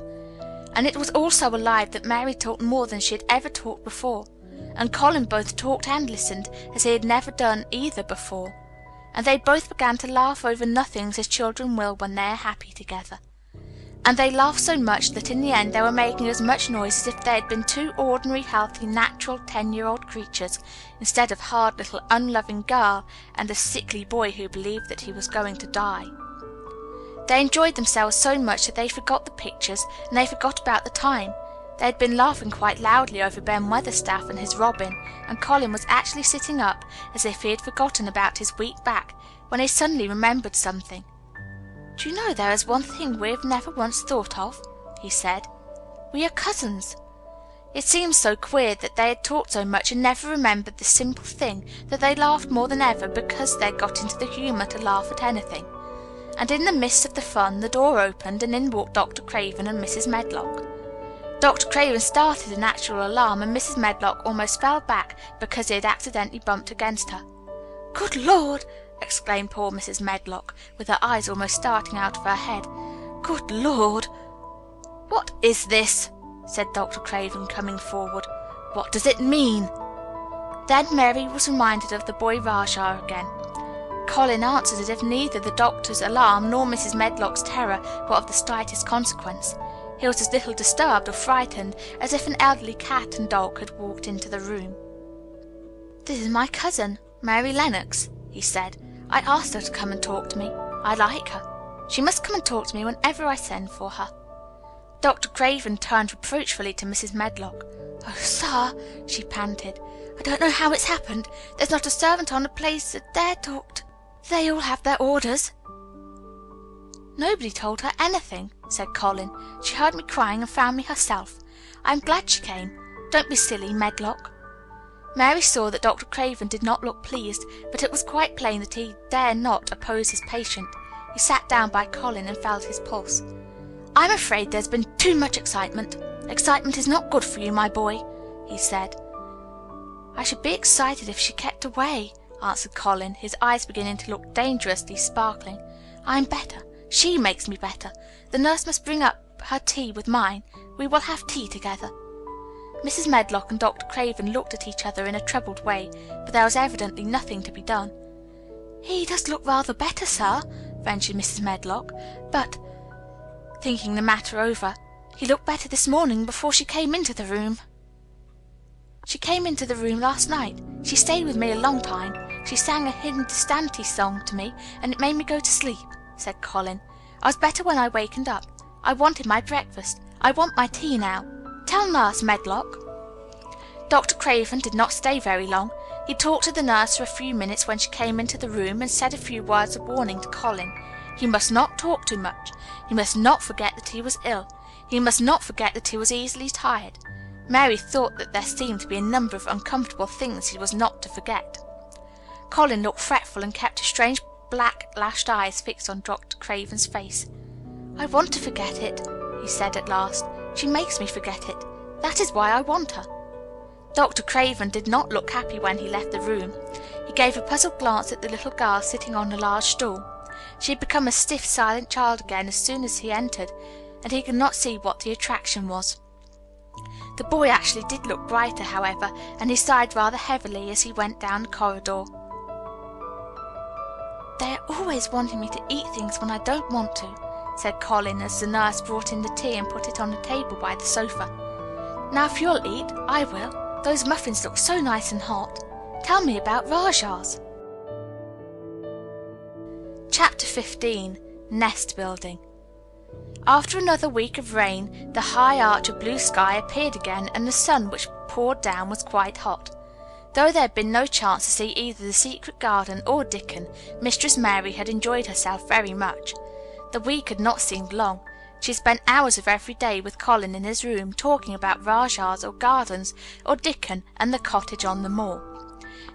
And it was all so alive that Mary talked more than she had ever talked before, and Colin both talked and listened as he had never done either before. And they both began to laugh over nothings as children will when they are happy together. And they laughed so much that in the end they were making as much noise as if they had been two ordinary, healthy, natural 10-year-old creatures, instead of hard little unloving girl and a sickly boy who believed that he was going to die. They enjoyed themselves so much that they forgot the pictures, and they forgot about the time. They had been laughing quite loudly over Ben Weatherstaff and his robin, and Colin was actually sitting up as if he had forgotten about his weak back, when he suddenly remembered something. "Do you know there is one thing we have never once thought of?" he said. "We are cousins." It seemed so queer that they had talked so much and never remembered this simple thing that they laughed more than ever because they had got into the humour to laugh at anything. And in the midst of the fun the door opened, and in walked Dr. Craven and Mrs. Medlock. Dr. Craven started in actual alarm, and Mrs. Medlock almost fell back because he had accidentally bumped against her. "Good Lord!" exclaimed poor Mrs. Medlock, with her eyes almost starting out of her head. "Good Lord!" "What is this?" said Dr. Craven, coming forward. "What does it mean?" Then Mary was reminded of the boy Rajah again. Colin answered as if neither the doctor's alarm nor Mrs. Medlock's terror were of the slightest consequence. He was as little disturbed or frightened as if an elderly cat and dog had walked into the room. "This is my cousin, Mary Lennox," he said. "I asked her to come and talk to me. I like her. She must come and talk to me whenever I send for her." Dr. Craven turned reproachfully to Mrs. Medlock. "Oh, sir," she panted, "I don't know how it's happened. There's not a servant on the place that dare talk to. They all have their orders." "Nobody told her anything," said Colin. "She heard me crying and found me herself. I am glad she came. Don't be silly, Medlock." Mary saw that Dr. Craven did not look pleased, but it was quite plain that he dare not oppose his patient. He sat down by Colin and felt his pulse. "I'm afraid there's been too much excitement. Excitement is not good for you, my boy," he said. "I should be excited if she kept away," answered Colin, his eyes beginning to look dangerously sparkling. "I'm better. She makes me better. The nurse must bring up her tea with mine. We will have tea together." Mrs. Medlock and Dr. Craven looked at each other in a troubled way, but there was evidently nothing to be done. "He does look rather better, sir," ventured Mrs. Medlock, "but," thinking the matter over, "he looked better this morning before she came into the room." "She came into the room last night. She stayed with me a long time. She sang a Hindustani song to me, and it made me go to sleep," said Colin. "I was better when I wakened up. I wanted my breakfast. I want my tea now. Tell Nurse Medlock." Dr. Craven did not stay very long. He talked to the nurse for a few minutes when she came into the room and said a few words of warning to Colin. He must not talk too much. He must not forget that he was ill. He must not forget that he was easily tired. Mary thought that there seemed to be a number of uncomfortable things he was not to forget. Colin looked fretful and kept his strange black lashed eyes fixed on Dr. Craven's face. "I want to forget it," he said at last. "She makes me forget it. That is why I want her." Dr. Craven did not look happy when he left the room. He gave a puzzled glance at the little girl sitting on a large stool. She had become a stiff, silent child again as soon as he entered, and he could not see what the attraction was. The boy actually did look brighter, however, and he sighed rather heavily as he went down the corridor. "They are always wanting me to eat things when I don't want to," said Colin as the nurse brought in the tea and put it on the table by the sofa. "Now if you'll eat, I will. Those muffins look so nice and hot. Tell me about Rajah's." Chapter 15. Nest Building. After another week of rain, the high arch of blue sky appeared again, and the sun which poured down was quite hot. Though there had been no chance to see either the secret garden or Dickon, Mistress Mary had enjoyed herself very much. The week had not seemed long. She spent hours of every day with Colin in his room, talking about Rajah's or gardens, or Dickon and the cottage on the moor.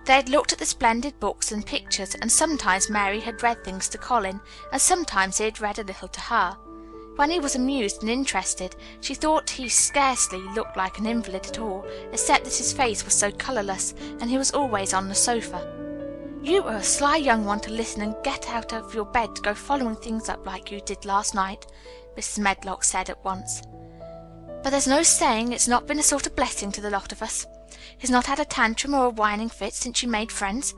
They had looked at the splendid books and pictures, and sometimes Mary had read things to Colin, and sometimes he had read a little to her. When he was amused and interested, she thought he scarcely looked like an invalid at all, except that his face was so colourless, and he was always on the sofa. "You are a sly young one to listen and get out of your bed to go following things up like you did last night," Mrs. Medlock said at once. "But there's no saying it's not been a sort of blessing to the lot of us. He's not had a tantrum or a whining fit since you made friends.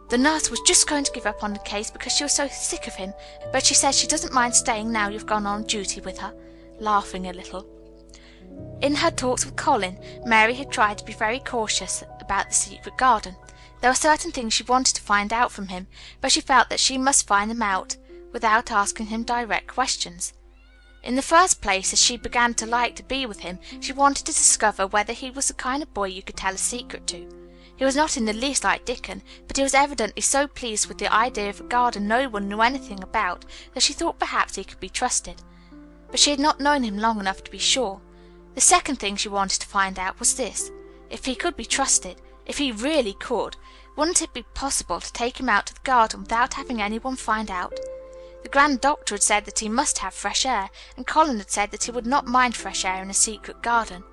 The nurse was just going to give up on the case because she was so sick of him, but she says she doesn't mind staying now you've gone on duty with her," laughing a little. In her talks with Colin, Mary had tried to be very cautious about the secret garden. There were certain things she wanted to find out from him, but she felt that she must find them out without asking him direct questions. In the first place, as she began to like to be with him, she wanted to discover whether he was the kind of boy you could tell a secret to. He was not in the least like Dickon, but he was evidently so pleased with the idea of a garden no one knew anything about that she thought perhaps he could be trusted. But she had not known him long enough to be sure. The second thing she wanted to find out was this: if he could be trusted, if he really could, wouldn't it be possible to take him out to the garden without having anyone find out? The Grand Doctor had said that he must have fresh air, and Colin had said that he would not mind fresh air in a secret garden.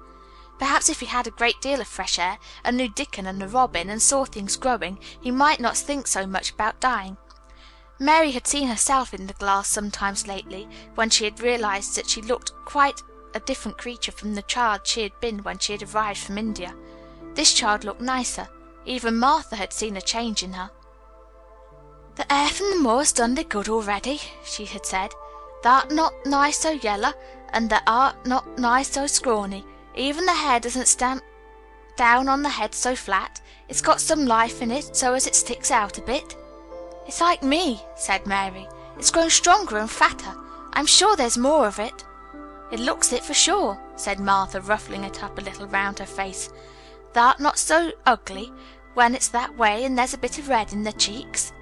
Perhaps if he had a great deal of fresh air, and knew Dickon and the robin, and saw things growing, he might not think so much about dying. Mary had seen herself in the glass sometimes lately, when she had realized that she looked quite a different creature from the child she had been when she had arrived from India. This child looked nicer. Even Martha had seen a change in her. "The air from the moor has done thee good already," she had said. "Thou'rt not nigh so yeller, and thou art not nigh so scrawny. Even the hair doesn't stand down on the head so flat. It's got some life in it, so as it sticks out a bit." "It's like me," said Mary. "It's grown stronger and fatter. I'm sure there's more of it." "It looks it for sure," said Martha, ruffling it up a little round her face. "Thou'rt not so ugly when it's that way, and there's a bit of red in the cheeks."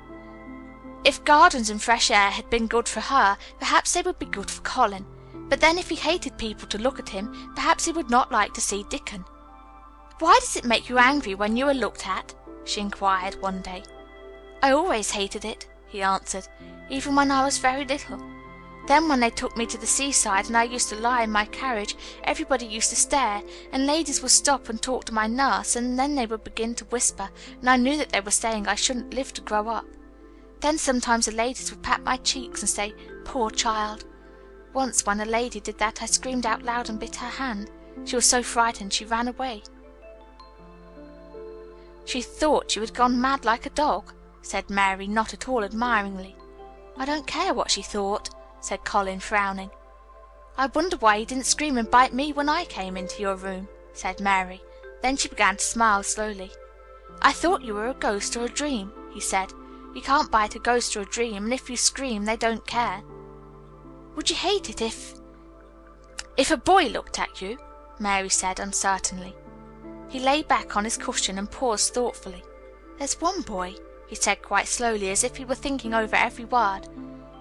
If gardens and fresh air had been good for her, perhaps they would be good for Colin. But then if he hated people to look at him, perhaps he would not like to see Dickon. "Why does it make you angry when you are looked at?" she inquired one day. "I always hated it," he answered, "even when I was very little. Then when they took me to the seaside and I used to lie in my carriage, everybody used to stare, and ladies would stop and talk to my nurse, and then they would begin to whisper, and I knew that they were saying I shouldn't live to grow up. Then sometimes the ladies would pat my cheeks and say, 'Poor child.' Once when a lady did that I screamed out loud and bit her hand. She was so frightened she ran away." "She thought you had gone mad like a dog," said Mary, not at all admiringly. "I don't care what she thought," said Colin, frowning. "I wonder why you didn't scream and bite me when I came into your room," said Mary. Then she began to smile slowly. "I thought you were a ghost or a dream," he said. "You can't bite a ghost or a dream, and if you scream they don't care." "Would you hate it if a boy looked at you?" Mary said uncertainly. He lay back on his cushion and paused thoughtfully. "There's one boy," he said quite slowly, as if he were thinking over every word.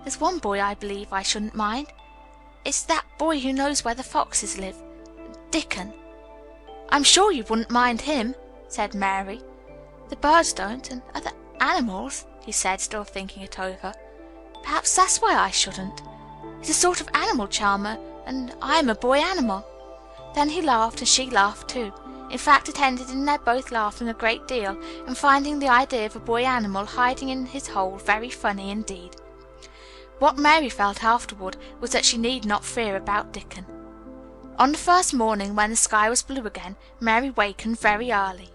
"There's one boy I believe I shouldn't mind. It's that boy who knows where the foxes live, Dickon." "I'm sure you wouldn't mind him," said Mary. "The birds don't, and other animals," he said, still thinking it over. "Perhaps that's why I shouldn't. He's a sort of animal charmer, and I am a boy animal." Then he laughed, and she laughed too. In fact, it ended in their both laughing a great deal, and finding the idea of a boy animal hiding in his hole very funny indeed. What Mary felt afterward was that she need not fear about Dickon. On the first morning, when the sky was blue again, Mary wakened very early.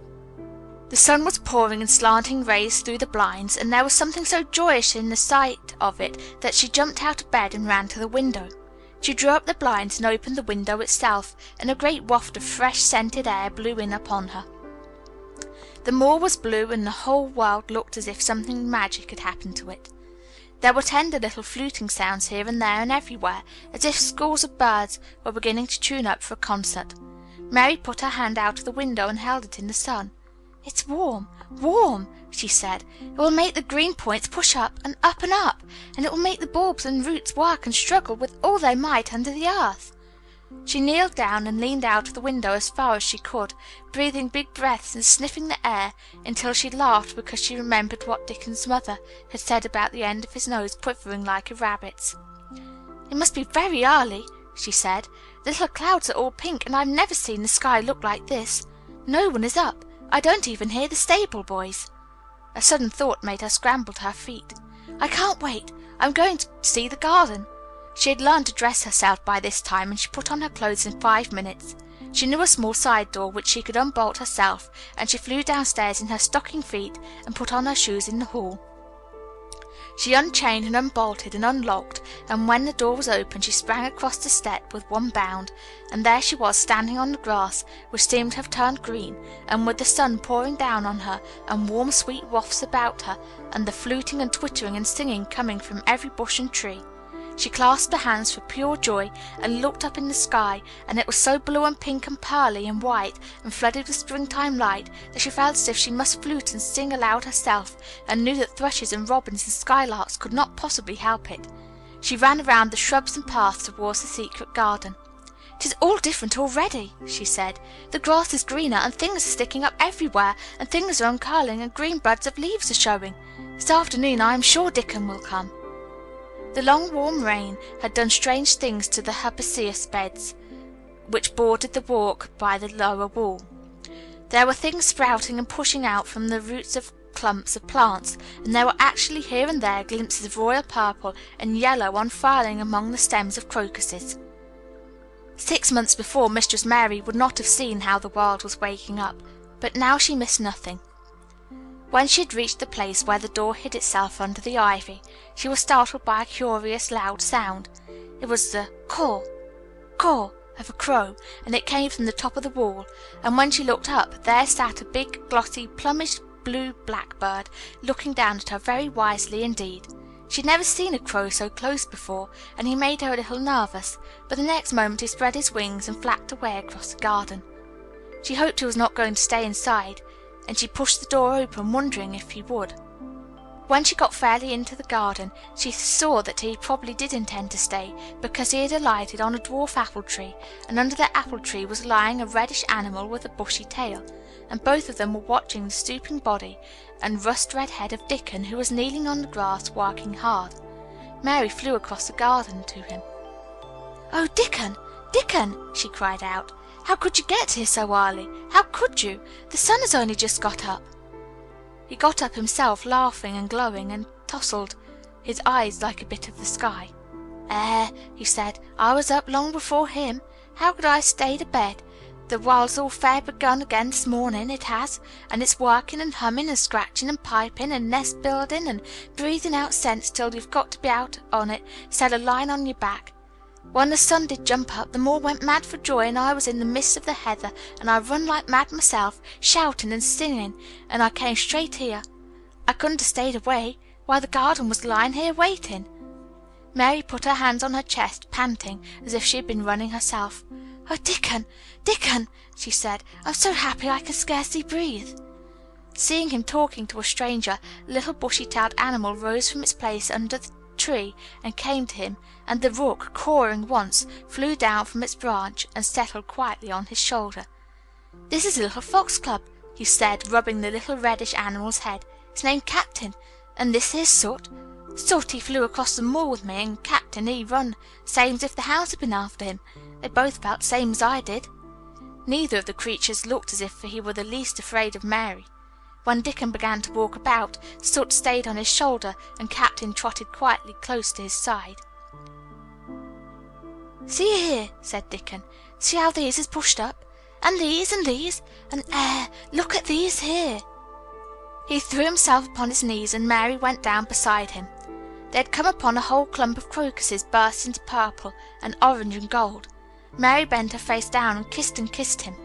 The sun was pouring in slanting rays through the blinds, and there was something so joyous in the sight of it that she jumped out of bed and ran to the window. She drew up the blinds and opened the window itself, and a great waft of fresh scented air blew in upon her. The moor was blue, and the whole world looked as if something magic had happened to it. There were tender little fluting sounds here and there and everywhere, as if schools of birds were beginning to tune up for a concert. Mary put her hand out of the window and held it in the sun. "It's warm, warm," she said. "It will make the green points push up, and and it will make the bulbs and roots work and struggle with all their might under the earth." She kneeled down and leaned out of the window as far as she could, breathing big breaths and sniffing the air, until she laughed because she remembered what Dickon's mother had said about the end of his nose quivering like a rabbit's. "It must be very early," she said. "The little clouds are all pink, and I've never seen the sky look like this. No one is up. I don't even hear the stable boys." A sudden thought made her scramble to her feet. "I can't wait. I'm going to see the garden." She had learned to dress herself by this time, and she put on her clothes in 5 minutes. She knew a small side door which she could unbolt herself, and she flew downstairs in her stocking feet and put on her shoes in the hall. She unchained and unbolted and unlocked, and when the door was open she sprang across the step with one bound, and there she was standing on the grass, which seemed to have turned green, and with the sun pouring down on her, and warm sweet wafts about her, and the fluting and twittering and singing coming from every bush and tree. She clasped her hands for pure joy, and looked up in the sky, and it was so blue and pink and pearly and white, and flooded with springtime light, that she felt as if she must flute and sing aloud herself, and knew that thrushes and robins and skylarks could not possibly help it. She ran around the shrubs and paths towards the secret garden. "It is all different already," she said. "The grass is greener, and things are sticking up everywhere, and things are uncurling, and green buds of leaves are showing. This afternoon I am sure Dickon will come." The long warm rain had done strange things to the herbaceous beds which bordered the walk by the lower wall. There were things sprouting and pushing out from the roots of clumps of plants, and there were actually here and there glimpses of royal purple and yellow unfurling among the stems of crocuses. 6 months before, Mistress Mary would not have seen how the world was waking up, but now she missed nothing. When she had reached the place where the door hid itself under the ivy, she was startled by a curious, loud sound. It was the caw, caw of a crow, and it came from the top of the wall, and when she looked up, there sat a big, glossy, plummish blue blackbird, looking down at her very wisely indeed. She had never seen a crow so close before, and he made her a little nervous, but the next moment he spread his wings and flapped away across the garden. She hoped he was not going to stay inside, and she pushed the door open, wondering if he would. When she got fairly into the garden, she saw that he probably did intend to stay, because he had alighted on a dwarf apple tree, and under the apple tree was lying a reddish animal with a bushy tail, and both of them were watching the stooping body and rust-red head of Dickon, who was kneeling on the grass working hard. Mary flew across the garden to him. "Oh, Dickon, Dickon!" she cried out. "How could you get here so early? How could you? The sun has only just got up." He got up himself, laughing and glowing, and tousled his eyes like a bit of the sky. He said, "I was up long before him. How could I stay to bed? The world's all fair begun again this morning, it has, and it's working and humming and scratching and piping and nest building and breathing out sense till you've got to be out on it, instead of lying on your back. When the sun did jump up, the moor went mad for joy, and I was in the midst of the heather, and I run like mad myself, shouting and singing, and I came straight here. I couldn't have stayed away. Why, the garden was lying here waiting." Mary put her hands on her chest, panting, as if she had been running herself. "Oh, Dickon, Dickon," she said, "I'm so happy I can scarcely breathe." Seeing him talking to a stranger, the little bushy-tailed animal rose from its place under the tree and came to him, and the rook, cawing once, flew down from its branch and settled quietly on his shoulder. "This is a little fox cub," he said, rubbing the little reddish animal's head. "It's named Captain. And this here's Soot. Soot, he flew across the moor with me, and Captain, he run, same as if the hounds had been after him. They both felt same as I did." Neither of the creatures looked as if he were the least afraid of Mary. When Dickon began to walk about, Soot stayed on his shoulder, and Captain trotted quietly close to his side. "See here," said Dickon. "See how these is pushed up? And these, and look at these here." He threw himself upon his knees, and Mary went down beside him. They had come upon a whole clump of crocuses burst into purple and orange and gold. Mary bent her face down and kissed him.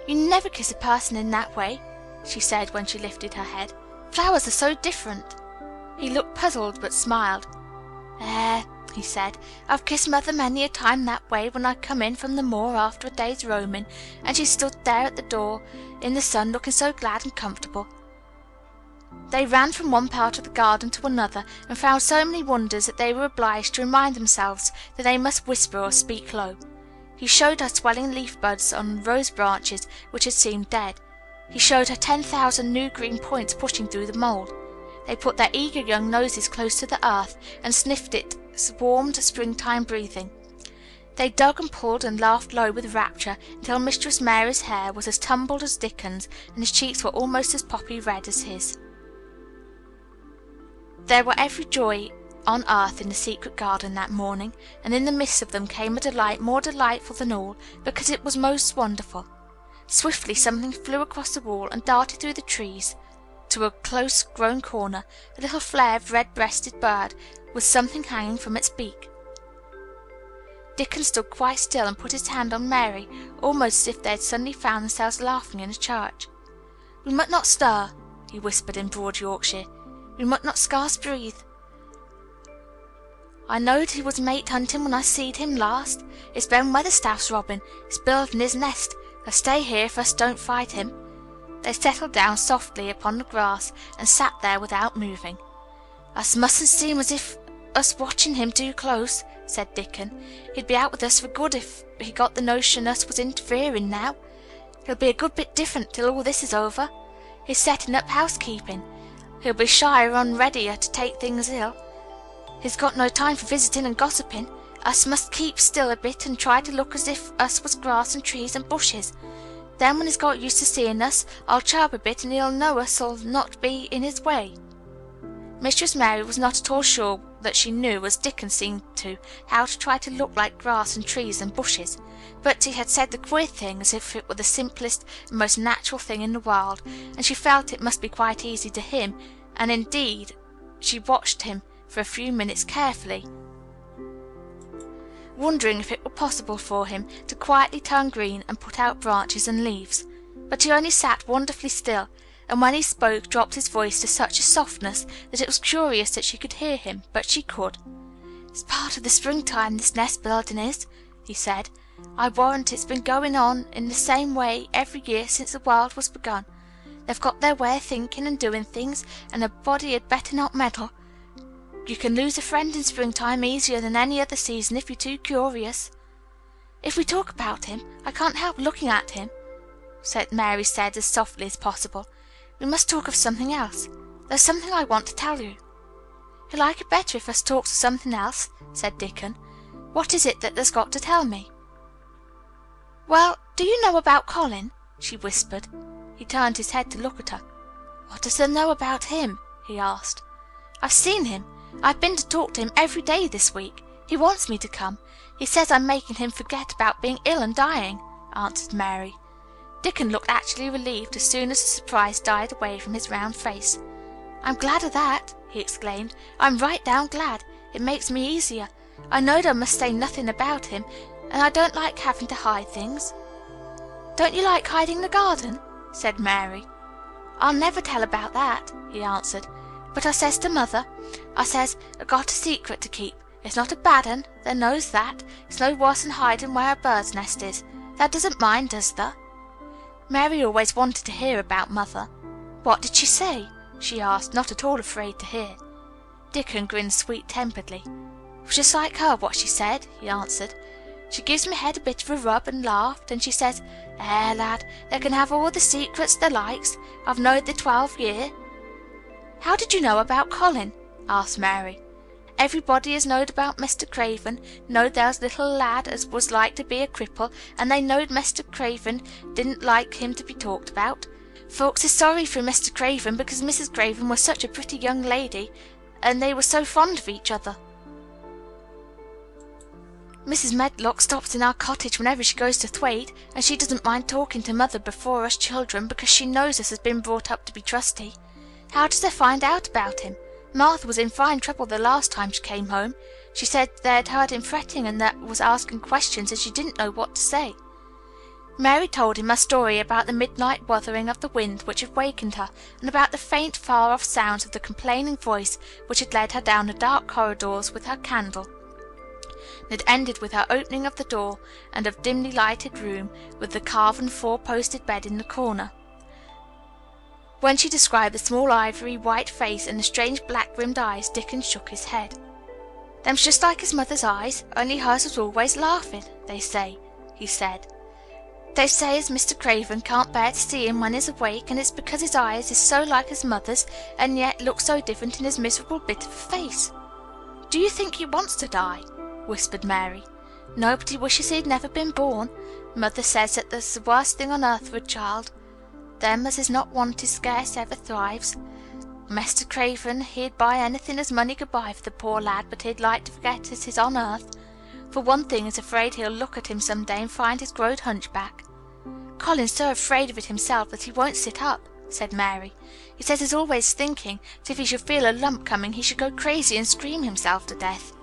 "You never kiss a person in that way," she said when she lifted her head. "Flowers are so different." He looked puzzled, but smiled. He said, "I've kissed Mother many a time that way when I come in from the moor after a day's roaming, and she stood there at the door in the sun looking so glad and comfortable." They ran from one part of the garden to another, and found so many wonders that they were obliged to remind themselves that they must whisper or speak low. He showed her swelling leaf buds on rose branches which had seemed dead. He showed her 10,000 new green points pushing through the mould. They put their eager young noses close to the earth and sniffed its warmed springtime breathing. They dug and pulled and laughed low with rapture until Mistress Mary's hair was as tumbled as Dickon's, and his cheeks were almost as poppy red as his. There were every joy on earth in the secret garden that morning, and in the midst of them came a delight more delightful than all, because it was most wonderful. Swiftly something flew across the wall and darted through the trees to a close-grown corner, a little flared, red-breasted bird with something hanging from its beak. Dickon stood quite still and put his hand on Mary, almost as if they had suddenly found themselves laughing in a church. "We must not stir," he whispered in broad Yorkshire. "We must not scarce breathe. I knowed he was mate hunting when I seed him last. It's Ben Weatherstaff's robin. He's building his nest. He'll stay here if us don't fight him." They settled down softly upon the grass and sat there without moving. "Us mustn't seem as if us watching him too close," said Dickon. "He'd be out with us for good if he got the notion us was interfering now. He'll be a good bit different till all this is over. He's setting up housekeeping. He'll be shyer and readier to take things ill. He's got no time for visiting and gossiping. Us must keep still a bit and try to look as if us was grass and trees and bushes. Then when he's got used to seeing us, I'll chirp a bit and he'll know us'll not be in his way." Mistress Mary was not at all sure that she knew, as Dickon seemed to, how to try to look like grass and trees and bushes, but he had said the queer thing as if it were the simplest and most natural thing in the world, and she felt it must be quite easy to him, and indeed she watched him for a few minutes carefully, wondering if it were possible for him to quietly turn green and put out branches and leaves. But he only sat wonderfully still, and when he spoke dropped his voice to such a softness that it was curious that she could hear him, but she could. "It's part of the springtime, this nest building is," he said. "I warrant it's been going on in the same way every year since the world was begun. They've got their way of thinking and doing things, and a body had better not meddle. You can lose a friend in springtime easier than any other season if you're too curious." "If we talk about him, I can't help looking at him," Mary said as softly as possible. "We must talk of something else. There's something I want to tell you." "He'll like it better if us talks of something else," said Dickon. "What is it that there's got to tell me?" "Well, do you know about Colin?" she whispered. He turned his head to look at her. "What does there know about him?" he asked. "I've seen him. I've been to talk to him every day this week. He wants me to come. He says I'm making him forget about being ill and dying," answered Mary. Dickon looked actually relieved as soon as the surprise died away from his round face. "I'm glad of that," he exclaimed. "I'm right down glad. It makes me easier. I knowed I must say nothing about him, and I don't like having to hide things." "Don't you like hiding the garden?" said Mary. "I'll never tell about that," he answered. "But I says to mother, I says, I got a secret to keep. It's not a bad un, thou knows that. It's no worse than hiding where a bird's nest is. Thou doesn't mind, does thou?" Mary always wanted to hear about mother. "What did she say?" she asked, not at all afraid to hear. Dickon grinned sweet-temperedly. "It was just like her, what she said," he answered. "She gives me head a bit of a rub and laughed, and she says, 'Lad, they can have all the secrets they likes. I've knowed the 12 year.'" "How did you know about Colin?" asked Mary. "Everybody as knowed about Mr. Craven knowed there was a little lad as was like to be a cripple, and they knowed Mr. Craven didn't like him to be talked about. Folks is sorry for Mr. Craven because Mrs. Craven was such a pretty young lady, and they were so fond of each other. Mrs. Medlock stops in our cottage whenever she goes to Thwaite, and she doesn't mind talking to mother before us children because she knows us has been brought up to be trusty. How does they find out about him? Martha was in fine trouble the last time she came home. She said they'd heard him fretting and that was asking questions and she didn't know what to say." Mary told him a story about the midnight wuthering of the wind which had wakened her, and about the faint, far-off sounds of the complaining voice which had led her down the dark corridors with her candle. It ended with her opening of the door and of dimly lighted room with the carven four-posted bed in the corner. When she described the small ivory white face and the strange black-rimmed eyes, Dickon shook his head. "Them's just like his mother's eyes, only hers was always laughing, they say," he said. "They say as Mr. Craven can't bear to see him when he's awake, and it's because his eyes is so like his mother's and yet look so different in his miserable bit of a face." "Do you think he wants to die?" whispered Mary. "No, but he wishes he'd never been born. Mother says that that's the worst thing on earth for a child. Them as is not wanted scarce ever thrives. Mr. Craven, he'd buy anything as money could buy for the poor lad, but he'd like to forget as he's on earth. For one thing, he's afraid he'll look at him some day and find he's growed hunchback. Colin's so afraid of it himself that he won't sit up," said Mary. "He says he's always thinking that if he should feel a lump coming he should go crazy and scream himself to death."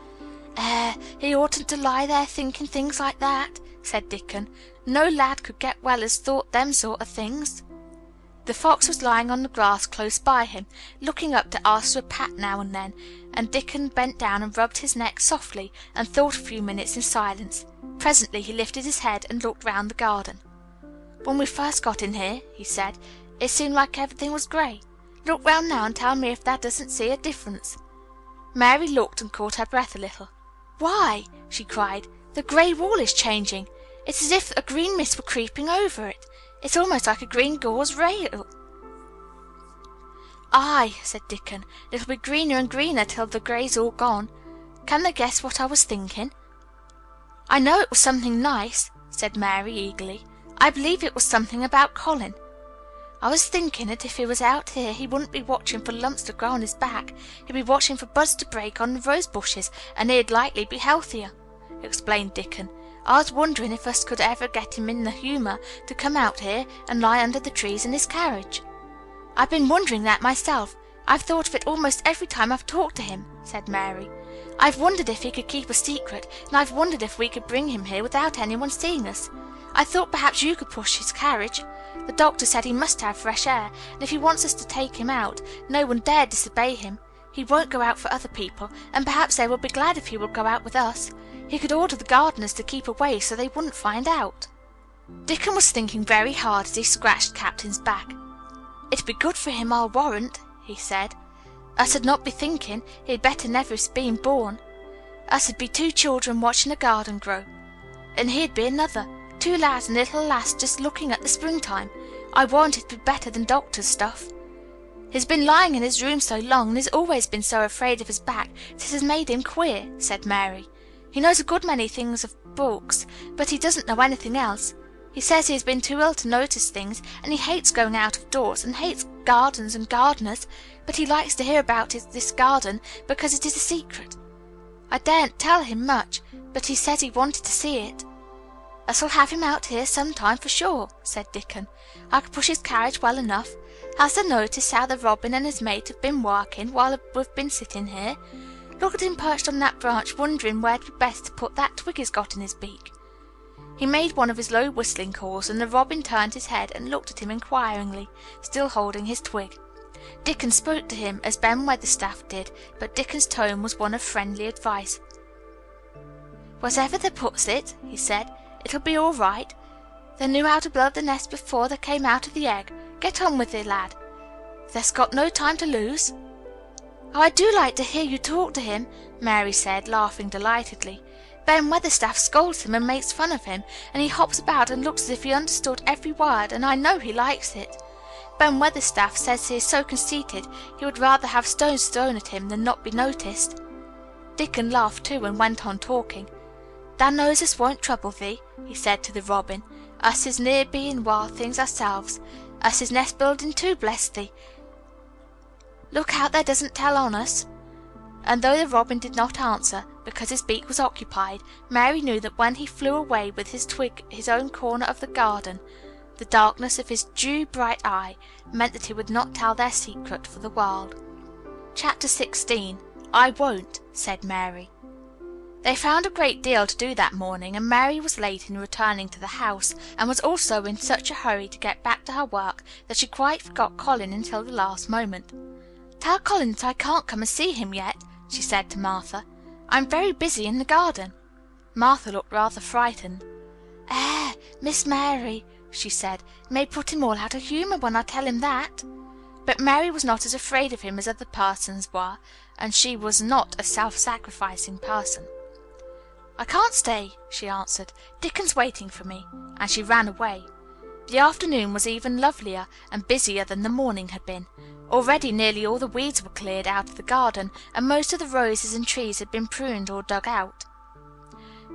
He oughtn't to lie there thinking things like that," said Dickon. "No lad could get well as thought them sort of things." The fox was lying on the grass close by him, looking up to ask for a pat now and then, and Dickon bent down and rubbed his neck softly and thought a few minutes in silence. Presently he lifted his head and looked round the garden. "When we first got in here," he said, "it seemed like everything was grey. Look round now and tell me if thou doesn't see a difference." Mary looked and caught her breath a little. "Why," she cried, "the grey wall is changing. It's as if a green mist were creeping over it. It's almost like a green gauze rail." "Aye," said Dickon, "it'll be greener and greener till the grey's all gone. Can they guess what I was thinking?" "I know it was something nice," said Mary eagerly. "I believe it was something about Colin." I was thinking that if he was out here he wouldn't be watching for lumps to grow on his back. He'd be watching for buds to break on the rose bushes, and he'd likely be healthier," explained Dickon. "I was wondering if us could ever get him in the humour to come out here and lie under the trees in his carriage." "I've been wondering that myself. I've thought of it almost every time I've talked to him," said Mary. "I've wondered if he could keep a secret, and I've wondered if we could bring him here without anyone seeing us. I thought perhaps you could push his carriage. The doctor said he must have fresh air, and if he wants us to take him out, no one dare disobey him. He won't go out for other people, and perhaps they will be glad if he will go out with us. He could order the gardeners to keep away so they wouldn't find out." Dickon was thinking very hard as he scratched Captain's back. "It'd be good for him, I'll warrant," he said. "Us'd not be thinking he'd better never have been born. Us'd be two children watching a garden grow, and he'd be another. Two lads and a little lass just looking at the springtime. I warrant it'd be better than doctor's stuff. He's been lying in his room so long, and he's always been so afraid of his back, that it has made him queer," said Mary. "He knows a good many things of books, but he doesn't know anything else. He says he has been too ill to notice things, and he hates going out of doors, and hates gardens and gardeners, but he likes to hear about this garden because it is a secret. I daren't tell him much, but he says he wanted to see it." "Us'll have him out here some time for sure," said Dickon. "I could push his carriage well enough. Has thou noticed how the robin and his mate have been working while we've been sitting here? Look at him perched on that branch, wondering where'd be best to put that twig he's got in his beak." He made one of his low whistling calls, and the robin turned his head and looked at him inquiringly, still holding his twig. Dickon spoke to him as Ben Weatherstaff did, but Dickon's tone was one of friendly advice. "Whatever thou puts it," he said, "it'll be all right. They knew how to build the nest before they came out of the egg. Get on with it, lad. Thou'st got no time to lose." "Oh, I do like to hear you talk to him," Mary said, laughing delightedly. "Ben Weatherstaff scolds him and makes fun of him, and he hops about and looks as if he understood every word, and I know he likes it. Ben Weatherstaff says he is so conceited he would rather have stones thrown at him than not be noticed." Dickon laughed too and went on talking. "Thou knows us won't trouble thee," he said to the robin. "Us is near being wild things ourselves. Us is nest building too, bless thee. Look out thou doesn't tell on us." And though the robin did not answer, because his beak was occupied, Mary knew that when he flew away with his twig his own corner of the garden, the darkness of his dew-bright eye meant that he would not tell their secret for the world. Chapter 16. "I Won't," said Mary. They found a great deal to do that morning, and Mary was late in returning to the house, and was also in such a hurry to get back to her work that she quite forgot Colin until the last moment. "Tell Colin that I can't come and see him yet," she said to Martha. "I'm very busy in the garden." Martha looked rather frightened. Miss Mary," she said, "it may put him all out of humour when I tell him that." But Mary was not as afraid of him as other persons were, and she was not a self-sacrificing person. "I can't stay," she answered. "Dickon's waiting for me," and she ran away. The afternoon was even lovelier and busier than the morning had been. Already nearly all the weeds were cleared out of the garden, and most of the roses and trees had been pruned or dug out.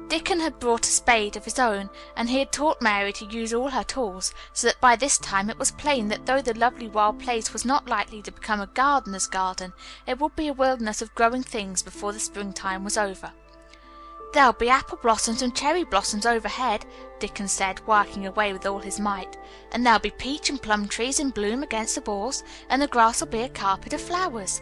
Dickon had brought a spade of his own, and he had taught Mary to use all her tools, so that by this time it was plain that though the lovely wild place was not likely to become a gardener's garden, it would be a wilderness of growing things before the springtime was over. "There'll be apple blossoms and cherry blossoms overhead," Dickon said, working away with all his might, "and there'll be peach and plum trees in bloom against the walls, and the grass will be a carpet of flowers."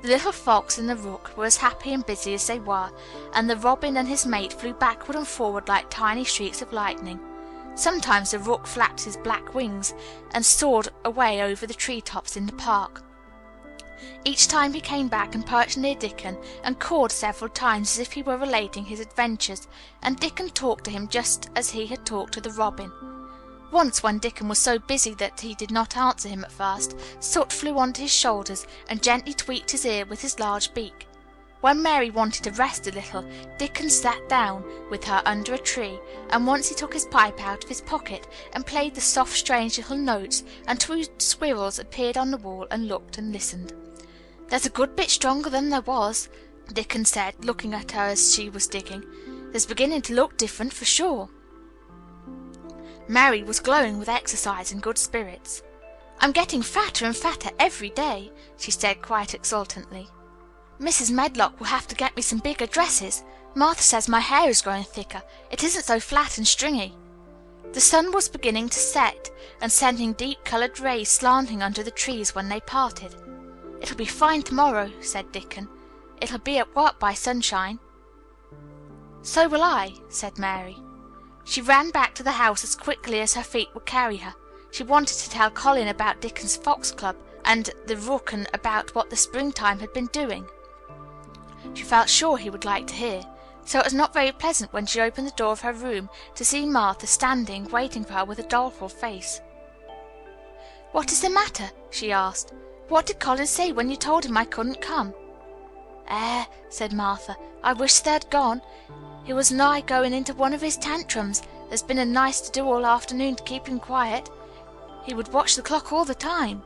The little fox and the rook were as happy and busy as they were, and the robin and his mate flew backward and forward like tiny streaks of lightning. Sometimes the rook flapped his black wings and soared away over the tree tops in the park. Each time he came back and perched near Dickon, and cawed several times as if he were relating his adventures, and Dickon talked to him just as he had talked to the robin. Once, when Dickon was so busy that he did not answer him at first, Soot flew onto his shoulders and gently tweaked his ear with his large beak. When Mary wanted to rest a little, Dickon sat down with her under a tree, and once he took his pipe out of his pocket and played the soft, strange little notes, and two squirrels appeared on the wall and looked and listened. "There's a good bit stronger than there was," Dickon said, looking at her as she was digging. "There's beginning to look different, for sure." Mary was glowing with exercise and good spirits. "I'm getting fatter and fatter every day," she said quite exultantly. "Mrs. Medlock will have to get me some bigger dresses. Martha says my hair is growing thicker. It isn't so flat and stringy." The sun was beginning to set and sending deep-colored rays slanting under the trees when they parted. "It'll be fine tomorrow," said Dickon. "It'll be at work by sunshine." "So will I," said Mary. She ran back to the house as quickly as her feet would carry her. She wanted to tell Colin about Dickon's Fox Club and the Rook and about what the springtime had been doing. She felt sure he would like to hear. So it was not very pleasant when she opened the door of her room to see Martha standing waiting for her with a doleful face. "What is the matter?" she asked. "What did Colin say when you told him I couldn't come?" Said Martha, "I wish they had gone. He was nigh going into one of his tantrums. There's been a nice to do all afternoon to keep him quiet. He would watch the clock all the time."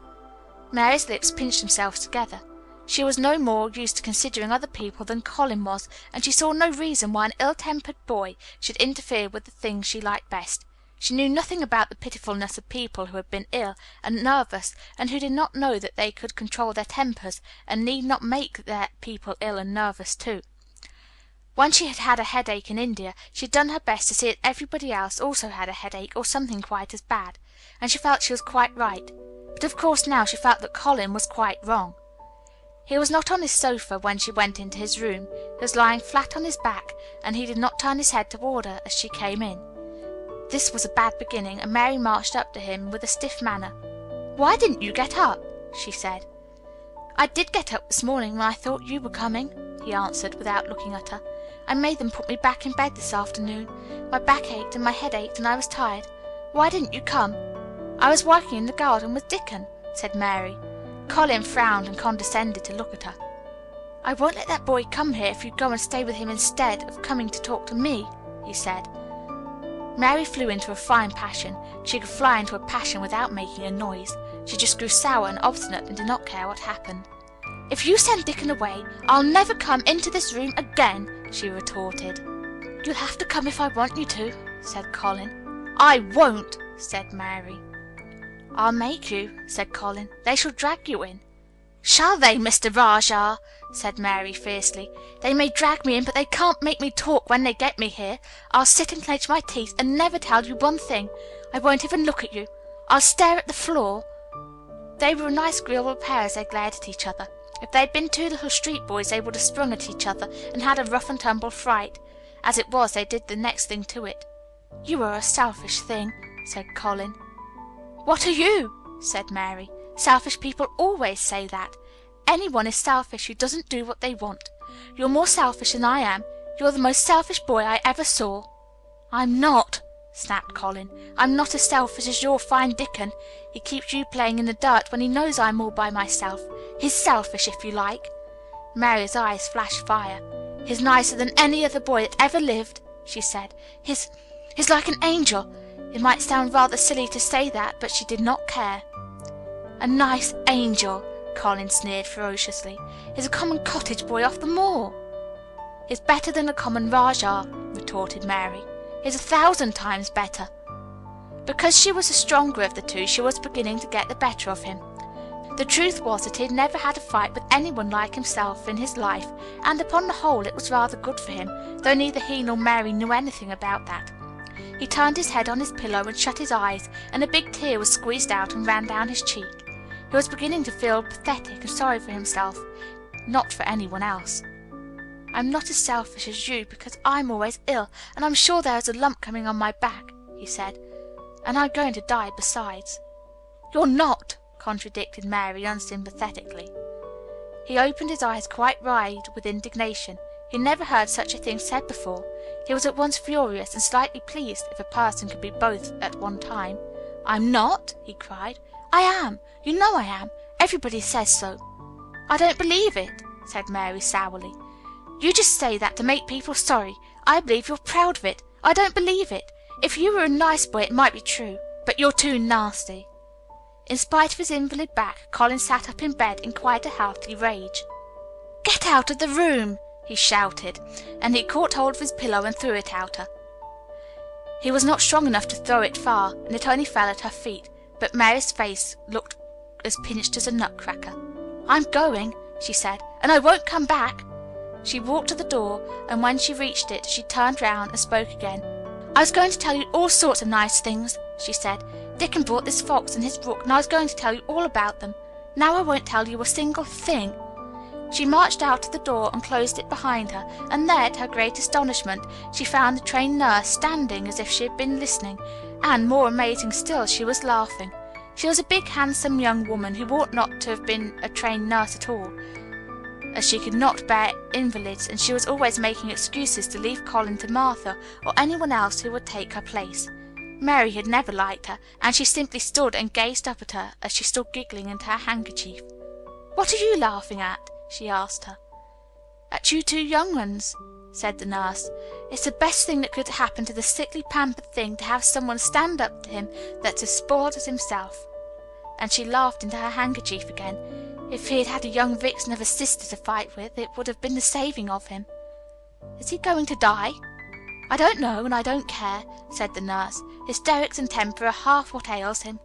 Mary's lips pinched themselves together. She was no more used to considering other people than Colin was, and she saw no reason why an ill-tempered boy should interfere with the things she liked best. She knew nothing about the pitifulness of people who had been ill and nervous, and who did not know that they could control their tempers and need not make their people ill and nervous too. When she had had a headache in India, she had done her best to see that everybody else also had a headache or something quite as bad, and she felt she was quite right. But of course now she felt that Colin was quite wrong. He was not on his sofa when she went into his room. He was lying flat on his back, and he did not turn his head toward her as she came in. This was a bad beginning, and Mary marched up to him with a stiff manner. "Why didn't you get up?" she said. "I did get up this morning when I thought you were coming," he answered without looking at her. "I made them put me back in bed this afternoon. My back ached and my head ached and I was tired. Why didn't you come?" "I was working in the garden with Dickon," said Mary. Colin frowned and condescended to look at her. "I won't let that boy come here if you go and stay with him instead of coming to talk to me," he said. Mary flew into a fine passion. She could fly into a passion without making a noise. She just grew sour and obstinate and did not care what happened. "If you send Dickon away, I'll never come into this room again," she retorted. "You'll have to come if I want you to," said Colin. "I won't," said Mary. "I'll make you," said Colin. "They shall drag you in." "Shall they, Mr. Rajah?" said Mary fiercely. "They may drag me in, but they can't make me talk when they get me here. I'll sit and clench my teeth and never tell you one thing. I won't even look at you. I'll stare at the floor." They were a nice agreeable pair as they glared at each other. If they had been two little street boys they would have sprung at each other and had a rough and tumble fright. As it was, they did the next thing to it. "You are a selfish thing," said Colin. "What are you?" said Mary. "Selfish people always say that. Anyone is selfish who doesn't do what they want. You're more selfish than I am. You're the most selfish boy I ever saw." "I'm not," snapped Colin. "I'm not as selfish as your fine Dickon. He keeps you playing in the dirt when he knows I'm all by myself. He's selfish, if you like." Mary's eyes flashed fire. "He's nicer than any other boy that ever lived," she said. He's like an angel." It might sound rather silly to say that, but she did not care. "A nice angel," Colin sneered ferociously. "He's a common cottage boy off the moor." "He's better than a common Rajah," retorted Mary. "He's 1,000 times better." Because she was the stronger of the two, she was beginning to get the better of him. The truth was that he had never had a fight with anyone like himself in his life, and upon the whole it was rather good for him, though neither he nor Mary knew anything about that. He turned his head on his pillow and shut his eyes, and a big tear was squeezed out and ran down his cheek. He was beginning to feel pathetic and sorry for himself, not for anyone else. "I'm not as selfish as you because I'm always ill, and I'm sure there is a lump coming on my back," he said. "And I'm going to die besides." "You're not," contradicted Mary unsympathetically. He opened his eyes quite wide with indignation. He never heard such a thing said before. He was at once furious and slightly pleased, if a person could be both at one time. "I'm not," he cried. "I am. You know I am. Everybody says so." "I don't believe it," said Mary sourly. "You just say that to make people sorry. I believe you're proud of it. I don't believe it. If you were a nice boy it might be true, but you're too nasty." In spite of his invalid back, Colin sat up in bed in quite a healthy rage. "Get out of the room!" he shouted, and he caught hold of his pillow and threw it at her. He was not strong enough to throw it far, and it only fell at her feet, but Mary's face looked as pinched as a nutcracker. "I'm going," she said, "and I won't come back." She walked to the door, and when she reached it, she turned round and spoke again. "I was going to tell you all sorts of nice things," she said. "Dickon brought this fox and his rook, and I was going to tell you all about them. Now I won't tell you a single thing." She marched out to the door and closed it behind her, and there, to her great astonishment, she found the trained nurse standing as if she had been listening, and, more amazing still, she was laughing. She was a big, handsome young woman who ought not to have been a trained nurse at all, as she could not bear invalids, and she was always making excuses to leave Colin to Martha or anyone else who would take her place. Mary had never liked her, and she simply stood and gazed up at her as she stood giggling into her handkerchief. "What are you laughing at?" she asked her. "At you two young ones," said the nurse. "It's the best thing that could happen to the sickly, pampered thing to have someone stand up to him that's as spoiled as himself." And she laughed into her handkerchief again. If he had had a young vixen of a sister to fight with, it would have been the saving of him. "Is he going to die?" "I don't know, and I don't care," said the nurse. "Hysterics and temper are half what ails him."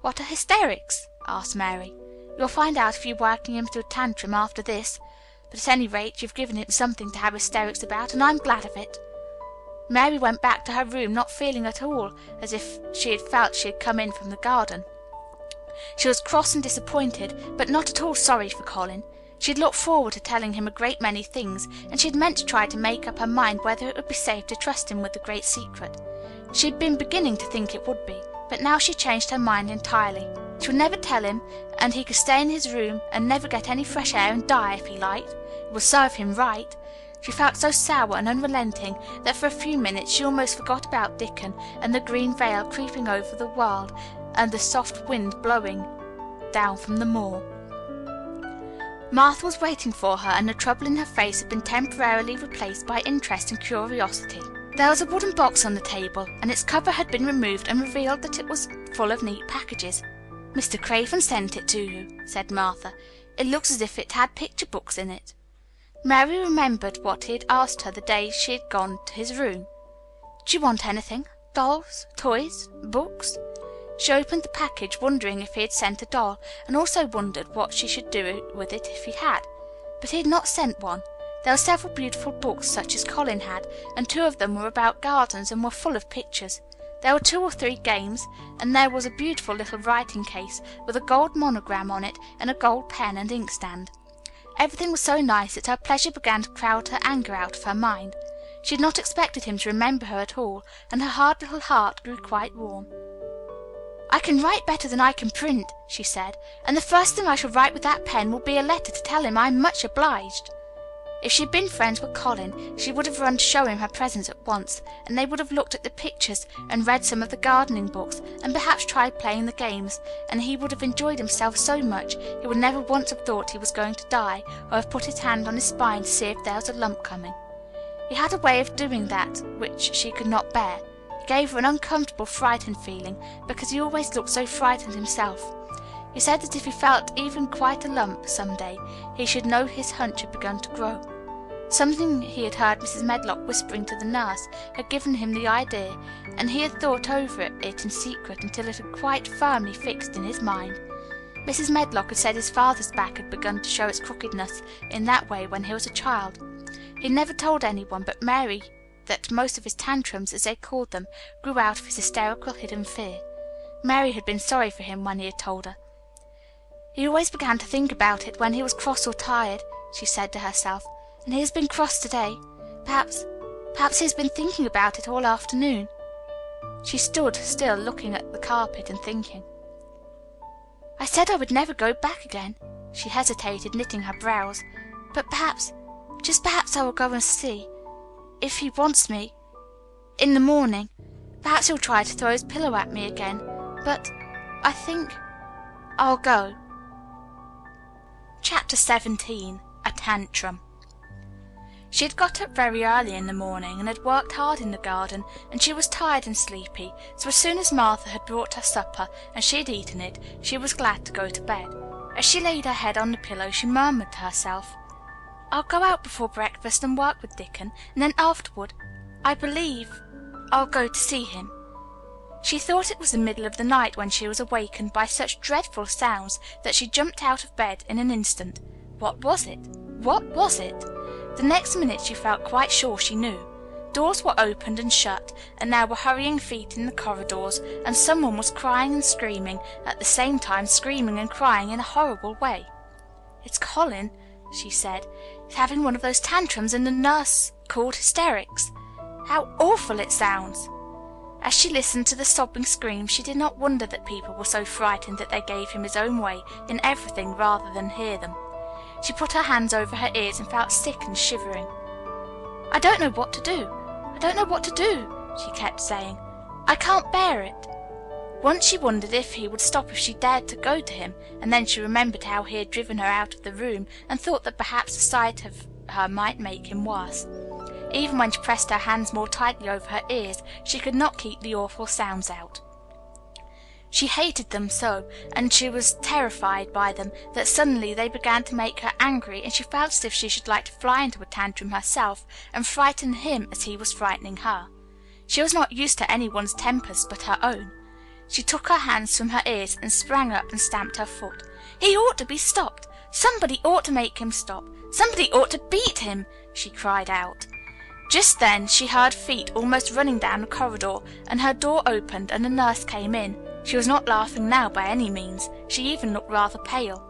"What are hysterics?" asked Mary. "You'll find out if you're working him to a tantrum after this. But at any rate, you've given him something to have hysterics about, and I'm glad of it." Mary went back to her room, not feeling at all as if she had felt she had come in from the garden. She was cross and disappointed, but not at all sorry for Colin. She had looked forward to telling him a great many things, and she had meant to try to make up her mind whether it would be safe to trust him with the great secret. She had been beginning to think it would be, but now she changed her mind entirely. She would never tell him, and he could stay in his room and never get any fresh air and die if he liked. It would serve him right. She felt so sour and unrelenting that for a few minutes she almost forgot about Dickon and the green veil creeping over the world and the soft wind blowing down from the moor. Martha was waiting for her, and the trouble in her face had been temporarily replaced by interest and curiosity. There was a wooden box on the table, and its cover had been removed and revealed that it was full of neat packages. "Mr. Craven sent it to you," said Martha. "It looks as if it had picture books in it." Mary remembered what he had asked her the day she had gone to his room. "Do you want anything? Dolls? Toys? Books?" She opened the package, wondering if he had sent a doll, and also wondered what she should do with it if he had. But he had not sent one. There were several beautiful books, such as Colin had, and 2 of them were about gardens and were full of pictures. There were 2 or 3 games, and there was a beautiful little writing case with a gold monogram on it and a gold pen and inkstand. Everything was so nice that her pleasure began to crowd her anger out of her mind. She had not expected him to remember her at all, and her hard little heart grew quite warm. "I can write better than I can print," she said, "and the first thing I shall write with that pen will be a letter to tell him I'm much obliged." If she had been friends with Colin, she would have run to show him her presents at once, and they would have looked at the pictures and read some of the gardening books, and perhaps tried playing the games, and he would have enjoyed himself so much he would never once have thought he was going to die, or have put his hand on his spine to see if there was a lump coming. He had a way of doing that which she could not bear. He gave her an uncomfortable, frightened feeling, because he always looked so frightened himself. He said that if he felt even quite a lump some day, he should know his hunch had begun to grow. Something he had heard Mrs. Medlock whispering to the nurse had given him the idea, and he had thought over it in secret until it had quite firmly fixed in his mind. Mrs. Medlock had said his father's back had begun to show its crookedness in that way when he was a child. He had never told anyone but Mary that most of his tantrums, as they called them, grew out of his hysterical hidden fear. Mary had been sorry for him when he had told her. "He always began to think about it when he was cross or tired," she said to herself, "and he has been cross today. Perhaps he has been thinking about it all afternoon." She stood still, looking at the carpet and thinking. "I said I would never go back again." She hesitated, knitting her brows. "But perhaps, just perhaps, I will go and see. If he wants me in the morning, perhaps he'll try to throw his pillow at me again. But I think I'll go." Chapter 17. A Tantrum. She had got up very early in the morning and had worked hard in the garden, and she was tired and sleepy, so as soon as Martha had brought her supper and she had eaten it, she was glad to go to bed. As she laid her head on the pillow, she murmured to herself, "I'll go out before breakfast and work with Dickon, and then afterward, I believe, I'll go to see him." She thought it was the middle of the night when she was awakened by such dreadful sounds that she jumped out of bed in an instant. What was it? What was it? The next minute she felt quite sure she knew. Doors were opened and shut, and there were hurrying feet in the corridors, and someone was crying and screaming, at the same time screaming and crying in a horrible way. "It's Colin," she said. "He's having one of those tantrums in the nurse called hysterics. How awful it sounds!" As she listened to the sobbing screams, she did not wonder that people were so frightened that they gave him his own way in everything rather than hear them. She put her hands over her ears and felt sick and shivering. "I don't know what to do. I don't know what to do," she kept saying. "I can't bear it." Once she wondered if he would stop if she dared to go to him, and then she remembered how he had driven her out of the room, and thought that perhaps the sight of her might make him worse. Even when she pressed her hands more tightly over her ears, she could not keep the awful sounds out. She hated them so, and she was terrified by them, that suddenly they began to make her angry, and she felt as if she should like to fly into a tantrum herself and frighten him as he was frightening her. She was not used to anyone's tempers but her own. She took her hands from her ears and sprang up and stamped her foot. "He ought to be stopped. Somebody ought to make him stop. Somebody ought to beat him," she cried out. Just then she heard feet almost running down the corridor, and her door opened and a nurse came in. She was not laughing now by any means. She even looked rather pale.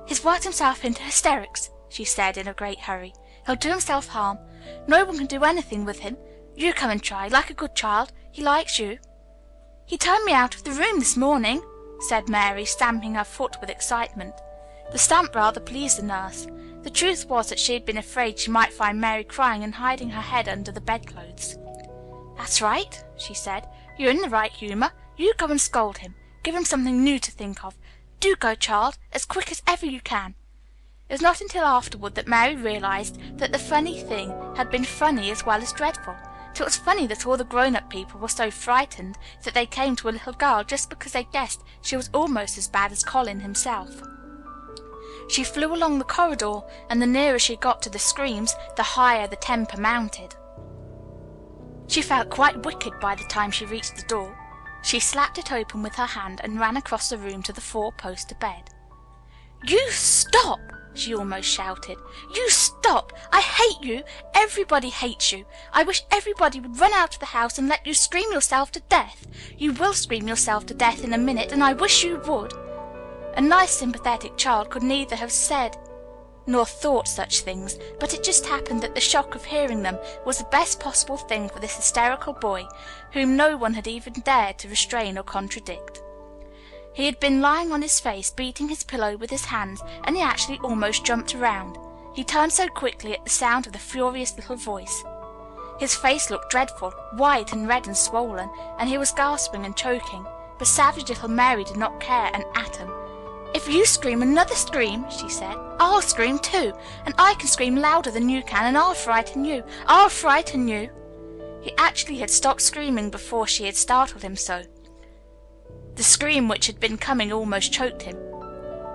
"He's worked himself into hysterics," she said in a great hurry. "He'll do himself harm. No one can do anything with him. You come and try, like a good child. He likes you." "He turned me out of the room this morning," said Mary, stamping her foot with excitement. The stamp rather pleased the nurse. The truth was that she had been afraid she might find Mary crying and hiding her head under the bedclothes. "That's right," she said. "You're in the right humour. You go and scold him. Give him something new to think of. Do go, child, as quick as ever you can." It was not until afterward that Mary realized that the funny thing had been funny as well as dreadful. It was funny that all the grown-up people were so frightened that they came to a little girl just because they guessed she was almost as bad as Colin himself. She flew along the corridor, and the nearer she got to the screams, the higher the temper mounted. She felt quite wicked by the time she reached the door. She slapped it open with her hand and ran across the room to the four-poster bed. "You stop!" she almost shouted. "You stop! I hate you! Everybody hates you! I wish everybody would run out of the house and let you scream yourself to death! You will scream yourself to death in a minute, and I wish you would!" A nice sympathetic child could neither have said nor thought such things, but it just happened that the shock of hearing them was the best possible thing for this hysterical boy, whom no one had even dared to restrain or contradict. He had been lying on his face, beating his pillow with his hands, and he actually almost jumped around. He turned so quickly at the sound of the furious little voice. His face looked dreadful, white and red and swollen, and he was gasping and choking, but savage little Mary did not care an atom. "If you scream another scream," she said, "I'll scream too, and I can scream louder than you can, and I'll frighten you. I'll frighten you." He actually had stopped screaming before she had startled him so. The scream which had been coming almost choked him.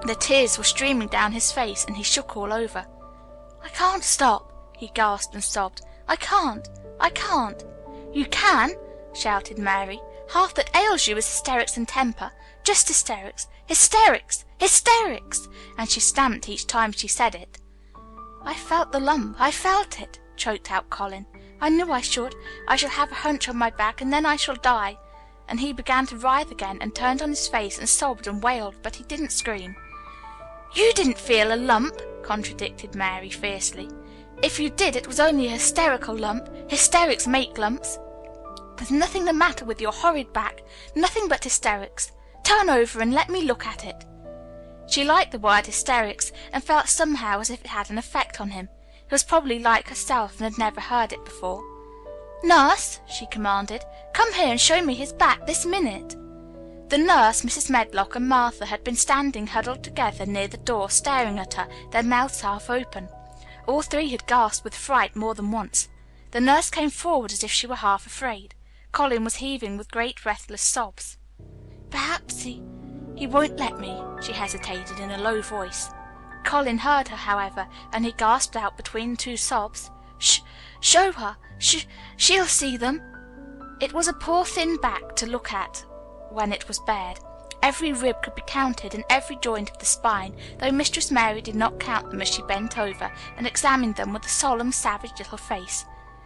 The tears were streaming down his face, and he shook all over. "I can't stop," he gasped and sobbed. "I can't. I can't." "You can," shouted Mary. "Half that ails you is hysterics and temper. Just hysterics. Hysterics! Hysterics!" And she stamped each time she said it. "I felt the lump. I felt it," choked out Colin. "I knew I should. I shall have a hunch on my back, and then I shall die." And he began to writhe again, and turned on his face and sobbed and wailed, but he didn't scream. "You didn't feel a lump," contradicted Mary fiercely. "If you did, it was only a hysterical lump. Hysterics make lumps. There's nothing the matter with your horrid back. Nothing but hysterics. Turn over and let me look at it." She liked the word hysterics, and felt somehow as if it had an effect on him. He was probably like herself and had never heard it before. "Nurse," she commanded, "come here and show me his back this minute." The nurse, Mrs. Medlock, and Martha had been standing huddled together near the door, staring at her, their mouths half open. All three had gasped with fright more than once. The nurse came forward as if she were half afraid. Colin was heaving with great breathless sobs. "Perhaps he won't let me," she hesitated in a low voice. Colin heard her, however, and he gasped out between two sobs, Show her. She'll see them." It was a poor thin back to look at when it was bared. Every rib could be counted, and every joint of the spine, though Mistress Mary did not count them as she bent over and examined them with a solemn, savage little face.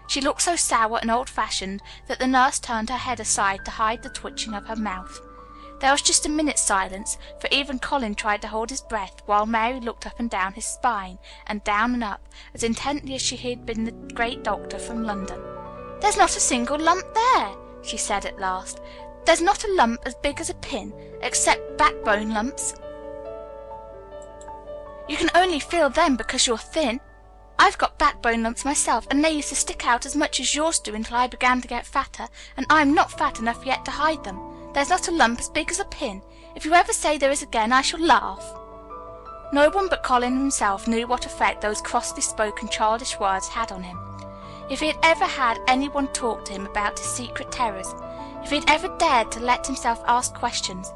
She looked so sour and old-fashioned that the nurse turned her head aside to hide the twitching of her mouth. There was just a minute's silence, for even Colin tried to hold his breath, while Mary looked up and down his spine, and down and up, as intently as she had been the great doctor from London. "There's not a single lump there," she said at last. "There's not a lump as big as a pin, except backbone lumps. You can only feel them because you're thin. I've got backbone lumps myself, and they used to stick out as much as yours do until I began to get fatter, and I'm not fat enough yet to hide them. There's not a lump as big as a pin. If you ever say there is again, I shall laugh." No one but Colin himself knew what effect those crossly spoken childish words had on him. If he had ever had any one talk to him about his secret terrors, if he had ever dared to let himself ask questions,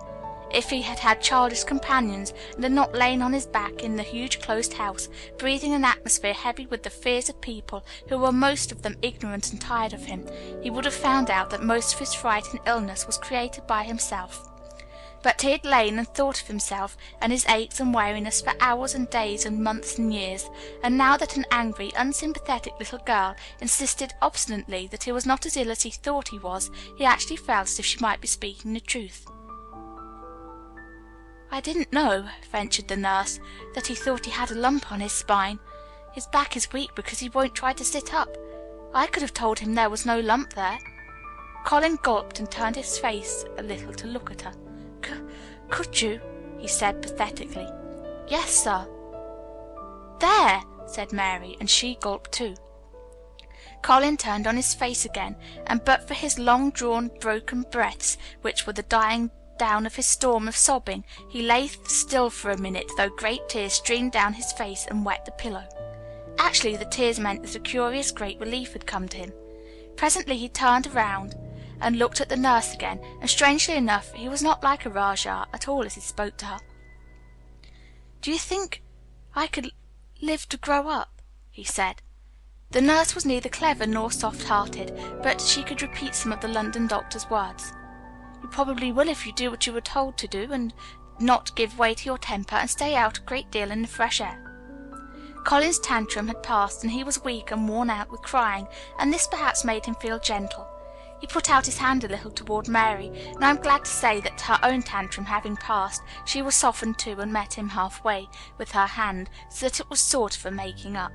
if he had had childish companions and had not lain on his back in the huge closed house, breathing an atmosphere heavy with the fears of people who were most of them ignorant and tired of him, he would have found out that most of his fright and illness was created by himself. But he had lain and thought of himself and his aches and weariness for hours and days and months and years, and now that an angry, unsympathetic little girl insisted obstinately that he was not as ill as he thought he was, he actually felt as if she might be speaking the truth. "I didn't know," ventured the nurse, "that he thought he had a lump on his spine. His back is weak because he won't try to sit up. I could have told him there was no lump there." Colin gulped and turned his face a little to look at her. Could you?" he said pathetically. "Yes, sir." "There!" said Mary, and she gulped too. Colin turned on his face again, and but for his long-drawn, broken breaths, which were the dying down of his storm of sobbing, he lay still for a minute, though great tears streamed down his face and wet the pillow. Actually, the tears meant that a curious great relief had come to him. Presently he turned around and looked at the nurse again, and strangely enough he was not like a Rajah at all as he spoke to her. "Do you think I could live to grow up?" he said. The nurse was neither clever nor soft-hearted, but she could repeat some of the London doctor's words. "You probably will if you do what you were told to do, and not give way to your temper, and stay out a great deal in the fresh air." Colin's tantrum had passed, and he was weak and worn out with crying, and this perhaps made him feel gentle. He put out his hand a little toward Mary, and I am glad to say that, her own tantrum having passed, she was softened too and met him halfway with her hand, so that it was sort of a making up.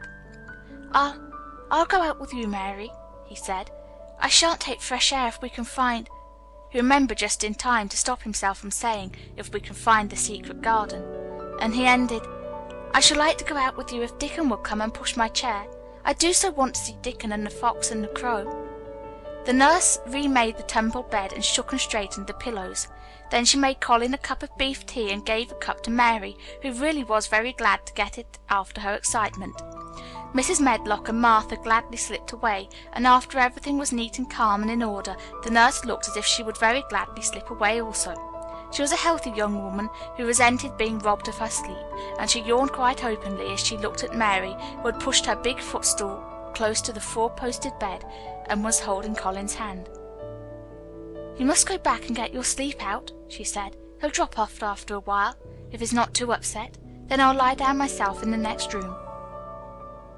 I'll go out with you, Mary," he said. "I shan't take fresh air if we can find—" He remembered just in time to stop himself from saying, "if we can find the secret garden," and he ended, "I shall like to go out with you if Dickon will come and push my chair. I do so want to see Dickon and the fox and the crow." The nurse remade the tumbled bed and shook and straightened the pillows. Then she made Colin a cup of beef tea and gave a cup to Mary, who really was very glad to get it after her excitement. Mrs. Medlock and Martha gladly slipped away, and after everything was neat and calm and in order, the nurse looked as if she would very gladly slip away also. She was a healthy young woman who resented being robbed of her sleep, and she yawned quite openly as she looked at Mary, who had pushed her big footstool close to the four-posted bed and was holding Colin's hand. "You must go back and get your sleep out," she said. "He'll drop off after a while, if he's not too upset. Then I'll lie down myself in the next room."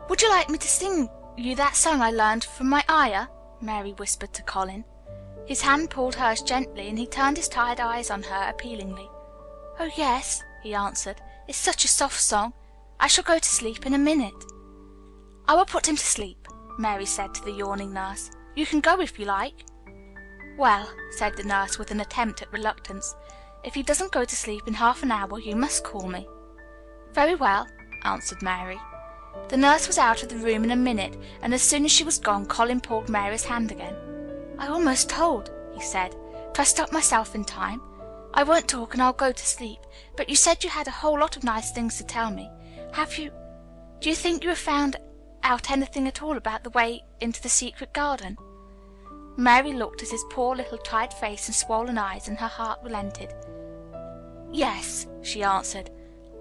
"Would you like me to sing you that song I learned from my ayah?" Mary whispered to Colin. His hand pulled hers gently, and he turned his tired eyes on her appealingly. "Oh, yes," he answered. "It's such a soft song. I shall go to sleep in a minute." "I will put him to sleep," Mary said to the yawning nurse. "You can go if you like." "Well," said the nurse with an attempt at reluctance, "if he doesn't go to sleep in half an hour, you must call me." "Very well," answered Mary. The nurse was out of the room in a minute, and as soon as she was gone, Colin pulled Mary's hand again. "I almost told," he said, "but I stopped myself in time. I won't talk and I'll go to sleep, but you said you had a whole lot of nice things to tell me. Do you think you have found out anything at all about the way into the secret garden?" Mary looked at his poor little tired face and swollen eyes, and her heart relented. "Yes," she answered,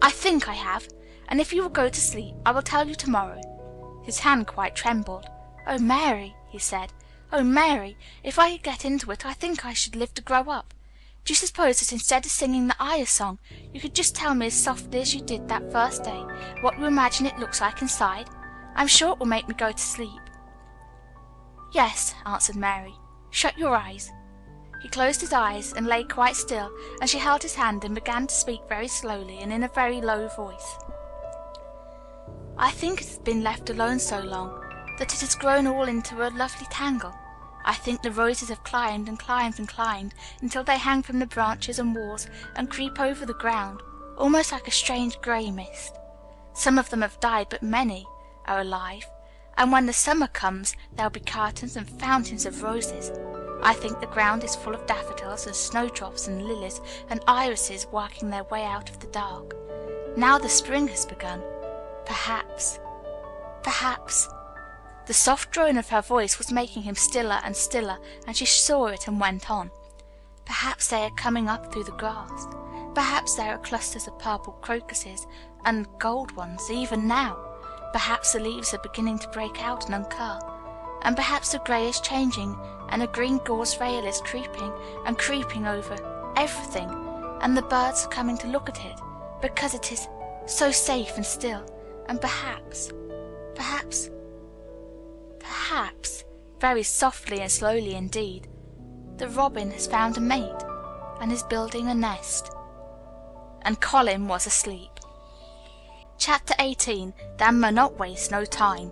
"I think I have, and if you will go to sleep, I will tell you tomorrow." His hand quite trembled. "Oh, Mary," he said, Oh, Mary, if I could get into it, I think I should live to grow up. Do you suppose that instead of singing the Aya song, you could just tell me as softly as you did that first day what you imagine it looks like inside? I'm sure it will make me go to sleep." "Yes," answered Mary. "Shut your eyes." He closed his eyes and lay quite still, and she held his hand and began to speak very slowly and in a very low voice. "I think it has been left alone so long that it has grown all into a lovely tangle. I think the roses have climbed and climbed and climbed until they hang from the branches and walls and creep over the ground, almost like a strange grey mist. Some of them have died, but many are alive, and when the summer comes there'll be curtains and fountains of roses. I think the ground is full of daffodils and snowdrops and lilies and irises working their way out of the dark. Now the spring has begun. Perhaps. The soft drone of her voice was making him stiller and stiller, and she saw it and went on. "Perhaps they are coming up through the grass. Perhaps there are clusters of purple crocuses and gold ones even now. Perhaps the leaves are beginning to break out and uncurl. And perhaps the grey is changing, and a green gauze veil is creeping and creeping over everything, and the birds are coming to look at it, because it is so safe and still. And perhaps, very softly and slowly indeed, the robin has found a mate, and is building a nest." And Colin was asleep. Chapter 18. Then Not Waste No Time.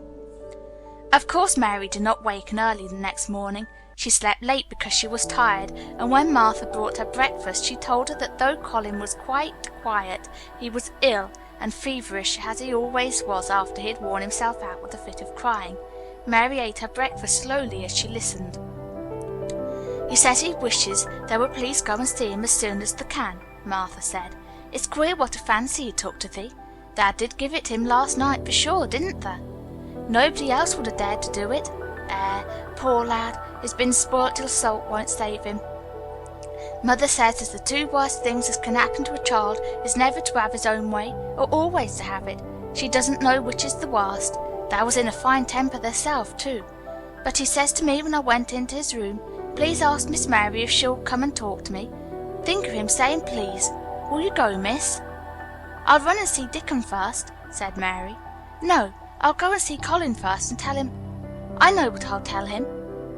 Of course Mary did not waken early the next morning. She slept late because she was tired, and when Martha brought her breakfast she told her that though Colin was quite quiet, he was ill and feverish, as he always was after he had worn himself out with a fit of crying. Mary ate her breakfast slowly as she listened. "He says he wishes they would please go and see him as soon as they can," Martha said. "It's queer what a fancy he took to thee. Dad did give it him last night for sure, didn't they? Nobody else would have dared to do it. Poor lad, he's been spoilt till salt won't save him. Mother says as the two worst things as can happen to a child is never to have his own way, or always to have it. She doesn't know which is the worst. They was in a fine temper theirself, too. But he says to me when I went into his room, 'Please ask Miss Mary if she'll come and talk to me.' Think of him saying please. Will you go, miss?" "I'll run and see Dickon first," said Mary. "No, I'll go and see Colin first and tell him. I know what I'll tell him,"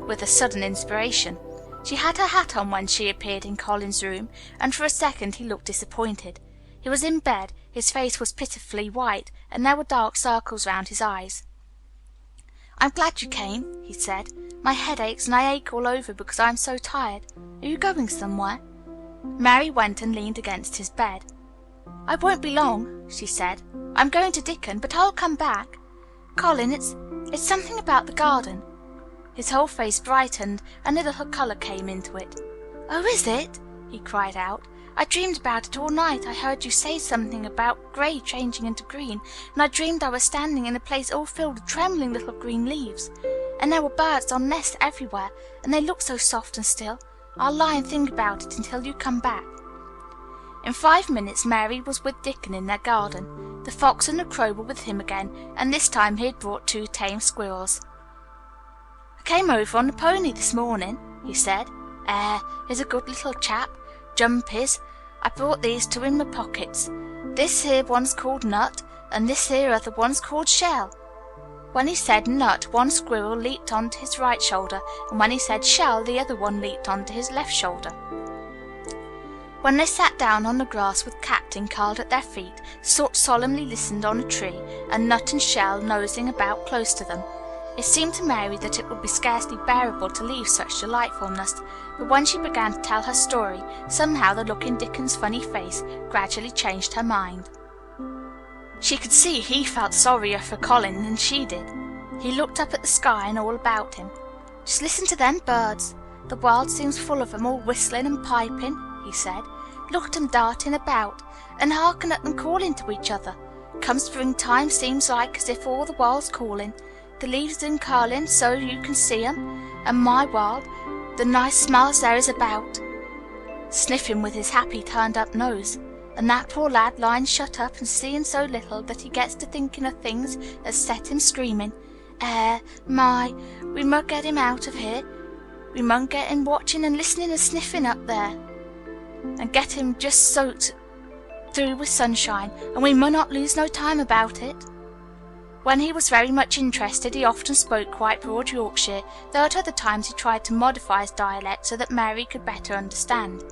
with a sudden inspiration. She had her hat on when she appeared in Colin's room, and for a second he looked disappointed. He was in bed, his face was pitifully white, and there were dark circles round his eyes. "I'm glad you came," he said. "My head aches, and I ache all over because I am so tired. Are you going somewhere?" Mary went and leaned against his bed. "I won't be long," she said. "I'm going to Dickon, but I'll come back. Colin, it's something about the garden." His whole face brightened, and a little colour came into it. "Oh, is it?" he cried out. "I dreamed about it all night. I heard you say something about grey changing into green, and I dreamed I was standing in a place all filled with trembling little green leaves. And there were birds on nests everywhere, and they looked so soft and still. I'll lie and think about it until you come back." In 5 minutes Mary was with Dickon in their garden. The fox and the crow were with him again, and this time he had brought 2 tame squirrels. "I came over on the pony this morning," he said. He's a good little chap. Jump is. I brought these 2 in my pockets. This here one's called Nut, and this here other one's called Shell." When he said Nut, one squirrel leaped onto his right shoulder, and when he said Shell, the other one leaped onto his left shoulder. When they sat down on the grass with Captain curled at their feet, Soot solemnly listened on a tree, and Nut and Shell nosing about close to them. It seemed to Mary that it would be scarcely bearable to leave such delightfulness, but when she began to tell her story, somehow the look in Dickon's funny face gradually changed her mind. She could see he felt sorrier for Colin than she did. He looked up at the sky and all about him. "Just listen to them birds. The world seems full of them all whistling and piping," he said. "Look at them darting about, and hearken at them calling to each other. Come springtime seems like as if all the world's calling. The leaves are curling so you can see 'em, and my world, the nice smells there is about," sniffing with his happy turned-up nose. "And that poor lad lying shut up and seeing so little that he gets to thinking of things as set him screaming. We mun get him out of here. We mun get him watching and listening and sniffing up there, and get him just soaked through with sunshine, and we mun not lose no time about it." When he was very much interested, he often spoke quite broad Yorkshire, though at other times he tried to modify his dialect so that Mary could better understand.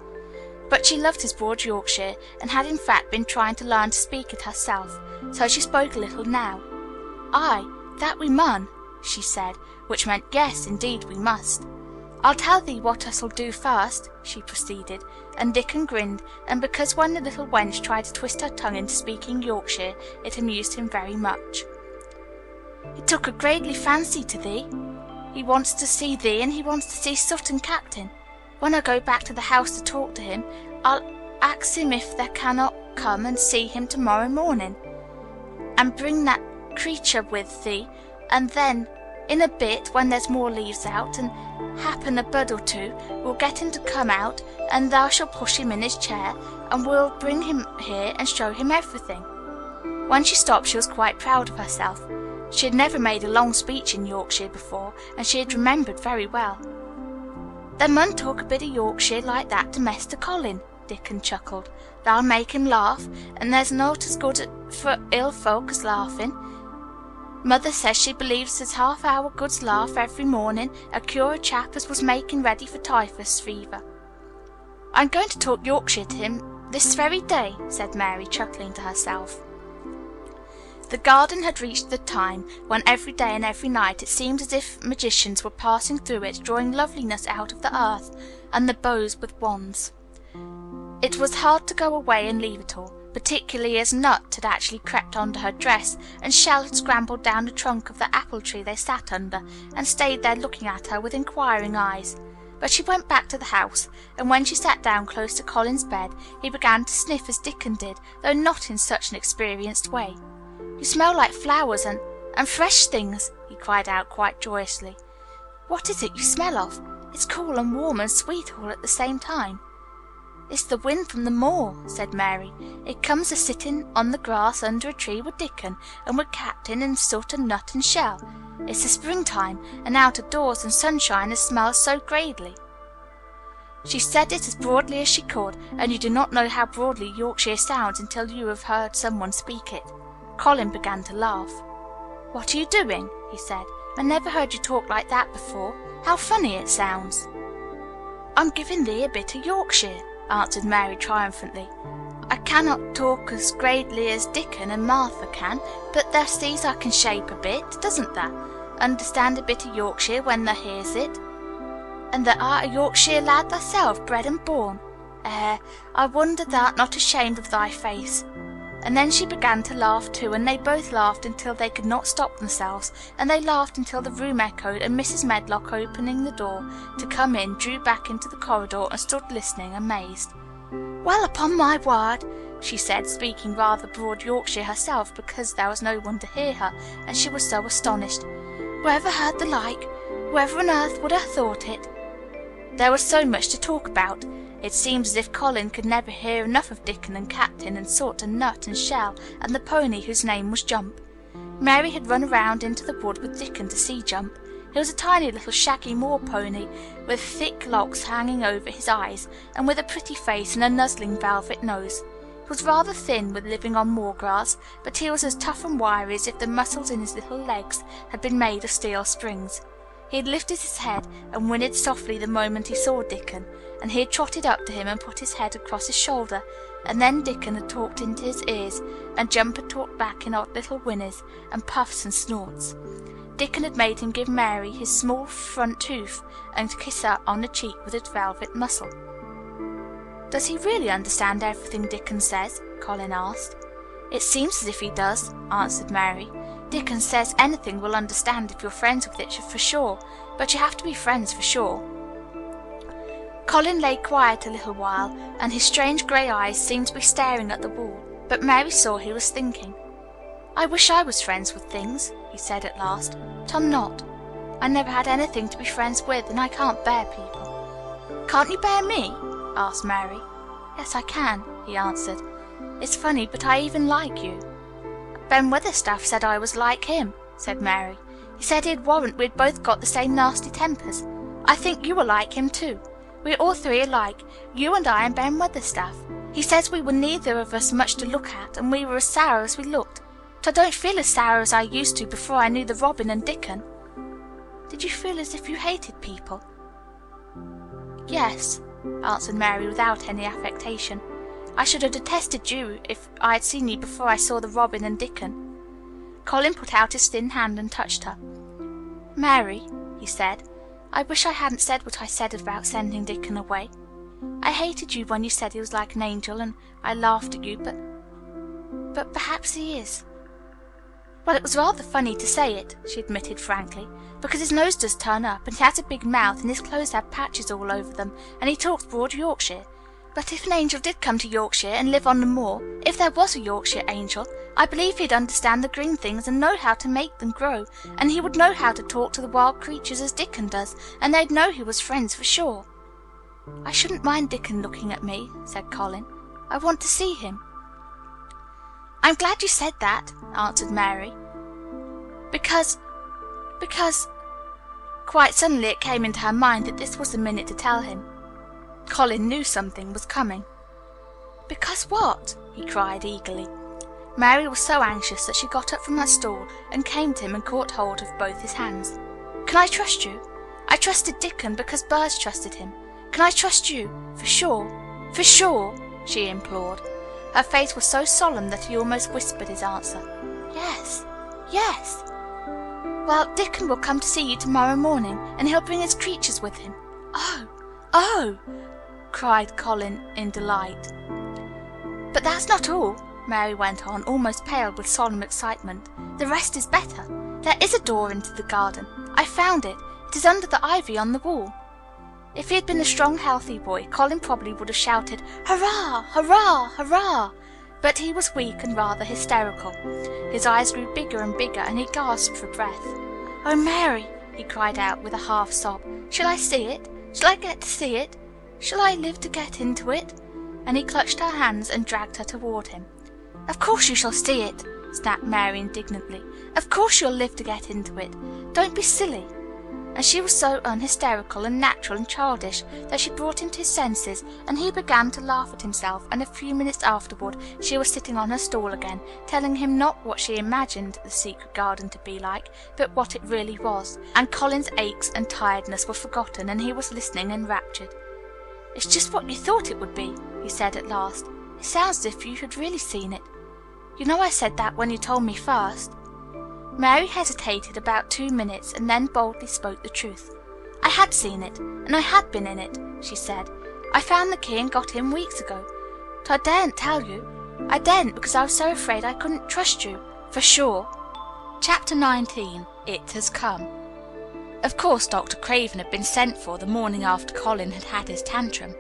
But she loved his broad Yorkshire, and had in fact been trying to learn to speak it herself, so she spoke a little now. "Aye, that we mun," she said, which meant yes, indeed we must. "I'll tell thee what us'll do first," she proceeded, and Dickon grinned, and because when the little wench tried to twist her tongue into speaking Yorkshire, it amused him very much. "He took a greatly fancy to thee. He wants to see thee, and he wants to see Sutton Captain. When I go back to the house to talk to him, I'll ax him if thou cannot come and see him tomorrow morning, and bring that creature with thee, and then, in a bit, when there's more leaves out, and happen a bud or two, we'll get him to come out, and thou shalt push him in his chair, and we'll bring him here and show him everything." When she stopped she was quite proud of herself. She had never made a long speech in Yorkshire before, and she had remembered very well. "Thou mun talk a bit of Yorkshire like that to Mester Colin," Dickon chuckled. "That'll make him laugh, and there's naught as good for ill folk as laughing. Mother says she believes as half-hour good laugh every morning 'ud cure a chap as was making ready for typhus fever." "I'm going to talk Yorkshire to him this very day," said Mary, chuckling to herself. The garden had reached the time when every day and every night it seemed as if magicians were passing through it, drawing loveliness out of the earth, and the bows with wands. It was hard to go away and leave it all, particularly as Nut had actually crept under her dress, and Shell had scrambled down the trunk of the apple tree they sat under, and stayed there looking at her with inquiring eyes. But she went back to the house, and when she sat down close to Colin's bed, he began to sniff as Dickon did, though not in such an experienced way. "You smell like flowers and fresh things," he cried out quite joyously. "What is it you smell of? It's cool and warm and sweet all at the same time." "It's the wind from the moor," said Mary. "It comes a-sitting on the grass under a tree with Dickon, and with Captain and Soot and Nut and Shell. It's the springtime, and out of doors and sunshine as smells so gradely." She said it as broadly as she could, and you do not know how broadly Yorkshire sounds until you have heard someone speak it. Colin began to laugh. "What are you doing?" he said. "I never heard you talk like that before. How funny it sounds." "I'm giving thee a bit of Yorkshire," answered Mary triumphantly. "I cannot talk as gradely as Dickon and Martha can, but thou sees I can shape a bit, doesn't thou? Understand a bit of Yorkshire when thou hears it. And thou art a Yorkshire lad thyself, bred and born. I wonder thou'rt not ashamed of thy face." And then she began to laugh too, and they both laughed until they could not stop themselves, and they laughed until the room echoed, and Mrs. Medlock, opening the door to come in, drew back into the corridor and stood listening, amazed. "Well, upon my word," she said, speaking rather broad Yorkshire herself because there was no one to hear her, and she was so astonished. "Whoever heard the like? Whoever on earth would have thought it?" There was so much to talk about. It seemed as if Colin could never hear enough of Dickon and Captain and Soot and Nut and Shell and the pony whose name was Jump. Mary had run around into the wood with Dickon to see Jump. He was a tiny little shaggy moor pony with thick locks hanging over his eyes, and with a pretty face and a nuzzling velvet nose. He was rather thin with living on moor grass, but he was as tough and wiry as if the muscles in his little legs had been made of steel springs. He had lifted his head and whinnied softly the moment he saw Dickon, and he had trotted up to him and put his head across his shoulder, and then Dickon had talked into his ears, and Jump had talked back in odd little whinnies and puffs and snorts. Dickon had made him give Mary his small front tooth and kiss her on the cheek with its velvet muzzle. "Does he really understand everything Dickon says?" Colin asked. "It seems as if he does," answered Mary. "Dickon says anything will understand if you're friends with it for sure, but you have to be friends for sure." Colin lay quiet a little while, and his strange grey eyes seemed to be staring at the wall, but Mary saw he was thinking. "I wish I was friends with things," he said at last, "but I'm not. I never had anything to be friends with, and I can't bear people." "Can't you bear me?" asked Mary. "Yes, I can," he answered. "It's funny, but I even like you." "Ben Weatherstaff said I was like him," said Mary. He said he'd warrant we'd both got the same nasty tempers. I think you are like him too. We're all three alike, you and I and Ben Weatherstaff. He says we were neither of us much to look at, and we were as sour as we looked. But I don't feel as sour as I used to before I knew the Robin and Dickon." "Did you feel as if you hated people?" "Yes," answered Mary without any affectation. "I should have detested you if I had seen you before I saw the Robin and Dickon." Colin put out his thin hand and touched her. "Mary," he said, "I wish I hadn't said what I said about sending Dickon away. I hated you when you said he was like an angel, and I laughed at you, but perhaps he is." "Well, it was rather funny to say it," she admitted frankly, "because his nose does turn up, and he has a big mouth, and his clothes have patches all over them, and he talks broad Yorkshire. But if an angel did come to Yorkshire and live on the moor, if there was a Yorkshire angel, I believe he'd understand the green things and know how to make them grow, and he would know how to talk to the wild creatures as Dickon does, and they'd know he was friends for sure." "I shouldn't mind Dickon looking at me," said Colin. "I want to see him." "I'm glad you said that," answered Mary. Because Quite suddenly it came into her mind that this was the minute to tell him. Colin knew something was coming. "Because what?" he cried eagerly. Mary was so anxious that she got up from her stool and came to him and caught hold of both his hands. "Can I trust you? I trusted Dickon because birds trusted him. Can I trust you? For sure? For sure?" she implored. Her face was so solemn that he almost whispered his answer. "Yes, yes." "Well, Dickon will come to see you tomorrow morning, and he'll bring his creatures with him." "Oh, oh!" cried Colin in delight. "But that's not all," Mary went on, almost pale with solemn excitement. "The rest is better. There is a door into the garden. I found it. It is under the ivy on the wall." If he had been a strong, healthy boy, Colin probably would have shouted, "Hurrah! Hurrah! Hurrah!" But he was weak and rather hysterical. His eyes grew bigger and bigger, and he gasped for breath. "Oh, Mary," he cried out with a half sob, "shall I see it? Shall I get to see it? Shall I live to get into it?" And he clutched her hands and dragged her toward him. "Of course you shall see it," snapped Mary indignantly. "Of course you'll live to get into it. Don't be silly." And she was so unhysterical and natural and childish that she brought him to his senses, and he began to laugh at himself, and a few minutes afterward she was sitting on her stool again, telling him not what she imagined the secret garden to be like, but what it really was, and Colin's aches and tiredness were forgotten, and he was listening enraptured. "It's just what you thought it would be," he said at last. "It sounds as if you had really seen it. You know I said that when you told me first." Mary hesitated about 2 minutes and then boldly spoke the truth. "I had seen it, and I had been in it," she said. "I found the key and got in weeks ago. But I daren't tell you. I daren't because I was so afraid I couldn't trust you. For sure." Chapter 19. It Has Come. Of course Dr. Craven had been sent for the morning after Colin had had his tantrum.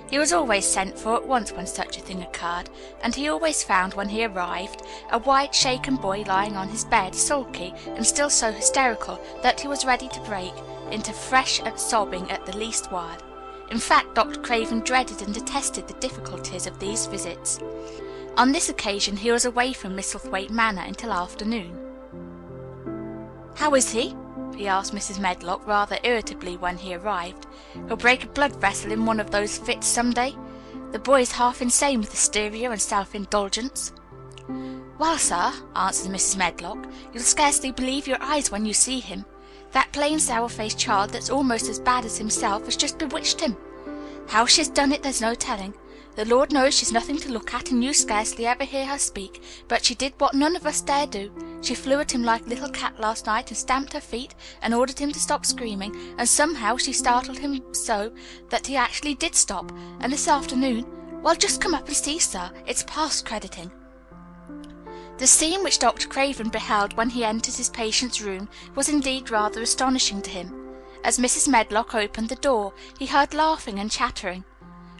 He was always sent for at once when such a thing occurred, and he always found when he arrived a white, shaken boy lying on his bed, sulky, and still so hysterical that he was ready to break into fresh sobbing at the least word. In fact, Dr. Craven dreaded and detested the difficulties of these visits. On this occasion he was away from Misselthwaite Manor until afternoon. "How is he?" he asked Mrs. Medlock rather irritably when he arrived. "He'll break a blood vessel in one of those fits some day. The boy is half insane with hysteria and self-indulgence." "Well, sir," answered Mrs. Medlock, "you'll scarcely believe your eyes when you see him. That plain, sour-faced child that's almost as bad as himself has just bewitched him. How she's done it there's no telling. The Lord knows she's nothing to look at, and you scarcely ever hear her speak, but she did what none of us dare do. She flew at him like a little cat last night and stamped her feet and ordered him to stop screaming, and somehow she startled him so that he actually did stop, and this afternoon, well, just come up and see, sir, it's past crediting." The scene which Dr. Craven beheld when he entered his patient's room was indeed rather astonishing to him. As Mrs. Medlock opened the door, he heard laughing and chattering.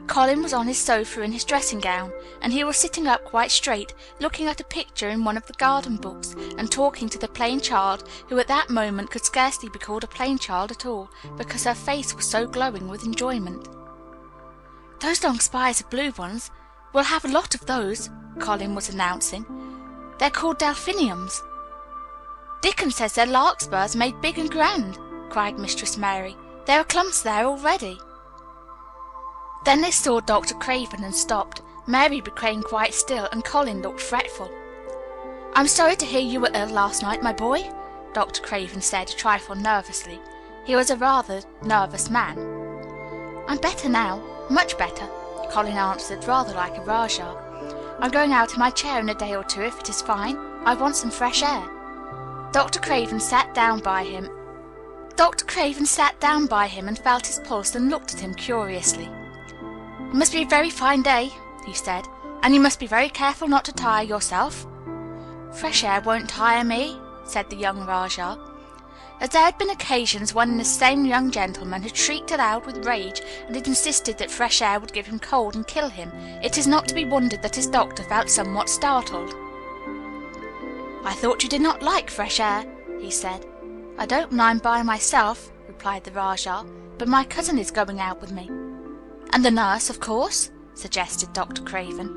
Colin was on his sofa in his dressing gown, and he was sitting up quite straight, looking at a picture in one of the garden books, and talking to the plain child, who at that moment could scarcely be called a plain child at all, because her face was so glowing with enjoyment. "Those long spires are blue ones. We'll have a lot of those," Colin was announcing. "They're called delphiniums." Dickon says they're larkspurs made big and grand," cried Mistress Mary. "There are clumps there already." Then they saw Dr. Craven and stopped. Mary became quite still, and Colin looked fretful. "I'm sorry to hear you were ill last night, my boy," Dr. Craven said, a trifle nervously. He was a rather nervous man. "I'm better now, much better," Colin answered, rather like a Rajah. "I'm going out in my chair in a day or two, if it is fine. I want some fresh air." Dr. Craven sat down by him and felt his pulse and looked at him curiously. "It must be a very fine day," he said, "and you must be very careful not to tire yourself." "Fresh air won't tire me," said the young Rajah. As there had been occasions when this same young gentleman had shrieked aloud with rage and had insisted that fresh air would give him cold and kill him, it is not to be wondered that his doctor felt somewhat startled. "I thought you did not like fresh air," he said. "I don't when I'm by myself," replied the Rajah, "but my cousin is going out with me." "And the nurse, of course?" suggested Dr. Craven.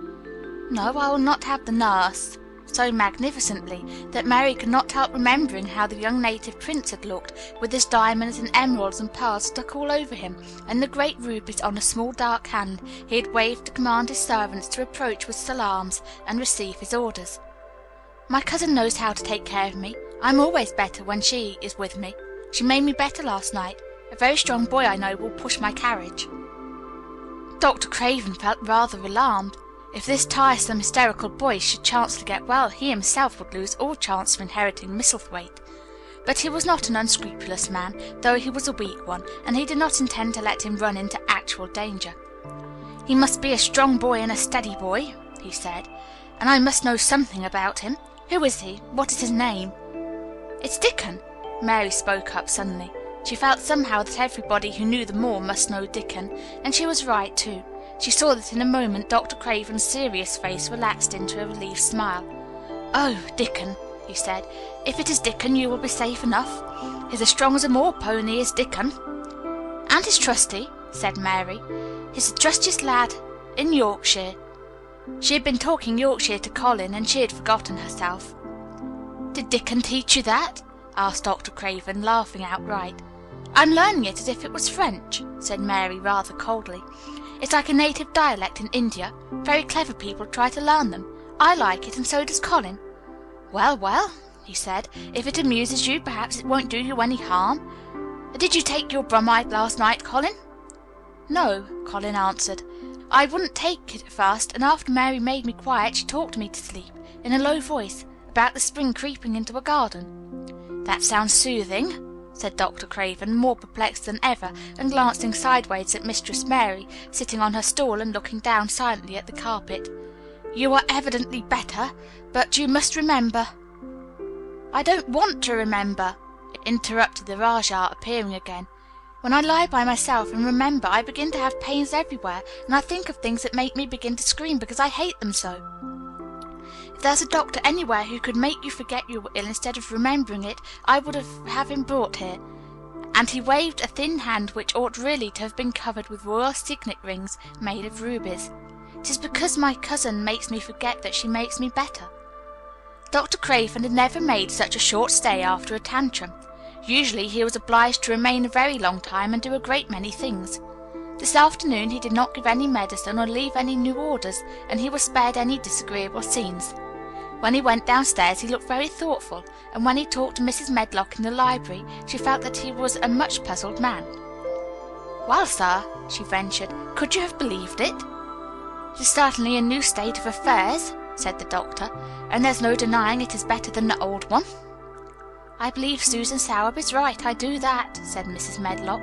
"No, I will not have the nurse," so magnificently that Mary could not help remembering how the young native prince had looked, with his diamonds and emeralds and pearls stuck all over him, and the great rubies on a small dark hand he had waved to command his servants to approach with salams and receive his orders. "My cousin knows how to take care of me. I'm always better when she is with me. She made me better last night. A very strong boy I know will push my carriage." Dr. Craven felt rather alarmed. If this tiresome, hysterical boy should chance to get well, he himself would lose all chance of inheriting Misselthwaite. But he was not an unscrupulous man, though he was a weak one, and he did not intend to let him run into actual danger. "He must be a strong boy and a steady boy," he said, "and I must know something about him. Who is he? What is his name?" "It's Dickon," Mary spoke up suddenly. She felt somehow that everybody who knew the moor must know Dickon, and she was right, too. She saw that in a moment Dr. Craven's serious face relaxed into a relieved smile. "Oh, Dickon," he said. "If it is Dickon, you will be safe enough. He's as strong as a moor pony, is Dickon." "And he's trusty," said Mary. "He's the trustiest lad in Yorkshire." She had been talking Yorkshire to Colin, and she had forgotten herself. "Did Dickon teach you that?" asked Dr. Craven, laughing outright. "I'm learning it as if it was French," said Mary rather coldly. "It's like a native dialect in India. Very clever people try to learn them. I like it, and so does Colin." "Well, well," he said, "if it amuses you, perhaps it won't do you any harm. Did you take your bromide last night, Colin?" "No," Colin answered. "I wouldn't take it at first, and after Mary made me quiet she talked me to sleep, in a low voice, about the spring creeping into a garden." "That sounds soothing," said Dr. Craven, more perplexed than ever, and glancing sideways at Mistress Mary, sitting on her stool and looking down silently at the carpet. "You are evidently better, but you must remember—" "I don't want to remember," interrupted the Rajah, appearing again. "When I lie by myself and remember, I begin to have pains everywhere, and I think of things that make me begin to scream because I hate them so. If there's a doctor anywhere who could make you forget you were ill instead of remembering it, I would have him brought here." And he waved a thin hand which ought really to have been covered with royal signet rings made of rubies. "It is because my cousin makes me forget that she makes me better." Dr. Craven had never made such a short stay after a tantrum. Usually he was obliged to remain a very long time and do a great many things. This afternoon he did not give any medicine or leave any new orders, and he was spared any disagreeable scenes. When he went downstairs he looked very thoughtful, and when he talked to Mrs. Medlock in the library she felt that he was a much puzzled man. "Well, sir," she ventured, "could you have believed it?" "It is certainly a new state of affairs," said the doctor, "and there's no denying it is better than the old one." "I believe Susan Sowerby is right, I do that," said Mrs. Medlock.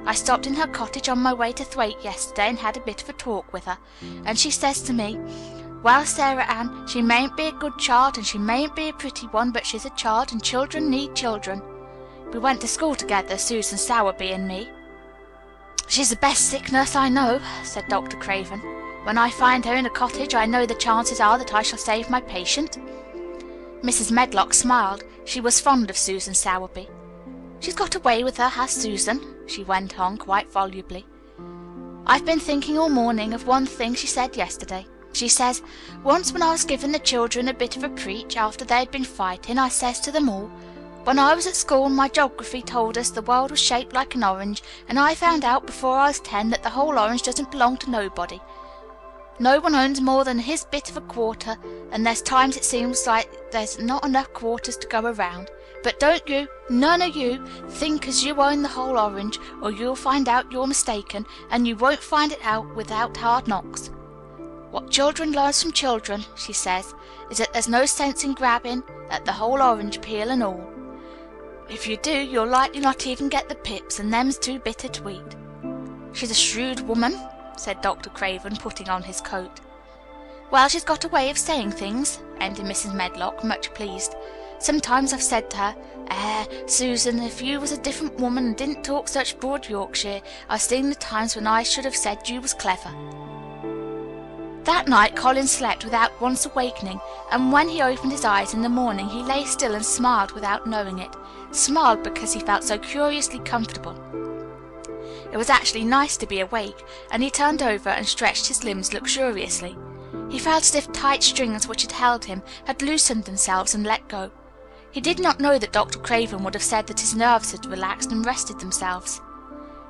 "I stopped in her cottage on my way to Thwaite yesterday and had a bit of a talk with her, and she says to me, 'Well, Sarah Ann, she mayn't be a good child and she mayn't be a pretty one, but she's a child and children need children.' We went to school together, Susan Sowerby and me." "She's the best sick nurse I know," said Dr. Craven. "When I find her in a cottage I know the chances are that I shall save my patient." Mrs. Medlock smiled. She was fond of Susan Sowerby. "She's got a way with her, has Susan," she went on quite volubly. "I've been thinking all morning of one thing she said yesterday. She says, 'Once when I was giving the children a bit of a preach after they had been fighting, I says to them all, When I was at school, my geography told us the world was shaped like an orange, and I found out before I was 10 that the whole orange doesn't belong to nobody. No one owns more than his bit of a quarter, and there's times it seems like there's not enough quarters to go around. But don't you, none of you, think as you own the whole orange, or you'll find out you're mistaken, and you won't find it out without hard knocks. What children learns from children, she says, is that there's no sense in grabbing at the whole orange peel and all. If you do, you'll likely not even get the pips, and them's too bitter to eat. She's a shrewd woman, said Dr. Craven, putting on his coat. Well, she's got a way of saying things, ended Mrs. Medlock, much pleased. Sometimes I've said to her, Susan, if you was a different woman and didn't talk such broad Yorkshire, I've seen the times when I should have said you was clever. That night Colin slept without once awakening, and when he opened his eyes in the morning he lay still and smiled without knowing it. Smiled because he felt so curiously comfortable. It was actually nice to be awake, and he turned over and stretched his limbs luxuriously. He felt as if tight strings which had held him had loosened themselves and let go. He did not know that Dr. Craven would have said that his nerves had relaxed and rested themselves.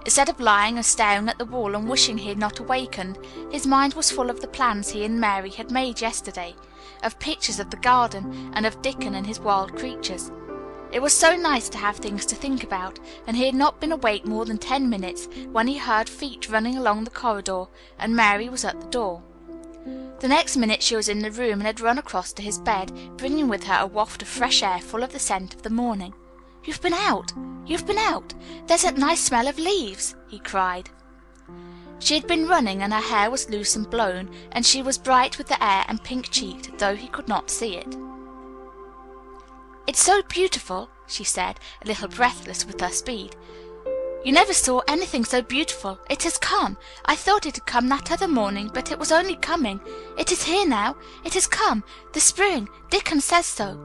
Instead of lying and staring at the wall and wishing he had not awakened, his mind was full of the plans he and Mary had made yesterday, of pictures of the garden, and of Dickon and his wild creatures. It was so nice to have things to think about, and he had not been awake more than 10 minutes when he heard feet running along the corridor, and Mary was at the door. The next minute she was in the room and had run across to his bed, bringing with her a waft of fresh air full of the scent of the morning. "You've been out! You've been out! There's that nice smell of leaves!" he cried. She had been running, and her hair was loose and blown, and she was bright with the air and pink-cheeked, though he could not see it. "It's so beautiful," she said, a little breathless with her speed. "You never saw anything so beautiful. It has come. I thought it had come that other morning, but it was only coming. It is here now. It has come. The spring. Dickon says so."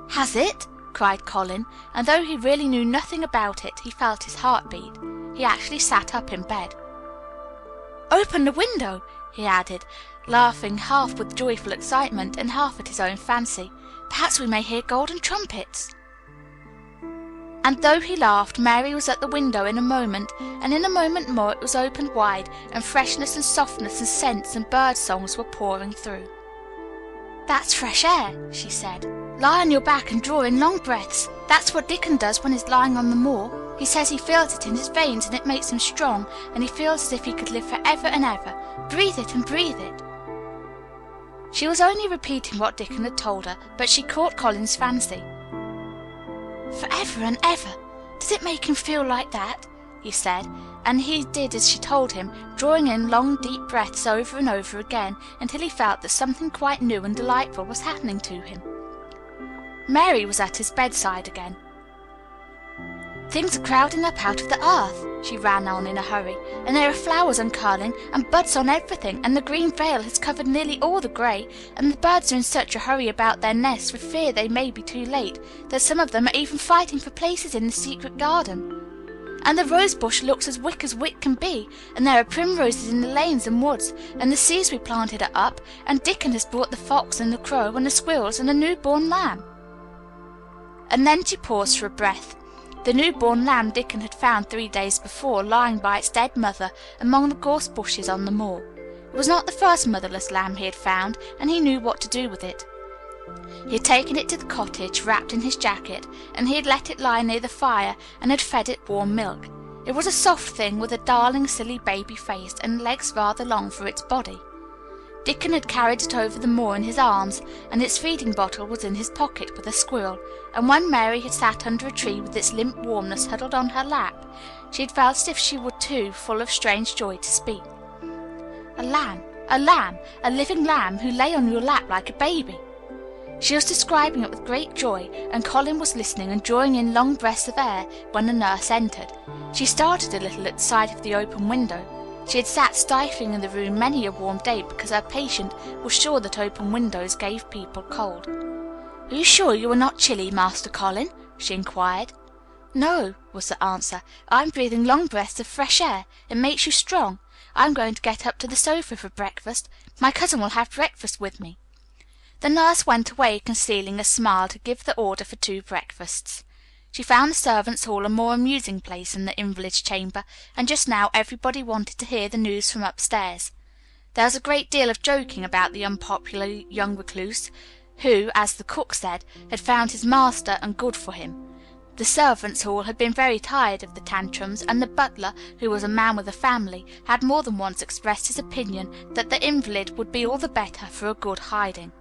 "Has it?" cried Colin, and though he really knew nothing about it, he felt his heart beat. He actually sat up in bed. "Open the window," he added, laughing half with joyful excitement and half at his own fancy. "Perhaps we may hear golden trumpets." And though he laughed, Mary was at the window in a moment, and in a moment more it was opened wide, and freshness and softness and scents and bird songs were pouring through. "That's fresh air," she said. "Lie on your back and draw in long breaths. That's what Dickon does when he's lying on the moor. He says he feels it in his veins and it makes him strong, and he feels as if he could live for ever and ever. Breathe it and breathe it." She was only repeating what Dickon had told her, but she caught Colin's fancy. "Forever and ever! Does it make him feel like that?" he said, and he did as she told him, drawing in long deep breaths over and over again until he felt that something quite new and delightful was happening to him. Mary was at his bedside again. "Things are crowding up out of the earth," she ran on in a hurry, "and there are flowers uncurling, and buds on everything, and the green veil has covered nearly all the grey, and the birds are in such a hurry about their nests with fear they may be too late, that some of them are even fighting for places in the secret garden. And the rose bush looks as wick can be, and there are primroses in the lanes and woods, and the seeds we planted are up, and Dickon has brought the fox and the crow and the squirrels and a new-born lamb." And then she paused for a breath. The new-born lamb Dickon had found 3 days before, lying by its dead mother among the gorse bushes on the moor. It was not the first motherless lamb he had found, and he knew what to do with it. He had taken it to the cottage, wrapped in his jacket, and he had let it lie near the fire, and had fed it warm milk. It was a soft thing, with a darling, silly baby face, and legs rather long for its body. Dickon had carried it over the moor in his arms, and its feeding bottle was in his pocket with a squirrel, and when Mary had sat under a tree with its limp warmness huddled on her lap, she had felt as if she were too full of strange joy to speak. A lamb, a living lamb who lay on your lap like a baby. She was describing it with great joy, and Colin was listening and drawing in long breaths of air when the nurse entered. She started a little at the sight of the open window. She had sat stifling in the room many a warm day because her patient was sure that open windows gave people cold. "Are you sure you are not chilly, Master Colin?" she inquired. "No," was the answer. "I'm breathing long breaths of fresh air. It makes you strong. I'm going to get up to the sofa for breakfast. My cousin will have breakfast with me." The nurse went away concealing a smile to give the order for 2 breakfasts. She found the servants' hall a more amusing place than the invalid's chamber, and just now everybody wanted to hear the news from upstairs. There was a great deal of joking about the unpopular young recluse, who, as the cook said, had found his master and good for him. The servants' hall had been very tired of the tantrums, and the butler, who was a man with a family, had more than once expressed his opinion that the invalid would be all the better for a good hiding.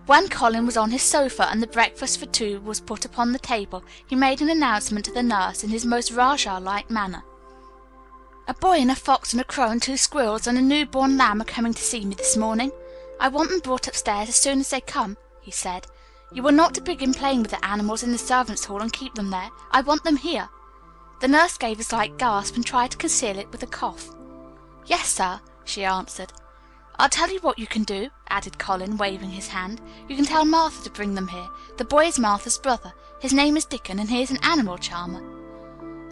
When Colin was on his sofa and the breakfast for 2 was put upon the table, he made an announcement to the nurse in his most Rajah-like manner. "A boy and a fox and a crow and 2 squirrels and a new-born lamb are coming to see me this morning. I want them brought upstairs as soon as they come," he said. "You are not to begin playing with the animals in the servants' hall and keep them there. I want them here." The nurse gave a slight gasp and tried to conceal it with a cough. "Yes, sir," she answered. "I'll tell you what you can do," added Colin, waving his hand. "You can tell Martha to bring them here. The boy is Martha's brother. His name is Dickon, and he is an animal charmer."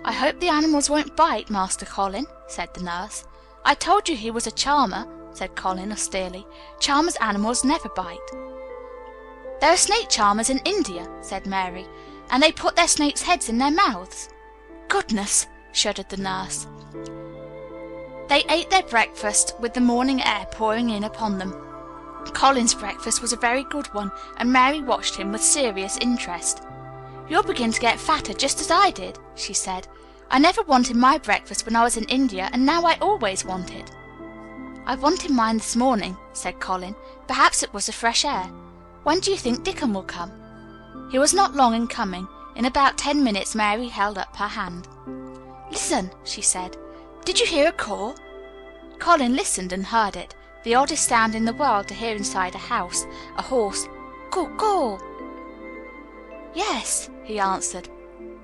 "I hope the animals won't bite, Master Colin," said the nurse. "I told you he was a charmer," said Colin austerely. "Charmers' animals never bite." "There are snake charmers in India," said Mary, "and they put their snakes' heads in their mouths." "Goodness!" shuddered the nurse. They ate their breakfast with the morning air pouring in upon them. Colin's breakfast was a very good one, and Mary watched him with serious interest. "You'll begin to get fatter just as I did," she said. "I never wanted my breakfast when I was in India, and now I always want it." "I wanted mine this morning," said Colin. "Perhaps it was the fresh air. When do you think Dickon will come?" He was not long in coming. In about 10 minutes Mary held up her hand. "Listen," she said. "Did you hear a caw?" Colin listened and heard it, the oddest sound in the world to hear inside a house, a hoarse caw caw. "Yes," he answered.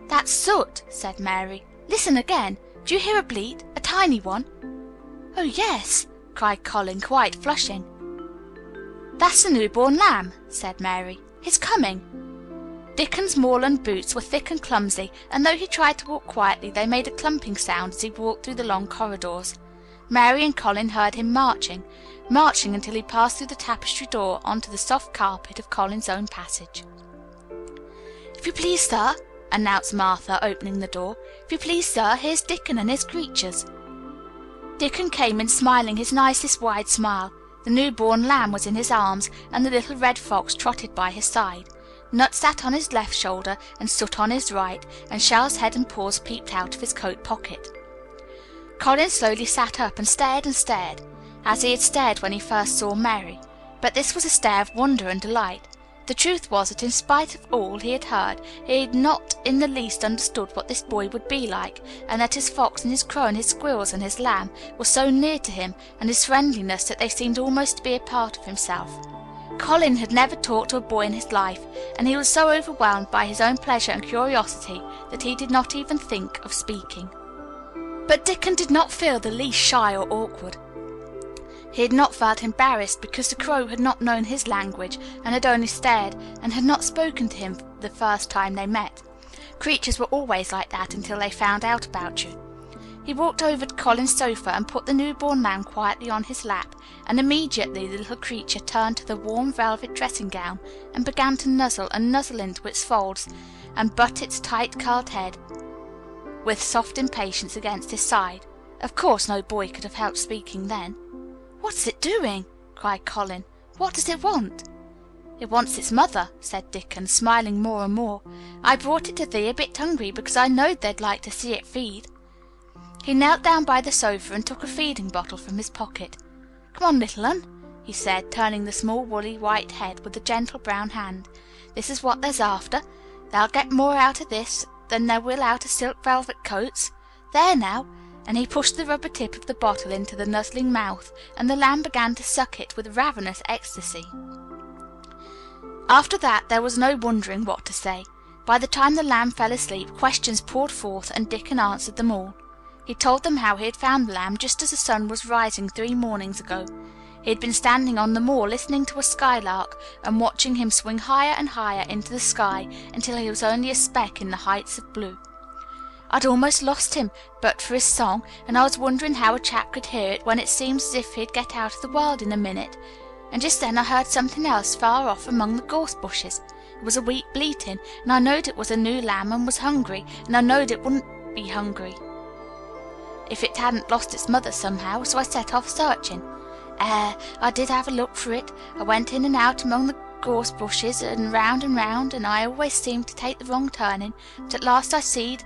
"That's Soot," said Mary. "Listen again. Do you hear a bleat, a tiny one?" "Oh, yes," cried Colin, quite flushing. "That's the newborn lamb," said Mary. "He's coming." Dickon's moorland boots were thick and clumsy, and though he tried to walk quietly, they made a clumping sound as he walked through the long corridors. Mary and Colin heard him marching until he passed through the tapestry door onto the soft carpet of Colin's own passage. "If you please, sir," announced Martha, opening the door. "If you please, sir, here's Dickon and his creatures." Dickon came in smiling his nicest wide smile. The newborn lamb was in his arms, and the little red fox trotted by his side. Nut sat on his left shoulder, and Soot on his right, and Shell's head and paws peeped out of his coat pocket. Colin slowly sat up and stared, as he had stared when he first saw Mary, but this was a stare of wonder and delight. The truth was that in spite of all he had heard, he had not in the least understood what this boy would be like, and that his fox and his crow and his squirrels and his lamb were so near to him, and his friendliness, that they seemed almost to be a part of himself. Colin had never talked to a boy in his life, and he was so overwhelmed by his own pleasure and curiosity that he did not even think of speaking. But Dickon did not feel the least shy or awkward. He had not felt embarrassed because the crow had not known his language and had only stared and had not spoken to him the first time they met. Creatures were always like that until they found out about you. He walked over to Colin's sofa and put the newborn lamb quietly on his lap, and immediately the little creature turned to the warm velvet dressing gown and began to nuzzle into its folds and butt its tight curled head with soft impatience against his side. Of course no boy could have helped speaking then. "What's it doing?" cried Colin. "What does it want?" "It wants its mother," said Dickon, smiling more and more. "I brought it to thee a bit hungry because I knowed they'd like to see it feed." He knelt down by the sofa and took a feeding bottle from his pocket. "Come on, little un," he said, turning the small woolly white head with the gentle brown hand. "This is what there's after. They'll get more out of this than there will out of silk velvet coats. There now," and he pushed the rubber tip of the bottle into the nuzzling mouth, and the lamb began to suck it with ravenous ecstasy. After that there was no wondering what to say. By the time the lamb fell asleep, questions poured forth, and Dickon answered them all. He told them how he had found the lamb just as the sun was rising 3 mornings ago. He had been standing on the moor listening to a skylark and watching him swing higher and higher into the sky until he was only a speck in the heights of blue. "I'd almost lost him but for his song, and I was wondering how a chap could hear it when it seems as if he'd get out of the world in a minute. and just then I heard something else far off among the gorse bushes. It was a weak bleating, and I knowed it was a new lamb and was hungry, and I knowed it wouldn't be hungry if it hadn't lost its mother somehow, so I set off searching. I did have a look for it. I went in and out among the gorse bushes and round, and I always seemed to take the wrong turning, but at last I seed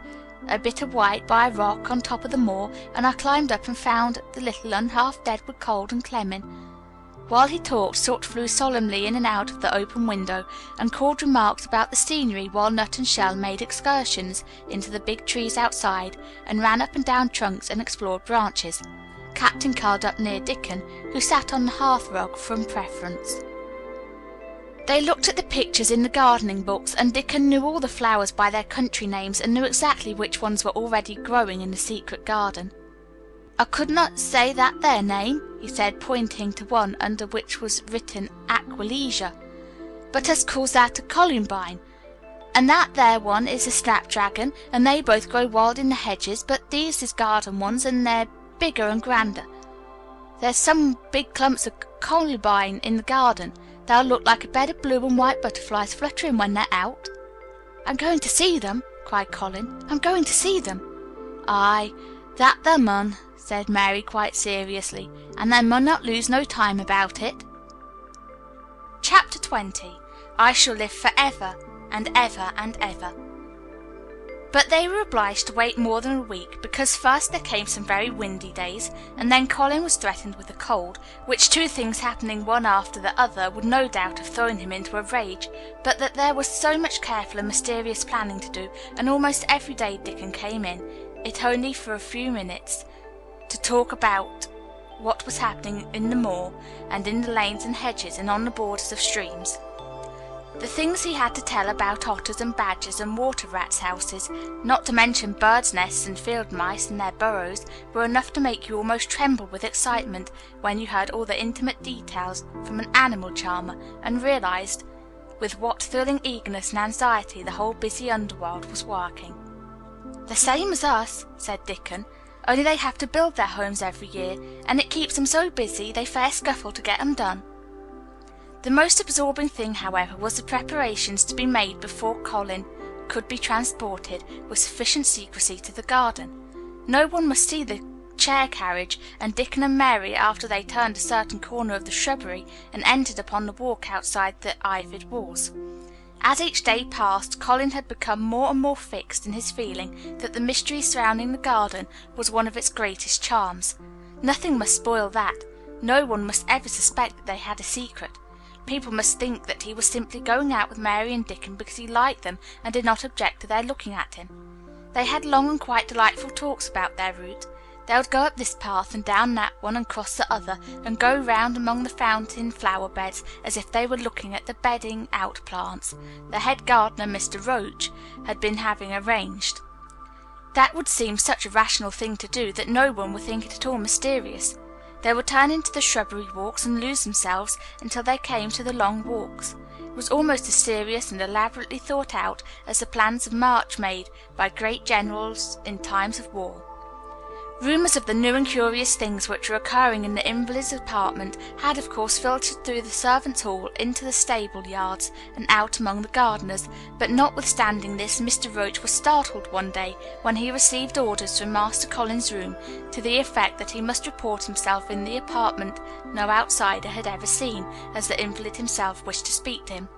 a bit of white by a rock on top of the moor, and I climbed up and found the little un half dead with cold and clemming." While he talked, Soot flew solemnly in and out of the open window, and called remarks about the scenery, while Nut and Shell made excursions into the big trees outside, and ran up and down trunks and explored branches. Captain curled up near Dickon, who sat on the hearth rug from preference. They looked at the pictures in the gardening books, and Dickon knew all the flowers by their country names, and knew exactly which ones were already growing in the secret garden. "I could not say that there name," he said, pointing to one under which was written Aquilegia, "but us calls that a columbine. And that there one is a snapdragon, and they both grow wild in the hedges, but these is garden ones, and they're bigger and grander. There's some big clumps of columbine in the garden. They'll look like a bed of blue and white butterflies fluttering when they're out." "I'm going to see them," cried Colin. "I'm going to see them." "Aye, that thou mun," said Mary quite seriously, "and thou mun not lose no time about it." Chapter 20. I Shall Live for Ever and Ever and Ever. But they were obliged to wait more than a week, because first there came some very windy days, and then Colin was threatened with a cold, which two things happening one after the other would no doubt have thrown him into a rage, but that there was so much careful and mysterious planning to do, and almost every day Dickon came in, it only for a few minutes, to talk about what was happening in the moor, and in the lanes and hedges, and on the borders of streams. The things he had to tell about otters and badgers and water rats' houses, not to mention birds' nests and field mice and their burrows, were enough to make you almost tremble with excitement when you heard all the intimate details from an animal charmer, and realized with what thrilling eagerness and anxiety the whole busy underworld was working. "The same as us," said Dickon, "only they have to build their homes every year, and it keeps them so busy they fair scuffle to get 'em done." The most absorbing thing, however, was the preparations to be made before Colin could be transported with sufficient secrecy to the garden. No one must see the chair carriage, and Dickon and Mary, after they turned a certain corner of the shrubbery and entered upon the walk outside the ivied walls. As each day passed, Colin had become more and more fixed in his feeling that the mystery surrounding the garden was one of its greatest charms. Nothing must spoil that. No one must ever suspect that they had a secret. People must think that he was simply going out with Mary and Dickon because he liked them and did not object to their looking at him. They had long and quite delightful talks about their route. They would go up this path and down that one and cross the other, and go round among the fountain flower beds as if they were looking at the bedding out plants the head gardener, Mr. Roach, had been having arranged. That would seem such a rational thing to do that no one would think it at all mysterious. They would turn into the shrubbery walks and lose themselves until they came to the long walks. It was almost as serious and elaborately thought out as the plans of march made by great generals in times of war. Rumours of the new and curious things which were occurring in the invalid's apartment had, of course, filtered through the servants' hall into the stable yards and out among the gardeners, but notwithstanding this, Mr. Roach was startled one day when he received orders from Master Colin's room to the effect that he must report himself in the apartment no outsider had ever seen, as the invalid himself wished to speak to him.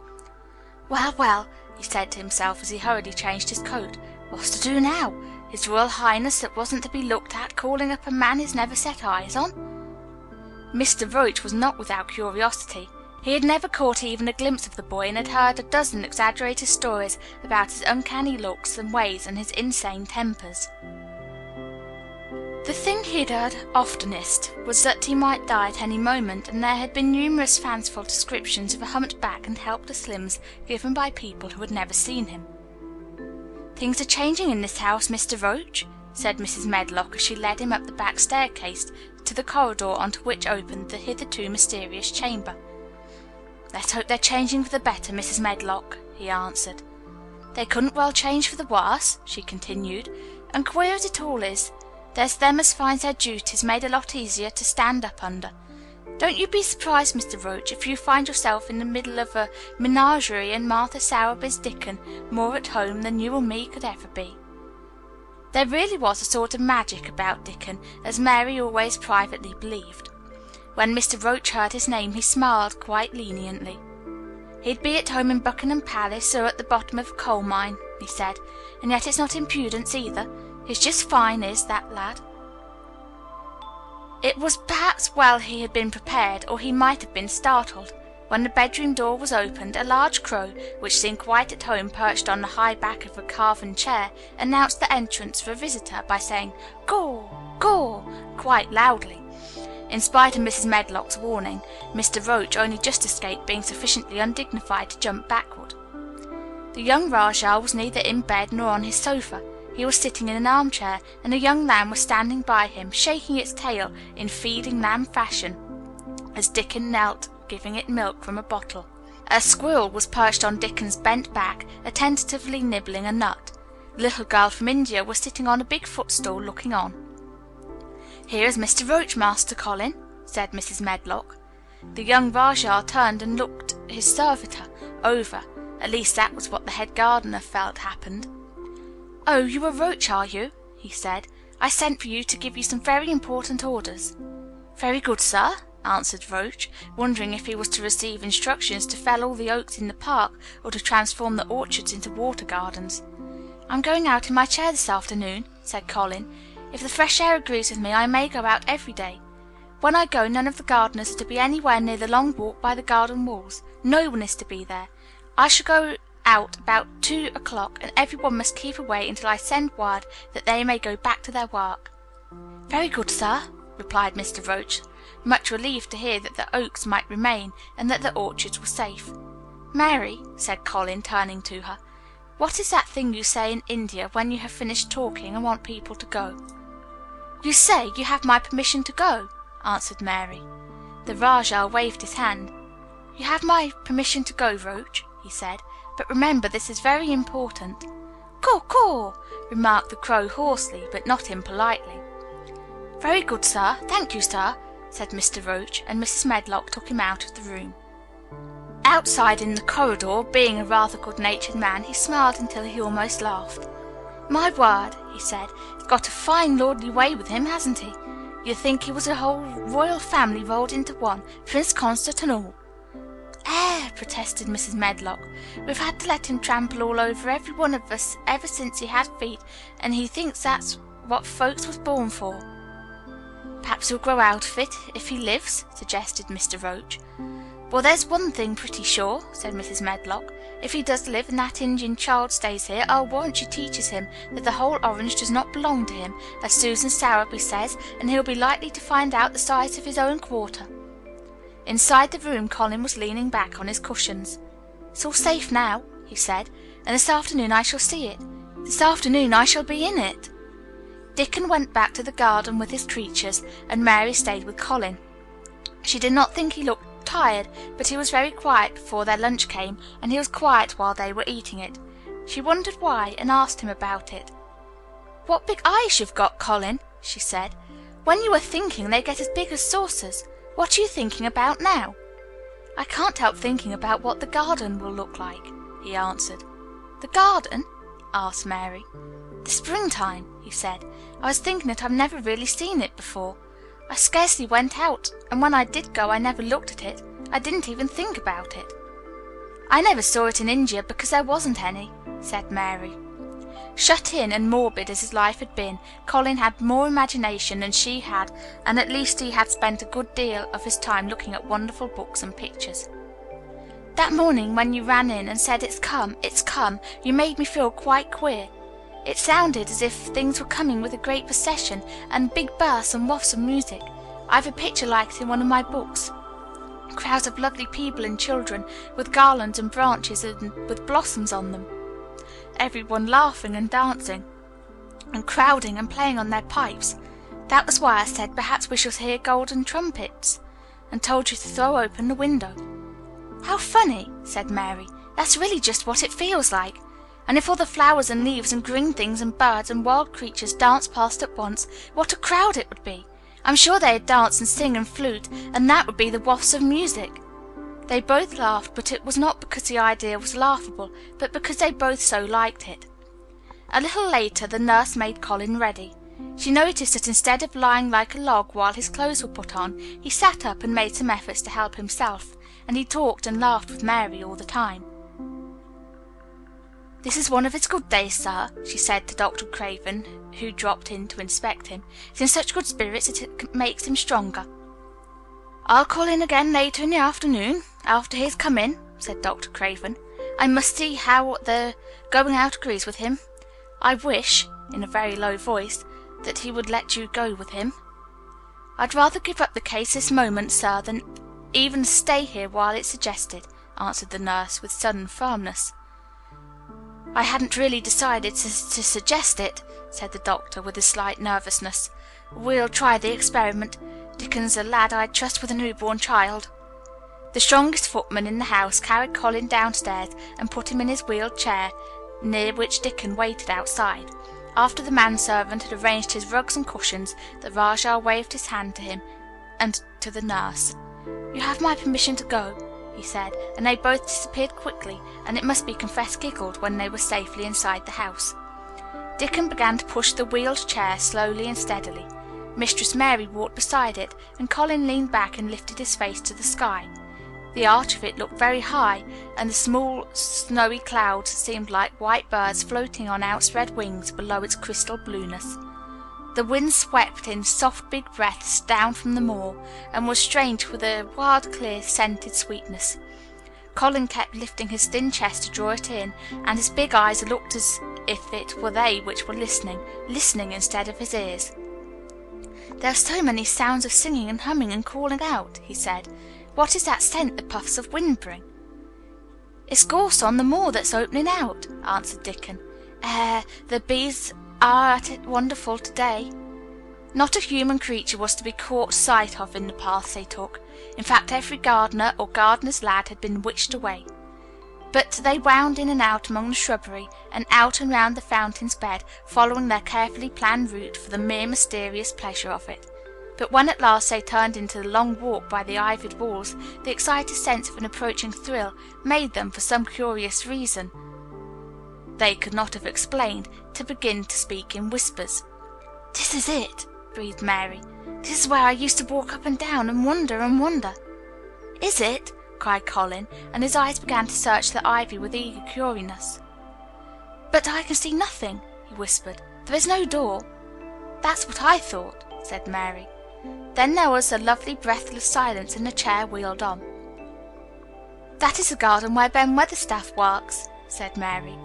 "Well, well," he said to himself as he hurriedly changed his coat, "what's to do now? His Royal Highness that wasn't to be looked at calling up a man he's never set eyes on?" Mr. Roach was not without curiosity. He had never caught even a glimpse of the boy, and had heard a dozen exaggerated stories about his uncanny looks and ways and his insane tempers. The thing he had heard oftenest was that he might die at any moment, and there had been numerous fanciful descriptions of a humped back and helpless limbs given by people who had never seen him. "Things are changing in this house, Mr. Roach," said Mrs. Medlock as she led him up the back staircase to the corridor onto which opened the hitherto mysterious chamber. "Let's hope they're changing for the better, Mrs. Medlock," he answered. "They couldn't well change for the worse," she continued, "and queer as it all is, there's them as finds their duties made a lot easier to stand up under. Don't you be surprised, Mr. Roach, if you find yourself in the middle of a menagerie and Martha Sowerby's Dickon more at home than you or me could ever be." There really was a sort of magic about Dickon, as Mary always privately believed. When Mr. Roach heard his name he smiled quite leniently. "He'd be at home in Buckingham Palace or at the bottom of a coal mine," he said, "and yet it's not impudence either. He's just fine, is that lad." It was perhaps well he had been prepared, or he might have been startled. When the bedroom door was opened, a large crow, which seemed quite at home perched on the high back of a carven chair, announced the entrance of a visitor by saying "Caw, caw," quite loudly. In spite of Mrs. Medlock's warning, Mr. Roach only just escaped being sufficiently undignified to jump backward. The young Rajah was neither in bed nor on his sofa. He was sitting in an armchair, and a young lamb was standing by him, shaking its tail in feeding lamb fashion, as Dickon knelt, giving it milk from a bottle. A squirrel was perched on Dickon's bent back, attentively nibbling a nut. The little girl from India was sitting on a big footstool, looking on. "Here is Mr. Roach, Master Colin," said Mrs. Medlock. The young Rajah turned and looked his servitor over. At least that was what the head gardener felt happened. "Oh, you are Roach, are you?" he said. "I sent for you to give you some very important orders." "Very good, sir," answered Roach, wondering if he was to receive instructions to fell all the oaks in the park or to transform the orchards into water gardens. "I'm going out in my chair this afternoon," said Colin. "If the fresh air agrees with me, I may go out every day. When I go, none of the gardeners are to be anywhere near the long walk by the garden walls. No one is to be there. I shall go out about 2 o'clock, and everyone must keep away until I send word that they may go back to their work." "Very good, sir," replied Mr. Roach, much relieved to hear that the oaks might remain and that the orchards were safe. "Mary," said Colin, turning to her, "what is that thing you say in India when you have finished talking and want people to go?" "You say you have my permission to go," answered Mary. The Rajah waved his hand. "You have my permission to go, Roach," he said, "but remember this is very important." "Caw, caw," remarked the crow hoarsely, but not impolitely. "Very good, sir. Thank you, sir," said Mr. Roach, and Mrs. Medlock took him out of the room. Outside in the corridor, being a rather good-natured man, he smiled until he almost laughed. "My word," he said, "he's got a fine lordly way with him, hasn't he? You'd think he was a whole royal family rolled into one, Prince Consort and all." Protested Mrs. Medlock. "We've had to let him trample all over every one of us ever since he had feet, and he thinks that's what folks was born for." "Perhaps he'll grow out of it if he lives," suggested Mr. Roach. "Well, there's one thing pretty sure," said Mrs. Medlock. "If he does live and that Indian child stays here, I'll warrant she teaches him that the whole orange does not belong to him, as Susan Sowerby says, and he'll be likely to find out the size of his own quarter." Inside the room Colin was leaning back on his cushions. "It's all safe now," he said, "and this afternoon I shall see it. This afternoon I shall be in it." Dickon went back to the garden with his creatures, and Mary stayed with Colin. She did not think he looked tired, but he was very quiet before their lunch came, and he was quiet while they were eating it. She wondered why, and asked him about it. "What big eyes you've got, Colin," she said. "When you are thinking, they get as big as saucers. What are you thinking about now?" "I can't help thinking about what the garden will look like," he answered. "The garden?" asked Mary. "The springtime," he said. "I was thinking that I've never really seen it before. I scarcely went out, and when I did go I never looked at it. I didn't even think about it." "I never saw it in India because there wasn't any," said Mary. Shut in and morbid as his life had been, Colin had more imagination than she had, and at least he had spent a good deal of his time looking at wonderful books and pictures. "That morning when you ran in and said 'It's come,' you made me feel quite queer. It sounded as if things were coming with a great procession, and big bursts and wafts of music. I've a picture like it in one of my books. Crowds of lovely people and children, with garlands and branches and with blossoms on them. Everyone laughing and dancing, and crowding and playing on their pipes. That was why I said perhaps we shall hear golden trumpets, and told you to throw open the window." "How funny," said Mary. "That's really just what it feels like. And if all the flowers and leaves and green things and birds and wild creatures danced past at once, what a crowd it would be. I'm sure they'd dance and sing and flute, and that would be the wafts of music." They both laughed, but it was not because the idea was laughable, but because they both so liked it. A little later the nurse made Colin ready. She noticed that instead of lying like a log while his clothes were put on, he sat up and made some efforts to help himself, and he talked and laughed with Mary all the time. "This is one of his good days, sir," she said to Dr. Craven, who dropped in to inspect him. "He's in such good spirits that it makes him stronger." "I'll call in again later in the afternoon, after he has come in," said Dr. Craven. "I must see how the going out agrees with him. I wish," in a very low voice, "that he would let you go with him." "I'd rather give up the case this moment, sir, than even stay here while it's suggested," answered the nurse with sudden firmness. "I hadn't really decided to suggest it," said the doctor with a slight nervousness. "We'll try the experiment. Dickon's a lad I'd trust with a newborn child." The strongest footman in the house carried Colin downstairs and put him in his wheeled chair, near which Dickon waited outside. After the manservant had arranged his rugs and cushions, the Rajah waved his hand to him and to the nurse. "You have my permission to go," he said, and they both disappeared quickly, and it must be confessed giggled when they were safely inside the house. Dickon began to push the wheeled chair slowly and steadily. Mistress Mary walked beside it, and Colin leaned back and lifted his face to the sky. The arch of it looked very high, and the small snowy clouds seemed like white birds floating on outspread wings below its crystal blueness. The wind swept in soft big breaths down from the moor, and was strange with a wild clear scented sweetness. Colin kept lifting his thin chest to draw it in, and his big eyes looked as if it were they which were listening instead of his ears. "There are so many sounds of singing and humming and calling out," he said. "What is that scent the puffs of wind bring?" "It's gorse on the moor that's opening out," answered Dickon. The bees are at it wonderful to-day." Not a human creature was to be caught sight of in the paths they took. In fact, every gardener or gardener's lad had been witched away. But they wound in and out among the shrubbery, and out and round the fountain's bed, following their carefully planned route for the mere mysterious pleasure of it. But when at last they turned into the long walk by the ivied walls, the excited sense of an approaching thrill made them, for some curious reason they could not have explained, to begin to speak in whispers. "This is it," breathed Mary. "This is where I used to walk up and down and wonder and wonder." "Is it?" cried Colin, and his eyes began to search the ivy with eager curiousness. "But I can see nothing," he whispered. "There is no door." "That's what I thought," said Mary. Then there was a lovely breathless silence, and the chair wheeled on. "That is the garden where Ben Weatherstaff works," said Mary.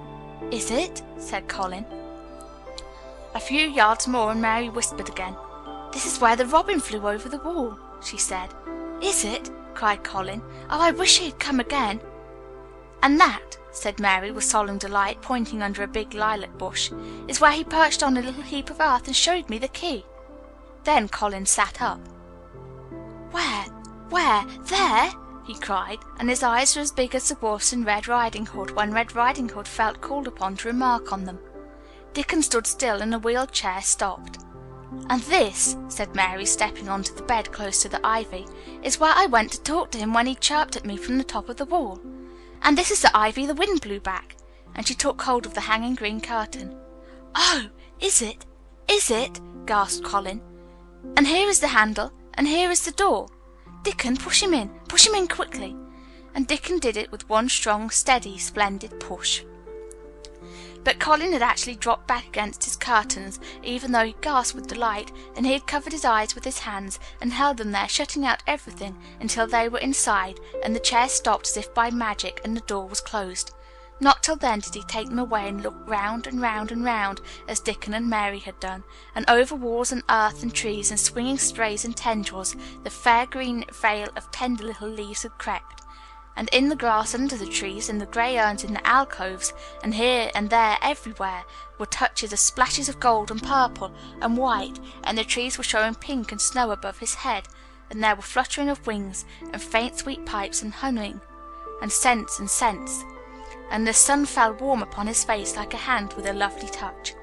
"Is it?" said Colin. A few yards more and Mary whispered again. "This is where the robin flew over the wall," she said. "Is it?" cried Colin. "Oh, I wish he had come again." "And that," said Mary with solemn delight, pointing under a big lilac bush, "is where he perched on a little heap of earth and showed me the key." Then Colin sat up. Where? There?" he cried, and his eyes were as big as the wolf's in Red Riding Hood when Red Riding Hood felt called upon to remark on them. Dickon stood still, and the wheeled chair stopped. "And this," said Mary, stepping onto the bed close to the ivy, "is where I went to talk to him when he chirped at me from the top of the wall. And this is the ivy the wind blew back," and she took hold of the hanging green curtain. "Oh, is it? Is it?" gasped Colin. "And here is the handle, and here is the door. Dickon, push him in quickly." And Dickon did it with one strong, steady, splendid push. But Colin had actually dropped back against his curtains, even though he gasped with delight, and he had covered his eyes with his hands, and held them there, shutting out everything, until they were inside, and the chair stopped as if by magic, and the door was closed. Not till then did he take them away and look round and round and round, as Dickon and Mary had done, and over walls and earth and trees and swinging sprays and tendrils the fair green veil of tender little leaves had crept. And in the grass under the trees, and the grey urns in the alcoves, and here and there everywhere, were touches of splashes of gold and purple and white, and the trees were showing pink and snow above his head, and there were fluttering of wings, and faint sweet pipes and humming, and scents and scents. And the sun fell warm upon his face like a hand with a lovely touch.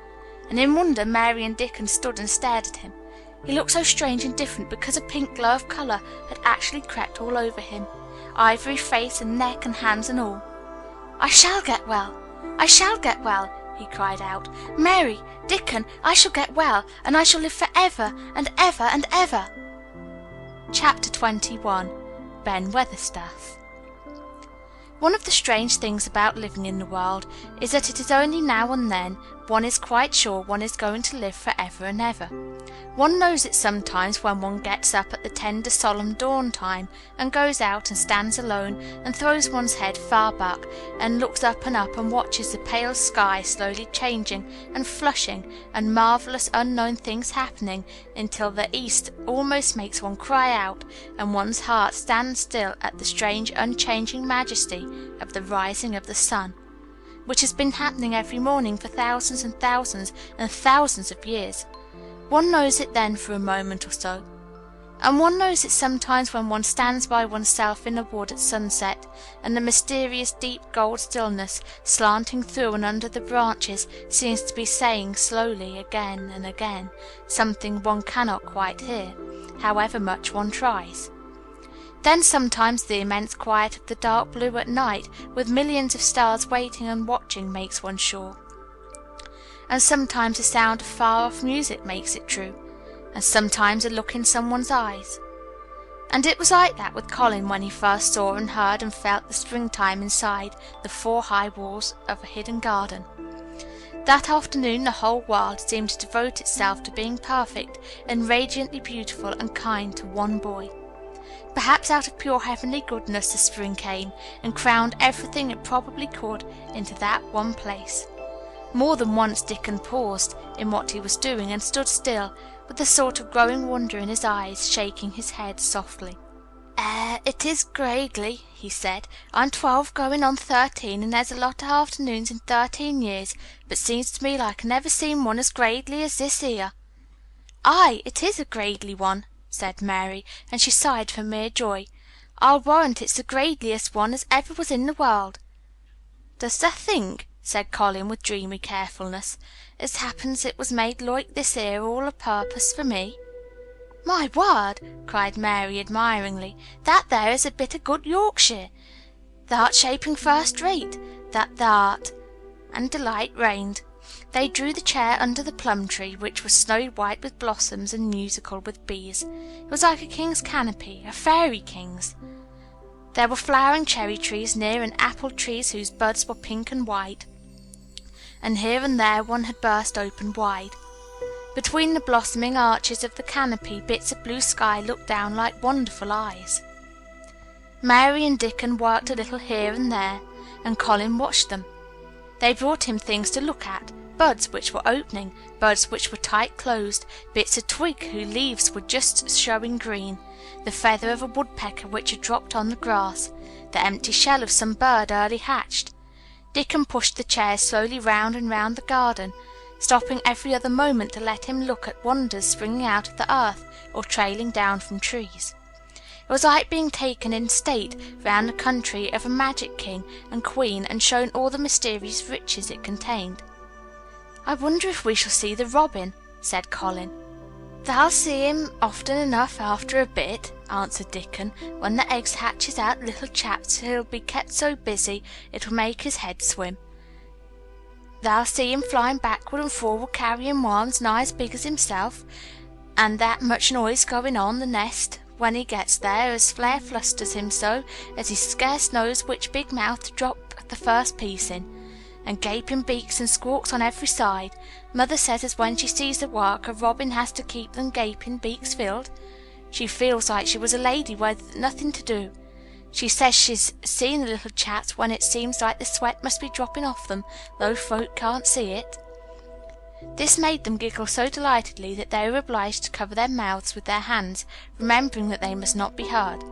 And in wonder Mary and Dickon stood and stared at him. He looked so strange and different because a pink glow of colour had actually crept all over him, ivory face and neck and hands and all. "I shall get well! I shall get well!" he cried out. "Mary, Dickon, I shall get well, and I shall live for ever and ever and ever." Chapter 21. Ben Weatherstaff. One of the strange things about living in the world is that it is only now and then one is quite sure one is going to live for ever and ever. One knows it sometimes when one gets up at the tender solemn dawn time and goes out and stands alone and throws one's head far back and looks up and watches the pale sky slowly changing and flushing and marvellous unknown things happening until the east almost makes one cry out and one's heart stands still at the strange unchanging majesty of the rising of the sun, which has been happening every morning for thousands and thousands and thousands of years. One knows it then for a moment or so. And one knows it sometimes when one stands by oneself in a wood at sunset, and the mysterious deep gold stillness slanting through and under the branches seems to be saying slowly again and again something one cannot quite hear, however much one tries. Then sometimes the immense quiet of the dark blue at night, with millions of stars waiting and watching, makes one sure. And sometimes the sound of far-off music makes it true, and sometimes a look in someone's eyes. And it was like that with Colin when he first saw and heard and felt the springtime inside the 4 high walls of a hidden garden. That afternoon the whole world seemed to devote itself to being perfect and radiantly beautiful and kind to one boy. Perhaps out of pure heavenly goodness the spring came and crowned everything it probably could into that one place. More than once Dickon paused in what he was doing and stood still, with a sort of growing wonder in his eyes, shaking his head softly. It is gradely," he said. "I'm 12 going on 13, and there's a lot of afternoons in 13 years, but seems to me like I never seen one as gradely as this here." "Aye, it is a gradely one," said Mary, and she sighed for mere joy. "I'll warrant it's the gradeliest one as ever was in the world." "Does thou think," said Colin with dreamy carefulness, "as happens it was made loike this here all o' purpose for me?" "My word!" cried Mary admiringly, "that there is a bit o' good Yorkshire. Thou'rt shaping first rate, that thou'rt." And delight reigned. They drew the chair under the plum tree, which was snow white with blossoms and musical with bees. It was like a king's canopy, a fairy king's. There were flowering cherry trees near and apple trees whose buds were pink and white, and here and there one had burst open wide. Between the blossoming arches of the canopy bits of blue sky looked down like wonderful eyes. Mary and Dickon worked a little here and there, and Colin watched them. They brought him things to look at, buds which were opening, buds which were tight closed, bits of twig whose leaves were just showing green, the feather of a woodpecker which had dropped on the grass, the empty shell of some bird early hatched. Dickon pushed the chairs slowly round and round the garden, stopping every other moment to let him look at wonders springing out of the earth or trailing down from trees. It was like being taken in state round the country of a magic king and queen and shown all the mysterious riches it contained. "I wonder if we shall see the robin," said Colin. "Thou'll see him often enough after a bit," answered Dickon. "When the eggs hatches out little chaps he'll be kept so busy it'll make his head swim. Thou'll see him flying backward and forward carrying worms nigh as big as himself, and that much noise going on the nest when he gets there as flare flusters him so as he scarce knows which big mouth to drop the first piece in, and gaping beaks and squawks on every side. Mother says as when she sees the work a robin has to keep them gaping beaks filled. She feels like she was a lady with nothing to do. She says she's seen the little chaps when it seems like the sweat must be dropping off them, though folk can't see it." This made them giggle so delightedly that they were obliged to cover their mouths with their hands, remembering that they must not be heard.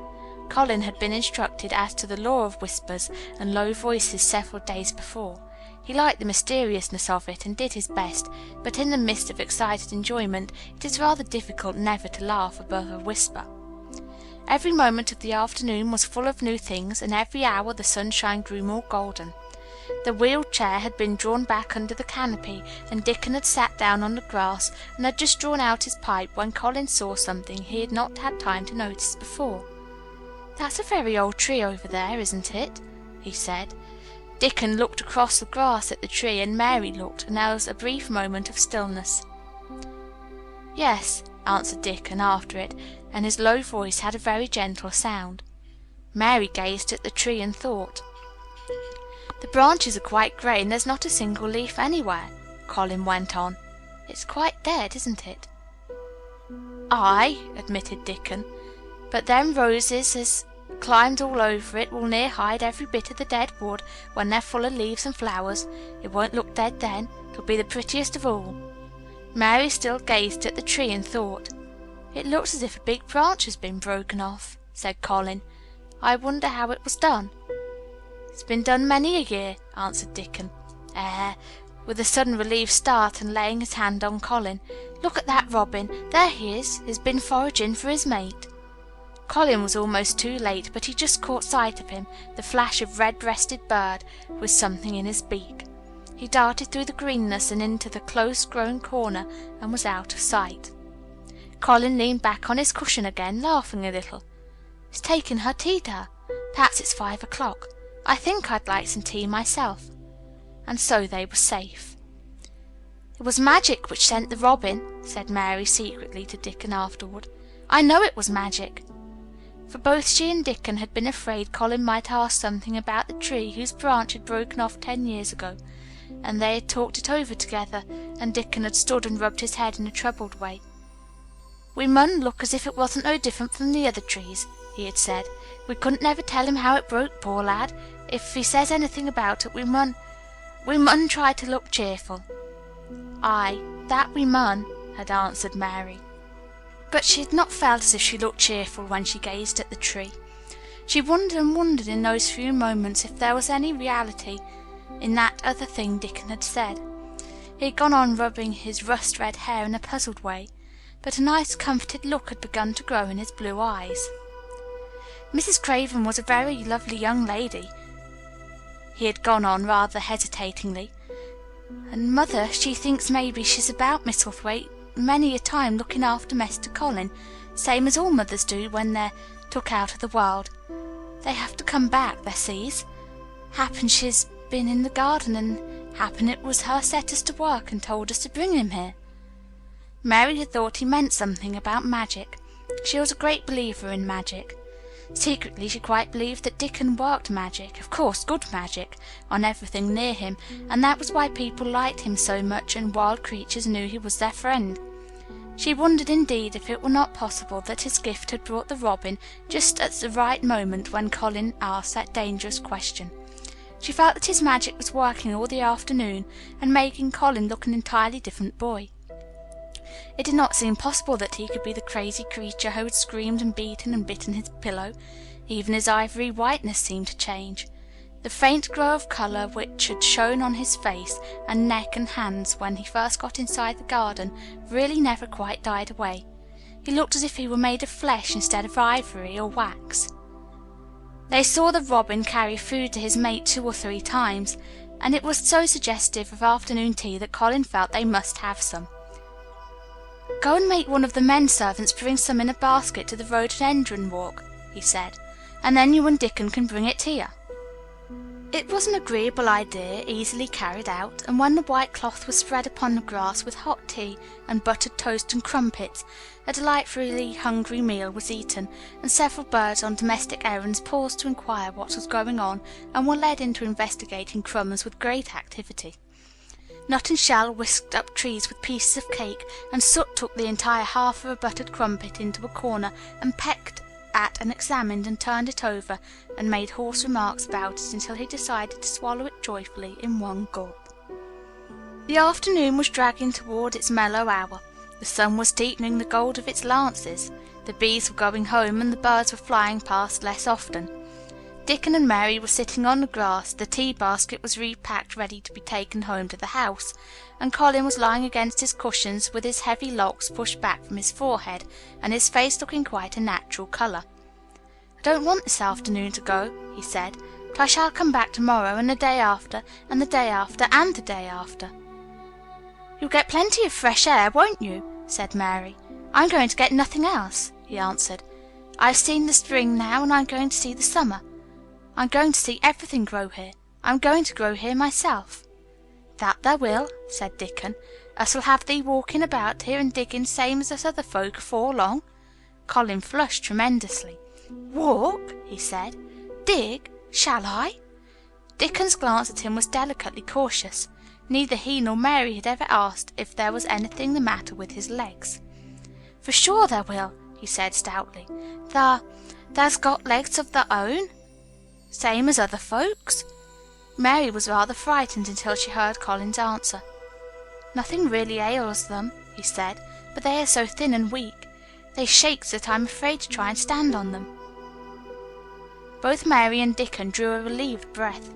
Colin had been instructed as to the law of whispers and low voices several days before. He liked the mysteriousness of it and did his best, but in the midst of excited enjoyment it is rather difficult never to laugh above a whisper. Every moment of the afternoon was full of new things, and every hour the sunshine grew more golden. The wheeled chair had been drawn back under the canopy, and Dickon had sat down on the grass and had just drawn out his pipe when Colin saw something he had not had time to notice before. "That's a very old tree over there, isn't it?" he said. Dickon looked across the grass at the tree, and Mary looked, and there was a brief moment of stillness. "Yes," answered Dickon after it, and his low voice had a very gentle sound. Mary gazed at the tree and thought. "The branches are quite grey, and there's not a single leaf anywhere," Colin went on. "It's quite dead, isn't it?" "Aye," admitted Dickon, "but them roses as climbed all over it will near hide every bit of the dead wood when they're full of leaves and flowers. It won't look dead then. It'll be the prettiest of all." Mary still gazed at the tree and thought. "It looks as if a big branch has been broken off," said Colin. "I wonder how it was done." "It's been done many a year," answered Dickon. With a sudden relieved start and laying his hand on Colin. "Look at that robin. There he is. He's been foraging for his mate." Colin was almost too late, but he just caught sight of him, the flash of red-breasted bird with something in his beak. He darted through the greenness and into the close-grown corner and was out of sight. Colin leaned back on his cushion again, laughing a little. "He's taken her tea to her. Perhaps it's 5 o'clock. I think I'd like some tea myself." And so they were safe. "It was magic which sent the robin," said Mary secretly to Dickon afterward. "I know it was magic." For both she and Dickon had been afraid Colin might ask something about the tree whose branch had broken off 10 years ago, and they had talked it over together, and Dickon had stood and rubbed his head in a troubled way. "We mun look as if it wasn't no different from the other trees," he had said. "We couldn't never tell him how it broke, poor lad. If he says anything about it, we mun try to look cheerful." "Aye, that we mun," had answered Mary. But she had not felt as if she looked cheerful when she gazed at the tree. She wondered and wondered in those few moments if there was any reality in that other thing Dickon had said. He had gone on rubbing his rust-red hair in a puzzled way, but a nice comforted look had begun to grow in his blue eyes. "Mrs. Craven was a very lovely young lady," he had gone on rather hesitatingly, "and mother, she thinks maybe she's about Misselthwaite many a time looking after Mester Colin, same as all mothers do when they're took out of the world. They have to come back, thou sees. Happen she's been in the garden, and happen it was her set us to work and told us to bring him here." Mary had thought he meant something about magic. She was a great believer in magic. Secretly she quite believed that Dickon worked magic, of course good magic, on everything near him, and that was why people liked him so much and wild creatures knew he was their friend. She wondered indeed if it were not possible that his gift had brought the robin just at the right moment when Colin asked that dangerous question. She felt that his magic was working all the afternoon and making Colin look an entirely different boy. It did not seem possible that he could be the crazy creature who had screamed and beaten and bitten his pillow. Even his ivory whiteness seemed to change. The faint glow of colour which had shown on his face and neck and hands when he first got inside the garden really never quite died away. He looked as if he were made of flesh instead of ivory or wax. They saw the robin carry food to his mate 2 or 3 times, and it was so suggestive of afternoon tea that Colin felt they must have some. "Go and make one of the men servants bring some in a basket to the rhododendron walk," he said, "and then you and Dickon can bring it here." It was an agreeable idea, easily carried out, and when the white cloth was spread upon the grass with hot tea and buttered toast and crumpets, a delightfully hungry meal was eaten, and several birds on domestic errands paused to inquire what was going on, and were led into investigating crumbs with great activity. Nut and Shell whisked up trees with pieces of cake, and Soot took the entire half of a buttered crumpet into a corner and pecked at and examined and turned it over and made hoarse remarks about it until he decided to swallow it joyfully in one gulp. The afternoon was dragging toward its mellow hour. The sun was deepening the gold of its lances. The bees were going home and the birds were flying past less often. Dickon and Mary were sitting on the grass, the tea basket was repacked ready to be taken home to the house, and Colin was lying against his cushions with his heavy locks pushed back from his forehead and his face looking quite a natural colour. "I don't want this afternoon to go," he said, But I shall come back tomorrow, and the day after, and the day after, and the day after." "You'll get plenty of fresh air, won't you?" said Mary. "I'm going to get nothing else," he answered. "I've seen the spring now, and I'm going to see the summer. I'm going to see everything grow here. I'm going to grow here myself." "That thou will," said Dickon. "Us'll have thee walking about here and digging same as us other folk afore long." Colin flushed tremendously. "Walk?" he said. "Dig? Shall I?" Dickon's glance at him was delicately cautious. Neither he nor Mary had ever asked if there was anything the matter with his legs. "For sure thou will," he said stoutly. "Thou's got legs of thy own, same as other folks?" Mary was rather frightened until she heard Colin's answer. "Nothing really ails them," he said, "but they are so thin and weak. They shake so that I'm afraid to try and stand on them." Both Mary and Dickon drew a relieved breath.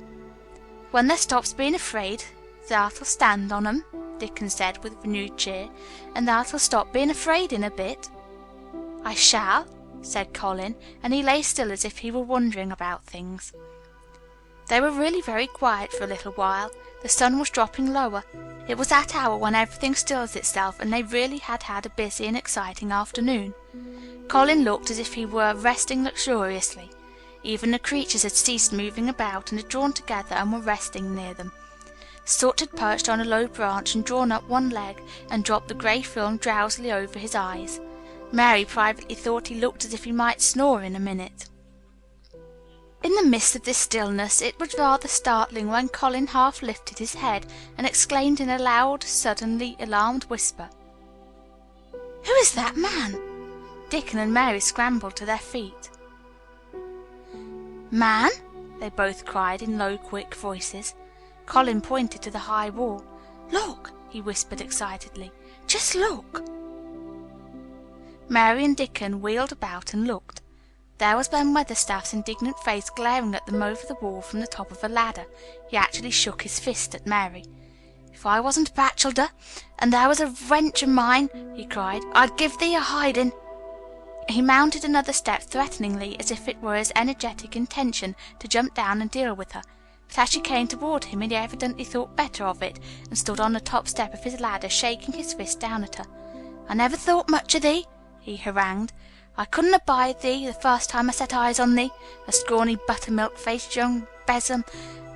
"When they stops being afraid, thou'll stand on 'em," Dickon said with renewed cheer, "and thou'll stop being afraid in a bit." "I shall," said Colin, and he lay still as if he were wondering about things. They were really very quiet for a little while. The sun was dropping lower. It was that hour when everything stills itself, and they really had had a busy and exciting afternoon. Colin looked as if he were resting luxuriously. Even the creatures had ceased moving about and had drawn together and were resting near them. Soot had perched on a low branch and drawn up one leg and dropped the grey film drowsily over his eyes. Mary privately thought he looked as if he might snore in a minute. In the midst of this stillness it was rather startling when Colin half lifted his head and exclaimed in a loud, suddenly alarmed whisper, "Who is that man?" Dickon and Mary scrambled to their feet. "Man?" they both cried in low, quick voices. Colin pointed to the high wall. "Look," he whispered excitedly. "Just look." Mary and Dickon wheeled about and looked. There was Ben Weatherstaff's indignant face glaring at them over the wall from the top of a ladder. He actually shook his fist at Mary. "If I wasn't a bachelder, and thou was a wench of mine," he cried, "I'd give thee a hiding." He mounted another step threateningly, as if it were his energetic intention to jump down and deal with her. But as she came toward him, he evidently thought better of it, and stood on the top step of his ladder, shaking his fist down at her. "I never thought much of thee," he harangued. "I couldn't abide thee the first time I set eyes on thee, a scrawny buttermilk-faced young besom,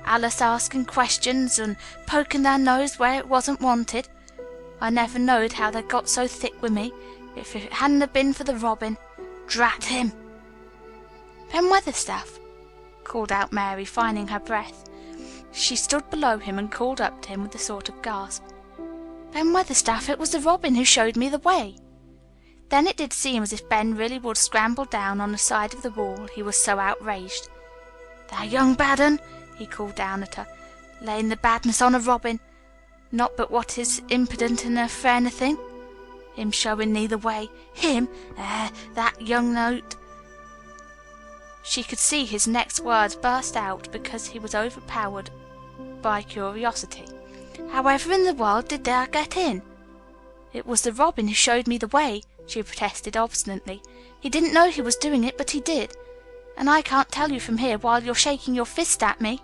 allus asking questions and poking their nose where it wasn't wanted. I never knowed how they got so thick with me, if it hadn't have been for the robin. Drat him!" "Ben Weatherstaff," called out Mary, finding her breath. She stood below him and called up to him with a sort of gasp. "Ben Weatherstaff, it was the robin who showed me the way." Then it did seem as if Ben really would scramble down on the side of the wall, he was so outraged. "Thou young bad un," he called down at her, "laying the badness on a robin. Not but what is impudent enough for anything. Him showing thee the way. Him! That young note." She could see his next words burst out because he was overpowered by curiosity. "However in the world did thou get in?" "It was the robin who showed me the way," she protested obstinately. "He didn't know he was doing it, but he did. And I can't tell you from here while you're shaking your fist at me."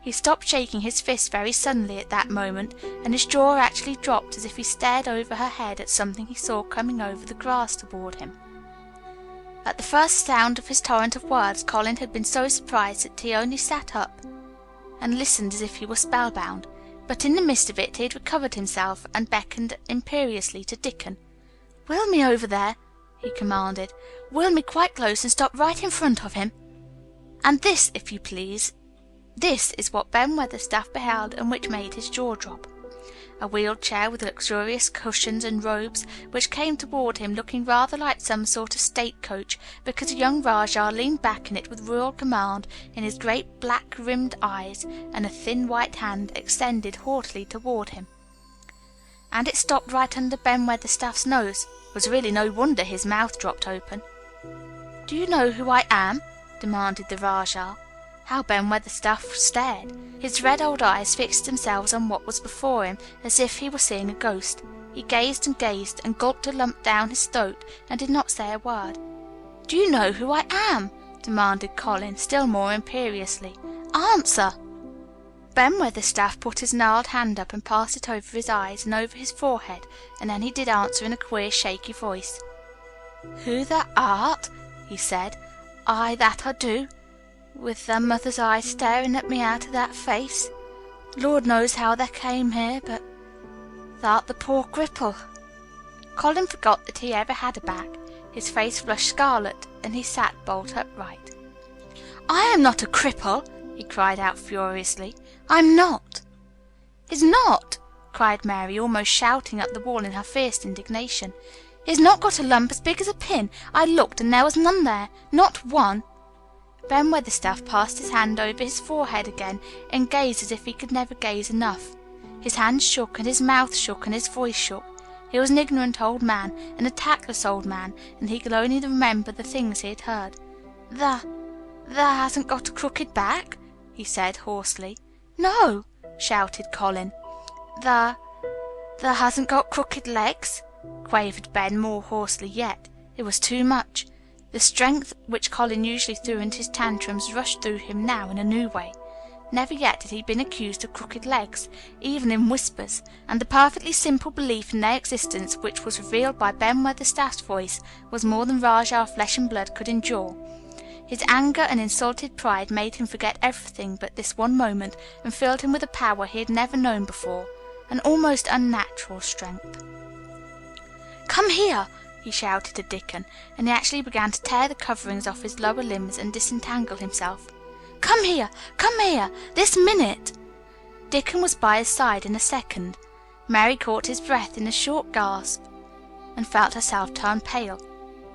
He stopped shaking his fist very suddenly at that moment, and his jaw actually dropped as if he stared over her head at something he saw coming over the grass toward him. At the first sound of his torrent of words, Colin had been so surprised that he only sat up and listened as if he were spellbound. But in the midst of it he had recovered himself and beckoned imperiously to Dickon. "Wheel me over there," he commanded. "Wheel me quite close and stop right in front of him. And this, if you please." This is what Ben Weatherstaff beheld, and which made his jaw drop. A wheeled chair with luxurious cushions and robes, which came toward him looking rather like some sort of state coach, because a young Rajah leaned back in it with royal command in his great black-rimmed eyes, and a thin white hand extended haughtily toward him. And it stopped right under Ben Weatherstaff's nose. It was really no wonder his mouth dropped open. "Do you know who I am?" demanded the Rajah. How Ben Weatherstaff stared! His red old eyes fixed themselves on what was before him, as if he were seeing a ghost. He gazed and gulped a lump down his throat, and did not say a word. "Do you know who I am?" demanded Colin, still more imperiously. "Answer!" Ben Weatherstaff put his gnarled hand up and passed it over his eyes and over his forehead, and then he did answer in a queer, shaky voice. "Who thou art?" he said. "Aye, that I do, with thy mother's eyes staring at me out of that face. Lord knows how thou came here, but thou'rt the poor cripple." Colin forgot that he ever had a back. His face flushed scarlet, and he sat bolt upright. "I am not a cripple!" he cried out furiously. "I'm not!" "He's not!" cried Mary, almost shouting up the wall in her fierce indignation. "He's not got a lump as big as a pin. I looked, and there was none there. Not one." Ben Weatherstaff passed his hand over his forehead again, and gazed as if he could never gaze enough. His hands shook, and his mouth shook, and his voice shook. He was an ignorant old man, and a tactless old man, and he could only remember the things he had heard. Thou hasn't got a crooked back?" he said hoarsely. "No," shouted Colin. Thou hasn't got crooked legs?" quavered Ben more hoarsely yet. It was too much. The strength which Colin usually threw into his tantrums rushed through him now in a new way. Never yet had he been accused of crooked legs, even in whispers, and the perfectly simple belief in their existence which was revealed by Ben Weatherstaff's voice was more than Rajah Flesh and Blood could endure. His anger and insulted pride made him forget everything but this one moment, and filled him with a power he had never known before, an almost unnatural strength. "Come here!" he shouted to Dickon, and he actually began to tear the coverings off his lower limbs and disentangle himself. "Come here! Come here! This minute!" Dickon was by his side in a second. Mary caught his breath in a short gasp and felt herself turn pale.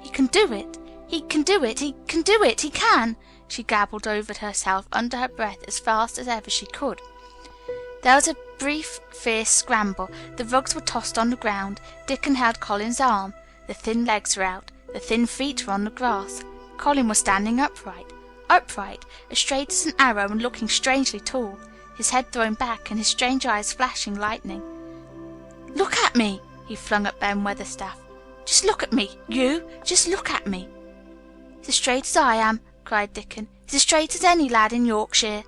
"He can do it! He can do it! He can do it! He can!" she gabbled over to herself under her breath as fast as ever she could. There was a brief, fierce scramble. The rugs were tossed on the ground. Dickon held Colin's arm. The thin legs were out. The thin feet were on the grass. Colin was standing upright, as straight as an arrow and looking strangely tall, his head thrown back and his strange eyes flashing lightning. "Look at me!" he flung at Ben Weatherstaff. "Just look at me, you! Just look at me!" "He's as straight as I am," cried Dickon. "He's as straight as any lad in Yorkshire."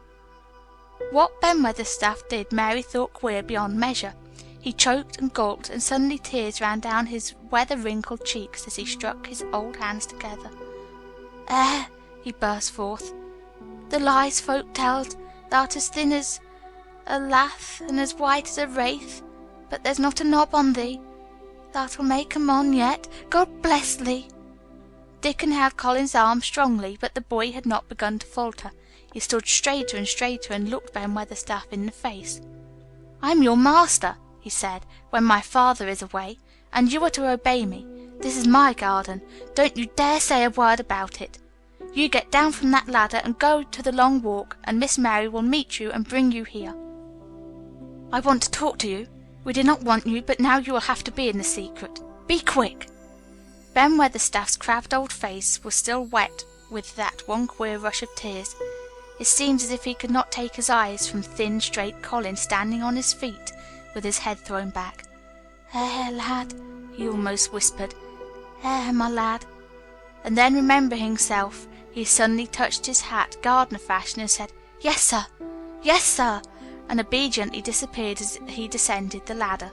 What Ben Weatherstaff did Mary thought queer beyond measure. He choked and gulped, and suddenly tears ran down his weather-wrinkled cheeks as he struck his old hands together. He burst forth. "The lies folk telled, thou'rt as thin as a lath and as white as a wraith, but there's not a knob on thee. Thou'll make 'em on yet. God bless thee!" Dickon held Colin's arm strongly, but the boy had not begun to falter. He stood straighter and straighter and looked Ben Weatherstaff in the face. "I'm your master," he said, "when my father is away, and you are to obey me. This is my garden. Don't you dare say a word about it. You get down from that ladder and go to the long walk, and Miss Mary will meet you and bring you here. I want to talk to you. We did not want you, but now you will have to be in the secret. Be quick." Ben Weatherstaff's crabbed old face was still wet with that one queer rush of tears. It seemed as if he could not take his eyes from thin, straight Colin standing on his feet with his head thrown back. Lad," he almost whispered. My lad." And then, remembering himself, he suddenly touched his hat, gardener fashion, and said, "Yes, sir! Yes, sir!" and obediently disappeared as he descended the ladder.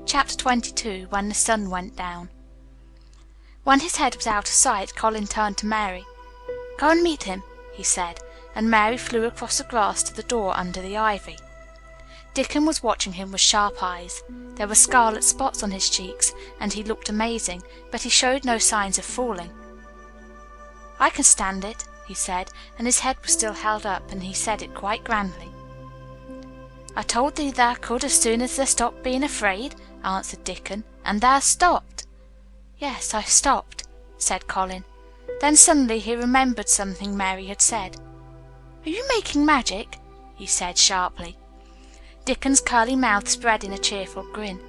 Chapter 22. When the Sun Went Down. When his head was out of sight, Colin turned to Mary. "Go and meet him," he said, and Mary flew across the grass to the door under the ivy. Dickon was watching him with sharp eyes. There were scarlet spots on his cheeks, and he looked amazing, but he showed no signs of falling. "I can stand it," he said, and his head was still held up, and he said it quite grandly. "I told thee thou could as soon as thou stopped being afraid," answered Dickon, "and thou stopped." "Yes, I stopped," said Colin. Then suddenly he remembered something Mary had said. "Are you making magic?" he said sharply. Dickon's curly mouth spread in a cheerful grin.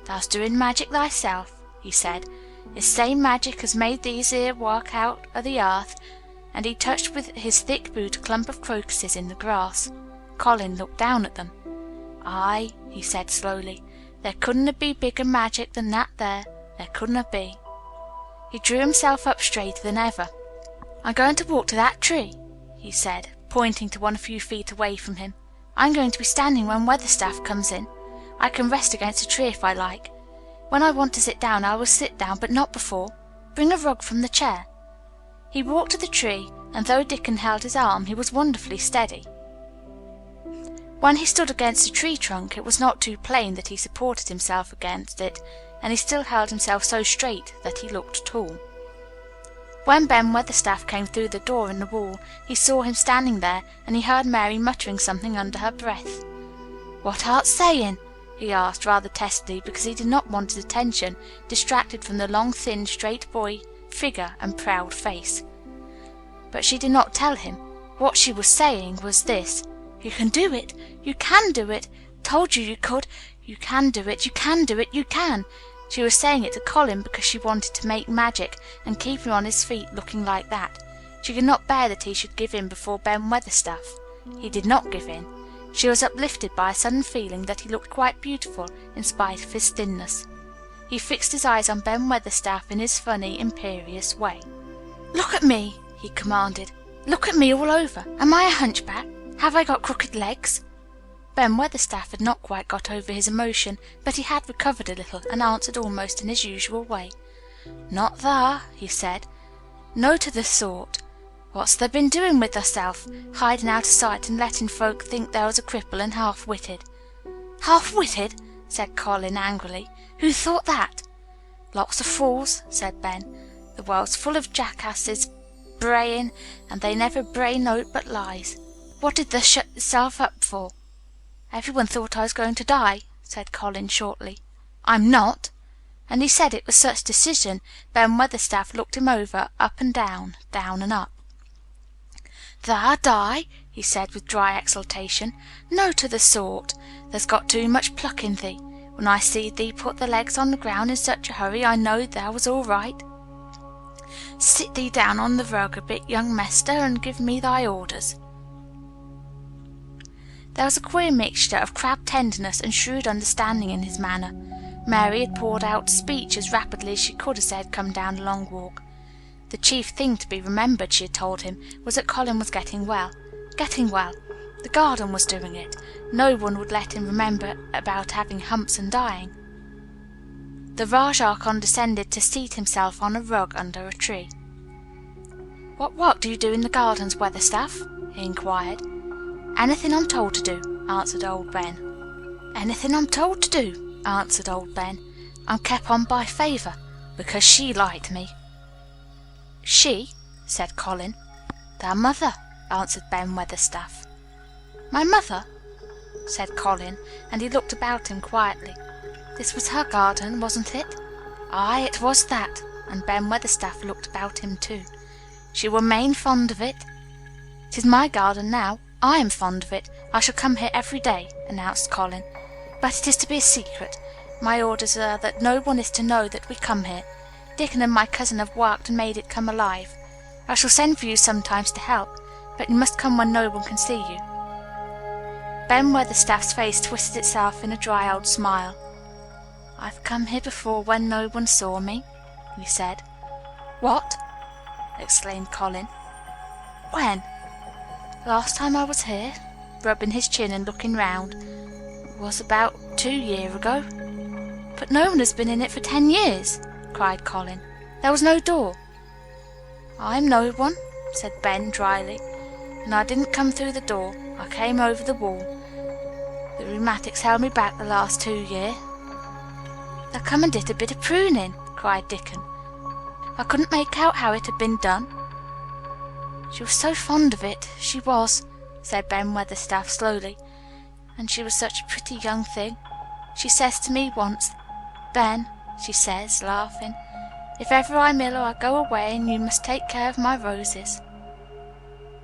"Thou's doing magic thyself," he said. "It's same magic as made these here work out o' the earth," and he touched with his thick boot a clump of crocuses in the grass. Colin looked down at them. "Aye," he said slowly, "there couldna be bigger magic than that there. There couldna be." He drew himself up straighter than ever. "I'm going to walk to that tree," he said, pointing to one a few feet away from him. "I'm going to be standing when Weatherstaff comes in. I can rest against a tree if I like. When I want to sit down I will sit down, but not before. Bring a rug from the chair." He walked to the tree, and though Dickon held his arm, he was wonderfully steady. When he stood against the tree trunk, it was not too plain that he supported himself against it, and he still held himself so straight that he looked tall. When Ben Weatherstaff came through the door in the wall, he saw him standing there, and he heard Mary muttering something under her breath. "What art saying?" he asked rather testily, because he did not want his attention distracted from the long, thin, straight boy figure and proud face. But she did not tell him. What she was saying was this: "You can do it! You can do it! Told you you could! You can do it! You can do it! You can!" She was saying it to Colin because she wanted to make magic and keep him on his feet looking like that. She could not bear that he should give in before Ben Weatherstaff. He did not give in. She was uplifted by a sudden feeling that he looked quite beautiful in spite of his thinness. He fixed his eyes on Ben Weatherstaff in his funny, imperious way. "Look at me," he commanded. "Look at me all over. Am I a hunchback? Have I got crooked legs?" Ben Weatherstaff had not quite got over his emotion, but he had recovered a little, and answered almost in his usual way. "Not thar," he said. "No to the sort. What's thar been doing with thyself, hiding out of sight and letting folk think thou was a cripple and half-witted?" "Half-witted?" said Colin angrily. "Who thought that?" "Lots of fools," said Ben. "The world's full of jackasses braying, and they never bray nought but lies. What did thou shut yourself up for?" "Everyone thought I was going to die," said Colin shortly. "I'm not." And he said it with such decision, Ben Weatherstaff looked him over, up and down and up. "Thar die?" he said with dry exultation. "No to the sort. Tha's got too much pluck in thee. When I seed thee put the legs on the ground in such a hurry, I knowed thou was all right. Sit thee down on the rug a bit, young mester, and give me thy orders." There was a queer mixture of crabbed tenderness and shrewd understanding in his manner. Mary had poured out speech as rapidly as she could as they had come down the long walk. The chief thing to be remembered, she had told him, was that Colin was getting well. Getting well. The garden was doing it. No one would let him remember about having humps and dying. The Rajah condescended to seat himself on a rug under a tree. "What work do you do in the gardens, Weatherstaff?" he inquired. "Anything I'm told to do," answered old Ben. "Anything I'm told to do," answered old Ben. "I'm kep' on by favour, because she liked me." "She?" said Colin. "Thy mother," answered Ben Weatherstaff. "My mother?" said Colin, and he looked about him quietly. This was her garden, wasn't it? Aye, it was that, and Ben Weatherstaff looked about him too. She were main fond of it. "It is my garden now. I am fond of it. I shall come here every day," announced Colin. "But it is to be a secret. My orders are that no one is to know that we come here. Dickon and my cousin have worked and made it come alive. I shall send for you sometimes to help, but you must come when no one can see you." Ben Weatherstaff's face twisted itself in a dry old smile. "I've come here before when no one saw me," he said. "What?" exclaimed Colin. "When?" "Last time I was here," rubbing his chin and looking round, "was about 2 years ago." "But no one has been in it for 10 years," cried Colin. "There was no door." "I'm no one," said Ben dryly, "and I didn't come through the door. I came over the wall. The rheumatics held me back the last 2 years." "Thou come and did a bit of pruning," cried Dickon. "I couldn't make out how it had been done." "She was so fond of it, she was," said Ben Weatherstaff slowly. "And she was such a pretty young thing. She says to me once, 'Ben,' she says, laughing, 'if ever I'm ill or I go away, and you must take care of my roses.'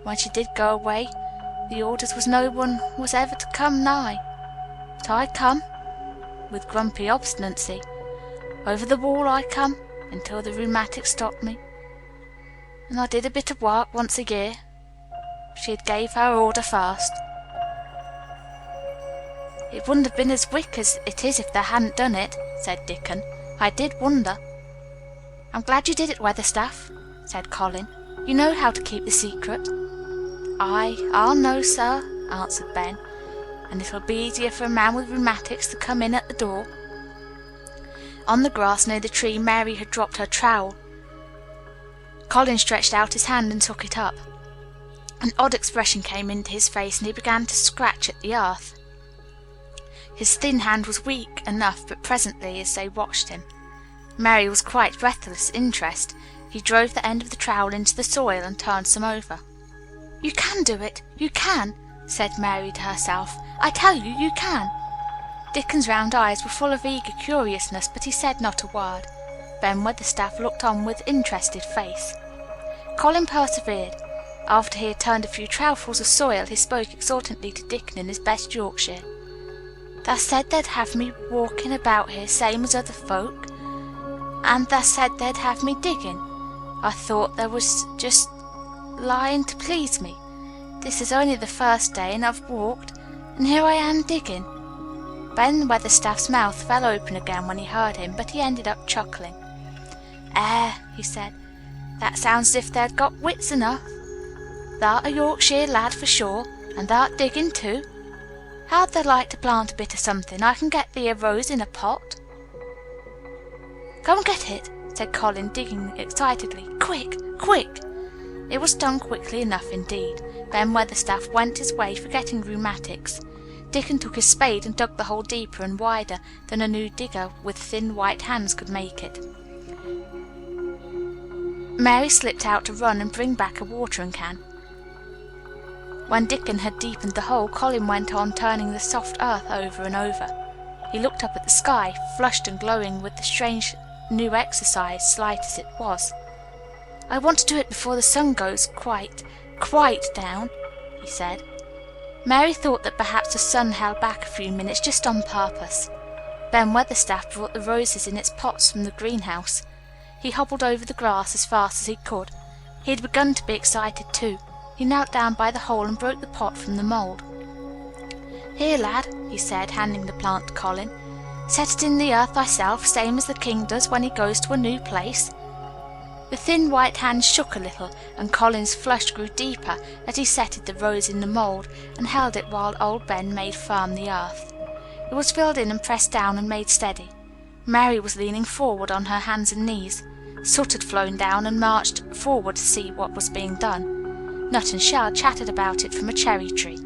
When she did go away, the orders was no one was ever to come nigh. But I come, with grumpy obstinacy. Over the wall I come, until the rheumatics stopped me. And I did a bit of work once a year. She had gave her order first." "It wouldn't have been as quick as it is if thou hadn't done it," said Dickon. "I did wonder." "I'm glad you did it, Weatherstaff," said Colin. You know how to keep the secret." "I'll know, sir," answered Ben, "and it'll be easier for a man with rheumatics to come in at the door." On the grass near the tree Mary had dropped her trowel. Colin stretched out his hand and took it up. An odd expression came into his face, and he began to scratch at the earth. His thin hand was weak enough, but presently, as they watched him, Mary was quite breathless with interest. He drove the end of the trowel into the soil and turned some over. "You can do it! You can!" said Mary to herself. "I tell you, you can!" Dickon's round eyes were full of eager curiousness, but he said not a word. Ben Weatherstaff looked on with interested face. Colin persevered. After he had turned a few trowelfuls of soil, he spoke exultantly to Dickon in his best Yorkshire. "Tha said they'd have me walking about here same as other folk, and tha said they'd have me digging. I thought they was just lying to please me. This is only the first day, and I've walked, and here I am digging." Ben Weatherstaff's mouth fell open again when he heard him, but he ended up chuckling. He said, "that sounds as if they'd got wits enough. Thou'rt a Yorkshire lad for sure, and thou'rt digging too. How'd thou like to plant a bit of something? I can get thee a rose in a pot." "Go and get it," said Colin, digging excitedly. "Quick, quick!" It was done quickly enough indeed. Ben Weatherstaff went his way, forgetting rheumatics. Dickon took his spade and dug the hole deeper and wider than a new digger with thin white hands could make it. Mary slipped out to run and bring back a watering can. When Dickon had deepened the hole, Colin went on turning the soft earth over and over. He looked up at the sky, flushed and glowing with the strange new exercise, slight as it was. "I want to do it before the sun goes quite down," he said. Mary thought that perhaps the sun held back a few minutes just on purpose. Ben Weatherstaff brought the roses in its pots from the greenhouse. He hobbled over the grass as fast as he could. He had begun to be excited too. He knelt down by the hole and broke the pot from the mould. "Here, lad," he said, handing the plant to Colin. "Set it in the earth thyself, same as the king does when he goes to a new place." The thin white hand shook a little, and Colin's flush grew deeper as he settled the rose in the mould and held it while old Ben made firm the earth. It was filled in and pressed down and made steady. Mary was leaning forward on her hands and knees. Soot had flown down and marched forward to see what was being done. Nut and Shell chattered about it from a cherry tree.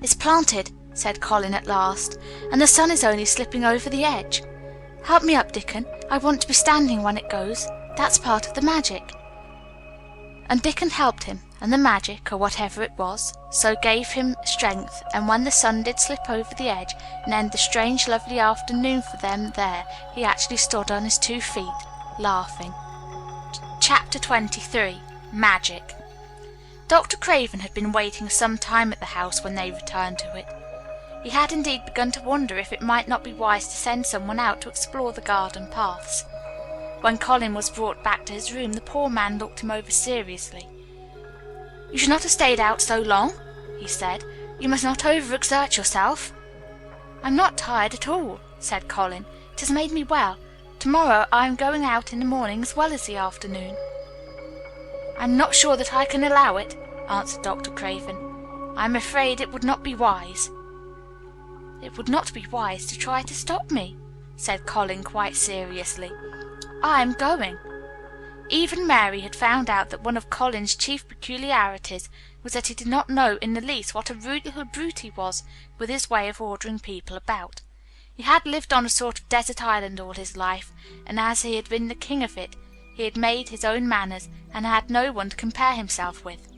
"It's planted," said Colin at last, "and the sun is only slipping over the edge. Help me up, Dickon. I want to be standing when it goes. That's part of the magic." And Dickon helped him, and the magic, or whatever it was, so gave him strength, and when the sun did slip over the edge and end the strange lovely afternoon for them there, he actually stood on his 2 feet, laughing. Chapter 23. Magic. Dr. Craven had been waiting some time at the house when they returned to it. He had indeed begun to wonder if it might not be wise to send someone out to explore the garden paths. When Colin was brought back to his room, the poor man looked him over seriously. "You should not have stayed out so long," he said. "You must not overexert yourself." "I'm not tired at all," said Colin. "It has made me well. Tomorrow I am going out in the morning as well as the afternoon." "I'm not sure that I can allow it," answered Dr. Craven. "I am afraid it would not be wise." "It would not be wise to try to stop me," said Colin quite seriously. "I am going." Even Mary had found out that one of Colin's chief peculiarities was that he did not know in the least what a rude little brute he was with his way of ordering people about. He had lived on a sort of desert island all his life, and as he had been the king of it, he had made his own manners, and had no one to compare himself with.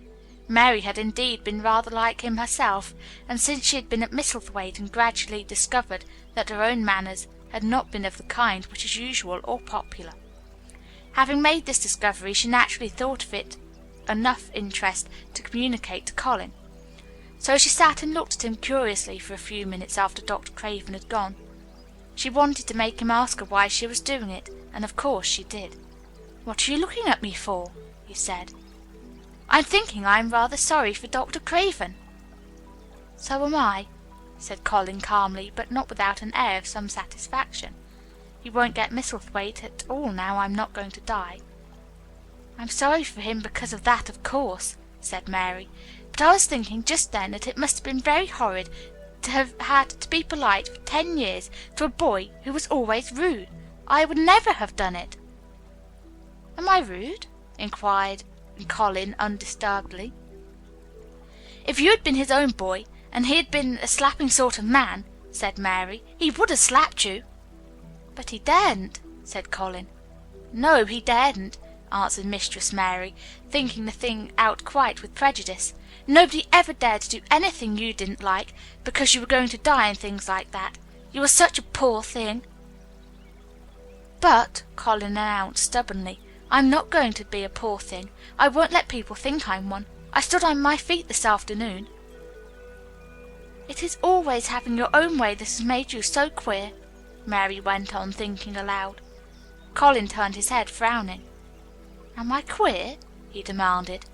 Mary had indeed been rather like him herself, and since she had been at Misselthwaite and gradually discovered that her own manners had not been of the kind which is usual or popular. Having made this discovery, she naturally thought of it enough interest to communicate to Colin. So she sat and looked at him curiously for a few minutes after Dr. Craven had gone. She wanted to make him ask her why she was doing it, and of course she did. "What are you looking at me for?" he said. "I'm thinking I am rather sorry for Dr. Craven." "So am I," said Colin calmly, but not without an air of some satisfaction. "He won't get Misselthwaite at all now I'm not going to die." I'm sorry for him because of that, of course," said Mary. "But I was thinking just then that it must have been very horrid to have had to be polite for 10 years to a boy who was always rude. I would never have done it." "Am I rude?" inquired Colin undisturbedly. "If you had been his own boy, and he had been a slapping sort of man," said Mary, "he would have slapped you." "But he daren't," said Colin. "No, he daren't," answered Mistress Mary, thinking the thing out quite with prejudice. "Nobody ever dared to do anything you didn't like, because you were going to die and things like that. You were such a poor thing." "But," Colin announced stubbornly, "I'm not going to be a poor thing. I won't let people think I'm one. I stood on my feet this afternoon." "It is always having your own way that has made you so queer," Mary went on, thinking aloud. Colin turned his head, frowning. "Am I queer?" he demanded.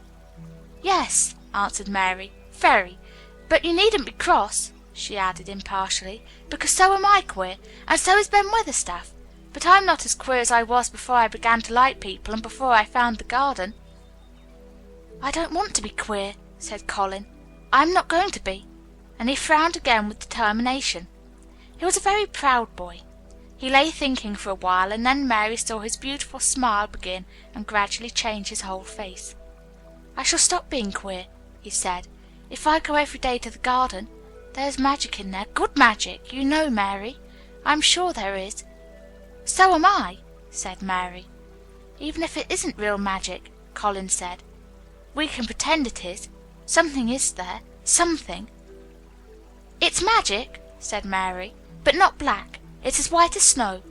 "Yes," answered Mary, "very. But you needn't be cross," she added impartially, "because so am I queer, and so is Ben Weatherstaff. But I'm not as queer as I was before I began to like people and before I found the garden." "I don't want to be queer," said Colin. "I'm not going to be," and he frowned again with determination. He was a very proud boy. He lay thinking for a while, and then Mary saw his beautiful smile begin and gradually change his whole face. "I shall stop being queer," he said, "if I go every day to the garden. There is magic in there, good magic, you know, Mary. I am sure there is." "So am I," said Mary. "Even if it isn't real magic," Colin said, "we can pretend it is. Something is there. Something." "It's magic," said Mary, "but not black. It's as white as snow."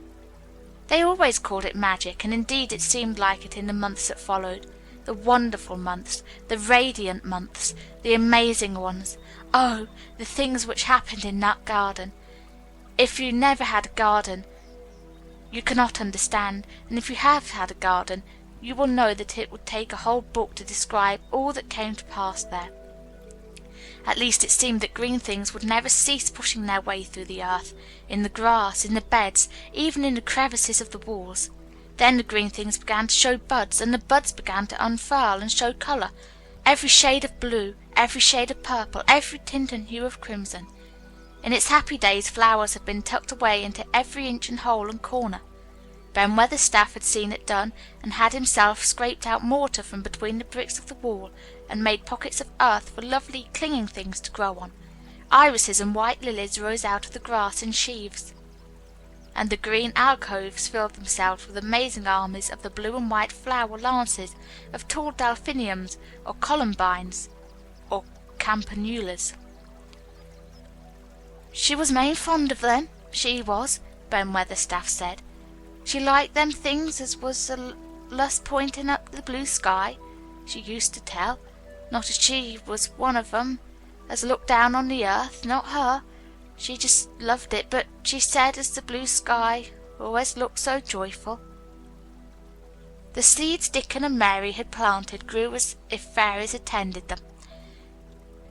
They always called it magic, and indeed it seemed like it in the months that followed. The wonderful months, the radiant months, the amazing ones. Oh, the things which happened in that garden. If you never had a garden, you cannot understand, and if you have had a garden, you will know that it would take a whole book to describe all that came to pass there. At least it seemed that green things would never cease pushing their way through the earth, in the grass, in the beds, even in the crevices of the walls. Then the green things began to show buds, and the buds began to unfurl and show colour, every shade of blue, every shade of purple, every tint and hue of crimson. In its happy days flowers had been tucked away into every inch and hole and corner. Ben Weatherstaff had seen it done, and had himself scraped out mortar from between the bricks of the wall, and made pockets of earth for lovely clinging things to grow on. Irises and white lilies rose out of the grass in sheaves, and the green alcoves filled themselves with amazing armies of the blue and white flower lances of tall delphiniums, or columbines, or campanulas. "She was main fond of them, she was," Ben Weatherstaff said. "She liked them things as was allus pointing up the blue sky, she used to tell. Not as she was one of 'em as looked down on the earth, not her. She just loved it, but she said as the blue sky always looked so joyful." The seeds Dickon and Mary had planted grew as if fairies had tended them.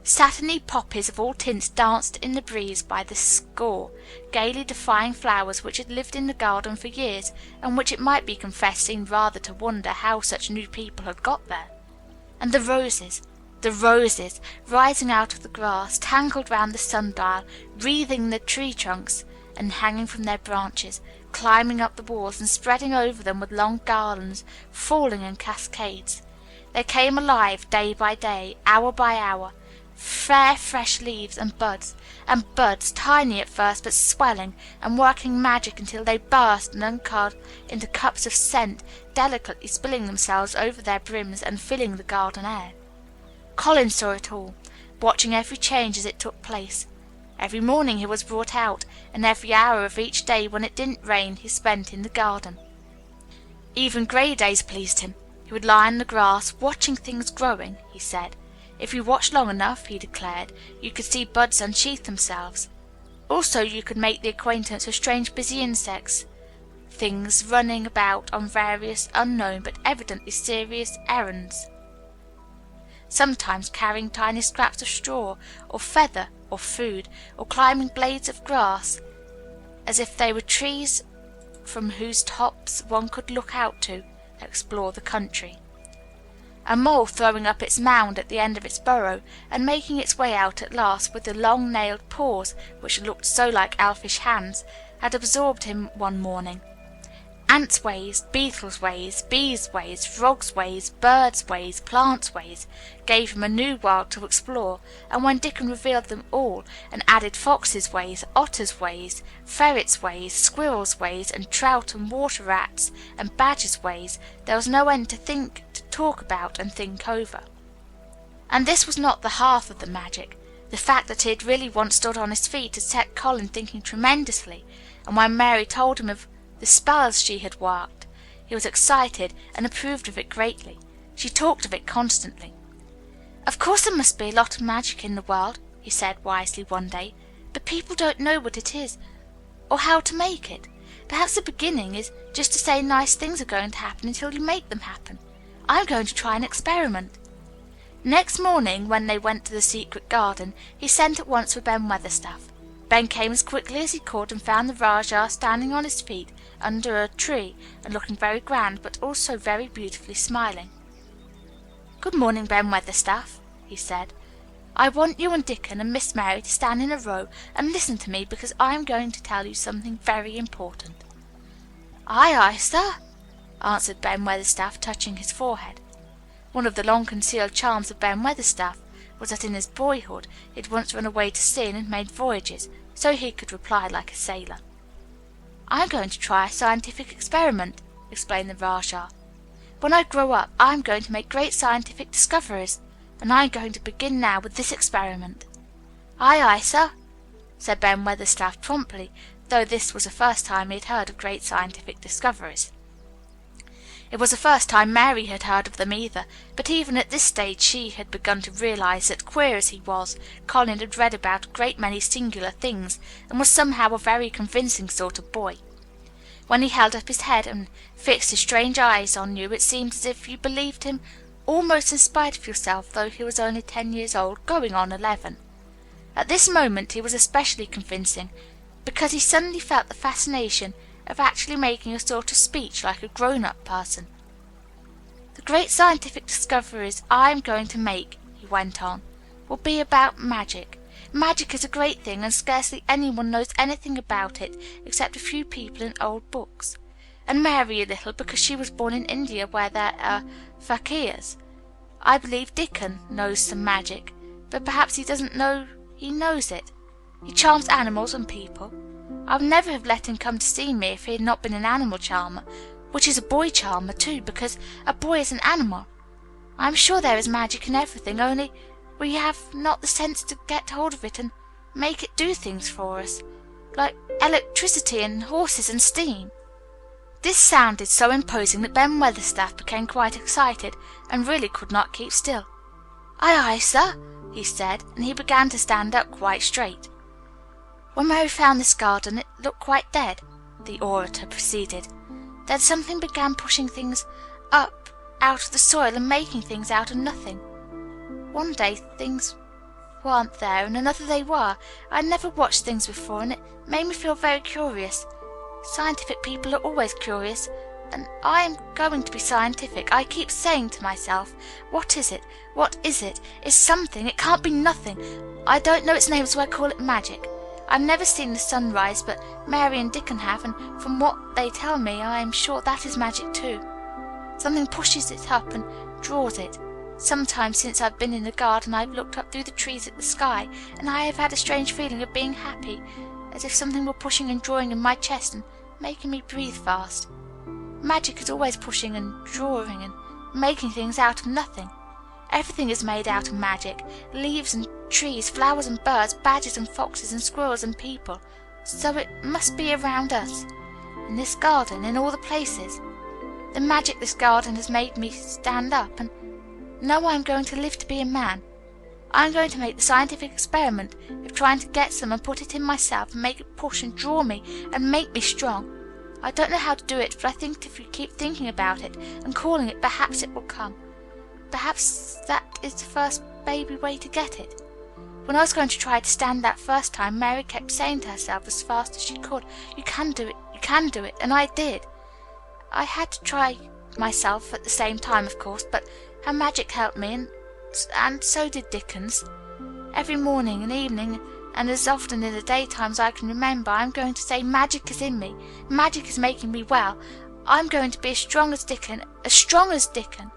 Satiny poppies of all tints danced in the breeze by the score, gaily defying flowers which had lived in the garden for years, and which it might be confessed seemed rather to wonder how such new people had got there. And the roses, rising out of the grass, tangled round the sundial, wreathing the tree trunks, and hanging from their branches, climbing up the walls and spreading over them with long garlands, falling in cascades. They came alive day by day, hour by hour, fair fresh leaves and buds, tiny at first but swelling and working magic until they burst and uncurled into cups of scent, delicately spilling themselves over their brims and filling the garden air. Colin saw it all, watching every change as it took place. Every morning he was brought out, and every hour of each day when it didn't rain he spent in the garden. Even grey days pleased him. He would lie on the grass, watching things growing, he said. If you watched long enough, he declared, you could see buds unsheath themselves. Also you could make the acquaintance of strange busy insects, things running about on various unknown but evidently serious errands, sometimes carrying tiny scraps of straw, or feather, or food, or climbing blades of grass, as if they were trees from whose tops one could look out to explore the country. a mole throwing up its mound at the end of its burrow, and making its way out at last with the long-nailed paws, which looked so like elfish hands, had absorbed him one morning. Ants' ways, beetles' ways, bees' ways, frogs' ways, birds' ways, plants' ways, gave him a new world to explore, and when Dickon revealed them all, and added foxes' ways, otters' ways, ferrets' ways, squirrels' ways, and trout and water rats and badgers' ways, there was no end to talk about and think over. And this was not the half of the magic. The fact that he had really once stood on his feet had set Colin thinking tremendously, and when Mary told him of the spells she had worked, he was excited and approved of it greatly. She talked of it constantly. "Of course there must be a lot of magic in the world," he said wisely one day, "but people don't know what it is or how to make it. Perhaps the beginning is just to say nice things are going to happen until you make them happen. I'm going to try an experiment." Next morning, when they went to the secret garden, he sent at once for Ben Weatherstaff. Ben came as quickly as he could and found the Rajah standing on his feet under a tree and looking very grand, but also very beautifully smiling. "Good morning, Ben Weatherstaff," he said. "I want you and Dickon and Miss Mary to stand in a row and listen to me, because I am going to tell you something very important." "Aye, aye, sir," answered Ben Weatherstaff, touching his forehead. One of the long-concealed charms of Ben Weatherstaff was that in his boyhood he had once run away to sea and had made voyages, so he could reply like a sailor. "I am going to try a scientific experiment," explained the Rajah. "When I grow up I am going to make great scientific discoveries, and I am going to begin now with this experiment." "Aye, aye, sir," said Ben Weatherstaff promptly, though this was the first time he had heard of great scientific discoveries. It was the first time Mary had heard of them either, but even at this stage she had begun to realize that, queer as he was, Colin had read about a great many singular things, and was somehow a very convincing sort of boy. When he held up his head and fixed his strange eyes on you, it seemed as if you believed him almost in spite of yourself, though he was only 10 years old, going on 11. At this moment he was especially convincing, because he suddenly felt the fascination of actually making a sort of speech like a grown-up person. "The great scientific discoveries I am going to make," he went on, "will be about magic. Magic is a great thing, and scarcely anyone knows anything about it except a few people in old books, and Mary a little, because she was born in India where there are fakirs. I believe Dickon knows some magic, but perhaps he doesn't know he knows it. He charms animals and people. I would never have let him come to see me if he had not been an animal charmer, which is a boy charmer too, because a boy is an animal. I am sure there is magic in everything, only we have not the sense to get hold of it and make it do things for us, like electricity and horses and steam." This sounded so imposing that Ben Weatherstaff became quite excited, and really could not keep still. "Aye, aye, sir," he said, and he began to stand up quite straight. "When Mary found this garden it looked quite dead," the orator proceeded. "Then something began pushing things up out of the soil and making things out of nothing. One day things weren't there, and another they were. I had never watched things before, and it made me feel very curious. Scientific people are always curious, and I am going to be scientific. I keep saying to myself, 'What is it? What is it? It's something. It can't be nothing. I don't know its name, so I call it magic.' I've never seen the sun rise, but Mary and Dickon have, and from what they tell me I am sure that is magic too. Something pushes it up and draws it. Sometimes since I've been in the garden I've looked up through the trees at the sky, and I have had a strange feeling of being happy, as if something were pushing and drawing in my chest and making me breathe fast. Magic is always pushing and drawing and making things out of nothing. Everything is made out of magic, leaves and trees, flowers and birds, badgers and foxes and squirrels and people. So it must be around us, in this garden, in all the places. The magic this garden has made me stand up, and now I am going to live to be a man. I am going to make the scientific experiment of trying to get some and put it in myself and make it push and draw me and make me strong. I don't know how to do it, but I think if you keep thinking about it and calling it, perhaps it will come. Perhaps that is the first baby way to get it. When I was going to try to stand that first time, Mary kept saying to herself as fast as she could, 'You can do it, you can do it,' and I did. I had to try myself at the same time, of course, but Her magic helped me, and so did Dickens. Every morning and evening, and as often in the daytime as I can remember, I am going to say, 'Magic is in me. Magic is making me well. I am going to be as strong as Dickon, as strong as Dickon.'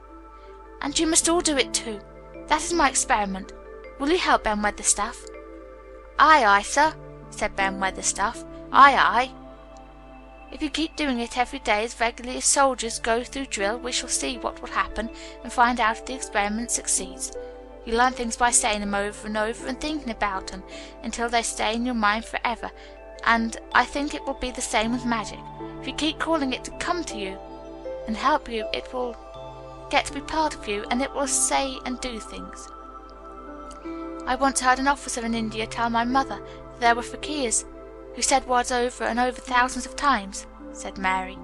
And you must all do it too. That is my experiment. Will you help, Ben Weatherstaff?" "Aye, aye, sir," said Ben Weatherstaff. "Aye, aye." "If you keep doing it every day as regularly as soldiers go through drill, we shall see what will happen and find out if the experiment succeeds. You learn things by saying them over and over and thinking about them until they stay in your mind forever, and I think it will be the same with magic. If you keep calling it to come to you and help you, it will get to be part of you, and it will say and do things. I once heard an officer in India tell my mother that there were fakirs who said words over and over thousands of times," said Mary.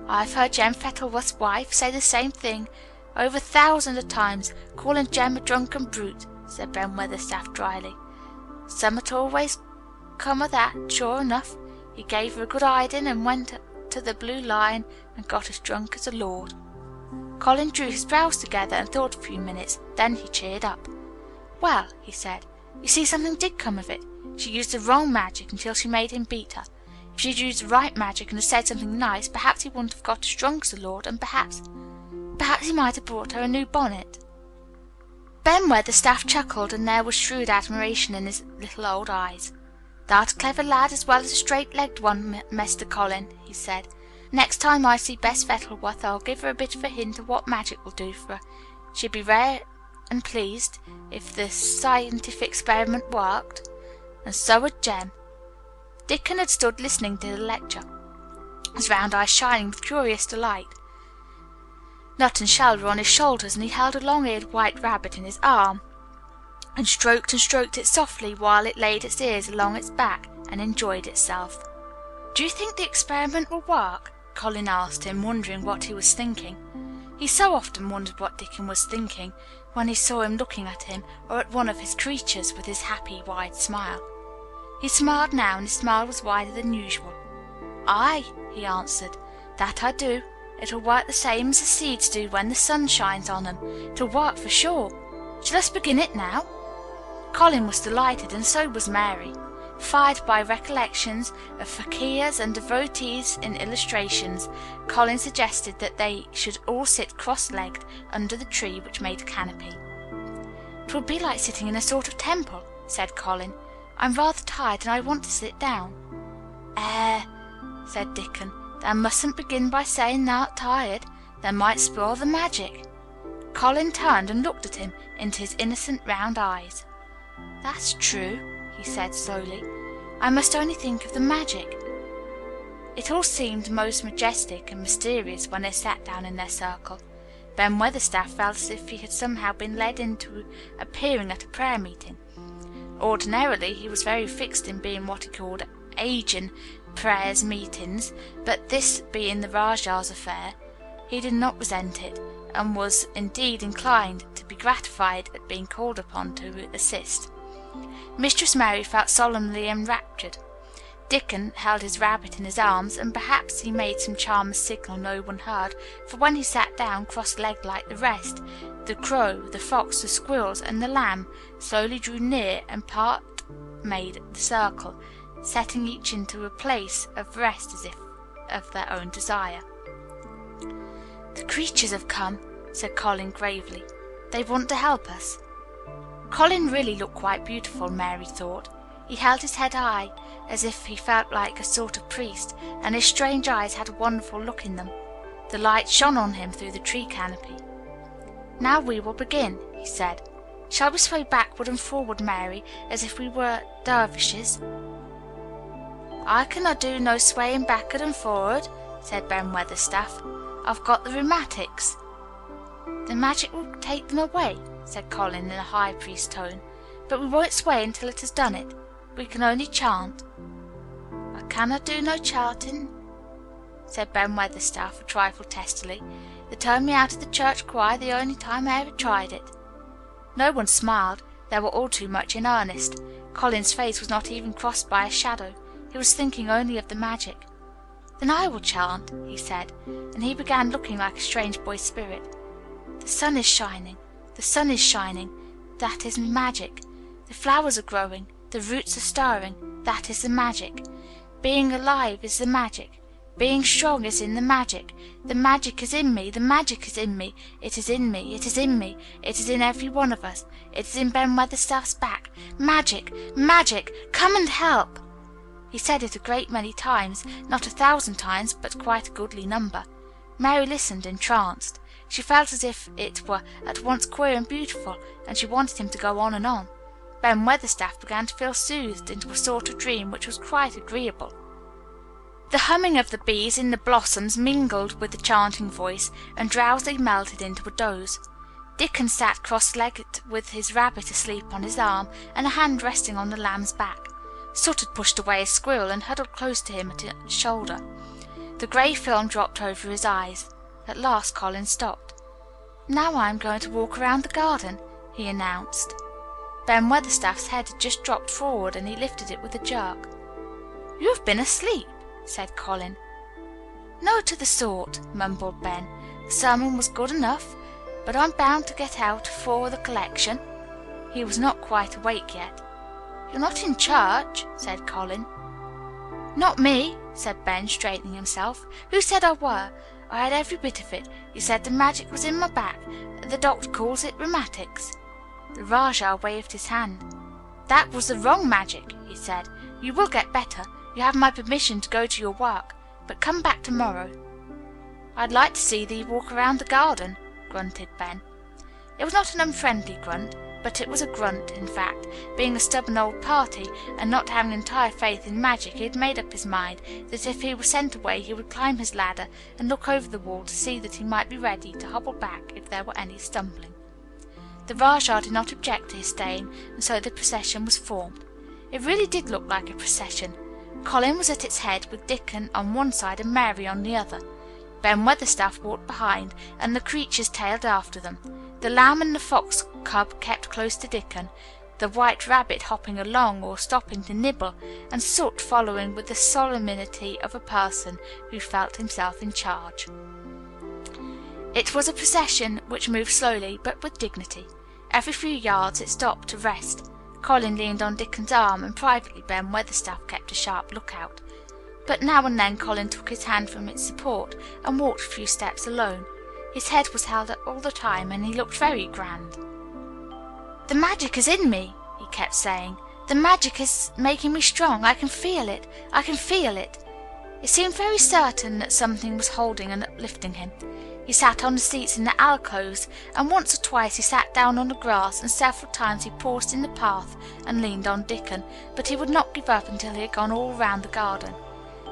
"I've heard Jem Fettleworth's wife say the same thing over thousands of times, calling Jem a drunken brute," said Ben Weatherstaff dryly. "Summat always come of that, sure enough. He gave her a good hiding and went to the Blue Lion and got as drunk as a lord." Colin drew his brows together and thought a few minutes. Then he cheered up. "Well," he said, "you see, something did come of it. She used the wrong magic until she made him beat her. If she'd used the right magic and had said something nice, perhaps he wouldn't have got as drunk as a lord, and perhaps he might have brought her a new bonnet." Ben Weatherstaff chuckled, and there was shrewd admiration in his little old eyes. "Thou'rt a clever lad as well as a straight-legged one, Mester Colin," he said. "Next time I see Bess Fettleworth I'll give her a bit of a hint of what magic will do for her. She'd be rare and pleased if the scientific experiment worked, and so would Jem." Dickon had stood listening to the lecture, his round eyes shining with curious delight. Nut and Shell were on his shoulders, and he held a long-eared white rabbit in his arm, and stroked it softly while it laid its ears along its back and enjoyed itself. "Do you think the experiment will work?" Colin asked him, wondering what he was thinking. He so often wondered what Dickon was thinking when he saw him looking at him or at one of his creatures with his happy, wide smile. He smiled now, and his smile was wider than usual. "Aye," he answered, "that I do. It'll work the same as the seeds do when the sun shines on them. It'll work for sure. Shall us begin it now?" Colin was delighted, and so was Mary. Fired by recollections of fakirs and devotees in illustrations, Colin suggested that they should all sit cross-legged under the tree which made a canopy. "It will be like sitting in a sort of temple," said Colin. "I'm rather tired, and I want to sit down." Said Dickon, "thou mustn't begin by saying thou'rt tired. Thou might spoil the magic." Colin turned and looked at him into his innocent round eyes. "That's true," he said slowly. "I must only think of the magic." It all seemed most majestic and mysterious when they sat down in their circle. Ben Weatherstaff felt as if he had somehow been led into appearing at a prayer meeting. Ordinarily he was very fixed in being what he called agin prayers meetings, but this being the Rajah's affair, he did not resent it, and was indeed inclined to be gratified at being called upon to assist. Mistress Mary felt solemnly enraptured. Dickon held his rabbit in his arms, and perhaps he made some charmless signal no one heard, for when he sat down cross-legged like the rest, the crow, the fox, the squirrels, and the lamb slowly drew near and part made the circle, setting each into a place of rest as if of their own desire. "The creatures have come," said Colin gravely. "They want to help us." Colin really looked quite beautiful, Mary thought. He held his head high, as if he felt like a sort of priest, and his strange eyes had a wonderful look in them. The light shone on him through the tree canopy. "Now we will begin," he said. "Shall we sway backward and forward, Mary, as if we were dervishes?" "I cannot do no swaying backward and forward," said Ben Weatherstaff. "I've got the rheumatics." "The magic will take them away," said Colin in a high priest tone. "But we won't sway until it has done it. We can only chant." "I cannot do no chanting," said Ben Weatherstaff a trifle testily. "They turned me out of the church choir the only time I ever tried it." No one smiled. They were all too much in earnest. Colin's face was not even crossed by a shadow. He was thinking only of the magic. "Then I will chant," he said, and he began looking like a strange boy spirit. The sun is shining. The sun is shining. That is magic. The flowers are growing. The roots are stirring. That is the magic. Being alive is the magic. Being strong is in the magic. The magic is in me. The magic is in me. It is in me. It is in me. It is in every one of us. It is in Ben Weatherstaff's back. Magic! Magic! Come and help!" He said it a great many times, not 1,000 times, but quite a goodly number. Mary listened entranced. She felt as if it were at once queer and beautiful, and she wanted him to go on and on. Ben Weatherstaff began to feel soothed into a sort of dream which was quite agreeable. The humming of the bees in the blossoms mingled with the chanting voice, and drowsily melted into a doze. Dickon sat cross-legged with his rabbit asleep on his arm and a hand resting on the lamb's back. Soot had pushed away a squirrel and huddled close to him at his shoulder. The grey film dropped over his eyes. At last Colin stopped. "Now I am going to walk around the garden," he announced. Ben Weatherstaff's head had just dropped forward and he lifted it with a jerk. "You have been asleep," said Colin. "No to the sort," mumbled Ben. "The sermon was good enough, but I'm bound to get out for the collection." He was not quite awake yet. "You're not in church," said Colin. "Not me," said Ben, straightening himself. "Who said I were? I had every bit of it. He said the magic was in my back. The doctor calls it rheumatics." The Rajah waved his hand. "That was the wrong magic," he said. "You will get better. You have my permission to go to your work. But come back tomorrow." "I'd like to see thee walk around the garden," grunted Ben. It was not an unfriendly grunt, but it was a grunt, in fact. Being a stubborn old party, and not having entire faith in magic, he had made up his mind that if he were sent away he would climb his ladder and look over the wall to see that he might be ready to hobble back if there were any stumbling. The Rajah did not object to his staying, and so the procession was formed. It really did look like a procession. Colin was at its head, with Dickon on one side and Mary on the other. Ben Weatherstaff walked behind, and the creatures tailed after them. The lamb and the fox cub kept close to Dickon, the white rabbit hopping along or stopping to nibble, and Soot following with the solemnity of a person who felt himself in charge. It was a procession which moved slowly but with dignity. Every few yards it stopped to rest. Colin leaned on Dickon's arm, and privately Ben Weatherstaff kept a sharp lookout. But now and then Colin took his hand from its support and walked a few steps alone. His head was held up all the time, and he looked very grand. "The magic is in me," he kept saying. "The magic is making me strong. I can feel it. I can feel it." It seemed very certain that something was holding and uplifting him. He sat on the seats in the alcoves, and once or twice he sat down on the grass, and several times he paused in the path and leaned on Dickon, but he would not give up until he had gone all round the garden.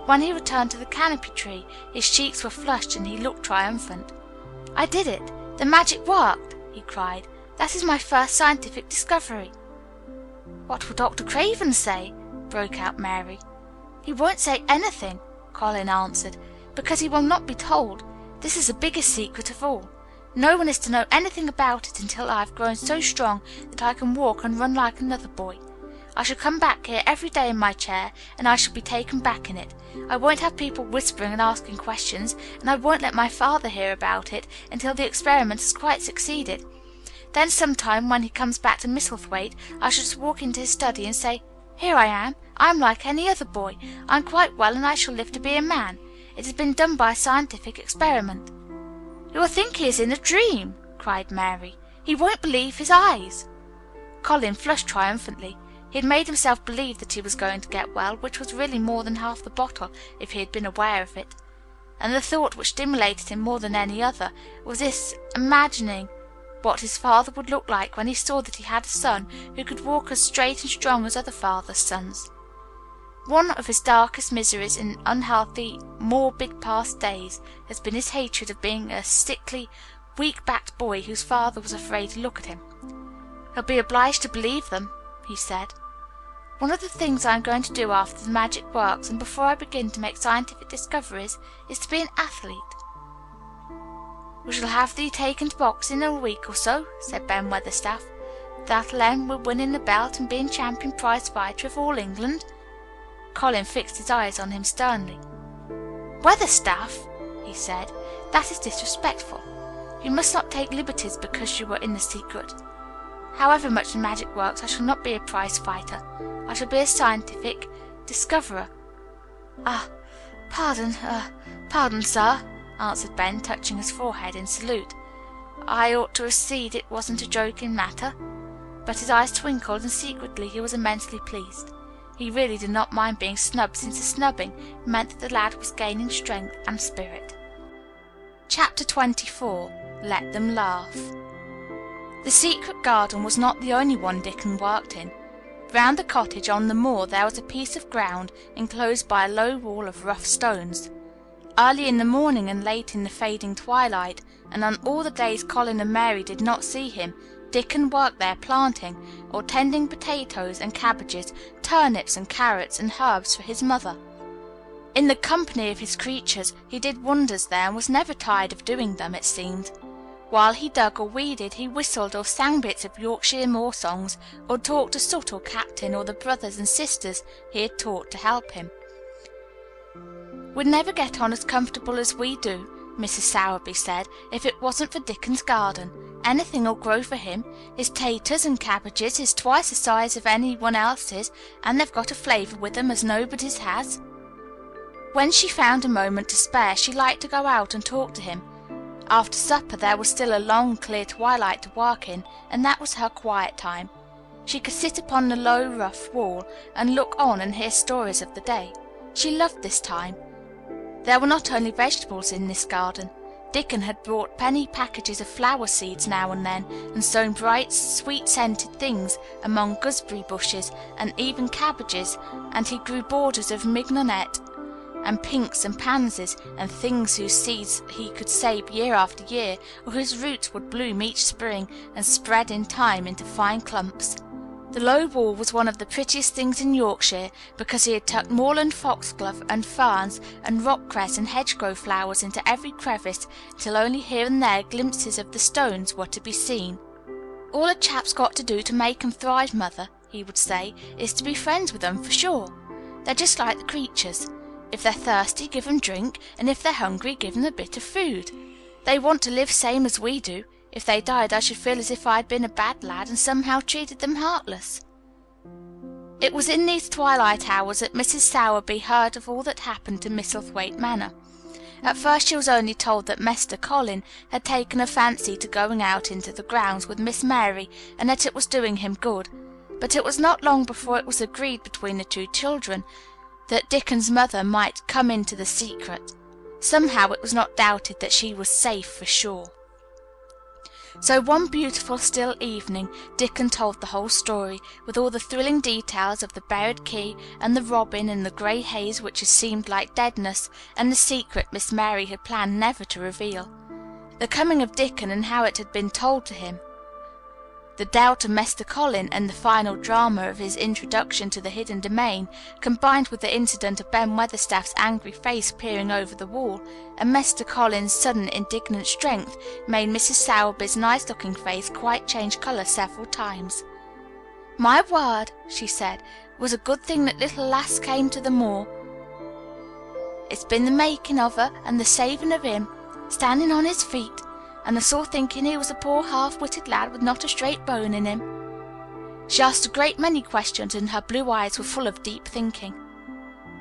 When he returned to the canopy tree, his cheeks were flushed and he looked triumphant. "I did it! The magic worked!" he cried. "That is my first scientific discovery." "What will Dr. Craven say?" broke out Mary. "He won't say anything," Colin answered, "because he will not be told. This is the biggest secret of all. No one is to know anything about it until I have grown so strong that I can walk and run like another boy. I shall come back here every day in my chair, and I shall be taken back in it. I won't have people whispering and asking questions, and I won't let my father hear about it until the experiment has quite succeeded. Then sometime when he comes back to Misselthwaite, I shall just walk into his study and say, 'Here I am. I am like any other boy. I am quite well, and I shall live to be a man. It has been done by scientific experiment.'" "He will think he is in a dream," cried Mary. "He won't believe his eyes." Colin flushed triumphantly. He had made himself believe that he was going to get well, which was really more than half the bottle, if he had been aware of it. And the thought which stimulated him more than any other was this imagining what his father would look like when he saw that he had a son who could walk as straight and strong as other fathers' sons. One of his darkest miseries in unhealthy, morbid past days has been his hatred of being a sickly, weak-backed boy whose father was afraid to look at him. "He'll be obliged to believe them," he said. "One of the things I am going to do after the magic works, and before I begin to make scientific discoveries, is to be an athlete." "We shall have thee taken to boxing in a week or so," said Ben Weatherstaff. "That'll end with winning the belt and being champion prize fighter of all England." Colin fixed his eyes on him sternly. "Weatherstaff," he said, "that is disrespectful. You must not take liberties because you are in the secret. However much the magic works, I shall not be a prize fighter. I shall be a scientific discoverer." Pardon, sir," answered Ben, touching his forehead in salute. "I ought to have seed it wasn't a joking matter." But his eyes twinkled, and secretly he was immensely pleased. He really did not mind being snubbed, since the snubbing meant that the lad was gaining strength and spirit. Chapter 24. Let Them Laugh. The secret garden was not the only one Dickon worked in. Round the cottage on the moor there was a piece of ground enclosed by a low wall of rough stones. Early in the morning and late in the fading twilight, and on all the days Colin and Mary did not see him, Dickon worked there planting or tending potatoes and cabbages, turnips and carrots and herbs for his mother. In the company of his creatures he did wonders there, and was never tired of doing them, it seemed. While he dug or weeded, he whistled or sang bits of Yorkshire moor songs, or talked to Soot or Captain or the brothers and sisters he had taught to help him. "We'd never get on as comfortable as we do," Mrs. Sowerby said, "if it wasn't for Dickon's garden. Anything'll grow for him. His taters and cabbages is twice the size of any one else's, and they've got a flavour with them as nobody's has." When she found a moment to spare, she liked to go out and talk to him. After supper there was still a long, clear twilight to work in, and that was her quiet time. She could sit upon the low, rough wall and look on and hear stories of the day. She loved this time. There were not only vegetables in this garden. Dickon had brought penny packages of flower seeds now and then, and sown bright, sweet-scented things among gooseberry bushes and even cabbages, and he grew borders of mignonette and pinks and pansies, and things whose seeds he could save year after year, or whose roots would bloom each spring and spread in time into fine clumps. The low wall was one of the prettiest things in Yorkshire, because he had tucked moorland foxglove and ferns and rock-cress and hedgerow flowers into every crevice, till only here and there glimpses of the stones were to be seen. "All a chap's got to do to make 'em thrive, mother," he would say, "is to be friends with 'em, for sure. They're just like the creatures. If they're thirsty, give 'em drink, and if they're hungry, give 'em a bit of food. They want to live same as we do. If they died, I should feel as if I'd been a bad lad and somehow treated them heartless." It was in these twilight hours that Mrs. Sowerby heard of all that happened to Misselthwaite Manor. At first she was only told that Mester Colin had taken a fancy to going out into the grounds with Miss Mary, and that it was doing him good. But it was not long before it was agreed between the two children that Dickon's mother might come into the secret. Somehow it was not doubted that she was safe for sure. So one beautiful still evening Dickon told the whole story, with all the thrilling details of the buried key, and the robin, and the grey haze which had seemed like deadness, and the secret Miss Mary had planned never to reveal. The coming of Dickon, and how it had been told to him. The doubt of Mester Colin, and the final drama of his introduction to the hidden domain, combined with the incident of Ben Weatherstaff's angry face peering over the wall, and Mester Colin's sudden indignant strength, made Mrs. Sowerby's nice-looking face quite change colour several times. "My word," she said, "it was a good thing that little lass came to the moor. It's been the making of her, and the saving of him, standing on his feet, and us all thinking he was a poor half-witted lad with not a straight bone in him." She asked a great many questions, and her blue eyes were full of deep thinking.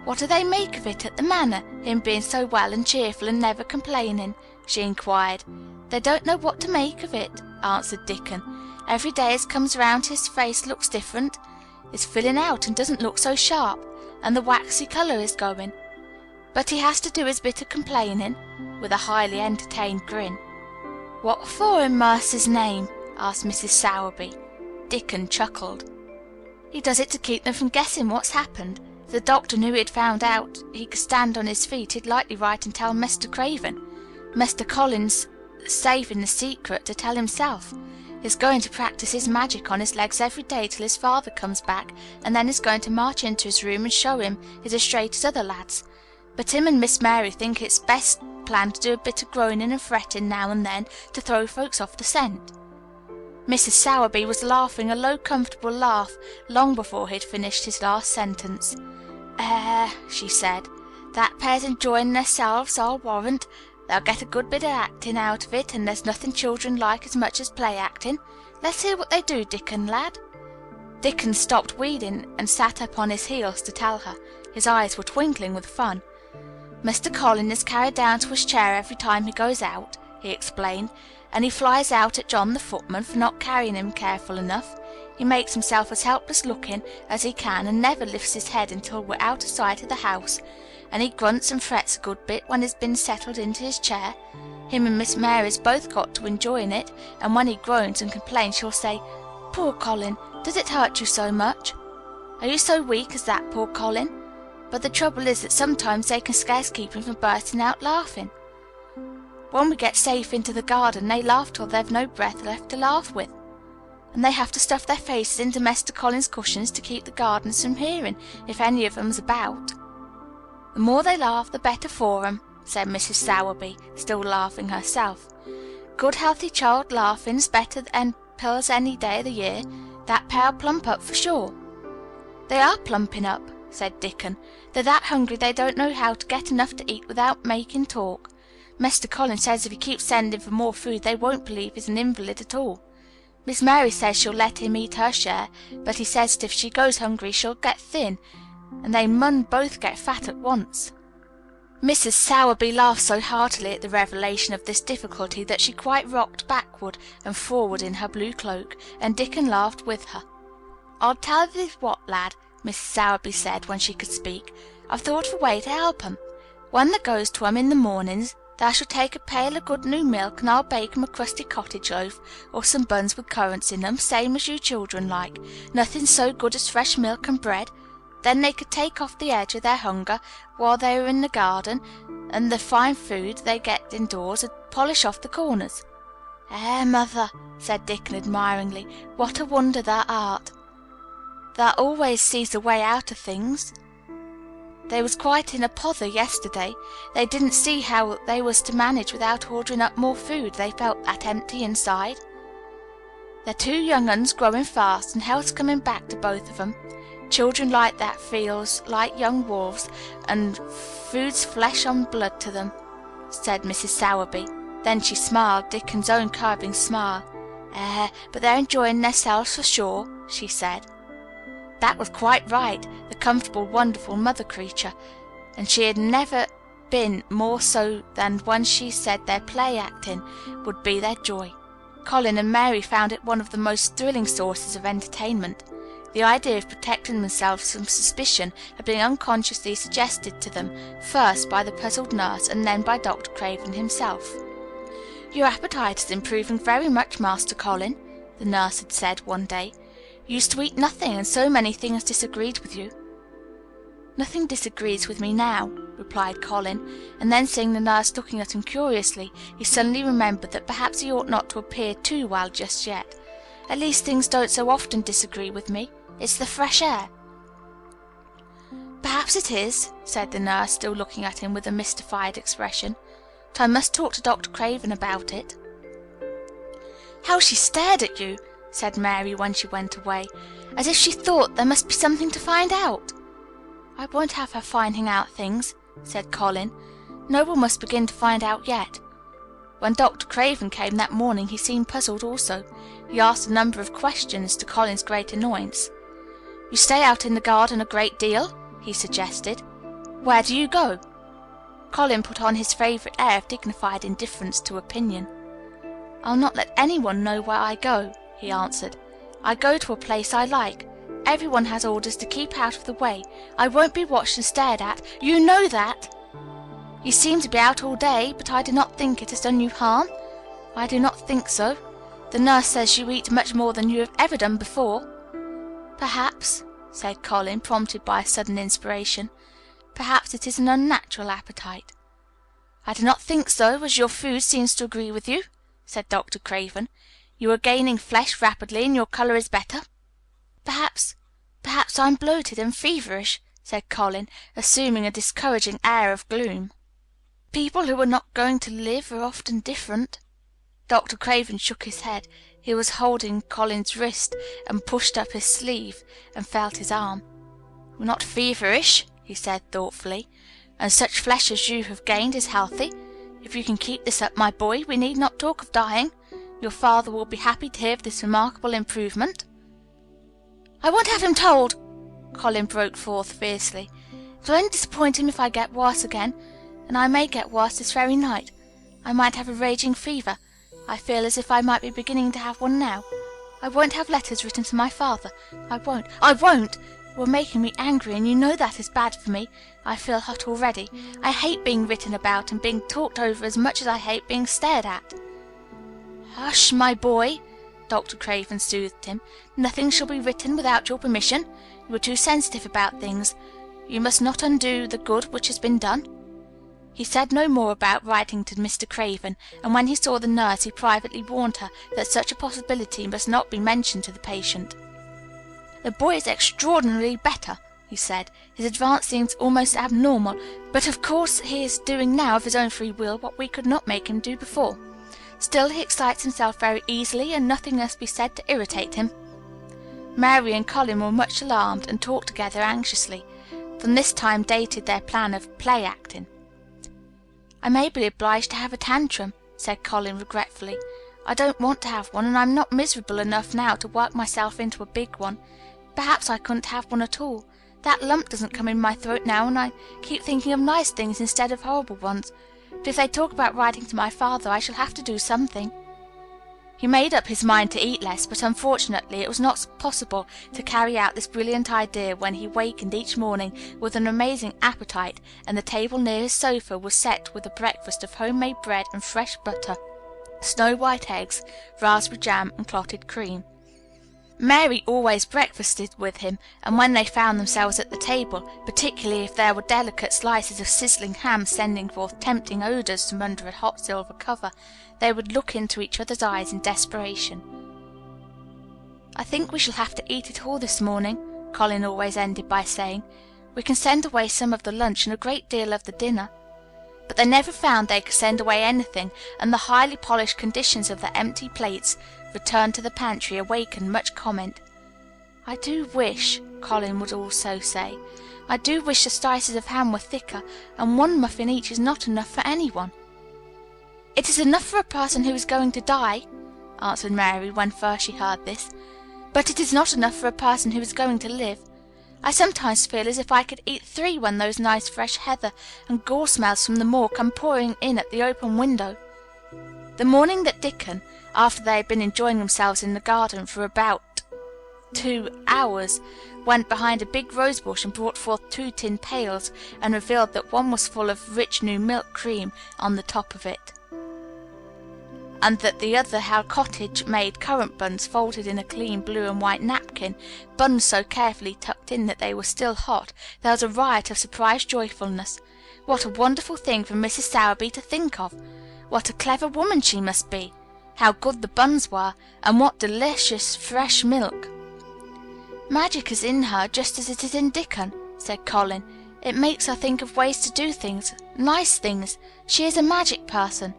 "What do they make of it at the manor, him being so well and cheerful and never complaining?" she inquired. "They don't know what to make of it," answered Dickon. "Every day as comes round his face looks different. It's filling out and doesn't look so sharp, and the waxy colour is going. But he has to do his bit of complaining," with a highly entertained grin. "What for, in mercy's name?" asked Mrs. Sowerby. Dickon chuckled. "He does it to keep them from guessing what's happened. If the doctor knew he'd found out he could stand on his feet, he'd likely write and tell Mester Craven. Mester Colin's saving the secret to tell himself. He's going to practise his magic on his legs every day till his father comes back, and then he's going to march into his room and show him he's as straight as other lads. But him and Miss Mary think it's best plan to do a bit of groaning and fretting now and then to throw folks off the scent." Mrs. Sowerby was laughing a low, comfortable laugh long before he had finished his last sentence. She said, "that pair's enjoying theirselves, I'll warrant. They'll get a good bit of acting out of it, and there's nothing children like as much as play acting. Let's hear what they do, Dickon, lad." Dickon stopped weeding and sat up on his heels to tell her. His eyes were twinkling with fun. "Mr. Colin is carried down to his chair every time he goes out," he explained, "and he flies out at John the footman for not carrying him careful enough. He makes himself as helpless looking as he can and never lifts his head until we're out of sight of the house, and he grunts and frets a good bit when he's been settled into his chair. Him and Miss Mary's both got to enjoying it, and when he groans and complains she'll say, 'Poor Colin, does it hurt you so much? Are you so weak as that, poor Colin?' But the trouble is that sometimes they can scarce keep him from bursting out laughing. When we get safe into the garden they laugh till they've no breath left to laugh with, and they have to stuff their faces into Mr. Colin's cushions to keep the gardeners from hearing if any of 'em's about. The more they laugh, the better for 'em," said Mrs. Sowerby, still laughing herself. "Good healthy child laughing's better than pills any day of the year. That pair'll plump up for sure." "They are plumping up," said Dickon. "They're that hungry they don't know how to get enough to eat without making talk. Mr. Colin says if he keeps sending for more food they won't believe he's an invalid at all. Miss Mary says she'll let him eat her share, but he says that if she goes hungry she'll get thin, and they mun both get fat at once." Mrs. Sowerby laughed so heartily at the revelation of this difficulty that she quite rocked backward and forward in her blue cloak, and Dickon laughed with her. "I'll tell thee what, lad," Mrs. Sowerby said when she could speak, "I've thought of a way to help 'em. When thou goes to 'em in the mornings, thou shalt take a pail of good new milk, and I'll bake 'em a crusty cottage loaf, or some buns with currants in 'em, same as you children like. Nothing so good as fresh milk and bread. Then they could take off the edge of their hunger while they are in the garden, and the fine food they get indoors 'ud polish off the corners." Mother," said Dickon admiringly, "what a wonder thou art. Thou always sees a way out of things. They was quite in a pother yesterday. They didn't see how they was to manage without ordering up more food, they felt that empty inside. They're two young uns growing fast, and health's coming back to both of 'em. Children like that feels like young wolves, and food's flesh and blood to them," said Mrs. Sowerby. Then she smiled, Dickon's own curving smile. But they're enjoying theirselves for sure," she said. That was quite right, the comfortable, wonderful mother creature, and she had never been more so than when she said their play acting would be their joy. Colin and Mary found it one of the most thrilling sources of entertainment. The idea of protecting themselves from suspicion had been unconsciously suggested to them, first by the puzzled nurse and then by Dr. Craven himself. "Your appetite is improving very much, Master Colin," the nurse had said one day. "You used to eat nothing, and so many things disagreed with you." "Nothing disagrees with me now," replied Colin, and then seeing the nurse looking at him curiously, he suddenly remembered that perhaps he ought not to appear too well just yet. "At least things don't so often disagree with me. It's the fresh air." "Perhaps it is," said the nurse, still looking at him with a mystified expression. "But I must talk to Dr. Craven about it." "How she stared at you," said Mary when she went away, "as if she thought there must be something to find out." "I won't have her finding out things," said Colin. "No one must begin to find out yet." When Dr. Craven came that morning he seemed puzzled also. He asked a number of questions, to Colin's great annoyance. "You stay out in the garden a great deal?" he suggested. "Where do you go?" Colin put on his favourite air of dignified indifference to opinion. "I'll not let anyone know where I go," he answered. "I go to a place I like. Everyone has orders to keep out of the way. I won't be watched and stared at. You know that." "You seem to be out all day, but I do not think it has done you harm." "I do not think so. The nurse says you eat much more than you have ever done before." "Perhaps," said Colin, prompted by a sudden inspiration, "perhaps it is an unnatural appetite." "I do not think so, as your food seems to agree with you," said Dr. Craven. "You are gaining flesh rapidly, and your colour is better." Perhaps I'm bloated and feverish," said Colin, assuming a discouraging air of gloom. "People who are not going to live are often different." Dr. Craven shook his head. He was holding Colin's wrist, and pushed up his sleeve and felt his arm. "You are not feverish," he said thoughtfully, "and such flesh as you have gained is healthy. If you can keep this up, my boy, we need not talk of dying. Your father will be happy to hear of this remarkable improvement." "I won't have him told," Colin broke forth fiercely. "It will only disappoint him if I get worse again, and I may get worse this very night. I might have a raging fever. I feel as if I might be beginning to have one now. I won't have letters written to my father. I won't. I won't! You are making me angry, and you know that is bad for me. I feel hot already. I hate being written about and being talked over as much as I hate being stared at." "Hush, my boy," Dr. Craven soothed him. "Nothing shall be written without your permission. You are too sensitive about things. You must not undo the good which has been done." He said no more about writing to Mr. Craven, and when he saw the nurse he privately warned her that such a possibility must not be mentioned to the patient. "The boy is extraordinarily better," he said. "His advance seems almost abnormal, but of course he is doing now of his own free will what we could not make him do before. Still, he excites himself very easily, and nothing must be said to irritate him." Mary and Colin were much alarmed, and talked together anxiously. From this time dated their plan of play acting. "I may be obliged to have a tantrum," said Colin regretfully. "I don't want to have one, and I'm not miserable enough now to work myself into a big one. Perhaps I couldn't have one at all. That lump doesn't come in my throat now, and I keep thinking of nice things instead of horrible ones. But if they talk about writing to my father, I shall have to do something." He made up his mind to eat less, but unfortunately it was not possible to carry out this brilliant idea when he wakened each morning with an amazing appetite, and the table near his sofa was set with a breakfast of homemade bread and fresh butter, snow-white eggs, raspberry jam, and clotted cream. Mary always breakfasted with him, and when they found themselves at the table, particularly if there were delicate slices of sizzling ham sending forth tempting odours from under a hot silver cover, they would look into each other's eyes in desperation. "I think we shall have to eat it all this morning," Colin always ended by saying. "We can send away some of the lunch and a great deal of the dinner." But they never found they could send away anything, and the highly polished conditions of the empty plates returned to the pantry awakened much comment. "I do wish," Colin would also say, "I do wish the slices of ham were thicker, and one muffin each is not enough for anyone." "It is enough for a person who is going to die," answered Mary when first she heard this, "but it is not enough for a person who is going to live. I sometimes feel as if I could eat 3 when those nice fresh heather and gore smells from the moor come pouring in at the open window." The morning that Dickon, after they had been enjoying themselves in the garden for about 2 hours, went behind a big rosebush and brought forth 2 tin pails, and revealed that one was full of rich new milk cream on the top of it, and that the other held cottage-made currant buns folded in a clean blue and white napkin, buns so carefully tucked in that they were still hot, there was a riot of surprised joyfulness. What a wonderful thing for Mrs. Sowerby to think of! What a clever woman she must be! How good the buns were, and what delicious fresh milk! "Magic is in her just as it is in Dickon," said Colin. "It makes her think of ways to do things, nice things. She is a magic person.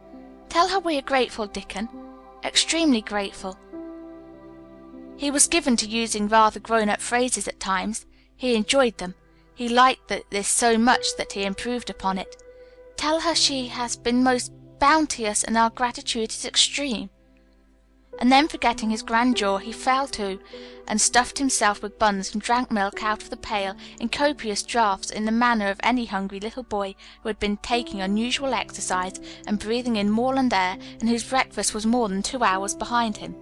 Tell her we are grateful, Dickon, extremely grateful." He was given to using rather grown-up phrases at times. He enjoyed them. He liked this so much that he improved upon it. "Tell her she has been most bounteous and our gratitude is extreme." And then, forgetting his grandeur, he fell to and stuffed himself with buns and drank milk out of the pail in copious draughts in the manner of any hungry little boy who had been taking unusual exercise and breathing in moorland air, and whose breakfast was more than 2 hours behind him.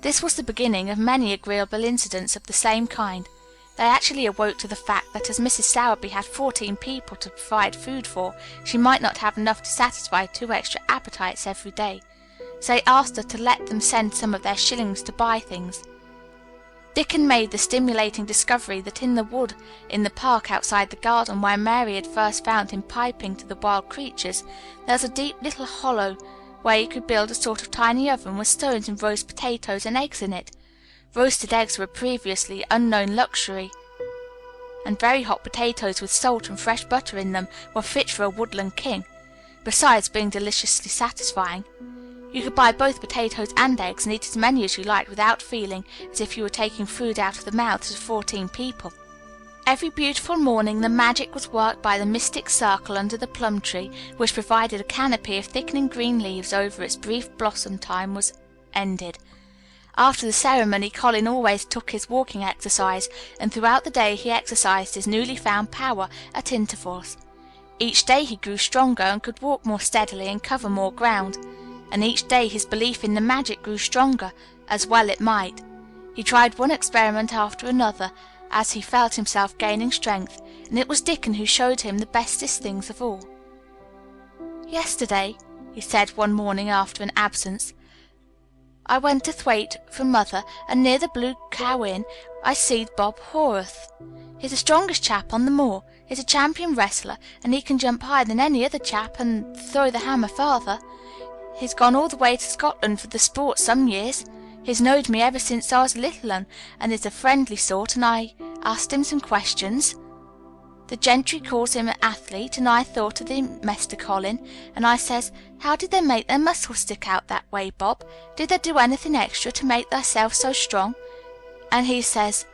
This was the beginning of many agreeable incidents of the same kind. They actually awoke to the fact that as Mrs. Sowerby had 14 people to provide food for, she might not have enough to satisfy 2 extra appetites every day, so they asked her to let them send some of their shillings to buy things. Dickon made the stimulating discovery that in the wood in the park outside the garden where Mary had first found him piping to the wild creatures, there was a deep little hollow where you could build a sort of tiny oven with stones and roast potatoes and eggs in it. Roasted eggs were a previously unknown luxury, and very hot potatoes with salt and fresh butter in them were fit for a woodland king, besides being deliciously satisfying. You could buy both potatoes and eggs and eat as many as you liked without feeling as if you were taking food out of the mouths of 14 people. Every beautiful morning the magic was worked by the mystic circle under the plum tree, which provided a canopy of thickening green leaves over its brief blossom time was ended. After the ceremony Colin always took his walking exercise, and throughout the day he exercised his newly found power at intervals. Each day he grew stronger and could walk more steadily and cover more ground, and each day his belief in the magic grew stronger, as well it might. He tried one experiment after another as he felt himself gaining strength, and it was Dickon who showed him the bestest things of all. "Yesterday," he said one morning after an absence, "I went to Thwaite for Mother, and near the Blue Cow Inn I seed Bob Horwath. He's the strongest chap on the moor. He's a champion wrestler, and he can jump higher than any other chap and throw the hammer farther. He's gone all the way to Scotland for the sport some years. He's knowed me ever since I was a little un, and is a friendly sort, and I asked him some questions. The gentry calls him an athlete, and I thought of the Mester Colin, and I says, 'How did they make their muscles stick out that way, Bob? Did they do anything extra to make thyself so strong?' And he says,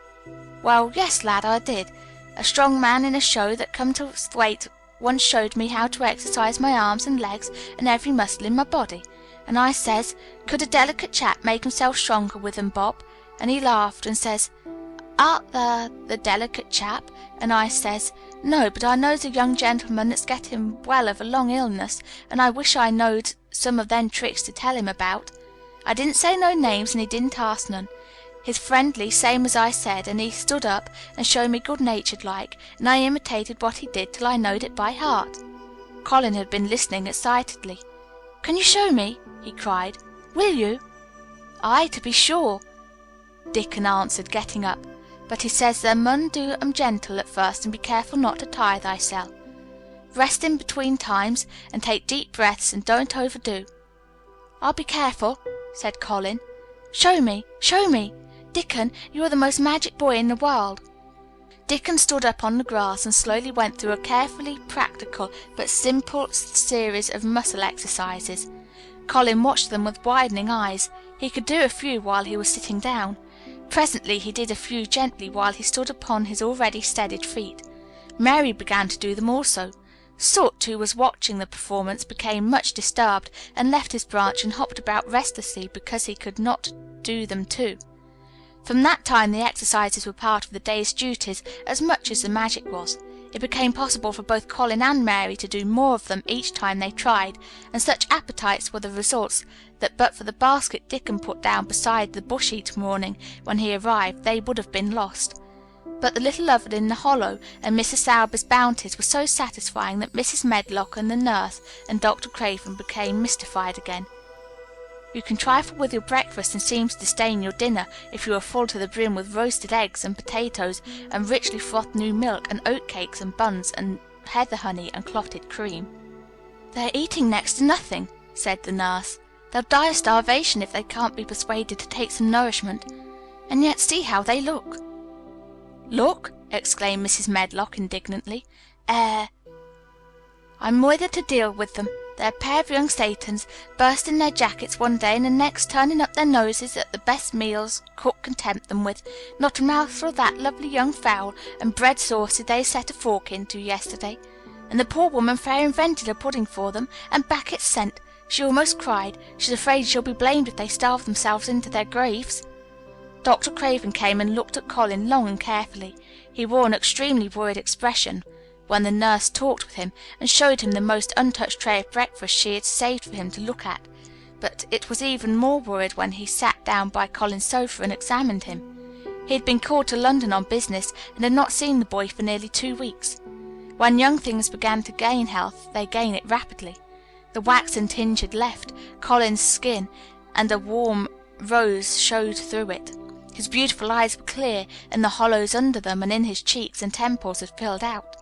'Well, yes, lad, I did. A strong man in a show that come to Thwaite once showed me how to exercise my arms and legs and every muscle in my body.' And I says, 'Could a delicate chap make himself stronger with them, Bob?' And he laughed and says, 'Art thou the delicate chap?' And I says, 'No, but I knows a young gentleman that's getting well of a long illness, and I wish I knowed some of them tricks to tell him about.' I didn't say no names, and he didn't ask none. He's friendly, same as I said, and he stood up and showed me good-natured like, and I imitated what he did till I knowed it by heart." Colin had been listening excitedly. "Can you show me?" he cried. "Will you?" "Aye, to be sure," Dickon answered, getting up. "But he says thou mun do 'em gentle at first, and be careful not to tire thyself. Rest in between times, and take deep breaths, and don't overdo." "I'll be careful," said Colin. "Show me, show me! Dickon, you are the most magic boy in the world." Dickon stood up on the grass and slowly went through a carefully practical but simple series of muscle exercises. Colin watched them with widening eyes. He could do a few while he was sitting down. Presently he did a few gently while he stood upon his already steadied feet. Mary began to do them also. Soot, who was watching the performance, became much disturbed, and left his branch and hopped about restlessly because he could not do them too. From that time the exercises were part of the day's duties as much as the magic was. It became possible for both Colin and Mary to do more of them each time they tried, and such appetites were the results that but for the basket Dickon put down beside the bush each morning when he arrived they would have been lost. But the little oven in the hollow and Mrs. Sowerby's bounties were so satisfying that Mrs. Medlock and the nurse and Dr. Craven became mystified again. You can trifle with your breakfast and seem to disdain your dinner if you are full to the brim with roasted eggs and potatoes and richly frothed new milk and oatcakes and buns and heather honey and clotted cream. "They're eating next to nothing," said the nurse. "They'll die of starvation if they can't be persuaded to take some nourishment. And yet see how they look." "Look!" exclaimed Mrs. Medlock indignantly. I'm moithered to deal with them. They're a pair of young Satans, bursting their jackets one day and the next turning up their noses at the best meals cook can tempt them with. Not a mouthful of that lovely young fowl and bread sauce did they set a fork into yesterday. And the poor woman fair invented a pudding for them, and back it's sent. She almost cried. She's afraid she'll be blamed if they starve themselves into their graves." Dr. Craven came and looked at Colin long and carefully. He wore an extremely worried expression when the nurse talked with him, and showed him the most untouched tray of breakfast she had saved for him to look at. But it was even more worried when he sat down by Colin's sofa and examined him. He had been called to London on business, and had not seen the boy for nearly 2 weeks. When young things began to gain health, they gain it rapidly. The waxen tinge had left Colin's skin, and a warm rose showed through it. His beautiful eyes were clear, and the hollows under them and in his cheeks and temples had filled out.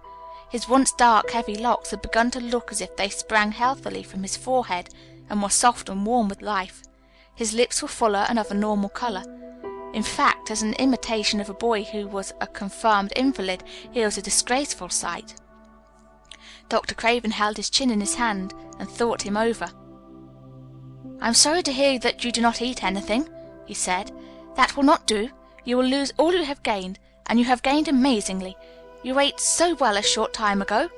His once dark, heavy locks had begun to look as if they sprang healthily from his forehead, and were soft and warm with life. His lips were fuller and of a normal colour. In fact, as an imitation of a boy who was a confirmed invalid, he was a disgraceful sight. Dr. Craven held his chin in his hand and thought him over. "I am sorry to hear that you do not eat anything," he said. "That will not do. You will lose all you have gained, and you have gained amazingly. You ate so well a short time ago."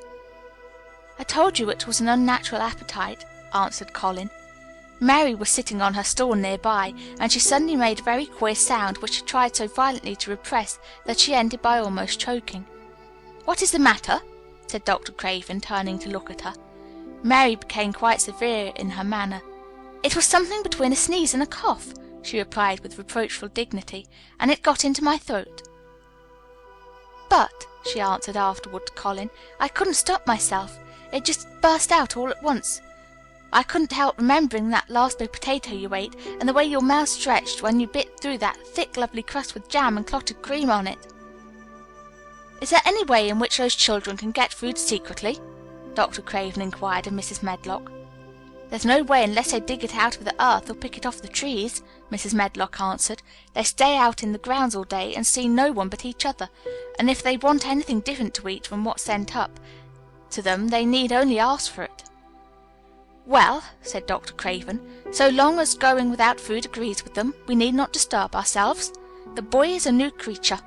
"I told you it was an unnatural appetite," answered Colin. Mary was sitting on her stool near by, and she suddenly made a very queer sound which she tried so violently to repress that she ended by almost choking. "What is the matter?" said Dr. Craven, turning to look at her. Mary became quite severe in her manner. "It was something between a sneeze and a cough," she replied with reproachful dignity, "and it got into my throat." "But," she answered afterward to Colin, "I couldn't stop myself. It just burst out all at once. I couldn't help remembering that last big potato you ate, and the way your mouth stretched when you bit through that thick, lovely crust with jam and clotted cream on it." "Is there any way in which those children can get food secretly?" Dr. Craven inquired of Mrs. Medlock. "There's no way unless they dig it out of the earth or pick it off the trees," Mrs. Medlock answered. "They stay out in the grounds all day and see no one but each other, and if they want anything different to eat from what's sent up to them they need only ask for it." "Well," said Dr. Craven, "so long as going without food agrees with them, we need not disturb ourselves. The boy is a new creature."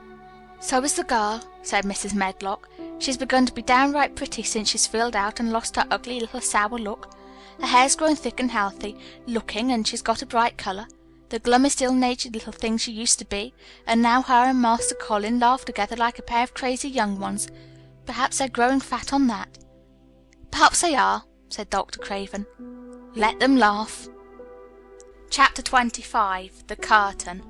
"So is the girl," said Mrs. Medlock. "She's begun to be downright pretty since she's filled out and lost her ugly little sour look. Her hair's grown thick and healthy looking, and she's got a bright color. The glummest, ill-natured little thing she used to be, and now her and Master Colin laugh together like a pair of crazy young ones. Perhaps they're growing fat on that." "Perhaps they are," said Dr. Craven. "Let them laugh." Chapter 25. The Curtain.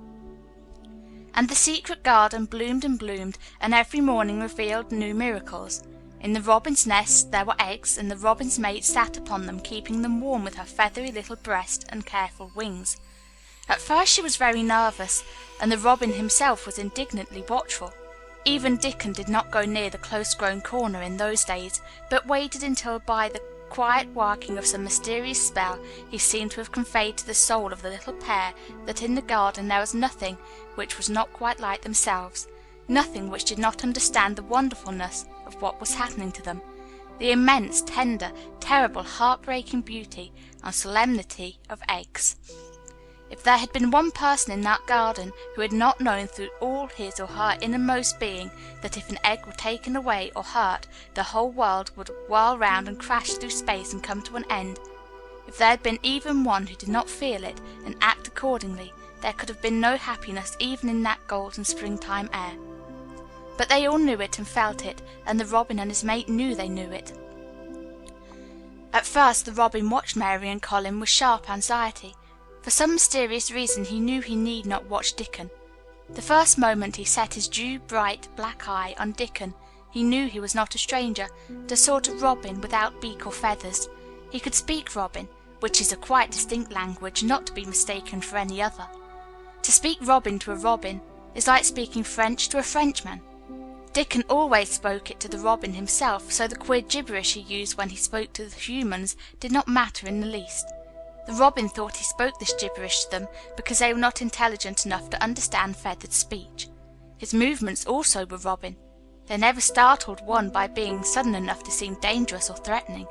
And the secret garden bloomed and bloomed, and every morning revealed new miracles. In the robin's nest there were eggs, and the robin's mate sat upon them, keeping them warm with her feathery little breast and careful wings. At first she was very nervous, and the robin himself was indignantly watchful. Even Dickon did not go near the close-grown corner in those days, but waited until by the quiet working of some mysterious spell he seemed to have conveyed to the soul of the little pair that in the garden there was nothing which was not quite like themselves, nothing which did not understand the wonderfulness of what was happening to them, the immense, tender, terrible, heart-breaking beauty and solemnity of eggs. If there had been one person in that garden who had not known through all his or her innermost being that if an egg were taken away or hurt, the whole world would whirl round and crash through space and come to an end, if there had been even one who did not feel it and act accordingly, there could have been no happiness even in that golden springtime air. But they all knew it and felt it, and the robin and his mate knew they knew it. At first the robin watched Mary and Colin with sharp anxiety. For some mysterious reason he knew he need not watch Dickon. The first moment he set his dew-bright black eye on Dickon, he knew he was not a stranger, but a sort of robin without beak or feathers. He could speak robin, which is a quite distinct language, not to be mistaken for any other. To speak robin to a robin is like speaking French to a Frenchman. Dickon always spoke it to the robin himself, so the queer gibberish he used when he spoke to the humans did not matter in the least. The robin thought he spoke this gibberish to them because they were not intelligent enough to understand feathered speech. His movements also were robin. They never startled one by being sudden enough to seem dangerous or threatening.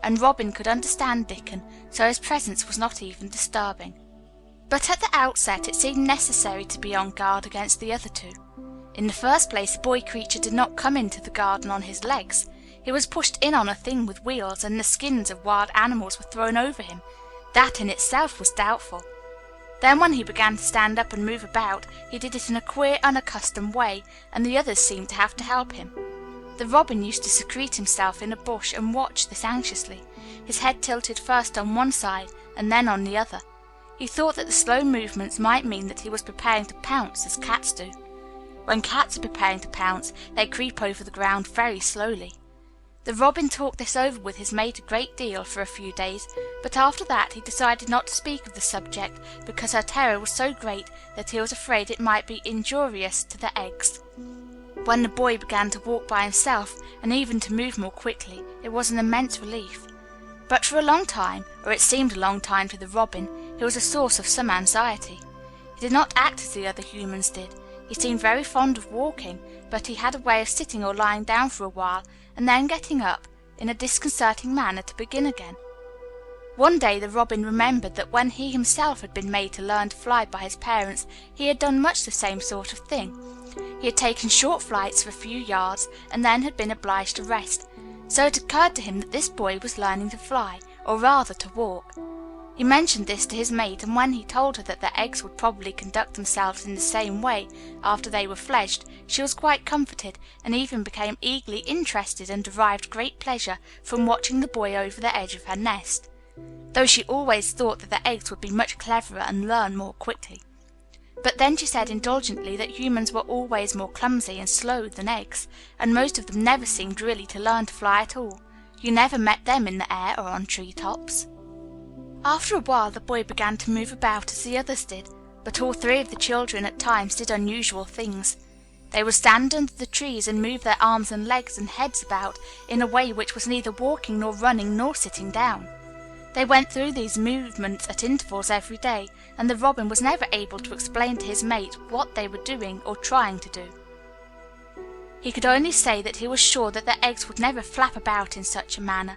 And Robin could understand Dickon, so his presence was not even disturbing. But at the outset it seemed necessary to be on guard against the other two. In the first place, the boy creature did not come into the garden on his legs. He was pushed in on a thing with wheels, and the skins of wild animals were thrown over him. That in itself was doubtful. Then when he began to stand up and move about, he did it in a queer, unaccustomed way, and the others seemed to have to help him. The robin used to secrete himself in a bush and watch this anxiously, his head tilted first on one side and then on the other. He thought that the slow movements might mean that he was preparing to pounce, as cats do. When cats are preparing to pounce, they creep over the ground very slowly. The robin talked this over with his mate a great deal for a few days, but after that he decided not to speak of the subject because her terror was so great that he was afraid it might be injurious to the eggs. When the boy began to walk by himself, and even to move more quickly, it was an immense relief. But for a long time, or it seemed a long time to the robin, he was a source of some anxiety. He did not act as the other humans did. He seemed very fond of walking, but he had a way of sitting or lying down for a while, and then getting up, in a disconcerting manner, to begin again. One day the robin remembered that when he himself had been made to learn to fly by his parents, he had done much the same sort of thing, He had taken short flights for a few yards and then had been obliged to rest, so it occurred to him that this boy was learning to fly, or rather to walk. He mentioned this to his mate, and when he told her that the eggs would probably conduct themselves in the same way after they were fledged, she was quite comforted, and even became eagerly interested and derived great pleasure from watching the boy over the edge of her nest, though she always thought that the eggs would be much cleverer and learn more quickly. But then she said indulgently that humans were always more clumsy and slow than eggs, and most of them never seemed really to learn to fly at all. You never met them in the air or on tree tops. After a while the boy began to move about as the others did, but all three of the children at times did unusual things. They would stand under the trees and move their arms and legs and heads about in a way which was neither walking nor running nor sitting down. They went through these movements at intervals every day, and the robin was never able to explain to his mate what they were doing or trying to do. He could only say that he was sure that the eggs would never flap about in such a manner,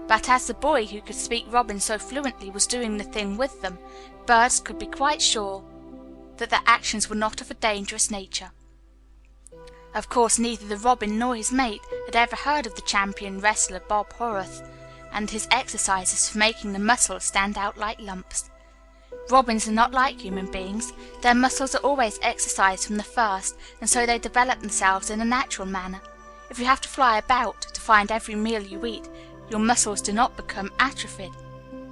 but as the boy who could speak robin so fluently was doing the thing with them, birds could be quite sure that their actions were not of a dangerous nature. Of course, neither the robin nor his mate had ever heard of the champion wrestler Bob Horace and his exercises for making the muscles stand out like lumps. Robins are not like human beings. Their muscles are always exercised from the first, and so they develop themselves in a natural manner. If you have to fly about to find every meal you eat, your muscles do not become atrophied.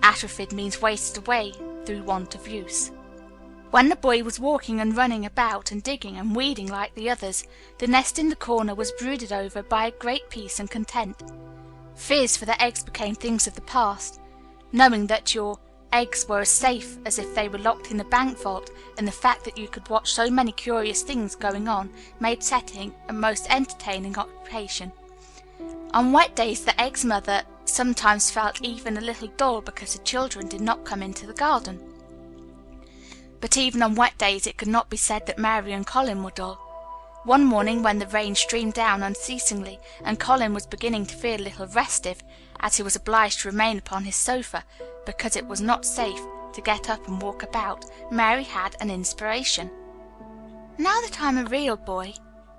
Atrophied means wasted away through want of use. When the boy was walking and running about and digging and weeding like the others, the nest in the corner was brooded over by a great peace and content. Fears for the eggs became things of the past. Knowing that your eggs were as safe as if they were locked in a bank vault, and the fact that you could watch so many curious things going on, made setting a most entertaining occupation. On wet days the egg's mother sometimes felt even a little dull because the children did not come into the garden. But even on wet days it could not be said that Mary and Colin were dull. One morning when the rain streamed down unceasingly and Colin was beginning to feel a little restive, as he was obliged to remain upon his sofa because it was not safe to get up and walk about, Mary had an inspiration. "Now that I'm a real boy,"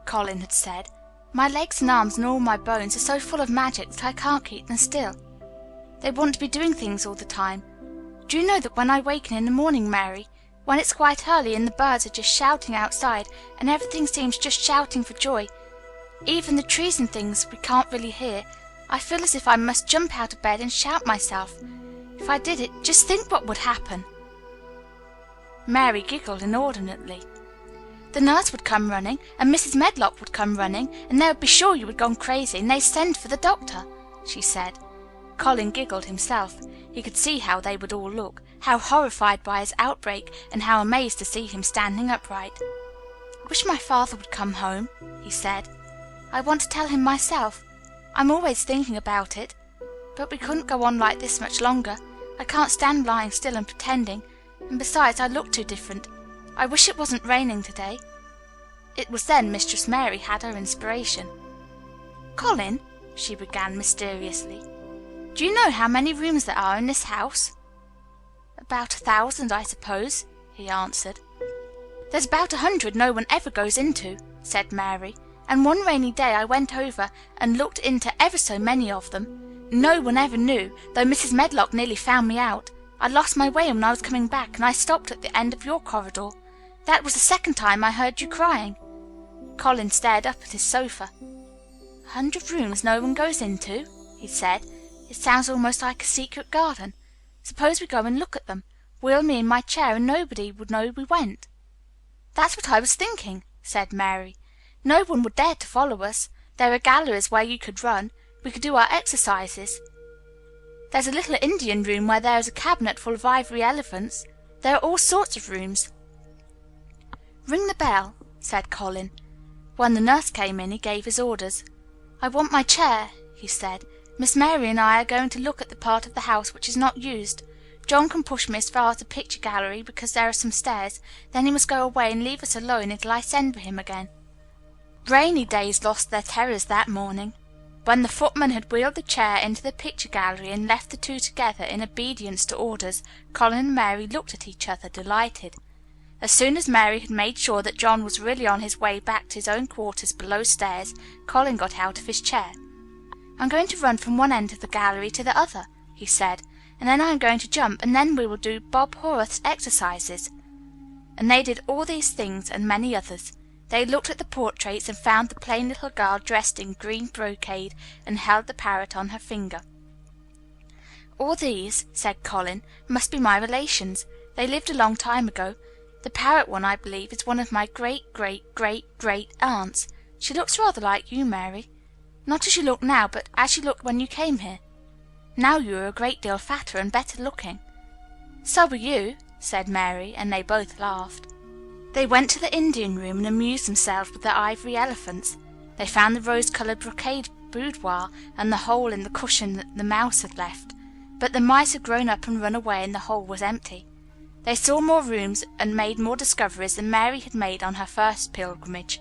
Colin had said, "my legs and arms and all my bones are so full of magic that I can't keep them still. They want to be doing things all the time. Do you know that when I waken in the morning, Mary, when it's quite early and the birds are just shouting outside and everything seems just shouting for joy, even the trees and things we can't really hear, I feel as if I must jump out of bed and shout myself. If I did it, just think what would happen." Mary giggled inordinately. "The nurse would come running, and Mrs. Medlock would come running, and they would be sure you had gone crazy, and they'd send for the doctor," she said. Colin giggled himself. He could see how they would all look, how horrified by his outbreak, and how amazed to see him standing upright. "I wish my father would come home," he said. "I want to tell him myself. I'm always thinking about it. But we couldn't go on like this much longer. I can't stand lying still and pretending, and besides I look too different. I wish it wasn't raining today." It was then Mistress Mary had her inspiration. "Colin," she began mysteriously, "do you know how many rooms there are in this house?" "About 1,000, I suppose," he answered. "There's about 100 no one ever goes into," said Mary, "and one rainy day I went over and looked into ever so many of them. No one ever knew, though Mrs. Medlock nearly found me out. I lost my way when I was coming back, and I stopped at the end of your corridor. That was the second time I heard you crying." Colin stared up at his sofa. 100 rooms no one goes into?" he said. "It sounds almost like a secret garden. Suppose we go and look at them, wheel me in my chair, and nobody would know we went." "That's what I was thinking," said Mary. "No one would dare to follow us. There are galleries where you could run. We could do our exercises. There's a little Indian room where there is a cabinet full of ivory elephants. There are all sorts of rooms." "Ring the bell," said Colin. When the nurse came in, he gave his orders. "I want my chair," he said. "Miss Mary and I are going to look at the part of the house which is not used. John can push me as far as the picture gallery because there are some stairs. Then he must go away and leave us alone until I send for him again." Rainy days lost their terrors that morning. When the footman had wheeled the chair into the picture gallery and left the two together in obedience to orders, Colin and Mary looked at each other, delighted. As soon as Mary had made sure that John was really on his way back to his own quarters below stairs, Colin got out of his chair. "I'm going to run from one end of the gallery to the other," he said, "and then I am going to jump, and then we will do Bob Horwath's exercises." And they did all these things and many others. They looked at the portraits and found the plain little girl dressed in green brocade and held the parrot on her finger. "All these," said Colin, "must be my relations. They lived a long time ago. The parrot one, I believe, is one of my great-great-great-great-aunts. She looks rather like you, Mary. Not as you look now, but as you looked when you came here. Now you are a great deal fatter and better looking." "So are you," said Mary, and they both laughed. They went to the Indian room and amused themselves with the ivory elephants. They found the rose-coloured brocade boudoir and the hole in the cushion that the mouse had left, but the mice had grown up and run away and the hole was empty. They saw more rooms and made more discoveries than Mary had made on her first pilgrimage.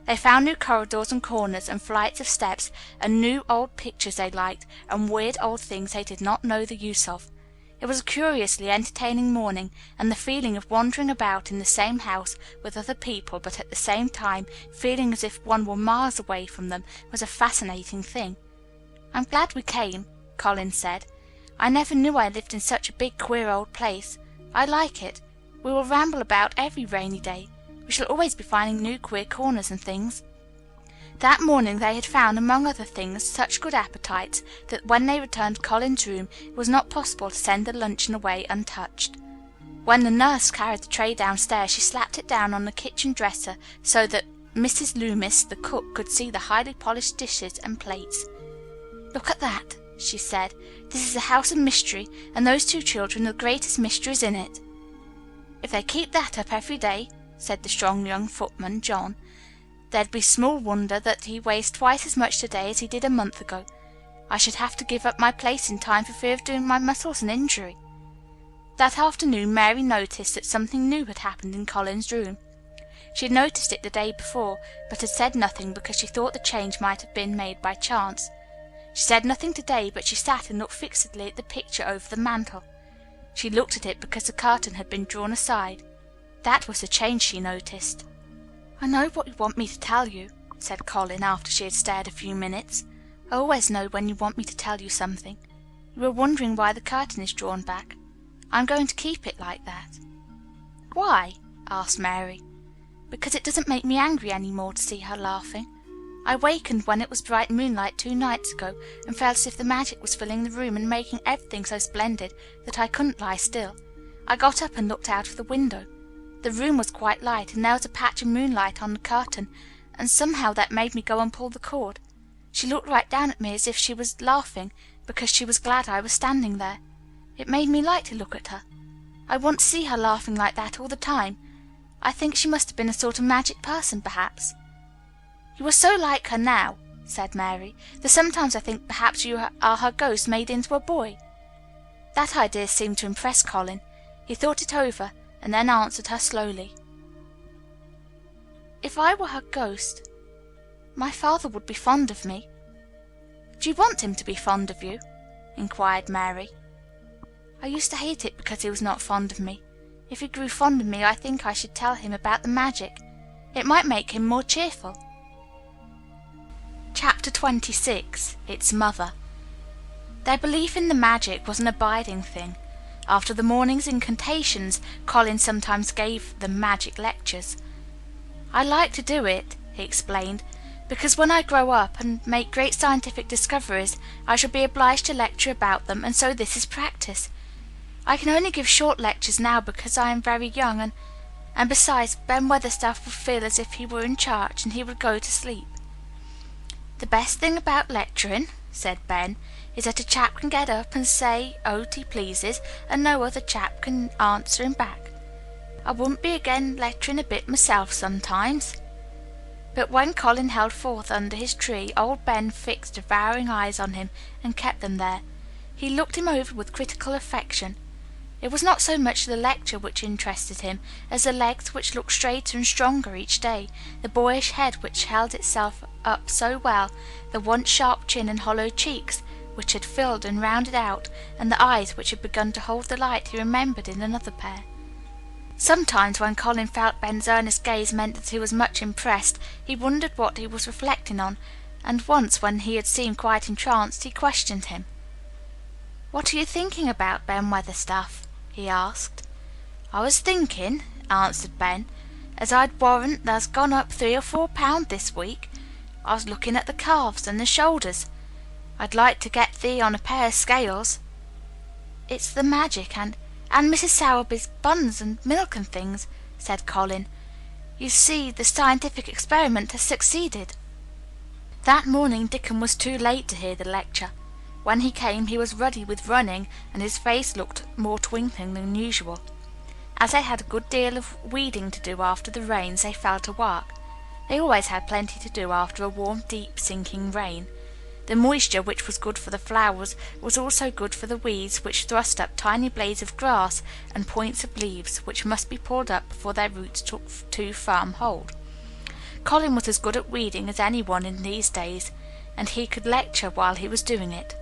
They found new corridors and corners and flights of steps, and new old pictures they liked, and weird old things they did not know the use of. It was a curiously entertaining morning, and the feeling of wandering about in the same house with other people, but at the same time feeling as if one were miles away from them, was a fascinating thing. "I'm glad we came," Colin said. "I never knew I lived in such a big, queer old place. I like it. We will ramble about every rainy day. We shall always be finding new queer corners and things." That morning they had found, among other things, such good appetites that when they returned to Colin's room it was not possible to send the luncheon away untouched. When the nurse carried the tray downstairs, she slapped it down on the kitchen dresser so that Mrs. Loomis, the cook, could see the highly polished dishes and plates. "Look at that," she said. "This is a house of mystery, and those two children are the greatest mysteries in it." "If they keep that up every day," said the strong young footman, John, "there'd be small wonder that he weighs twice as much today as he did a month ago. I should have to give up my place in time for fear of doing my muscles an injury." That afternoon Mary noticed that something new had happened in Colin's room. She had noticed it the day before, but had said nothing because she thought the change might have been made by chance. She said nothing today, but she sat and looked fixedly at the picture over the mantel. She looked at it because the curtain had been drawn aside. That was the change she noticed. "I know what you want me to tell you," said Colin after she had stared a few minutes. "I always know when you want me to tell you something. You are wondering why the curtain is drawn back. I'm going to keep it like that." "Why?" asked Mary. "Because it doesn't make me angry any more to see her laughing. I wakened when it was bright moonlight 2 nights ago, and felt as if the magic was filling the room and making everything so splendid that I couldn't lie still. I got up and looked out of the window. The room was quite light, and there was a patch of moonlight on the curtain, and somehow that made me go and pull the cord. She looked right down at me as if she was laughing because she was glad I was standing there. It made me like to look at her. I want to see her laughing like that all the time. I think she must have been a sort of magic person, perhaps." "You are so like her now," said Mary, "that sometimes I think perhaps you are her ghost made into a boy." That idea seemed to impress Colin. He thought it over, and then answered her slowly. "If I were her ghost, my father would be fond of me." "Do you want him to be fond of you?" inquired Mary. "I used to hate it because he was not fond of me. If he grew fond of me, I think I should tell him about the magic. It might make him more cheerful." Chapter 26. Its Mother. Their belief in the magic was an abiding thing. After the morning's incantations, Colin sometimes gave them magic lectures. "I like to do it," he explained, "because when I grow up and make great scientific discoveries, I shall be obliged to lecture about them, and so this is practice. I can only give short lectures now because I am very young, and besides, Ben Weatherstaff would feel as if he were in charge, and he would go to sleep." "The best thing about lecturing," said Ben, "is that a chap can get up and say o't he pleases, and no other chap can answer him back. I wouldn't be again lecturing a bit myself sometimes." But when Colin held forth under his tree, old Ben fixed devouring eyes on him, and kept them there. He looked him over with critical affection. It was not so much the lecture which interested him, as the legs which looked straighter and stronger each day, the boyish head which held itself up so well, the once sharp chin and hollow cheeks which had filled and rounded out, and the eyes which had begun to hold the light he remembered in another pair. Sometimes when Colin felt Ben's earnest gaze meant that he was much impressed, he wondered what he was reflecting on, and once when he had seemed quite entranced, he questioned him. "What are you thinking about, Ben Weatherstaff?" he asked. "I was thinking," answered Ben, "as I'd warrant tha's gone up 3 or 4 pound this week. I was looking at the calves and the shoulders. I'd like to get thee on a pair of scales." "It's the magic and Mrs. Sowerby's buns and milk and things," said Colin. "You see, the scientific experiment has succeeded." That morning Dickon was too late to hear the lecture. When he came he was ruddy with running, and his face looked more twinkling than usual. As they had a good deal of weeding to do after the rains, they fell to work. They always had plenty to do after a warm, deep, sinking rain. The moisture, which was good for the flowers, was also good for the weeds, which thrust up tiny blades of grass and points of leaves, which must be pulled up before their roots took too firm hold. Colin was as good at weeding as any one in these days, and he could lecture while he was doing it.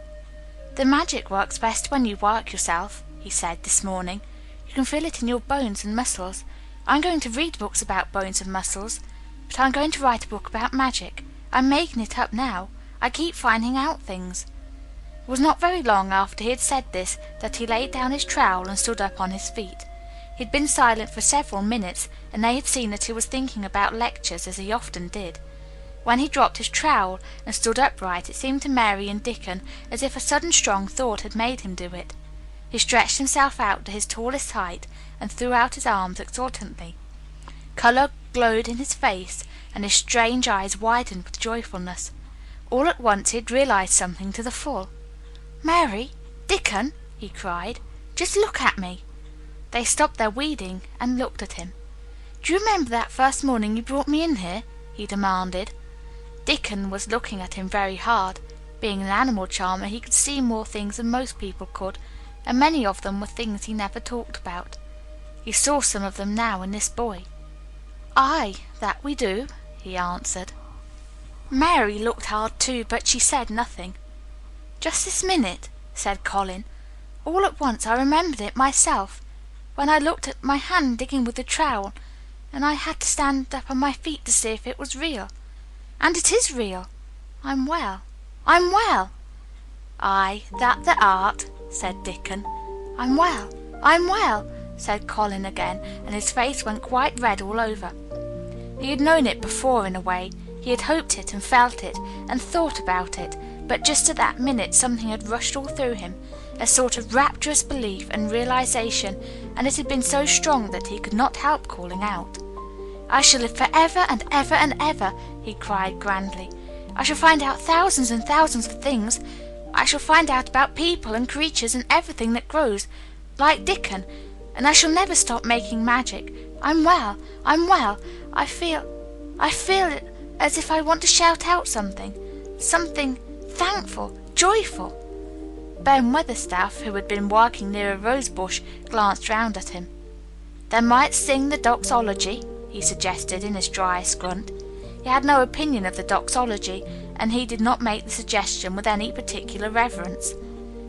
"The magic works best when you work yourself," he said this morning. "You can feel it in your bones and muscles. I'm going to read books about bones and muscles, but I'm going to write a book about magic. I'm making it up now. I keep finding out things." It was not very long after he had said this that he laid down his trowel and stood up on his feet. He had been silent for several minutes, and they had seen that he was thinking about lectures, as he often did. When he dropped his trowel and stood upright, it seemed to Mary and Dickon as if a sudden strong thought had made him do it. He stretched himself out to his tallest height and threw out his arms exultantly. Colour glowed in his face, and his strange eyes widened with joyfulness. All at once he had realized something to the full. "Mary, Dickon," he cried, "just look at me." They stopped their weeding and looked at him. "Do you remember that first morning you brought me in here?" he demanded. Dickon was looking at him very hard. Being an animal charmer, he could see more things than most people could, and many of them were things he never talked about. He saw some of them now in this boy. "Aye, that we do," he answered. Mary looked hard too, but she said nothing. "Just this minute," said Colin. "All at once I remembered it myself, when I looked at my hand digging with the trowel, and I had to stand up on my feet to see if it was real. And it is real. I'm well. I'm well." "Aye, that thou art," said Dickon. "I'm well. I'm well," said Colin again, and his face went quite red all over. He had known it before in a way. He had hoped it and felt it and thought about it, but just at that minute something had rushed all through him, a sort of rapturous belief and realization, and it had been so strong that he could not help calling out. "I shall live for ever and ever and ever," he cried grandly. "I shall find out thousands and thousands of things. I shall find out about people and creatures and everything that grows, like Dickon, and I shall never stop making magic. I'm well. I'm well. I feel as if I want to shout out something thankful, joyful." Ben Weatherstaff, who had been working near a rose bush, glanced round at him. "Then might sing the doxology," he suggested in his driest grunt. He had no opinion of the doxology, and he did not make the suggestion with any particular reverence.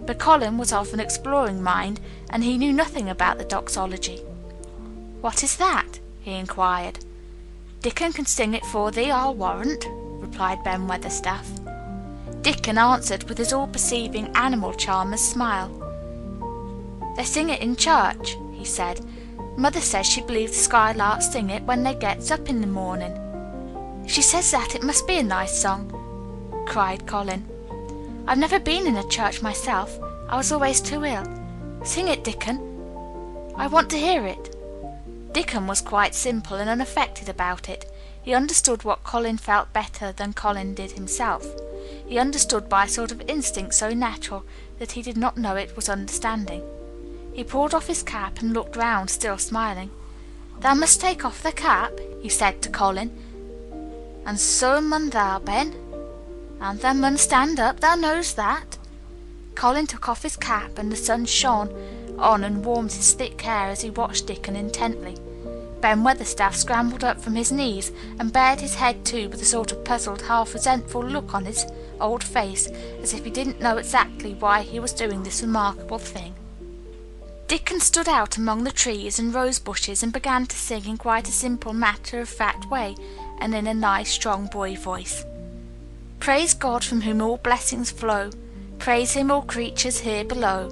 But Colin was of an exploring mind, and he knew nothing about the doxology. "What is that?" he inquired. "Dickon can sing it for thee, I'll warrant," replied Ben Weatherstaff. Dickon answered with his all-perceiving animal charmer's smile. "They sing it in church," he said. "Mother says she believes the skylarks sing it when they gets up in the morning." "She says that it must be a nice song," cried Colin. "I've never been in a church myself. I was always too ill. Sing it, Dickon. I want to hear it." Dickon was quite simple and unaffected about it. He understood what Colin felt better than Colin did himself. He understood by a sort of instinct so natural that he did not know it was understanding. He pulled off his cap and looked round, still smiling. "Thou must take off the cap," he said to Colin. "And so mun thou, Ben. And thou mun stand up, thou knows that." Colin took off his cap, and the sun shone on and warmed his thick hair as he watched Dickon intently. Ben Weatherstaff scrambled up from his knees and bared his head too, with a sort of puzzled, half-resentful look on his old face, as if he didn't know exactly why he was doing this remarkable thing. Dickon stood out among the trees and rose bushes and began to sing in quite a simple, matter-of-fact way, and in a nice, strong boy voice. Praise God from whom all blessings flow. Praise him, all creatures here below.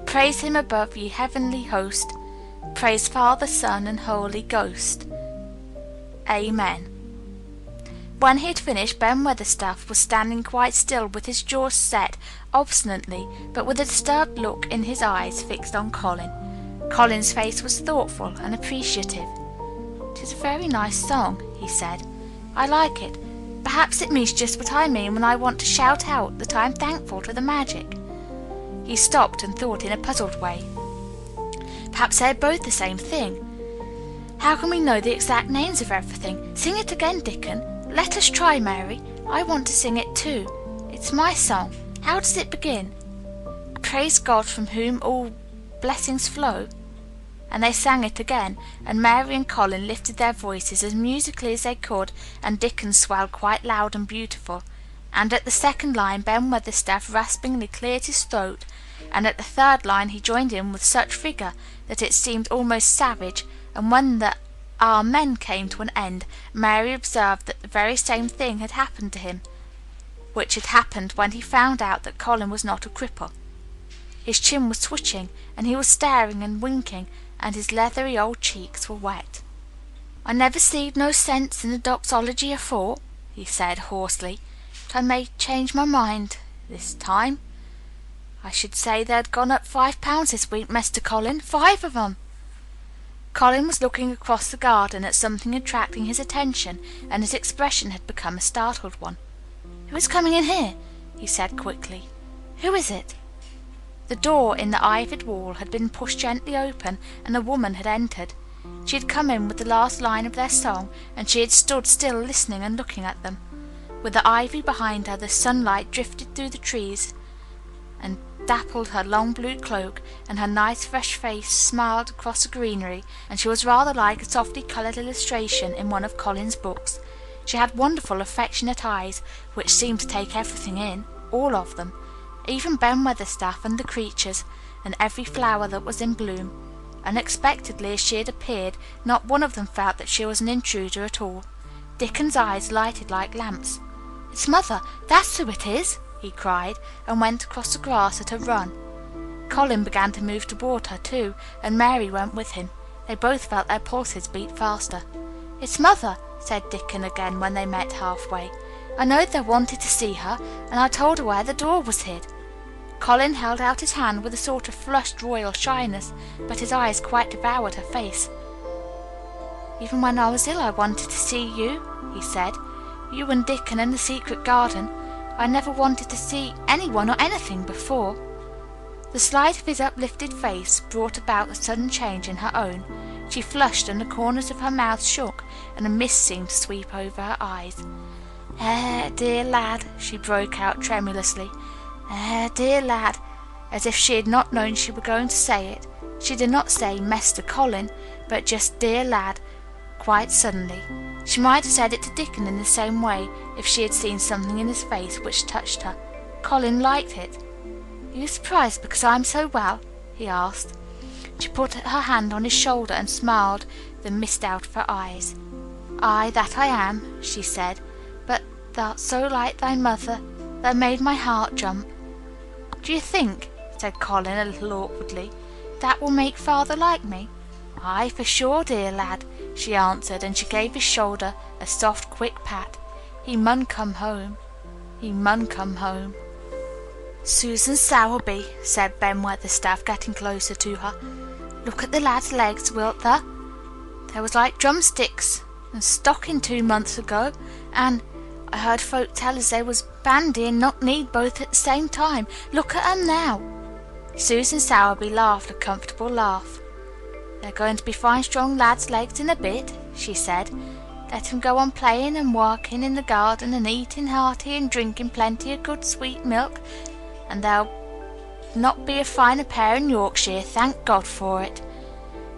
Praise him above, ye heavenly host. Praise Father, Son, and Holy Ghost. Amen. When he had finished, Ben Weatherstaff was standing quite still with his jaws set obstinately, but with a disturbed look in his eyes fixed on Colin. Colin's face was thoughtful and appreciative. "It is a very nice song," he said. "I like it. Perhaps it means just what I mean when I want to shout out that I am thankful to the magic." He stopped and thought in a puzzled way. Perhaps they are both the same thing. How can we know the exact names of everything? Sing it again, Dickon. Let us try, Mary. I want to sing it too. It's my song. How does it begin? Praise God from whom all blessings flow. And they sang it again, and Mary and Colin lifted their voices as musically as they could, and Dickon swelled quite loud and beautiful. And at the second line Ben Weatherstaff raspingly cleared his throat, and at the third line he joined in with such vigour that it seemed almost savage, and when the Amen came to an end, Mary observed that the very same thing had happened to him, which had happened when he found out that Colin was not a cripple. His chin was twitching, and he was staring and winking, and his leathery old cheeks were wet. "I never seed no sense in the doxology afore," he said hoarsely, "but I may change my mind this time. I should say they'd gone up £5 this week, Mester Colin, 5 of 'em." Colin was looking across the garden at something attracting his attention, and his expression had become a startled one. "Who is coming in here?" he said quickly. "Who is it?" The door in the ivied wall had been pushed gently open, and a woman had entered. She had come in with the last line of their song, and she had stood still listening and looking at them. With the ivy behind her, the sunlight drifted through the trees and dappled her long blue cloak, and her nice fresh face smiled across the greenery, and she was rather like a softly coloured illustration in one of Colin's books. She had wonderful affectionate eyes, which seemed to take everything in, all of them, even Ben Weatherstaff and the creatures, and every flower that was in bloom. Unexpectedly as she had appeared, not one of them felt that she was an intruder at all. Dickon's eyes lighted like lamps. "It's Mother, that's who it is!" he cried, and went across the grass at a run. Colin began to move toward her too, and Mary went with him. They both felt their pulses beat faster. "It's Mother," said Dickon again when they met halfway. "I knowed they wanted to see her, and I told her where the door was hid." Colin held out his hand with a sort of flushed royal shyness, but his eyes quite devoured her face. "Even when I was ill I wanted to see you," he said. "You and Dickon and the secret garden. I never wanted to see anyone or anything before." The sight of his uplifted face brought about a sudden change in her own. She flushed, and the corners of her mouth shook, and a mist seemed to sweep over her eyes. Dear lad," she broke out tremulously. Dear lad," as if she had not known she were going to say it. She did not say Mester Colin, but just dear lad, quite suddenly. She might have said it to Dickon in the same way, if she had seen something in his face which touched her. Colin liked it. "Are you surprised because I am so well?" he asked. She put her hand on his shoulder and smiled the mist out of her eyes. "Aye, that I am," she said, "but thou'rt so like thy mother, that made my heart jump." "Do you think," said Colin a little awkwardly, "that will make Father like me?" "Aye, for sure, dear lad," she answered, and she gave his shoulder a soft, quick pat. "He mun come home. He mun come home." "Susan Sowerby," said Ben Weatherstaff, getting closer to her, "look at the lad's legs, wilt thou? They was like drumsticks and stocking 2 months ago, and I heard folk tell as they was bandy and knock-kneed both at the same time. Look at 'em now." Susan Sowerby laughed a comfortable laugh. "They're going to be fine strong lads' legs in a bit," she said. "Let 'em go on playing and working in the garden and eating hearty and drinking plenty of good sweet milk, and they'll not be a finer pair in Yorkshire, thank God for it."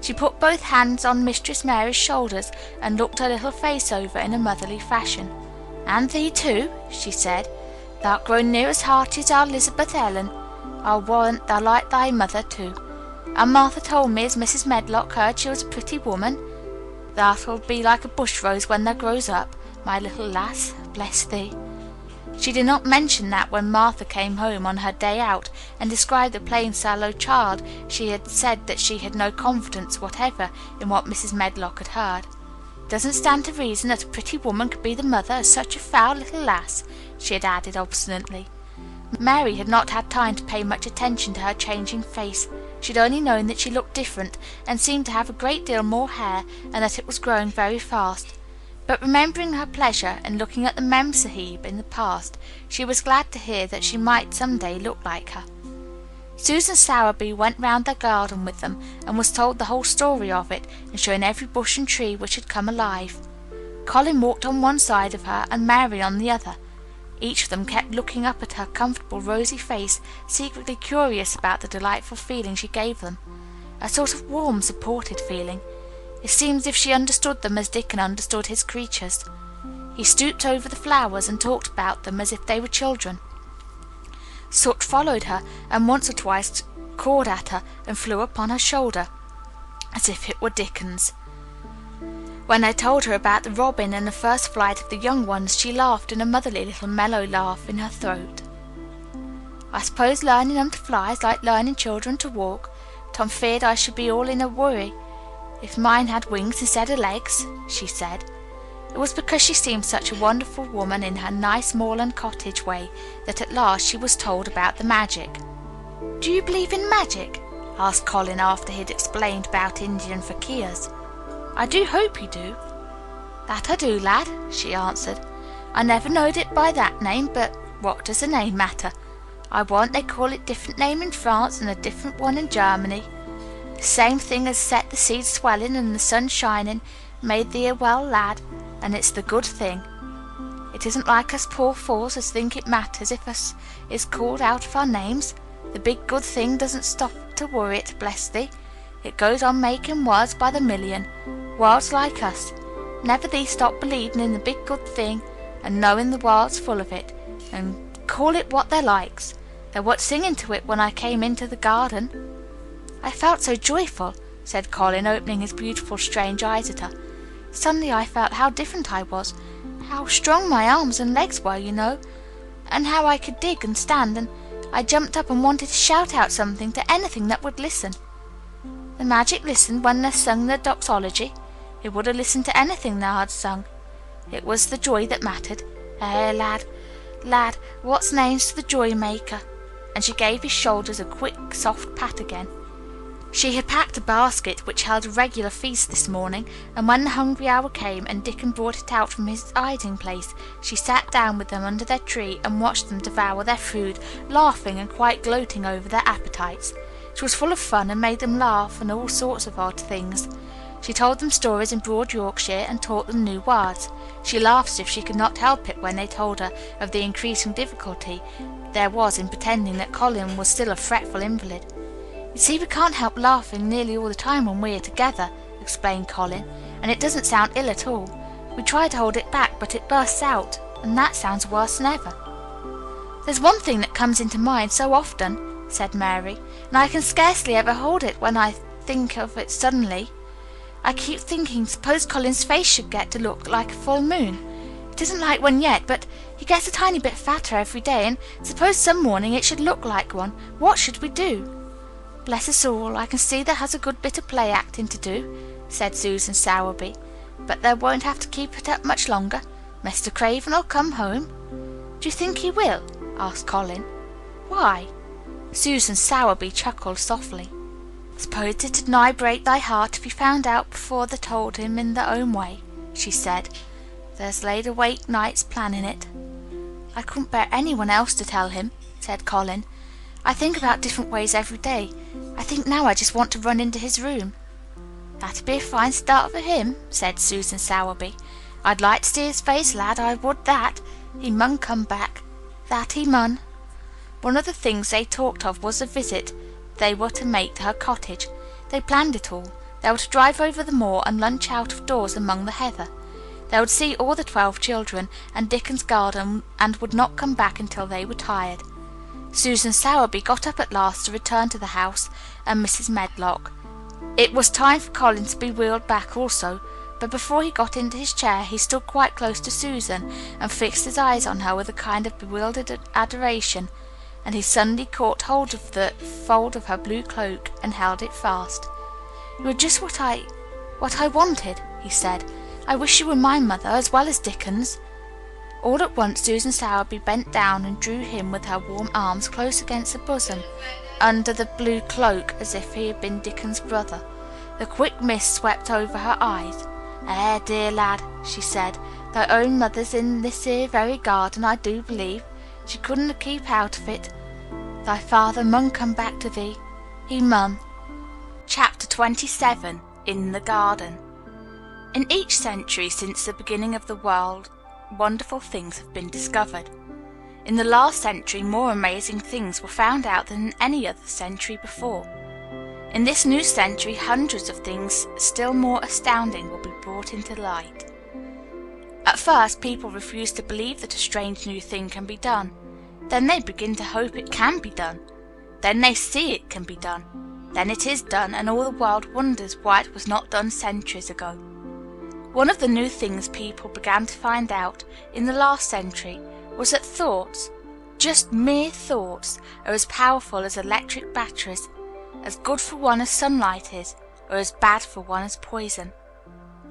She put both hands on Mistress Mary's shoulders and looked her little face over in a motherly fashion. "And thee too," she said. "Thou'rt grown near as hearty as our Elizabeth Ellen. I'll warrant thou like thy mother too. And Martha told me as Mrs. Medlock heard she was a pretty woman. That'll be like a bush rose when thou grows up, my little lass, bless thee. She did not mention that when Martha came home on her day out and described the plain sallow child, she had said that she had no confidence whatever in what Mrs. Medlock had heard. It doesn't stand to reason that a pretty woman could be the mother of such a foul little lass, she had added obstinately. Mary had not had time to pay much attention to her changing face. She had only known that she looked different and seemed to have a great deal more hair, and that it was growing very fast. But remembering her pleasure in looking at the Mem Sahib in the past, she was glad to hear that she might some day look like her. Susan Sowerby went round their garden with them, and was told the whole story of it, and shown every bush and tree which had come alive. Colin walked on one side of her, and Mary on the other. Each of them kept looking up at her comfortable rosy face, secretly curious about the delightful feeling she gave them, a sort of warm, supported feeling. It seemed as if she understood them as Dickon understood his creatures. He stooped over the flowers and talked about them as if they were children. Soot followed her, and once or twice cawed at her and flew upon her shoulder, as if it were Dickon's. When I told her about the robin and the first flight of the young ones, she laughed in a motherly little mellow laugh in her throat. I suppose learning them to fly is like learning children to walk. Tom feared I should be all in a worry if mine had wings instead of legs, she said. It was because she seemed such a wonderful woman in her nice moorland cottage way that at last she was told about the magic. "Do you believe in magic?" asked Colin after he had explained about Indian fakirs. "I do hope you do." "That I do, lad," she answered. "I never knowed it by that name, but what does the name matter? I warrant they call it different name in France and a different one in Germany. The same thing as set the seeds swelling and the sun shining made thee a well lad, and it's the good thing. It isn't like us poor fools as think it matters if us is called out of our names. The big good thing doesn't stop to worry it, bless thee. It goes on making worlds by the million, worlds like us. Never thee stop believing in the big good thing, and knowing the world's full of it, and call it what they likes. They were singing to it when I came into the garden." "I felt so joyful," said Colin, opening his beautiful strange eyes at her. "Suddenly I felt how different I was, how strong my arms and legs were, you know, and how I could dig and stand, and I jumped up and wanted to shout out something to anything that would listen. The magic listened when they sung the doxology. It would have listened to anything they had sung. It was the joy that mattered. Eh, lad, what's name's to the joy maker?" And she gave his shoulders a quick, soft pat again. She had packed a basket which held a regular feast this morning, and when the hungry hour came and Dickon brought it out from his hiding place, she sat down with them under their tree and watched them devour their food, laughing and quite gloating over their appetites. She was full of fun and made them laugh and all sorts of odd things. She told them stories in broad Yorkshire and taught them new words. She laughed as if she could not help it when they told her of the increasing difficulty there was in pretending that Colin was still a fretful invalid. "You see, we can't help laughing nearly all the time when we are together," explained Colin, "and it doesn't sound ill at all. We try to hold it back, but it bursts out, and that sounds worse than ever." "There's one thing that comes into mind so often," said Mary, "and I can scarcely ever hold it when I think of it suddenly. I keep thinking, suppose Colin's face should get to look like a full moon. It isn't like one yet, but he gets a tiny bit fatter every day, and suppose some morning it should look like one, what should we do?" "Bless us all, I can see there has a good bit of play acting to do," said Susan Sowerby, "but they won't have to keep it up much longer. Mr. Craven'll come home." "Do you think he will?" asked Colin. "Why?" Susan Sowerby chuckled softly. "Suppose it'd nigh break thy heart if he found out before they told him in their own way," she said. "There's laid awake nights planning it." "I couldn't bear anyone else to tell him," said Colin. "I think about different ways every day. I think now I just want to run into his room." "That'd be a fine start for him," said Susan Sowerby. "I'd like to see his face, lad, I would that. He mun come back. That he mun." One of the things they talked of was the visit they were to make to her cottage. They planned it all. They were to drive over the moor and lunch out of doors among the heather. They would see all the 12 children and Dickon's garden, and would not come back until they were tired. Susan Sowerby got up at last to return to the house and Mrs. Medlock. It was time for Colin to be wheeled back also, but before he got into his chair he stood quite close to Susan and fixed his eyes on her with a kind of bewildered adoration, and he suddenly caught hold of the fold of her blue cloak and held it fast. "You are just what I wanted," he said. "I wish you were my mother as well as Dickens." All at once Susan Sowerby bent down and drew him with her warm arms close against her bosom, under the blue cloak, as if he had been Dickens's brother. The quick mist swept over her eyes. Dear lad," she said, "thy own mother's in this here very garden, I do believe. She couldn't keep out of it. Thy father mun come back to thee. He mun." Chapter 27 In the Garden. In each century since the beginning of the world, wonderful things have been discovered. In the last century, more amazing things were found out than in any other century before. In this new century, hundreds of things still more astounding will be brought into light. At first, people refuse to believe that a strange new thing can be done. Then they begin to hope it can be done. Then they see it can be done. Then it is done, and all the world wonders why it was not done centuries ago. One of the new things people began to find out in the last century was that thoughts, just mere thoughts, are as powerful as electric batteries, as good for one as sunlight is, or as bad for one as poison.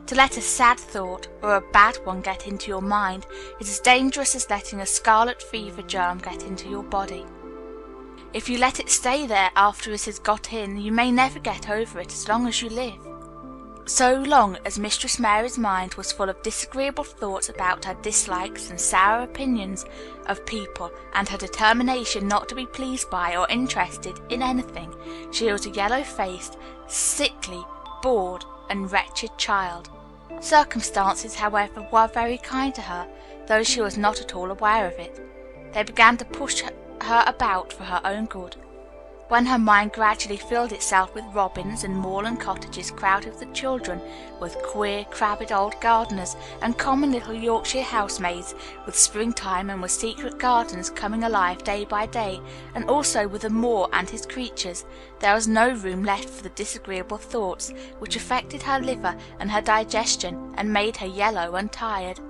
To let a sad thought or a bad one get into your mind is as dangerous as letting a scarlet fever germ get into your body. If you let it stay there after it has got in, you may never get over it as long as you live. So long as Mistress Mary's mind was full of disagreeable thoughts about her dislikes and sour opinions of people, and her determination not to be pleased by or interested in anything, she was a yellow-faced, sickly, bored, and wretched child. Circumstances, however, were very kind to her, though she was not at all aware of it. They began to push her about for her own good. When her mind gradually filled itself with robins and moorland cottages crowded with children, with queer, crabbed old gardeners, and common little Yorkshire housemaids, with springtime and with secret gardens coming alive day by day, and also with the moor and his creatures, there was no room left for the disagreeable thoughts which affected her liver and her digestion, and made her yellow and tired.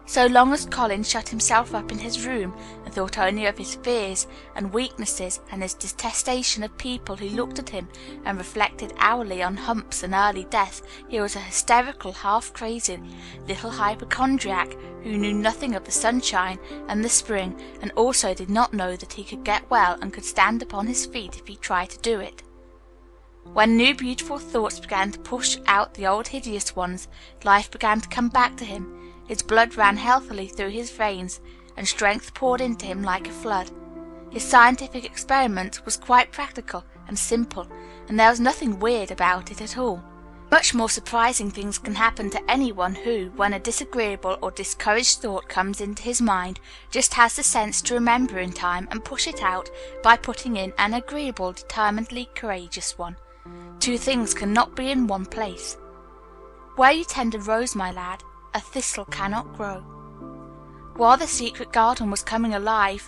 So long as Colin shut himself up in his room and thought only of his fears and weaknesses and his detestation of people who looked at him and reflected hourly on humps and early death, he was a hysterical, half-crazy little hypochondriac who knew nothing of the sunshine and the spring, and also did not know that he could get well and could stand upon his feet if he tried to do it. When new beautiful thoughts began to push out the old hideous ones, life began to come back to him. His blood ran healthily through his veins, and strength poured into him like a flood. His scientific experiment was quite practical and simple, and there was nothing weird about it at all. Much more surprising things can happen to anyone who, when a disagreeable or discouraged thought comes into his mind, just has the sense to remember in time and push it out by putting in an agreeable, determinedly courageous one. Two things cannot be in one place. Where you tend a rose, my lad, a thistle cannot grow. While the secret garden was coming alive,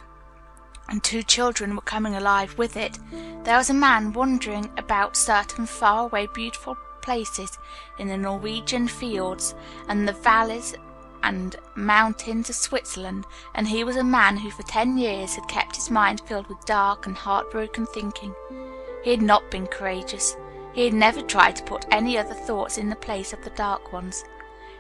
and two children were coming alive with it, there was a man wandering about certain far-away beautiful places in the Norwegian fields and the valleys and mountains of Switzerland, and he was a man who for 10 years had kept his mind filled with dark and heartbroken thinking. He had not been courageous. He had never tried to put any other thoughts in the place of the dark ones.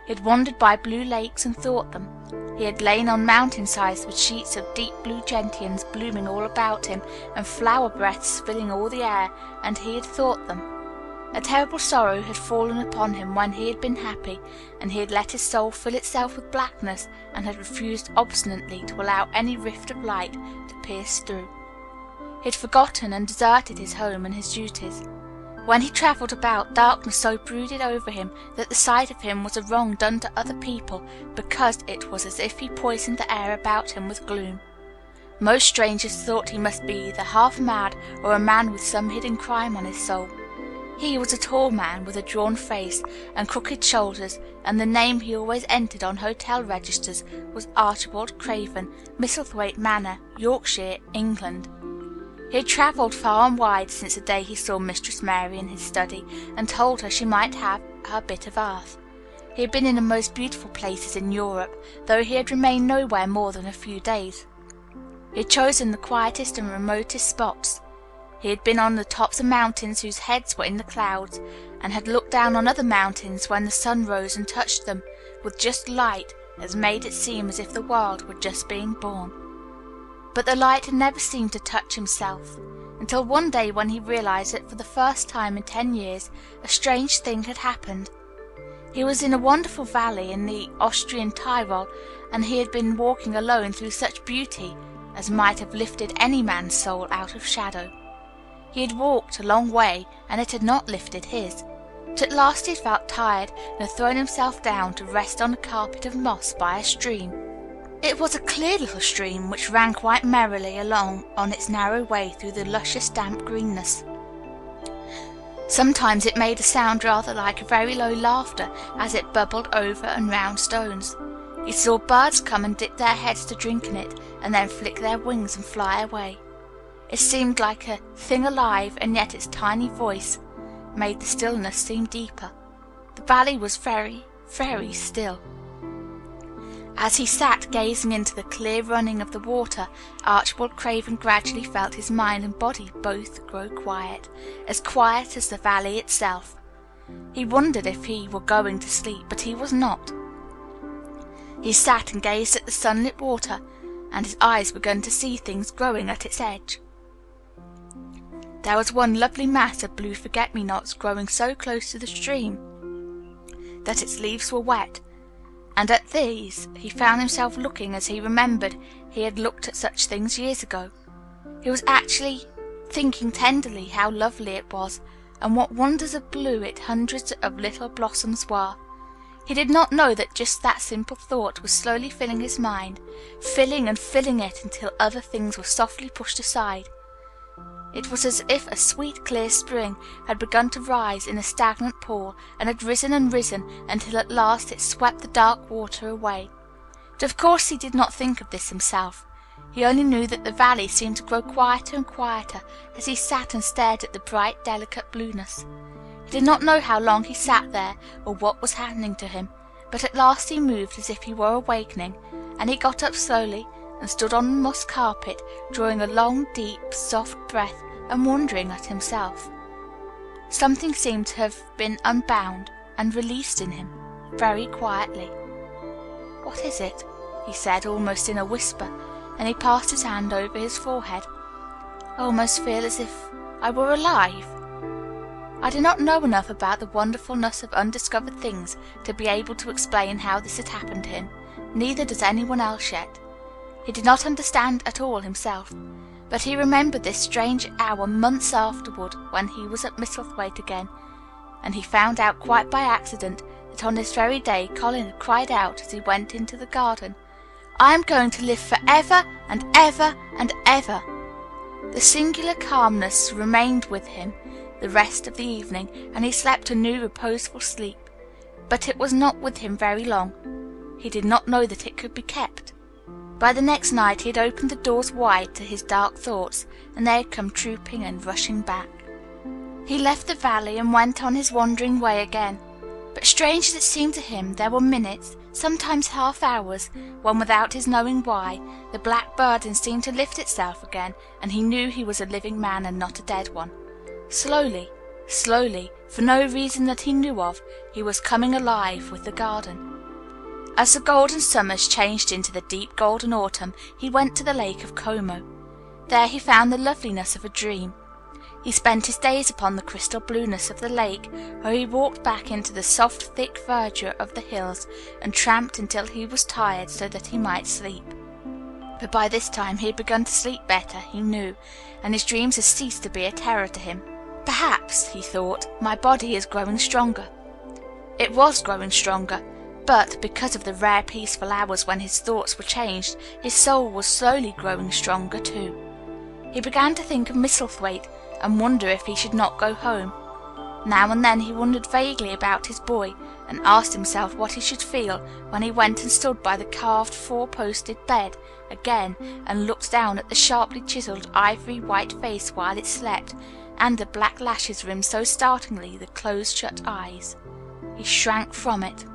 He had wandered by blue lakes and thought them. He had lain on mountain-sides with sheets of deep blue gentians blooming all about him, and flower breaths filling all the air, and he had thought them. A terrible sorrow had fallen upon him when he had been happy, and he had let his soul fill itself with blackness, and had refused obstinately to allow any rift of light to pierce through. He had forgotten and deserted his home and his duties. When he travelled about, darkness so brooded over him that the sight of him was a wrong done to other people, because it was as if he poisoned the air about him with gloom. Most strangers thought he must be either half mad or a man with some hidden crime on his soul. He was a tall man with a drawn face and crooked shoulders, and the name he always entered on hotel registers was Archibald Craven, Misselthwaite Manor, Yorkshire, England. He had travelled far and wide since the day he saw Mistress Mary in his study and told her she might have her bit of earth. He had been in the most beautiful places in Europe, though he had remained nowhere more than a few days. He had chosen the quietest and remotest spots. He had been on the tops of mountains whose heads were in the clouds, and had looked down on other mountains when the sun rose and touched them with just light as made it seem as if the world were just being born. But the light had never seemed to touch himself, until one day when he realized that for the first time in 10 years a strange thing had happened. He was in a wonderful valley in the Austrian Tyrol, and he had been walking alone through such beauty as might have lifted any man's soul out of shadow. He had walked a long way, and it had not lifted his. But at last he had felt tired, and had thrown himself down to rest on a carpet of moss by a stream. It was a clear little stream, which ran quite merrily along on its narrow way through the luscious damp greenness. Sometimes it made a sound rather like a very low laughter as it bubbled over and round stones. He saw birds come and dip their heads to drink in it, and then flick their wings and fly away. It seemed like a thing alive, and yet its tiny voice made the stillness seem deeper. The valley was very, very still. As he sat gazing into the clear running of the water, Archibald Craven gradually felt his mind and body both grow quiet as the valley itself. He wondered if he were going to sleep, but he was not. He sat and gazed at the sunlit water, and his eyes began to see things growing at its edge. There was one lovely mass of blue forget-me-nots growing so close to the stream that its leaves were wet, and at these he found himself looking as he remembered he had looked at such things years ago. He was actually thinking tenderly how lovely it was, and what wonders of blue its hundreds of little blossoms were. He did not know that just that simple thought was slowly filling his mind, filling and filling it until other things were softly pushed aside. It was as if a sweet, clear spring had begun to rise in a stagnant pool, and had risen and risen until at last it swept the dark water away. But of course he did not think of this himself. He only knew that the valley seemed to grow quieter and quieter as he sat and stared at the bright, delicate blueness. He did not know how long he sat there, or what was happening to him, but at last he moved as if he were awakening, and he got up slowly and stood on the moss carpet, drawing a long, deep, soft breath and wondering at himself. Something seemed to have been unbound and released in him, very quietly. "What is it?" he said, almost in a whisper, and he passed his hand over his forehead. "I almost feel as if I were alive." I do not know enough about the wonderfulness of undiscovered things to be able to explain how this had happened to him, neither does anyone else yet. He did not understand at all himself, but he remembered this strange hour months afterward when he was at Misselthwaite again, and he found out quite by accident that on this very day Colin had cried out as he went into the garden, "I am going to live for ever and ever and ever." The singular calmness remained with him the rest of the evening, and he slept a new reposeful sleep, but it was not with him very long. He did not know that it could be kept. By the next night he had opened the doors wide to his dark thoughts, and they had come trooping and rushing back. He left the valley and went on his wandering way again, but strange as it seemed to him, there were minutes, sometimes half hours, when without his knowing why, the black burden seemed to lift itself again, and he knew he was a living man and not a dead one. Slowly, slowly, for no reason that he knew of, he was coming alive with the garden. As the golden summers changed into the deep golden autumn, he went to the lake of Como. There he found the loveliness of a dream. He spent his days upon the crystal blueness of the lake, or he walked back into the soft, thick verdure of the hills, and tramped until he was tired so that he might sleep. But by this time he had begun to sleep better, he knew, and his dreams had ceased to be a terror to him. Perhaps, he thought, my body is growing stronger. It was growing stronger, but, because of the rare peaceful hours when his thoughts were changed, his soul was slowly growing stronger too. He began to think of Misselthwaite, and wonder if he should not go home. Now and then he wondered vaguely about his boy, and asked himself what he should feel when he went and stood by the carved four-posted bed again and looked down at the sharply chiselled ivory white face while it slept, and the black lashes rimmed so startlingly the close-shut eyes. He shrank from it.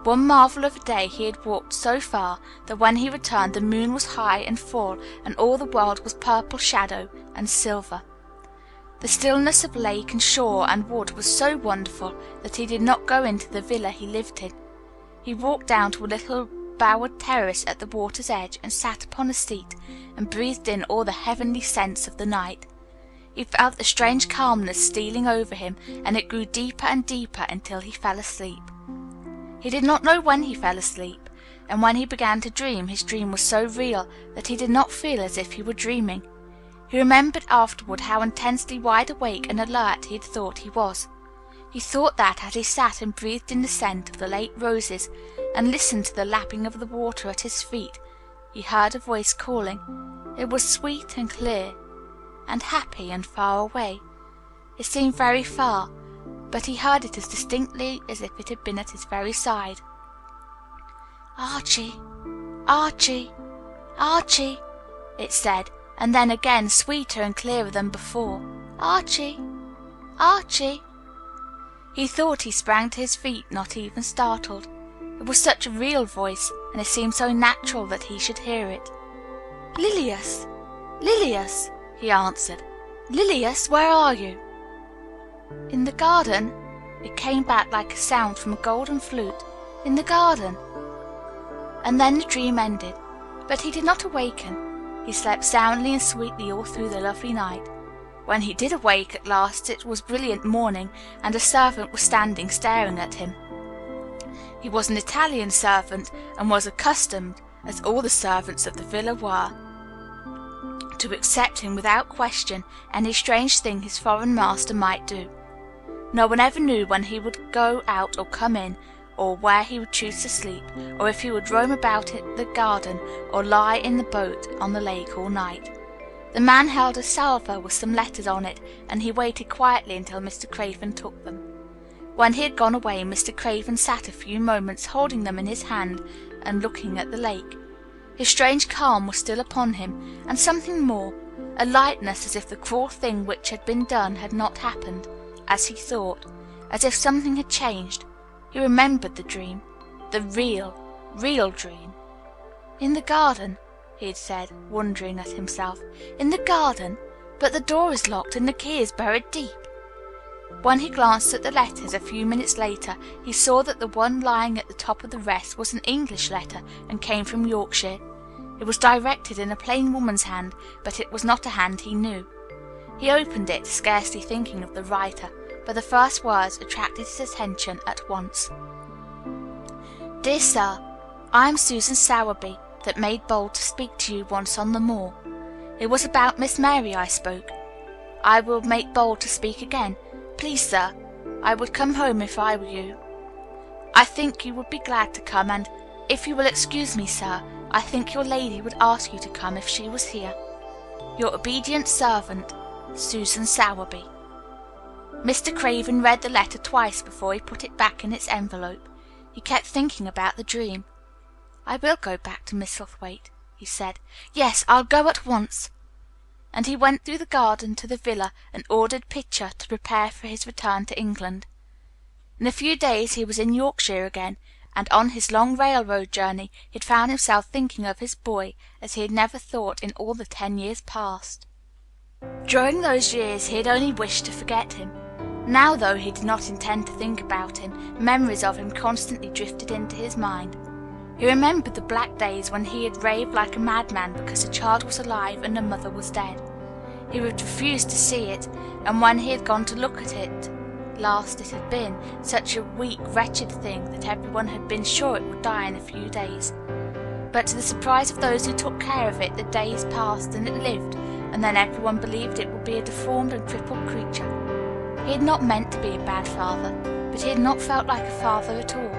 One marvel of a day he had walked so far that when he returned the moon was high and full, and all the world was purple shadow and silver. The stillness of lake and shore and wood was so wonderful that he did not go into the villa he lived in. He walked down to a little bowered terrace at the water's edge and sat upon a seat and breathed in all the heavenly scents of the night. He felt the strange calmness stealing over him, and it grew deeper and deeper until he fell asleep. He did not know when he fell asleep, and when he began to dream, his dream was so real that he did not feel as if he were dreaming. He remembered afterward how intensely wide awake and alert he had thought he was. He thought that, as he sat and breathed in the scent of the late roses and listened to the lapping of the water at his feet, he heard a voice calling. It was sweet and clear, and happy and far away. It seemed very far, but he heard it as distinctly as if it had been at his very side. "Archie, Archie, Archie," it said, and then again, sweeter and clearer than before, "Archie, Archie." He thought he sprang to his feet, not even startled. It was such a real voice, and it seemed so natural that he should hear it. "Lilias, Lilias," he answered. "Lilias, where are you?" "In the garden." It came back like a sound from a golden flute. "In the garden." And then the dream ended, but he did not awaken. He slept soundly and sweetly all through the lovely night. When he did awake at last it was brilliant morning, and a servant was standing staring at him. He was an Italian servant, and was accustomed, as all the servants of the villa were, to accept him without question any strange thing his foreign master might do. No one ever knew when he would go out or come in, or where he would choose to sleep, or if he would roam about in the garden or lie in the boat on the lake all night. The man held a salver with some letters on it, and he waited quietly until Mr. Craven took them. When he had gone away, Mr. Craven sat a few moments holding them in his hand and looking at the lake. His strange calm was still upon him, and something more, a lightness as if the cruel thing which had been done had not happened, as he thought, as if something had changed. He remembered the dream, the real dream. "In the garden," he had said, wondering at himself. "In the garden? But the door is locked and the key is buried deep." When he glanced at the letters a few minutes later, he saw that the one lying at the top of the rest was an English letter and came from Yorkshire. It was directed in a plain woman's hand, but it was not a hand he knew. He opened it, scarcely thinking of the writer, but the first words attracted his attention at once. "Dear Sir, I am Susan Sowerby, that made bold to speak to you once on the moor. It was about Miss Mary I spoke. I will make bold to speak again. Please, sir, I would come home if I were you. I think you would be glad to come, and, if you will excuse me, sir, I think your lady would ask you to come if she was here. Your obedient servant, Susan Sowerby." Mr. Craven read the letter twice before he put it back in its envelope. He kept thinking about the dream. "I will go back to Misselthwaite," he said. "Yes, I'll go at once." And he went through the garden to the villa and ordered Pitcher to prepare for his return to England. In a few days he was in Yorkshire again, and on his long railroad journey he had found himself thinking of his boy as he had never thought in all the 10 years past. During those years he had only wished to forget him. Now, though he did not intend to think about him, memories of him constantly drifted into his mind. He remembered the black days when he had raved like a madman because the child was alive and the mother was dead. He had refused to see it, and when he had gone to look at it last, it had been such a weak, wretched thing that everyone had been sure it would die in a few days. But to the surprise of those who took care of it, the days passed and it lived, and then everyone believed it would be a deformed and crippled creature. He had not meant to be a bad father, but he had not felt like a father at all.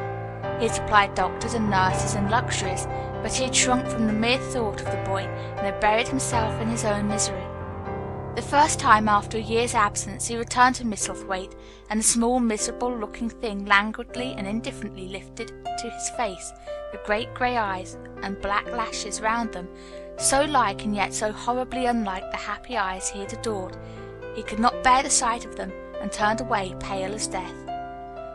He had supplied doctors and nurses and luxuries, but he had shrunk from the mere thought of the boy and had buried himself in his own misery. The first time after a year's absence he returned to Misselthwaite, and the small, miserable-looking thing languidly and indifferently lifted to his face the great grey eyes and black lashes round them, so like and yet so horribly unlike the happy eyes he had adored. He could not bear the sight of them, and turned away pale as death.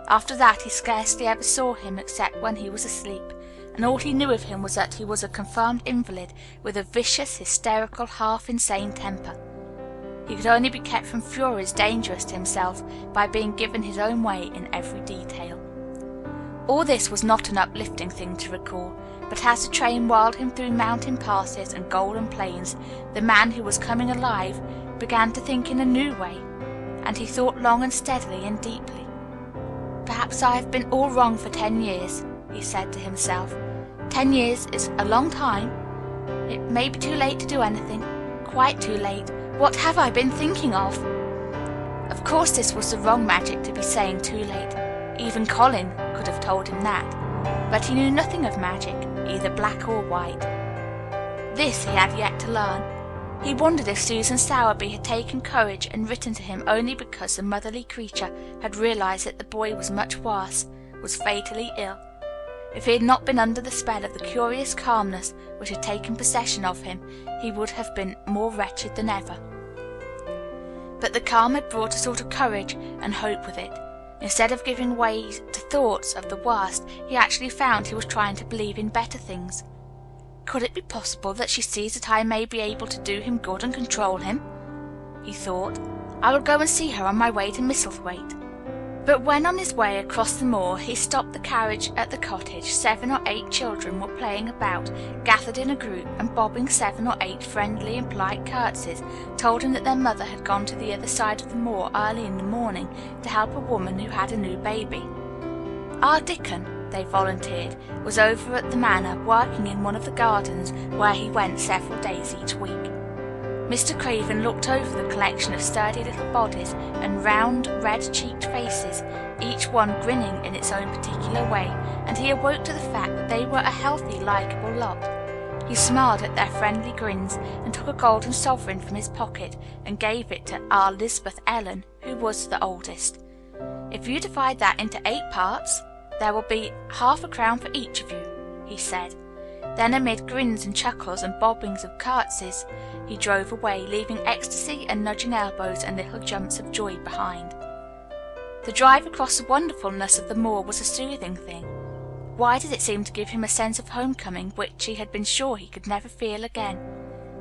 After that he scarcely ever saw him except when he was asleep, and all he knew of him was that he was a confirmed invalid with a vicious, hysterical, half-insane temper. He could only be kept from furies dangerous to himself by being given his own way in every detail. All this was not an uplifting thing to recall, but as the train whirled him through mountain passes and golden plains, the man who was coming alive began to think in a new way, and he thought long and steadily and deeply. "Perhaps I have been all wrong for 10 years, he said to himself. 10 years is a long time. It may be too late to do anything, quite too late. What have I been thinking of?" Of course this was the wrong magic to be saying too late. Even Colin could have told him that. But he knew nothing of magic, either black or white. This he had yet to learn. He wondered if Susan Sowerby had taken courage and written to him only because the motherly creature had realized that the boy was much worse, was fatally ill. If he had not been under the spell of the curious calmness which had taken possession of him, he would have been more wretched than ever. But the calm had brought a sort of courage and hope with it. Instead of giving way to thoughts of the worst, he actually found he was trying to believe in better things. Could it be possible that she sees that I may be able to do him good and control him? He thought. I will go and see her on my way to Misselthwaite. But when on his way across the moor he stopped the carriage at the cottage, 7 or 8 children were playing about, gathered in a group, and bobbing 7 or 8 friendly and polite curtsies told him that their mother had gone to the other side of the moor early in the morning to help a woman who had a new baby. Our Dickon, they volunteered, was over at the manor working in one of the gardens where he went several days each week. Mr. Craven looked over the collection of sturdy little bodies and round, red-cheeked faces, each one grinning in its own particular way, and he awoke to the fact that they were a healthy, likeable lot. He smiled at their friendly grins and took a golden sovereign from his pocket and gave it to our Lisbeth Ellen, who was the oldest. "If you divide that into 8 parts, there will be half a crown for each of you," he said. Then, amid grins and chuckles and bobbings of curtsies, he drove away, leaving ecstasy and nudging elbows and little jumps of joy behind. The drive across the wonderfulness of the moor was a soothing thing. Why did it seem to give him a sense of homecoming which he had been sure he could never feel again?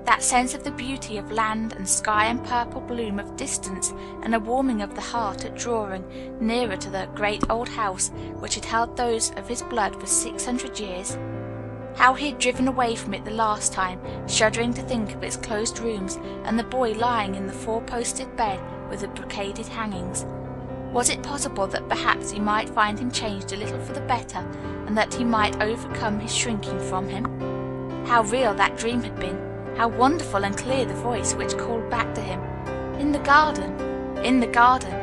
That sense of the beauty of land and sky and purple bloom of distance, and a warming of the heart at drawing nearer to the great old house which had held those of his blood for 600 years. How he had driven away from it the last time, shuddering to think of its closed rooms, and the boy lying in the 4-posted bed with the brocaded hangings. Was it possible that perhaps he might find him changed a little for the better, and that he might overcome his shrinking from him? How real that dream had been! How wonderful and clear the voice which called back to him, "In the garden! In the garden!"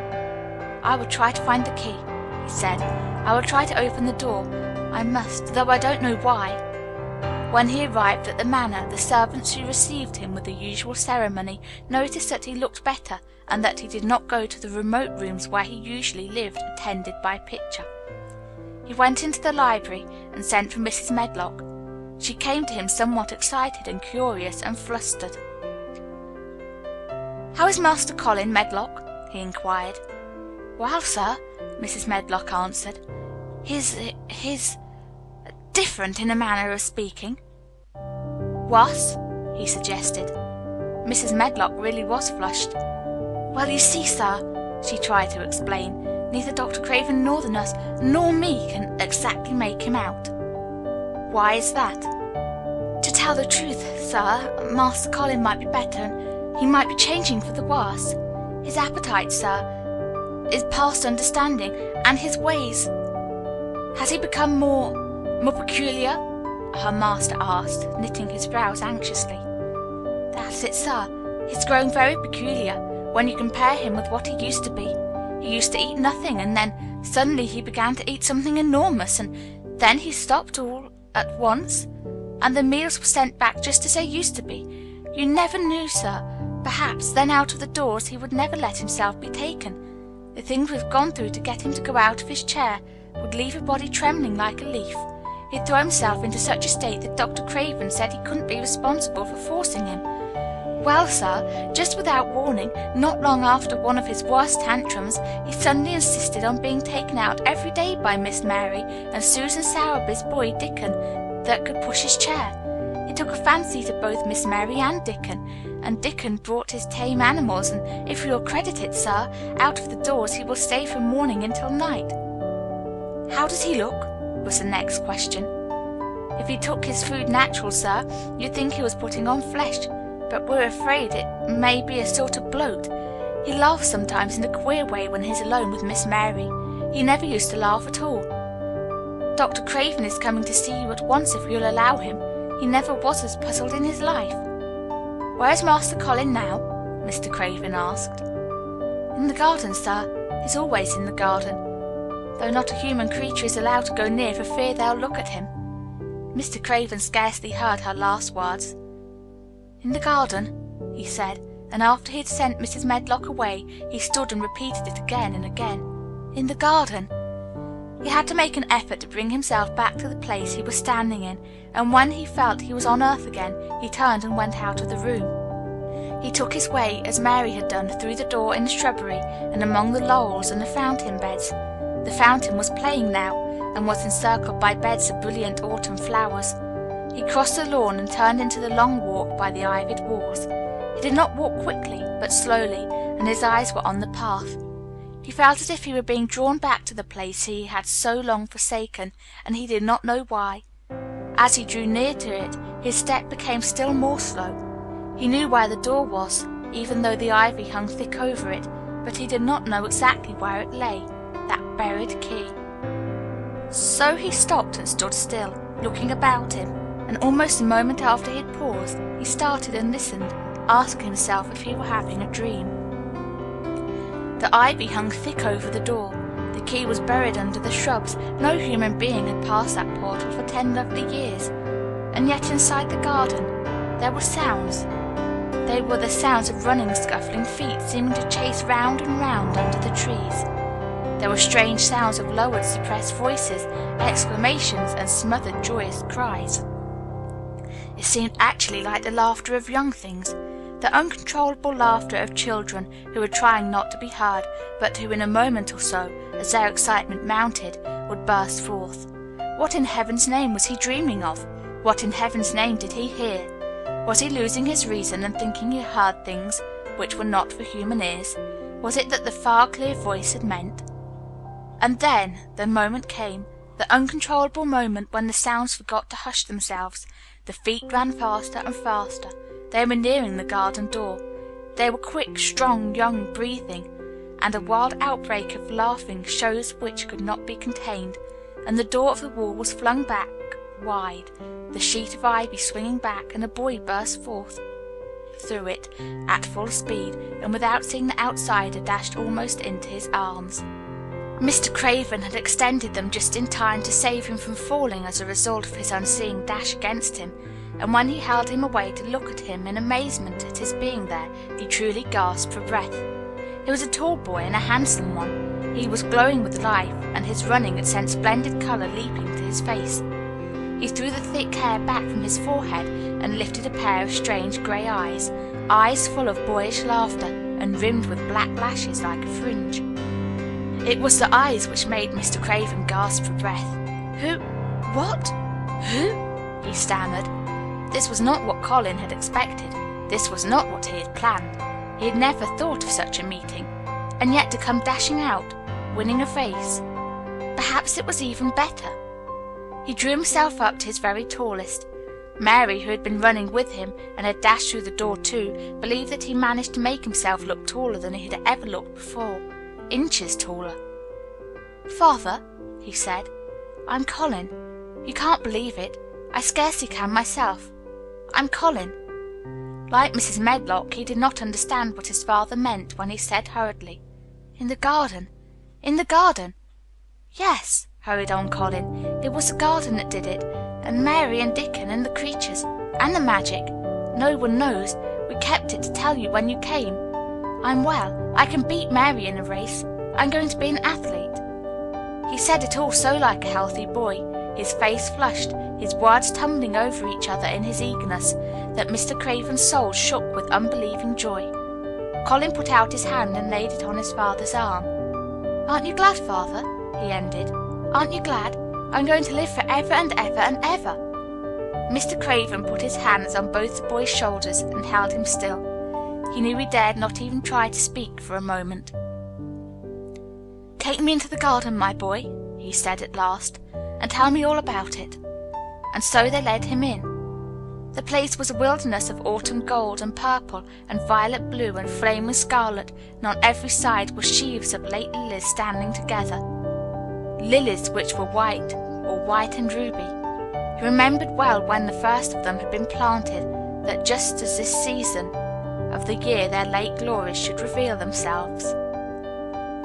"I will try to find the key," he said. "I will try to open the door. I must, though I don't know why." When he arrived at the manor, the servants who received him with the usual ceremony noticed that he looked better, and that he did not go to the remote rooms where he usually lived attended by Pitcher. He went into the library and sent for Mrs. Medlock. She came to him somewhat excited and curious and flustered. "How is Master Colin, Medlock?" he inquired. "Well, sir," Mrs. Medlock answered, he's different in a manner of speaking." "Worse?" he suggested. Mrs. Medlock really was flushed. "Well, you see, sir," she tried to explain, "neither Dr. Craven nor the nurse nor me can exactly make him out." "Why is that?" "To tell the truth, sir, Master Colin might be better, and he might be changing for the worse. His appetite, sir, is past understanding, and his ways—" "Has he become more peculiar?" her master asked, knitting his brows anxiously. "That's it, sir. He's grown very peculiar, when you compare him with what he used to be. He used to eat nothing, and then suddenly he began to eat something enormous, and then he stopped all at once, and the meals were sent back just as they used to be. You never knew, sir, Perhaps then out of the doors he would never let himself be taken. The things we've gone through to get him to go out of his chair would leave a body trembling like a leaf. He'd throw himself into such a state that Dr. Craven said he couldn't be responsible for forcing him. Well, sir, just without warning, not long after one of his worst tantrums, he suddenly insisted on being taken out every day by Miss Mary and Susan Sowerby's boy Dickon that could push his chair. He took a fancy to both Miss Mary and Dickon brought his tame animals, and if you'll credit it, sir, out of the doors he will stay from morning until night." "How does he look?" was the next question. "If he took his food natural, sir, you'd think he was putting on flesh, but we're afraid it may be a sort of bloat. He laughs sometimes in a queer way when he's alone with Miss Mary. He never used to laugh at all. Dr. Craven is coming to see you at once if you'll allow him. He never was as puzzled in his life." "Where is Master Colin now?" Mr. Craven asked. "In the garden, sir. He's always in the garden, though not a human creature is allowed to go near for fear they'll look at him." Mr. Craven scarcely heard her last words. "In the garden," he said, and after he had sent Mrs. Medlock away, he stood and repeated it again and again. "In the garden." He had to make an effort to bring himself back to the place he was standing in, and when he felt he was on earth again, he turned and went out of the room. He took his way, as Mary had done, through the door in the shrubbery and among the laurels and the fountain beds. The fountain was playing now, and was encircled by beds of brilliant autumn flowers. He crossed the lawn and turned into the long walk by the ivied walls. He did not walk quickly, but slowly, and his eyes were on the path. He felt as if he were being drawn back to the place he had so long forsaken, and he did not know why. As he drew near to it, his step became still more slow. He knew where the door was, even though the ivy hung thick over it, but he did not know exactly where it lay, that buried key. So he stopped and stood still, looking about him, and almost a moment after he had paused, he started and listened, asking himself if he were having a dream. The ivy hung thick over the door. The key was buried under the shrubs. No human being had passed that portal for 10 lovely years. And yet inside the garden there were sounds. They were the sounds of running, scuffling feet seeming to chase round and round under the trees. There were strange sounds of lowered, suppressed voices, exclamations, and smothered, joyous cries. It seemed actually like the laughter of young things, the uncontrollable laughter of children who were trying not to be heard, but who in a moment or so, as their excitement mounted, would burst forth. What in heaven's name was he dreaming of? What in heaven's name did he hear? Was he losing his reason and thinking he heard things which were not for human ears? Was it that the far, clear voice had meant? And then the moment came, the uncontrollable moment when the sounds forgot to hush themselves. The feet ran faster and faster. They were nearing the garden door. They were quick, strong, young, breathing, and a wild outbreak of laughing shows which could not be contained, and the door of the wall was flung back wide, the sheet of ivy swinging back, and a boy burst forth through it at full speed, and without seeing the outsider dashed almost into his arms. Mr. Craven had extended them just in time to save him from falling as a result of his unseeing dash against him, and when he held him away to look at him in amazement at his being there, he truly gasped for breath. He was a tall boy and a handsome one. He was glowing with life, and his running had sent splendid color leaping to his face. He threw the thick hair back from his forehead and lifted a pair of strange grey eyes, eyes full of boyish laughter and rimmed with black lashes like a fringe. It was the eyes which made Mr. Craven gasp for breath. "Who? What? Who?" he stammered. This was not what Colin had expected. This was not what he had planned. He had never thought of such a meeting. And yet to come dashing out, winning a race. Perhaps it was even better. He drew himself up to his very tallest. Mary, who had been running with him and had dashed through the door too, believed that he managed to make himself look taller than he had ever looked before. Inches taller. "Father," he said, "I'm Colin. You can't believe it. I scarcely can myself. I'm Colin." Like Mrs. Medlock, he did not understand what his father meant when he said hurriedly, "In the garden. In the garden." "Yes," hurried on Colin, "it was the garden that did it, and Mary and Dickon and the creatures, and the magic. No one knows. We kept it to tell you when you came. I'm well. I can beat Mary in a race. I'm going to be an athlete." He said it all so like a healthy boy, his face flushed, his words tumbling over each other in his eagerness, that Mr. Craven's soul shook with unbelieving joy. Colin put out his hand and laid it on his father's arm. "Aren't you glad, Father?" he ended. "Aren't you glad? I'm going to live for ever and ever and ever." Mr. Craven put his hands on both the boy's shoulders and held him still. He knew he dared not even try to speak for a moment. "Take me into the garden, my boy," he said at last, "and tell me all about it." And so they led him in. The place was a wilderness of autumn gold and purple and violet blue and flaming scarlet, and on every side were sheaves of late lilies standing together. Lilies which were white, or white and ruby. He remembered well when the first of them had been planted, that just as this season of the year their late glories should reveal themselves.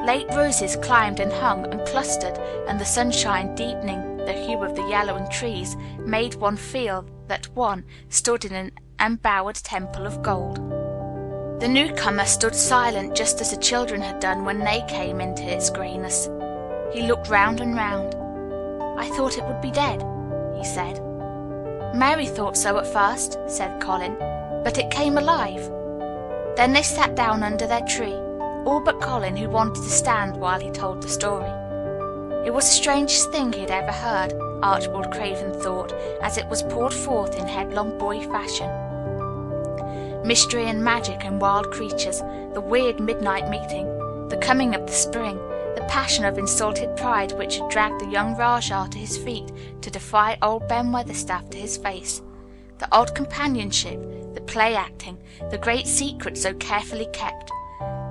Late roses climbed and hung and clustered, and the sunshine, deepening the hue of the yellowing trees, made one feel that one stood in an embowered temple of gold. The newcomer stood silent, just as the children had done when they came into its greyness. He looked round and round. "I thought it would be dead," he said. "Mary thought so at first," said Colin, "but it came alive." Then they sat down under their tree, all but Colin, who wanted to stand while he told the story. It was the strangest thing he had ever heard, Archibald Craven thought, as it was poured forth in headlong boy fashion. Mystery and magic and wild creatures, the weird midnight meeting, the coming of the spring, the passion of insulted pride which had dragged the young Rajah to his feet to defy old Ben Weatherstaff to his face, the odd companionship, the play-acting, the great secret so carefully kept.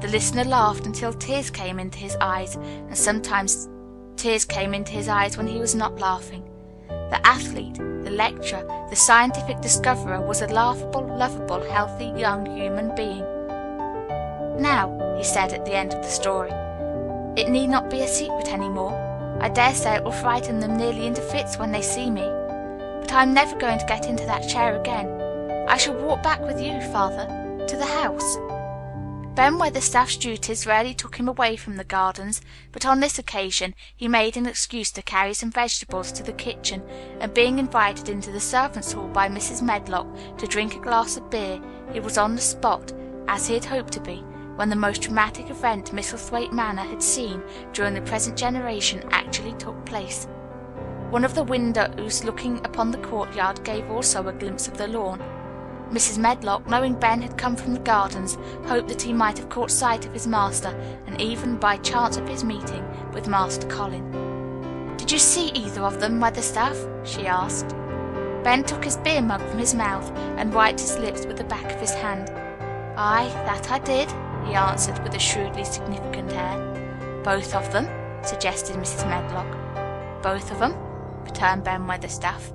The listener laughed until tears came into his eyes, and sometimes tears came into his eyes when he was not laughing. The athlete, the lecturer, the scientific discoverer was a laughable, lovable, healthy young human being. "Now," he said at the end of the story, "it need not be a secret any more. I dare say it will frighten them nearly into fits when they see me. But I am never going to get into that chair again. I shall walk back with you, Father, to the house." Ben Weatherstaff's duties rarely took him away from the gardens, but on this occasion he made an excuse to carry some vegetables to the kitchen, and being invited into the servants' hall by Mrs. Medlock to drink a glass of beer, he was on the spot, as he had hoped to be, when the most dramatic event Misselthwaite Manor had seen during the present generation actually took place. One of the windows looking upon the courtyard gave also a glimpse of the lawn. Mrs. Medlock, knowing Ben had come from the gardens, hoped that he might have caught sight of his master, and even by chance of his meeting with Master Colin. "Did you see either of them, Weatherstaff?" she asked. Ben took his beer mug from his mouth and wiped his lips with the back of his hand. "Aye, that I did," he answered with a shrewdly significant air. "Both of them?" suggested Mrs. Medlock. "Both of 'em," returned Ben Weatherstaff.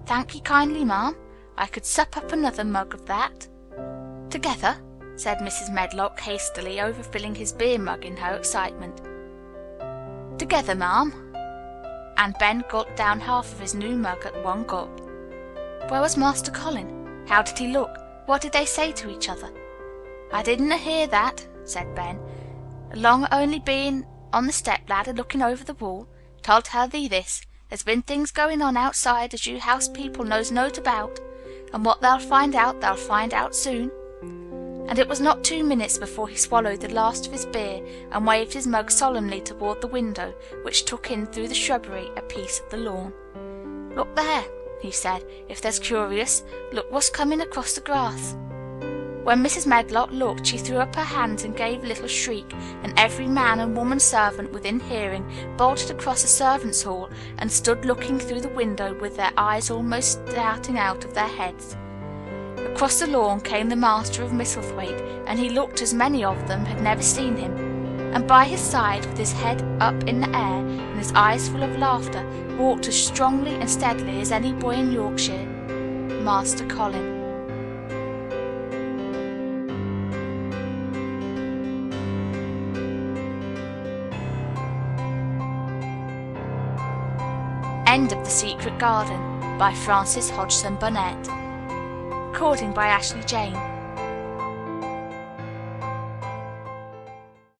"Thank ye kindly, ma'am. I could sup up another mug of that." "Together?" said Mrs. Medlock hastily, overfilling his beer mug in her excitement. "Together, ma'am." And Ben gulped down half of his new mug at one gulp. "Where was Master Colin? How did he look? What did they say to each other?" "I didna hear that," said Ben. "Along only being on the step-ladder looking over the wall. But I'll tell thee this, there's been things going on outside as you house people knows nought about, and what they'll find out soon." And it was not 2 minutes before he swallowed the last of his beer and waved his mug solemnly toward the window, which took in through the shrubbery a piece of the lawn. "Look there," he said, "if there's curious. Look what's coming across the grass." When Mrs. Medlock looked, she threw up her hands and gave a little shriek, and every man and woman servant within hearing bolted across the servants' hall and stood looking through the window with their eyes almost starting out of their heads. Across the lawn came the master of Misselthwaite, and he looked as many of them had never seen him, and by his side, with his head up in the air and his eyes full of laughter, walked as strongly and steadily as any boy in Yorkshire, Master Colin. End of The Secret Garden by Frances Hodgson Burnett. Recording by Ashley Jane.